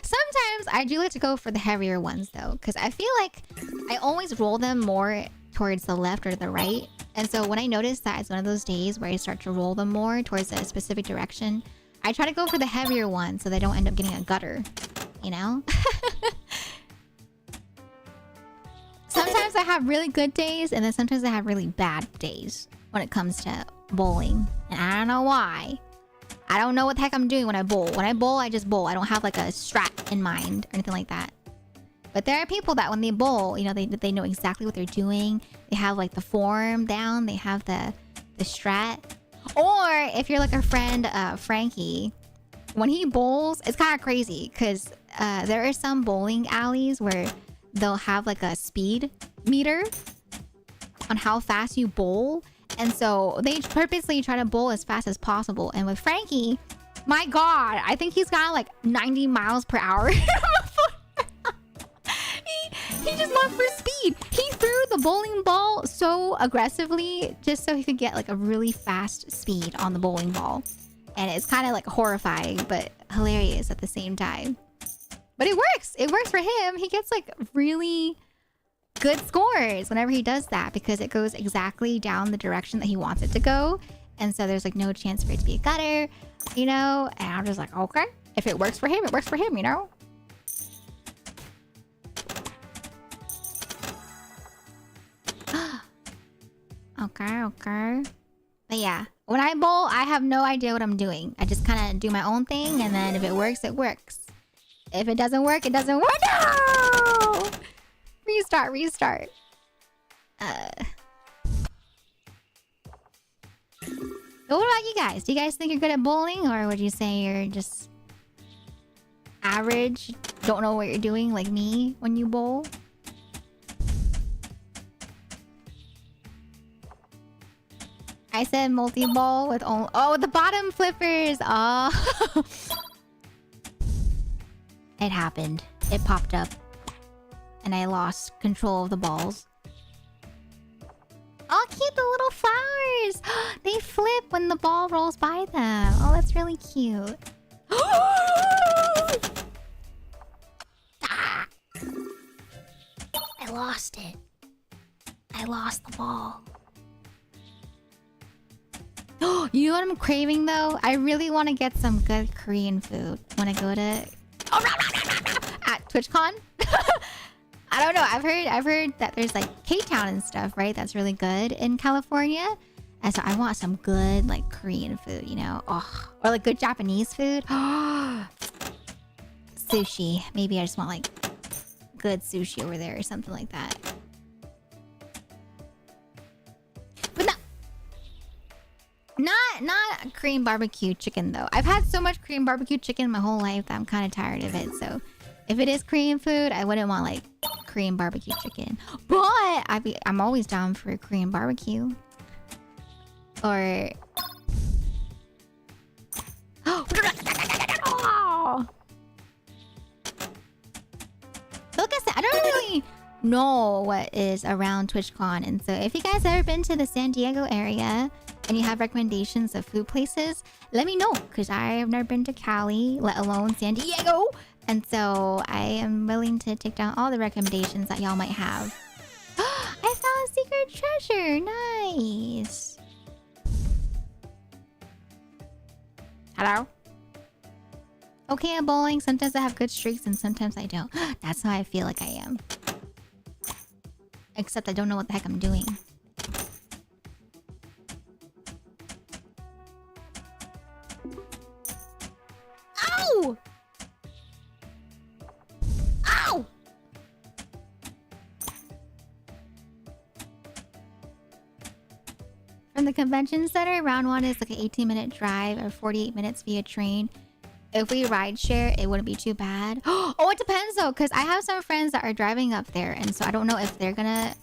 S2: Sometimes I do like to go for the heavier ones though, because I feel like I always roll them more towards the left or the right. And so when I notice that it's one of those days where I start to roll them more towards a specific direction, I try to go for the heavier ones so they don't end up getting a gutter, you know? Sometimes I have really good days and then sometimes I have really bad days when it comes to bowling. And I don't know why. I don't know what the heck I'm doing when I bowl. When I bowl, I just bowl. I don't have like a strat in mind or anything like that. But there are people that when they bowl, you know, they know exactly what they're doing. They have like the form down. They have the strat. Or if you're like a friend, Frankie, when he bowls, it's kind of crazy because there are some bowling alleys where they'll have like a speed meter on how fast you bowl. And so they purposely try to bowl as fast as possible. And with Frankie, my God, I think he's got like 90 miles per hour. he just went for speed. He threw the bowling ball so aggressively just so he could get like a really fast speed on the bowling ball. And it's kind of like horrifying, but hilarious at the same time. But it works. It works for him. He gets like really good scores whenever he does that because it goes exactly down the direction that he wants it to go. And so there's like no chance for it to be a gutter, you know? And I'm just like, okay, if it works for him, it works for him, you know? Okay. But yeah, when I bowl, I have no idea what I'm doing. I just kind of do my own thing. And then if it works, it works. If it doesn't work, it doesn't work. No! Restart. What about you guys? Do you guys think you're good at bowling? Or would you say you're just average? Don't know what you're doing like me when you bowl? I said multi-ball with only... Oh, the bottom flippers! Oh. It happened. It popped up. And I lost control of the balls. Oh, cute, the little flowers! They flip when the ball rolls by them. Oh, that's really cute. Ah! I lost it. I lost the ball. You know what I'm craving though? I really want to get some good Korean food when I go to at TwitchCon. I don't know. I've heard that there's like K-Town and stuff, right? That's really good in California. And so I want some good like Korean food, you know? Oh, or like good Japanese food. Sushi. Maybe I just want like good sushi over there or something like that. But not Korean barbecue chicken though. I've had so much Korean barbecue chicken my whole life that I'm kind of tired of it. So if it is Korean food, I wouldn't want like Korean barbecue chicken. But I'm always down for Korean barbecue. Or oh. Look, I don't really know what is around TwitchCon, and so if you guys have ever been to the San Diego area and you have recommendations of food places, let me know, because I have never been to Cali, let alone San Diego. And so I am willing to take down all the recommendations that y'all might have. I found a secret treasure. Nice. Hello? Okay at bowling. Sometimes I have good streaks and sometimes I don't. That's how I feel like I am. Except I don't know what the heck I'm doing. Ow! Ow! From the convention center, round one is like an 18-minute drive or 48 minutes via train. if we ride share, it wouldn't be too bad. Oh, it depends though, because I have some friends that are driving up there, and so I don't know if they're gonna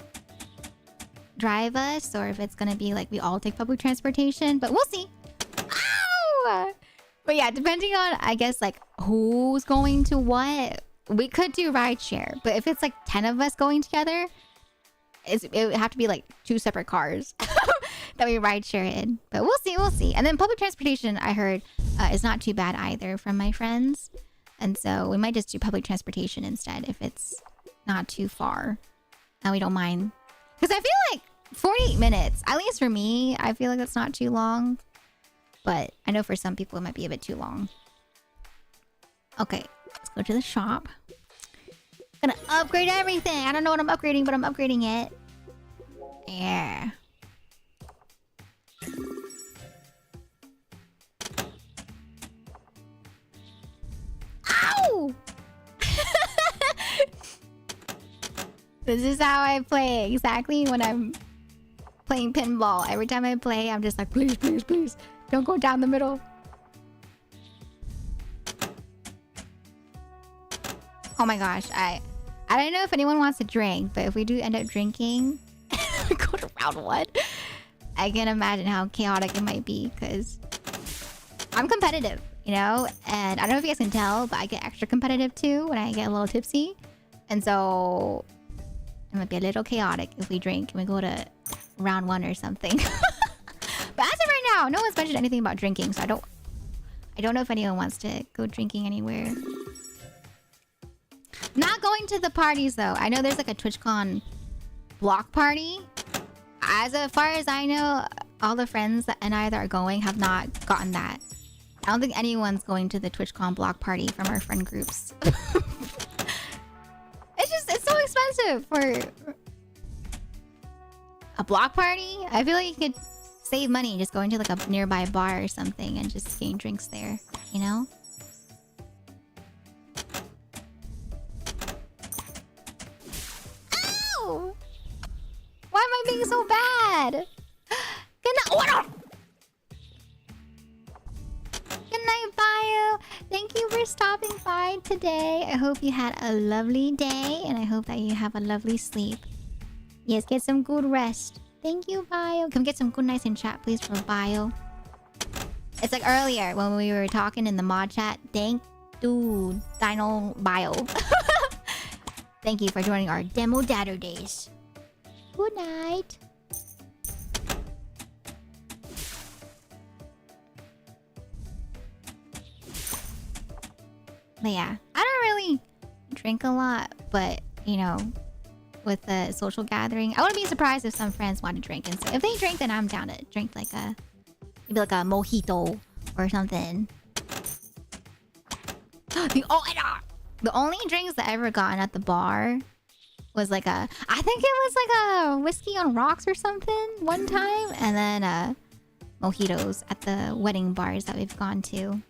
S2: drive us or if it's gonna be like we all take public transportation, but we'll see. Ow! But yeah, depending on, I guess, like who's going to what, we could do ride share. But if it's like 10 of us going together, it would have to be like 2 separate cars that we ride share in. But we'll see, we'll see. And then public transportation, I heard, is not too bad either from my friends. And so we might just do public transportation instead if it's not too far. And we don't mind. Because I feel like 48 minutes, at least for me, I feel like that's not too long. But I know for some people it might be a bit too long. Okay, let's go to the shop. Gonna upgrade everything. I don't know what I'm upgrading, but I'm upgrading it. Yeah. Ow! This is how I play exactly when I'm playing pinball. Every time I play, I'm just like, please, please, please. Don't go down the middle. Oh my gosh, I don't know if anyone wants to drink, but if we do end up drinking, go to round 1, I can imagine how chaotic it might be, because I'm competitive, you know? And I don't know if you guys can tell, but I get extra competitive too when I get a little tipsy. And so it might be a little chaotic if we drink and we go to round 1 or something. But as of right now, no one's mentioned anything about drinking, so I don't know if anyone wants to go drinking anywhere. Not going to the parties though. I know there's like a TwitchCon block party. As far as I know, all the friends that and I that are going have not gotten that. I don't think anyone's going to the TwitchCon block party from our friend groups. It's so expensive for a block party. I feel like you could save money just going to like a nearby bar or something and just getting drinks there, you know? Ow! Why am I being so bad? Good night. Oh, no! Good night, Bio. Thank you for stopping by today. I hope you had a lovely day and I hope that you have a lovely sleep. Yes, get some good rest. Thank you, Bio. Can we get some good nights in chat, please, for Bio? It's like earlier when we were talking in the mod chat. Thank you, Dino Bio. Thank you for joining our demo Daturdays. Good night. But yeah, I don't really drink a lot, but you know, with the social gathering, I wouldn't be surprised if some friends want to drink, and so if they drink, then I'm down to drink like maybe like a mojito or something. The only drinks that I ever gotten at the bar was like I think it was like a whiskey on rocks or something one time, and then mojitos at the wedding bars that we've gone to.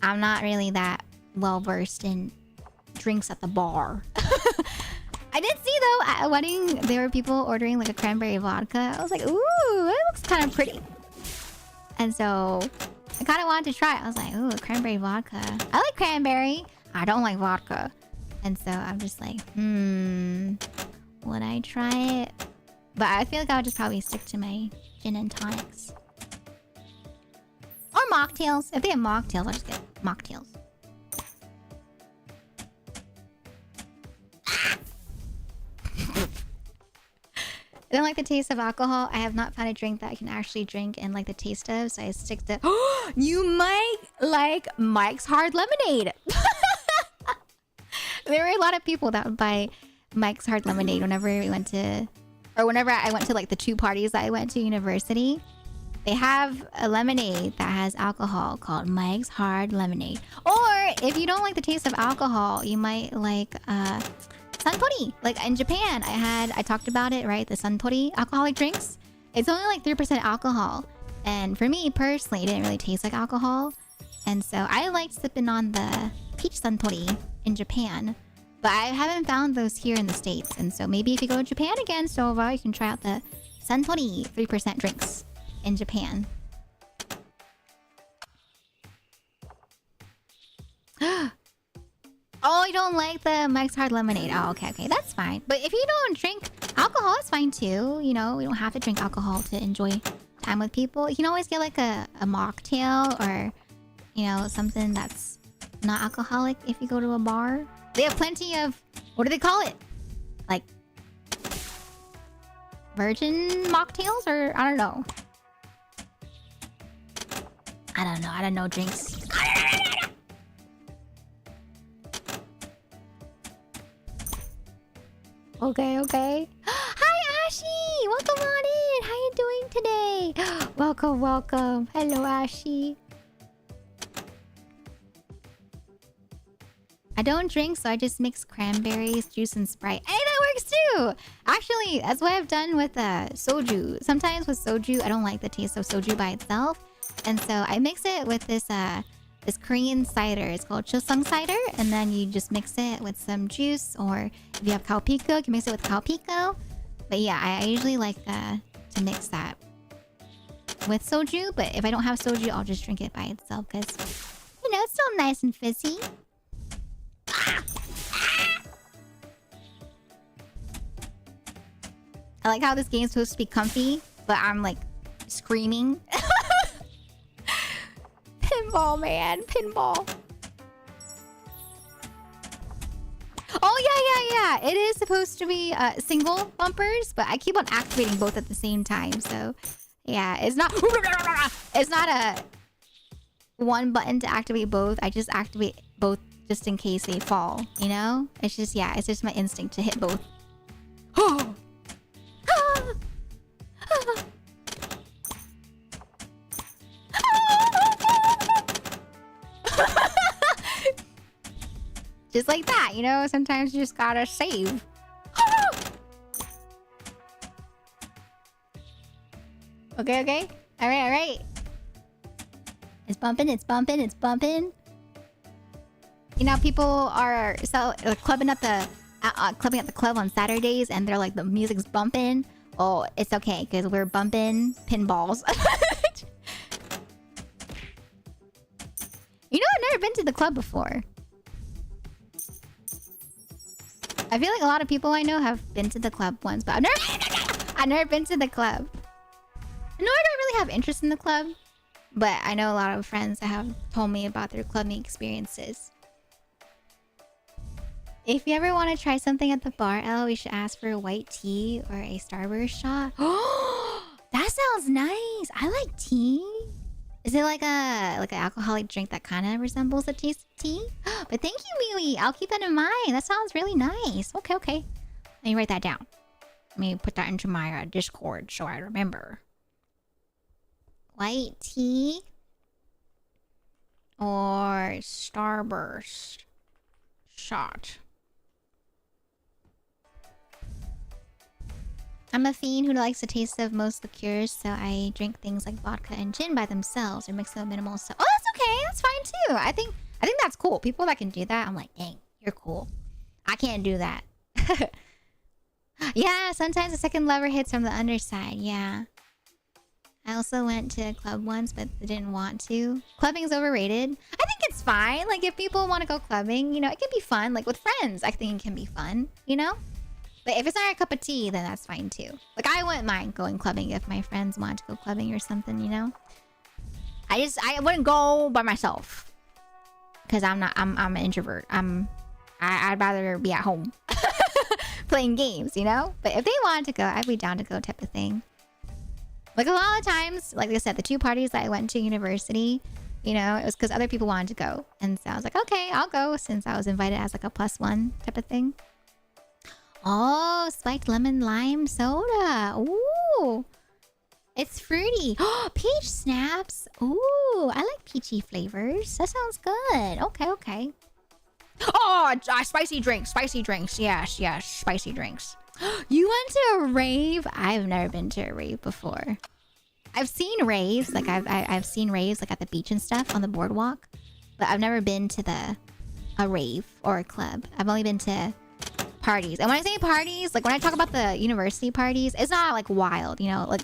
S2: I'm not really that well versed in drinks at the bar. I did see though at a wedding there were people ordering like a cranberry vodka. I was like, ooh, that looks kind of pretty. And so I kind of wanted to try it. I was like, ooh, cranberry vodka. I like cranberry. I don't like vodka. And so I'm just like, would I try it? But I feel like I would just probably stick to my gin and tonics. Or mocktails. If they have mocktails, I'll just get mocktails. I don't like the taste of alcohol. I have not found a drink that I can actually drink and like the taste of, so I stick to... You might like Mike's Hard Lemonade. There were a lot of people that would buy Mike's Hard Lemonade whenever we went to... Or whenever I went to like the 2 parties that I went to university. They have a lemonade that has alcohol called Mike's Hard Lemonade. Or if you don't like the taste of alcohol, you might like... Suntory. Like in Japan, I talked about it, right? The Suntory alcoholic drinks. It's only like 3% alcohol. And for me personally, it didn't really taste like alcohol. And so I liked sipping on the peach Suntory in Japan. But I haven't found those here in the States. And so maybe if you go to Japan again, Sova, you can try out the Suntory 3% drinks in Japan. Oh, you don't like the Mike's Hard Lemonade. Oh, okay, okay. That's fine. But if you don't drink alcohol, it's fine too. You know, we don't have to drink alcohol to enjoy time with people. You can always get like a mocktail or, you know, something that's not alcoholic if you go to a bar. They have plenty of, what do they call it? Like, virgin mocktails or, I don't know. I don't know drinks. Okay, okay. Hi, Ashy! Welcome on in! How you doing today? Welcome, welcome. Hello, Ashy. I don't drink, so I just mix cranberries, juice, and Sprite. Hey, that works too! Actually, that's what I've done with soju. Sometimes with soju, I don't like the taste of soju by itself. And so I mix it with this Korean cider. It's called Chosung cider. And then you just mix it with some juice. Or if you have cow pico, you can mix it with cow pico. But yeah, I usually like to mix that with soju. But if I don't have soju, I'll just drink it by itself. Because, you know, it's still nice and fizzy. I like how this game's supposed to be comfy, but I'm like screaming. Pinball, man. Pinball. Oh, yeah. It is supposed to be single bumpers, but I keep on activating both at the same time. So, yeah, it's not... It's not a one button to activate both. I just activate both just in case they fall, you know? It's just, yeah, it's just my instinct to hit both. Just like that, you know? Sometimes you just gotta save. Okay. Alright. It's bumping. You know, people are clubbing at the club on Saturdays, and they're like, the music's bumping. Oh, it's okay, because we're bumping pinballs. You know, I've never been to the club before. I feel like a lot of people I know have been to the club once, but I've never been to the club. No, I don't really have interest in the club, but I know a lot of friends that have told me about their clubbing experiences. If you ever want to try something at the bar, we should ask for a white tea or a Starburst shot. Oh, that sounds nice. I like tea. Is it like an alcoholic drink that kind of resembles the taste of tea? But thank you, Miwi. I'll keep that in mind. That sounds really nice. Okay. Let me write that down. Let me put that into my Discord so I remember. White tea or Starburst shot. I'm a fiend who likes the taste of most liqueurs, so I drink things like vodka and gin by themselves or mix them with minimal stuff. Oh, that's okay. That's fine too. I think that's cool. People that can do that, I'm like, dang, you're cool. I can't do that. Yeah, sometimes the second lever hits from the underside. Yeah. I also went to a club once, but didn't want to. Clubbing is overrated. I think it's fine. Like, if people want to go clubbing, you know, it can be fun. Like, with friends, I think it can be fun, you know? But if it's not a cup of tea, then that's fine too. Like, I wouldn't mind going clubbing if my friends want to go clubbing or something, you know? I wouldn't go by myself. Because I'm an introvert. I'd rather be at home. Playing games, you know? But if they wanted to go, I'd be down to go type of thing. Like, a lot of times, like I said, the 2 parties that I went to university, you know, it was because other people wanted to go. And so I was like, okay, I'll go, since I was invited as like a +1 type of thing. Oh, spiked lemon lime soda. Ooh. It's fruity. Oh, peach snaps. Ooh, I like peachy flavors. That sounds good. Okay. Oh, spicy drinks. Yes, spicy drinks. You went to a rave? I've never been to a rave before. I've seen raves. Like, I've seen raves like at the beach and stuff on the boardwalk. But I've never been to a rave or a club. I've only been to parties. And when I say parties, like when I talk about the university parties, it's not like wild, you know? Like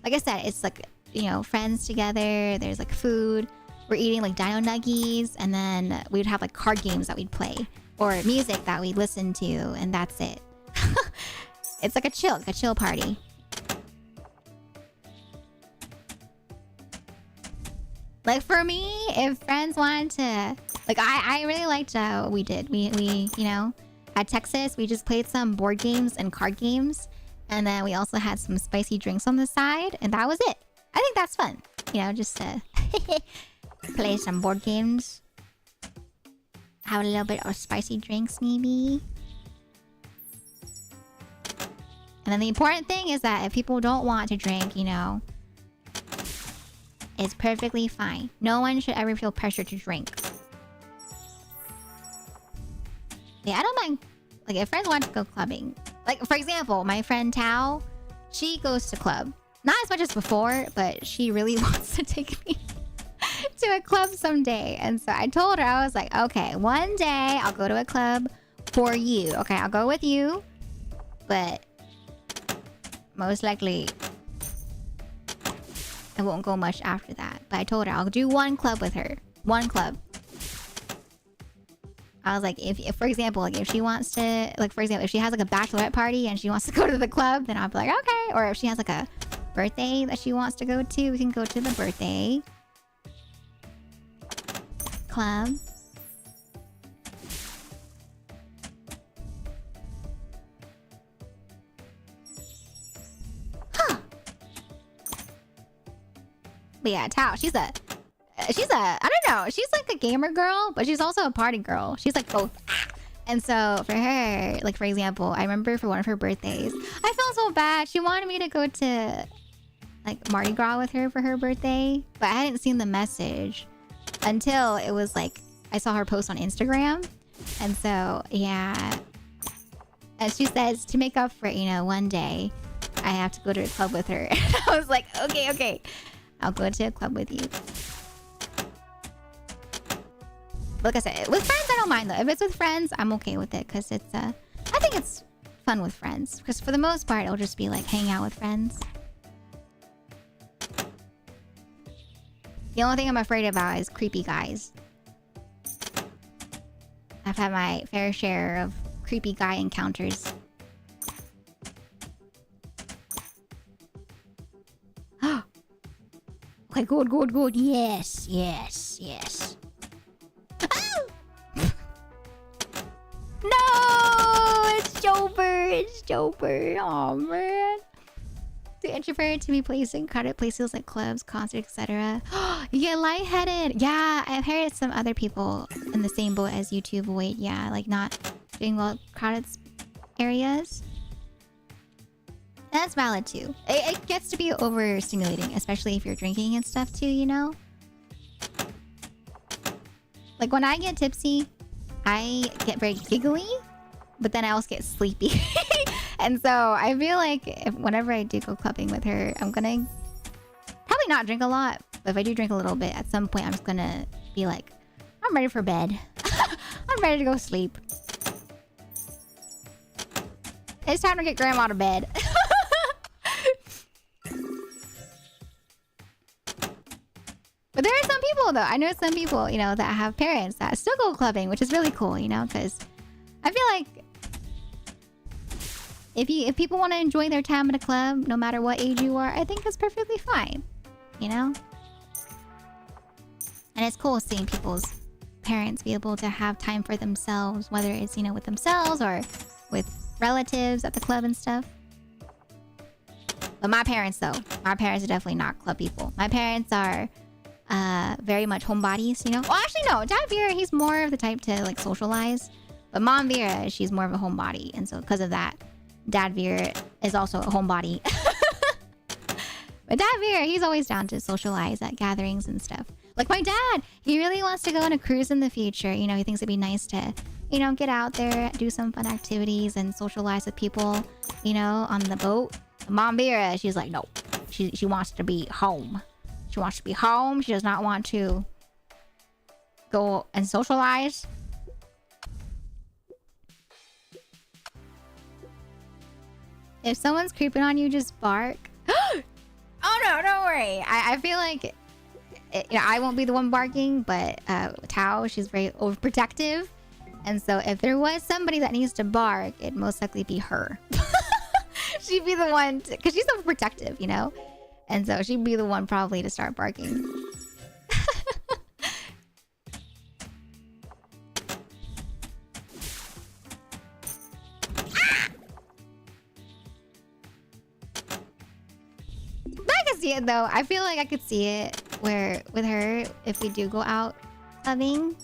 S2: I said, it's like, you know, friends together. There's like food. we're eating like dino nuggies, and then we'd have like card games that we'd play or music that we'd listen to, and that's it. It's like a chill party. Like for me, if friends wanted to, like I really liked what we did. We you know, at Texas we just played some board games and card games, and then we also had some spicy drinks on the side, and that was it. I think that's fun. You know, just to play some board games, have a little bit of spicy drinks maybe. And then the important thing is that if people don't want to drink, you know, it's perfectly fine. No one should ever feel pressure to drink. Yeah, I don't mind. Like, if friends want to go clubbing. Like, for example, my friend Tao, she goes to club. Not as much as before, but she really wants to take me to a club someday. And so I told her, I was like, okay, one day I'll go to a club for you. Okay, I'll go with you. But most likely I won't go much after that. But I told her I'll do one club with her. One club. I was like, if for example, like if she wants to, like for example, if she has like a bachelorette party and she wants to go to the club, then I'll be like, okay. Or if she has like a birthday that she wants to go to, we can go to the birthday club. Huh. But yeah, Tao, she's a, I don't know, she's like a gamer girl, but she's also a party girl. She's like both. And so for her, like for example, I remember for one of her birthdays, I felt so bad. She wanted me to go to like Mardi Gras with her for her birthday, but I hadn't seen the message until it was like, I saw her post on Instagram. And so, yeah. And she says to make up for it, you know, one day I have to go to a club with her. And I was like, okay. I'll go to a club with you. Like I said, with friends, I don't mind though. If it's with friends, I'm okay with it because it's, I think it's fun with friends. Because for the most part, it'll just be like hanging out with friends. The only thing I'm afraid about is creepy guys. I've had my fair share of creepy guy encounters. Okay, good. Yes. Oh! No! It's Joper. Oh, man. Too introverted to be placed in crowded places like clubs, concerts, etc. You get lightheaded. Yeah, I've heard some other people in the same boat as you two avoid. Yeah, like not doing well crowded areas. That's valid too. It gets to be overstimulating, especially if you're drinking and stuff too, you know? Like when I get tipsy, I get very giggly, but then I also get sleepy. And so I feel like whenever I do go clubbing with her, I'm gonna probably not drink a lot, but if I do drink a little bit, at some point I'm just gonna be like, I'm ready for bed. I'm ready to go sleep. It's time to get grandma to bed. But there are some people though, I know some people, you know, that have parents that still go clubbing, which is really cool, you know, because I feel like if people want to enjoy their time at a club, no matter what age you are, I think it's perfectly fine, you know? And it's cool seeing people's parents be able to have time for themselves, whether it's, you know, with themselves or with relatives at the club and stuff. But my parents though, my parents are definitely not club people. My parents are very much homebodies, you know? Well, actually no, Dad Vera, he's more of the type to like socialize. But Mom Vera, she's more of a homebody. And so because of that, Dad Vera is also a homebody. But Dad Vera, he's always down to socialize at gatherings and stuff. Like my dad, he really wants to go on a cruise in the future. You know, he thinks it'd be nice to, you know, get out there, do some fun activities and socialize with people, you know, on the boat. Mom Vera, she's like, no, she wants to be home. She wants to be home. She does not want to go and socialize. If someone's creeping on you, just bark. Oh no, don't worry. I feel like I won't be the one barking, but Tao, she's very overprotective. And so if there was somebody that needs to bark, it'd most likely be her. She'd be the one, because she's overprotective, you know? And so she'd be the one probably to start barking. I can see it though. I feel like I could see it where with her, if we do go out clubbing,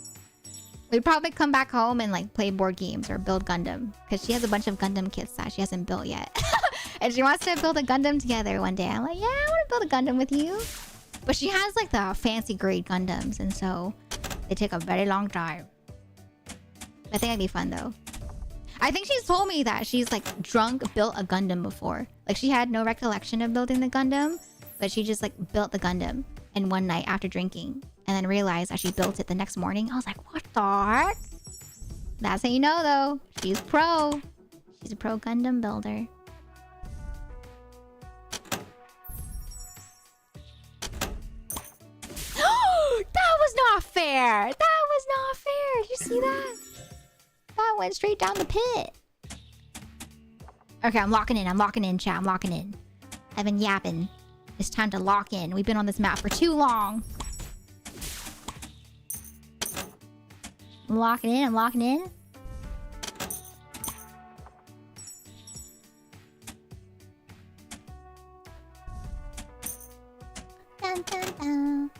S2: we'd probably come back home and like play board games or build Gundam, because she has a bunch of Gundam kits that she hasn't built yet. And she wants to build a Gundam together one day. I'm like, yeah, I want to build a Gundam with you. But she has like the fancy grade Gundams, and so they take a very long time. I think it'd be fun though. I think she's told me that she's like drunk built a Gundam before. Like she had no recollection of building the Gundam, but she just like built the Gundam in one night after drinking, and then realized that she built it the next morning. I was like, what the heck? That's how you know though. She's pro. She's a pro Gundam builder. That was not fair. That was not fair. Did you see that? That went straight down the pit. Okay, I'm locking in. I'm locking in, chat. I'm locking in. I've been yapping. It's time to lock in. We've been on this map for too long. I'm locking in. I'm locking in. Dun, dun, dun.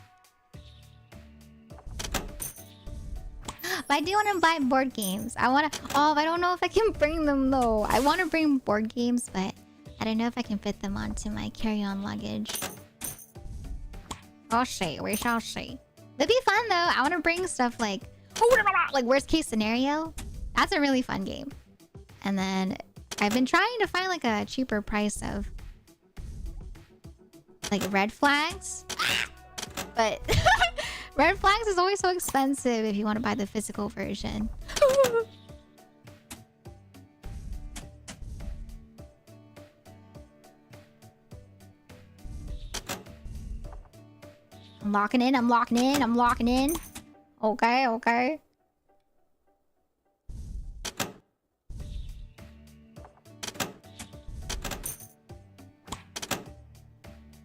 S2: But I do want to buy board games. I want to... Oh, I don't know if I can bring them, though. I want to bring board games, but I don't know if I can fit them onto my carry-on luggage. I'll see. We shall see. It'd be fun, though. I want to bring stuff like worst-case scenario. That's a really fun game. And then I've been trying to find, like, a cheaper price of... like, red flags. But... Red Flags is always so expensive if you want to buy the physical version. I'm locking in, I'm locking in, I'm locking in. Okay, okay.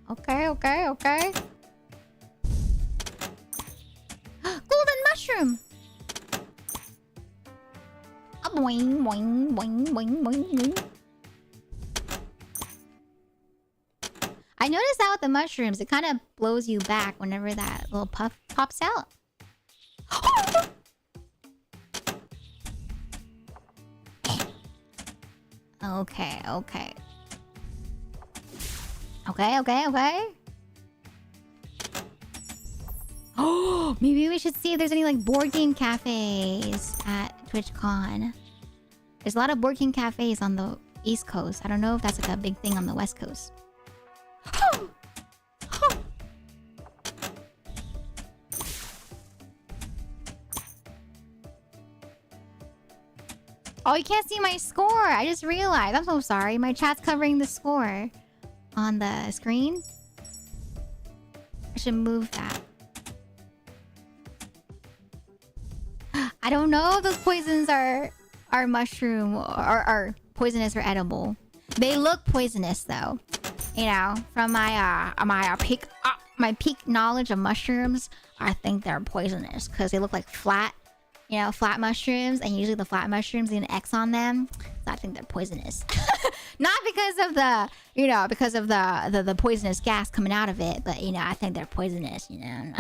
S2: Okay, okay, okay. Golden mushroom. A boing, boing, boing, boing, boing, boing. I noticed that with the mushrooms, it kind of blows you back whenever that little puff pops out. Okay, okay. Okay, okay, okay. Oh, maybe we should see if there's any like board game cafes at TwitchCon. There's a lot of board game cafes on the East Coast. I don't know if that's like a big thing on the West Coast. Oh, you can't see my score. I just realized. I'm so sorry. My chat's covering the score on the screen. I should move that. I don't know if those poisons are mushroom or are poisonous or edible. They look poisonous though. You know, from my peak knowledge of mushrooms, I think they're poisonous because they look like flat, you know, flat mushrooms, and usually the flat mushrooms get an X on them. So I think they're poisonous. Not because of the, you know, because of the poisonous gas coming out of it, but you know, I think they're poisonous, you know.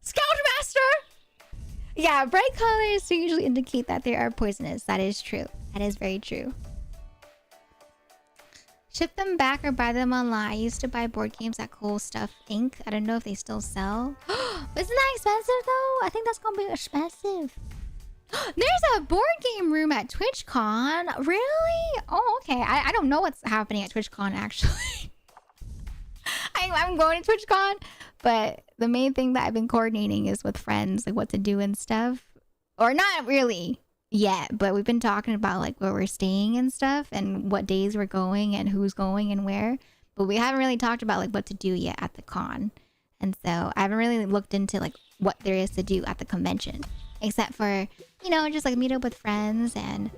S2: Scoutmaster! Yeah, bright colors usually indicate that they are poisonous. That is true. That is very true. Ship them back or buy them online. I used to buy board games at Cool Stuff Inc. I don't know if they still sell. Isn't that expensive though? I think that's gonna be expensive. There's a board game room at TwitchCon. Really? Oh, okay. I don't know what's happening at TwitchCon actually. I'm going to TwitchCon, but the main thing that I've been coordinating is with friends, like what to do and stuff. Or not really yet, but we've been talking about like where we're staying and stuff and what days we're going and who's going and where. but we haven't really talked about like what to do yet at the con. And so I haven't really looked into like what there is to do at the convention, except for, you know, just like meet up with friends and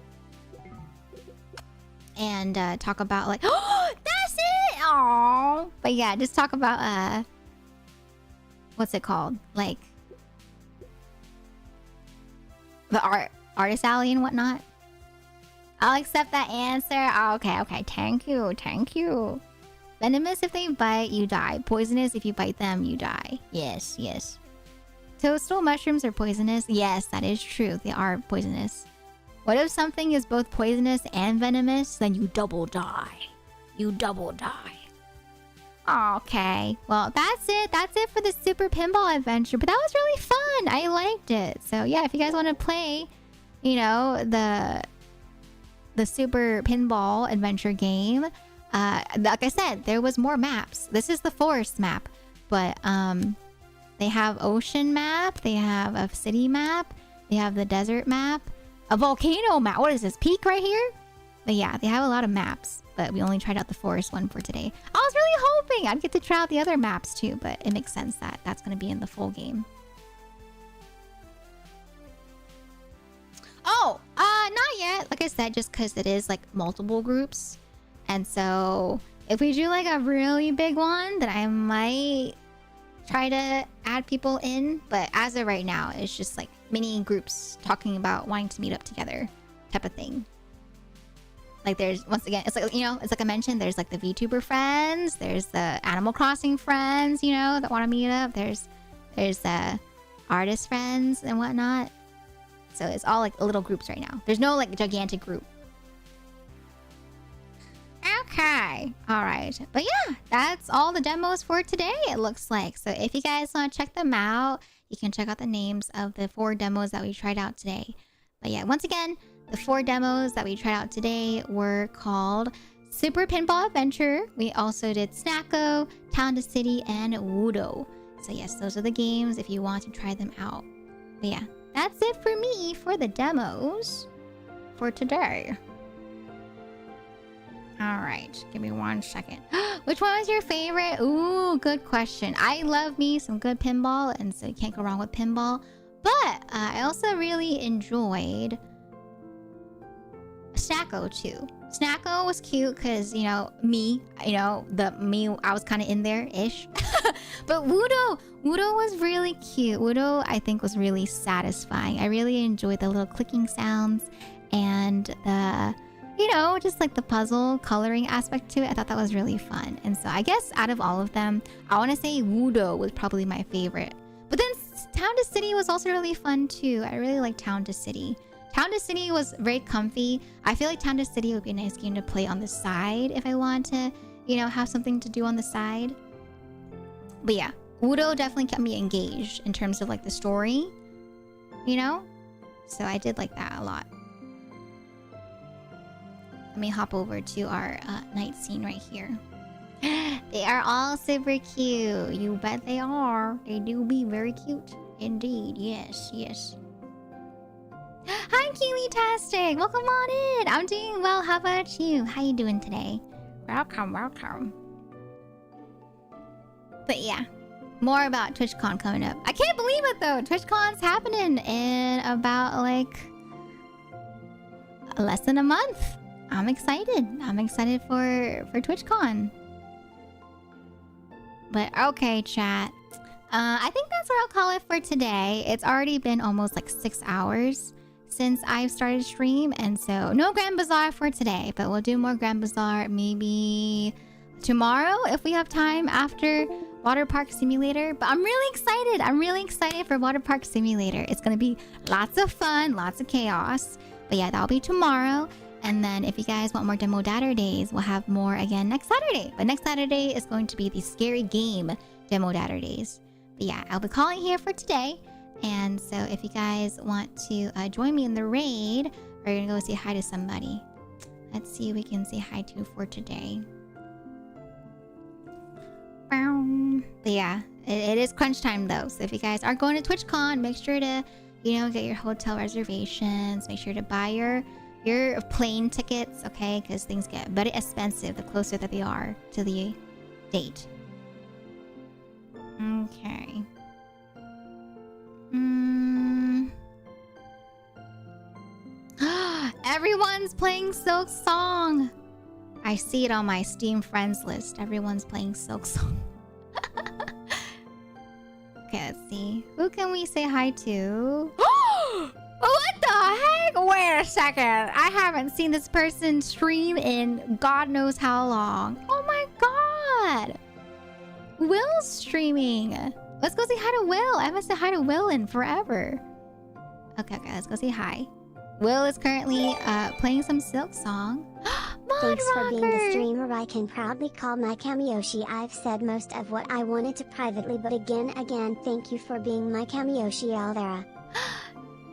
S2: talk about like, oh, that's it. Oh, but yeah, just talk about what's it called, like the artist alley and whatnot. I'll accept that answer. Oh, okay. Thank you. Venomous if they bite, you die. Poisonous if you bite them, you die. Yes. Toadstool mushrooms are poisonous. Yes, that is true. They are poisonous. What if something is both poisonous and venomous? Then you double die. Okay. Well, that's it. That's it for the Super Pinball adventure. But that was really fun. I liked it. So yeah, if you guys want to play, you know, the Super Pinball adventure game, like I said, there was more maps. This is the forest map, but they have ocean map, they have a city map, they have the desert map, a volcano map. What is this, peak right here? But yeah, they have a lot of maps, but we only tried out the forest one for today. I was really hoping I'd get to try out the other maps too, but it makes sense that that's going to be in the full game. Oh, not yet. Like I said, just because it is like multiple groups. And so if we do like a really big one, then I might try to add people in. But as of right now, it's just like mini groups talking about wanting to meet up together type of thing. Like there's, once again, it's like, you know, it's like I mentioned, there's like the VTuber friends, there's the Animal Crossing friends, you know, that want to meet up. There's the artist friends and whatnot. So it's all like little groups right now. There's no like gigantic group. Okay. All right. But yeah, that's all the demos for today, it looks like. So if you guys want to check them out, you can check out the names of the 4 demos that we tried out today. But yeah, once again, the 4 demos that we tried out today were called Super Pinball Adventure. We also did Snacko, Town to City, and Woodo. So yes, those are the games if you want to try them out. But yeah, that's it for me for the demos for today. All right, give me 1 second. Which one was your favorite? Ooh, good question. I love me some good pinball, and so you can't go wrong with pinball. But I also really enjoyed Snacko too. Snacko was cute because, you know, I was kind of in there-ish. But Woodo was really cute. Woodo, I think, was really satisfying. I really enjoyed the little clicking sounds and the, you know, just like the puzzle coloring aspect to it. I thought that was really fun. And so I guess out of all of them, I want to say Woodo was probably my favorite. But then Town to City was also really fun too. I really like Town to City. Town to City was very comfy. I feel like Town to City would be a nice game to play on the side if I want to, you know, have something to do on the side. But yeah, Woodo definitely kept me engaged in terms of like the story, you know? So I did like that a lot. Let me hop over to our night scene right here. They are all super cute. You bet they are. They do be very cute. Indeed. Yes. Hi, Kiwi-tastic. Welcome on in. I'm doing well. How about you? How you doing today? Welcome. But yeah, more about TwitchCon coming up. I can't believe it though. TwitchCon's happening in about like less than a month. I'm excited. I'm excited for TwitchCon. But okay, chat. I think that's what I'll call it for today. It's already been almost like 6 hours since I've started stream, and so no Grand Bazaar for today, but we'll do more Grand Bazaar maybe tomorrow if we have time after Water Park Simulator. But I'm really excited. I'm really excited for Water Park Simulator. It's gonna be lots of fun, lots of chaos. But yeah, that'll be tomorrow. And then if you guys want more Demo Daturdays, we'll have more again next Saturday. But next Saturday is going to be the Scary Game Demo Daturdays. But yeah, I'll be calling here for today. And so if you guys want to join me in the raid, we're going to go say hi to somebody. Let's see who we can say hi to for today. But yeah, it is crunch time though. So if you guys are going to TwitchCon, make sure to, you know, get your hotel reservations. Make sure to buy your plane tickets, okay? Because things get very expensive the closer that they are to the date. Okay. Everyone's playing Silk Song. I see it on my Steam friends list. Everyone's playing Silk Song. Okay, let's see. Who can we say hi to? What the heck? Wait a second. I haven't seen this person stream in God knows how long. Oh my god. Will's streaming. Let's go say hi to Will. I haven't said hi to Will in forever. Okay, let's go say hi. Will is currently playing some Silk Song.
S1: Thanks for being the streamer I can proudly call my Kamiyoshi. I've said most of what I wanted to privately, but again, thank you for being my Kamiyoshi, Elveira.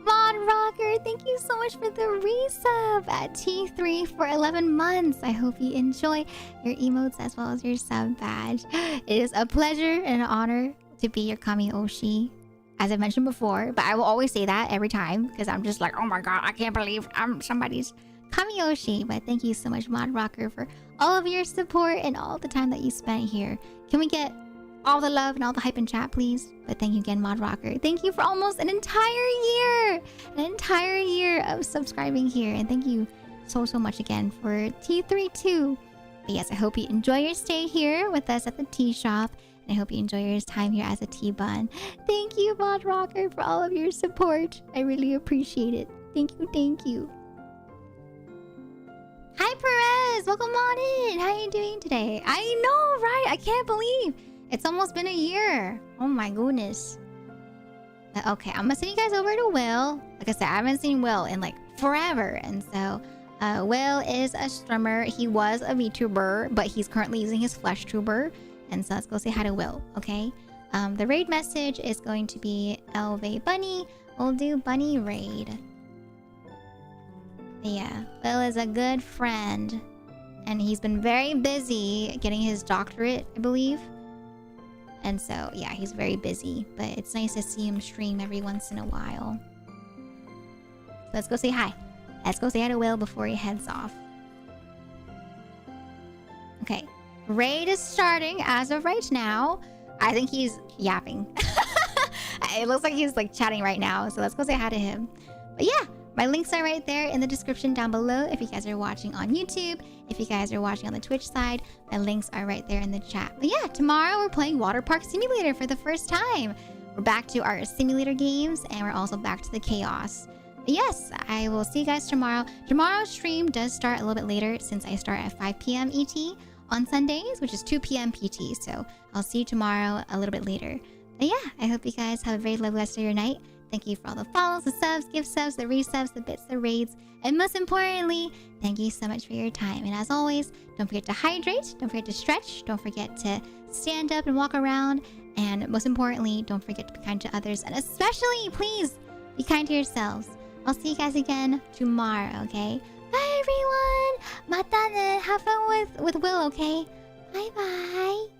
S2: Mod Rocker, thank you so much for the resub at T3 for 11 months. I hope you enjoy your emotes as well as your sub badge. It is a pleasure and an honor to be your Kamiyoshi, as I mentioned before, but I will always say that every time because I'm just like, oh my god, I can't believe I'm somebody's Kamiyoshi. But thank you so much, Mod Rocker, for all of your support and all the time that you spent here. Can we get all the love and all the hype in chat, please? But thank you again, Mod Rocker. Thank you for almost an entire year of subscribing here, and thank you so much again for T3 too. But yes, I hope you enjoy your stay here with us at the tea shop, and I hope you enjoy your time here as a tea bun. Thank you, Mod Rocker, for all of your support. I really appreciate it. Thank you. Hi, Perez! Welcome on in! How are you doing today? I know, right? I can't believe it's almost been a year. Oh my goodness. Okay, I'm gonna send you guys over to Will. Like I said, I haven't seen Will in like forever. And so, Will is a streamer. He was a VTuber, but he's currently using his Flesh Tuber. And so let's go say hi to Will, okay? The raid message is going to be Elveira Bunny. We'll do Bunny Raid. Yeah, Will is a good friend. And he's been very busy getting his doctorate, I believe. And so, yeah, he's very busy. But it's nice to see him stream every once in a while. So let's go say hi. Let's go say hi to Will before he heads off. Okay. Raid is starting as of right now. I think he's yapping. It looks like he's like chatting right now. So let's go say hi to him. But yeah. My links are right there in the description down below if you guys are watching on YouTube. If you guys are watching on the Twitch side, my links are right there in the chat. But yeah, tomorrow we're playing Water Park Simulator for the first time. We're back to our simulator games, and we're also back to the chaos. But yes, I will see you guys tomorrow. Tomorrow's stream does start a little bit later since I start at 5 p.m. ET on Sundays, which is 2 p.m. PT. So I'll see you tomorrow a little bit later. But yeah, I hope you guys have a very lovely rest of your night. Thank you for all the follows, the subs, gift subs, the resubs, the bits, the raids, and most importantly, thank you so much for your time. And as always, don't forget to hydrate, don't forget to stretch, don't forget to stand up and walk around, and most importantly, don't forget to be kind to others, and especially, please, be kind to yourselves. I'll see you guys again tomorrow, okay? Bye, everyone! Mata ne! Have fun with Will, okay? Bye-bye!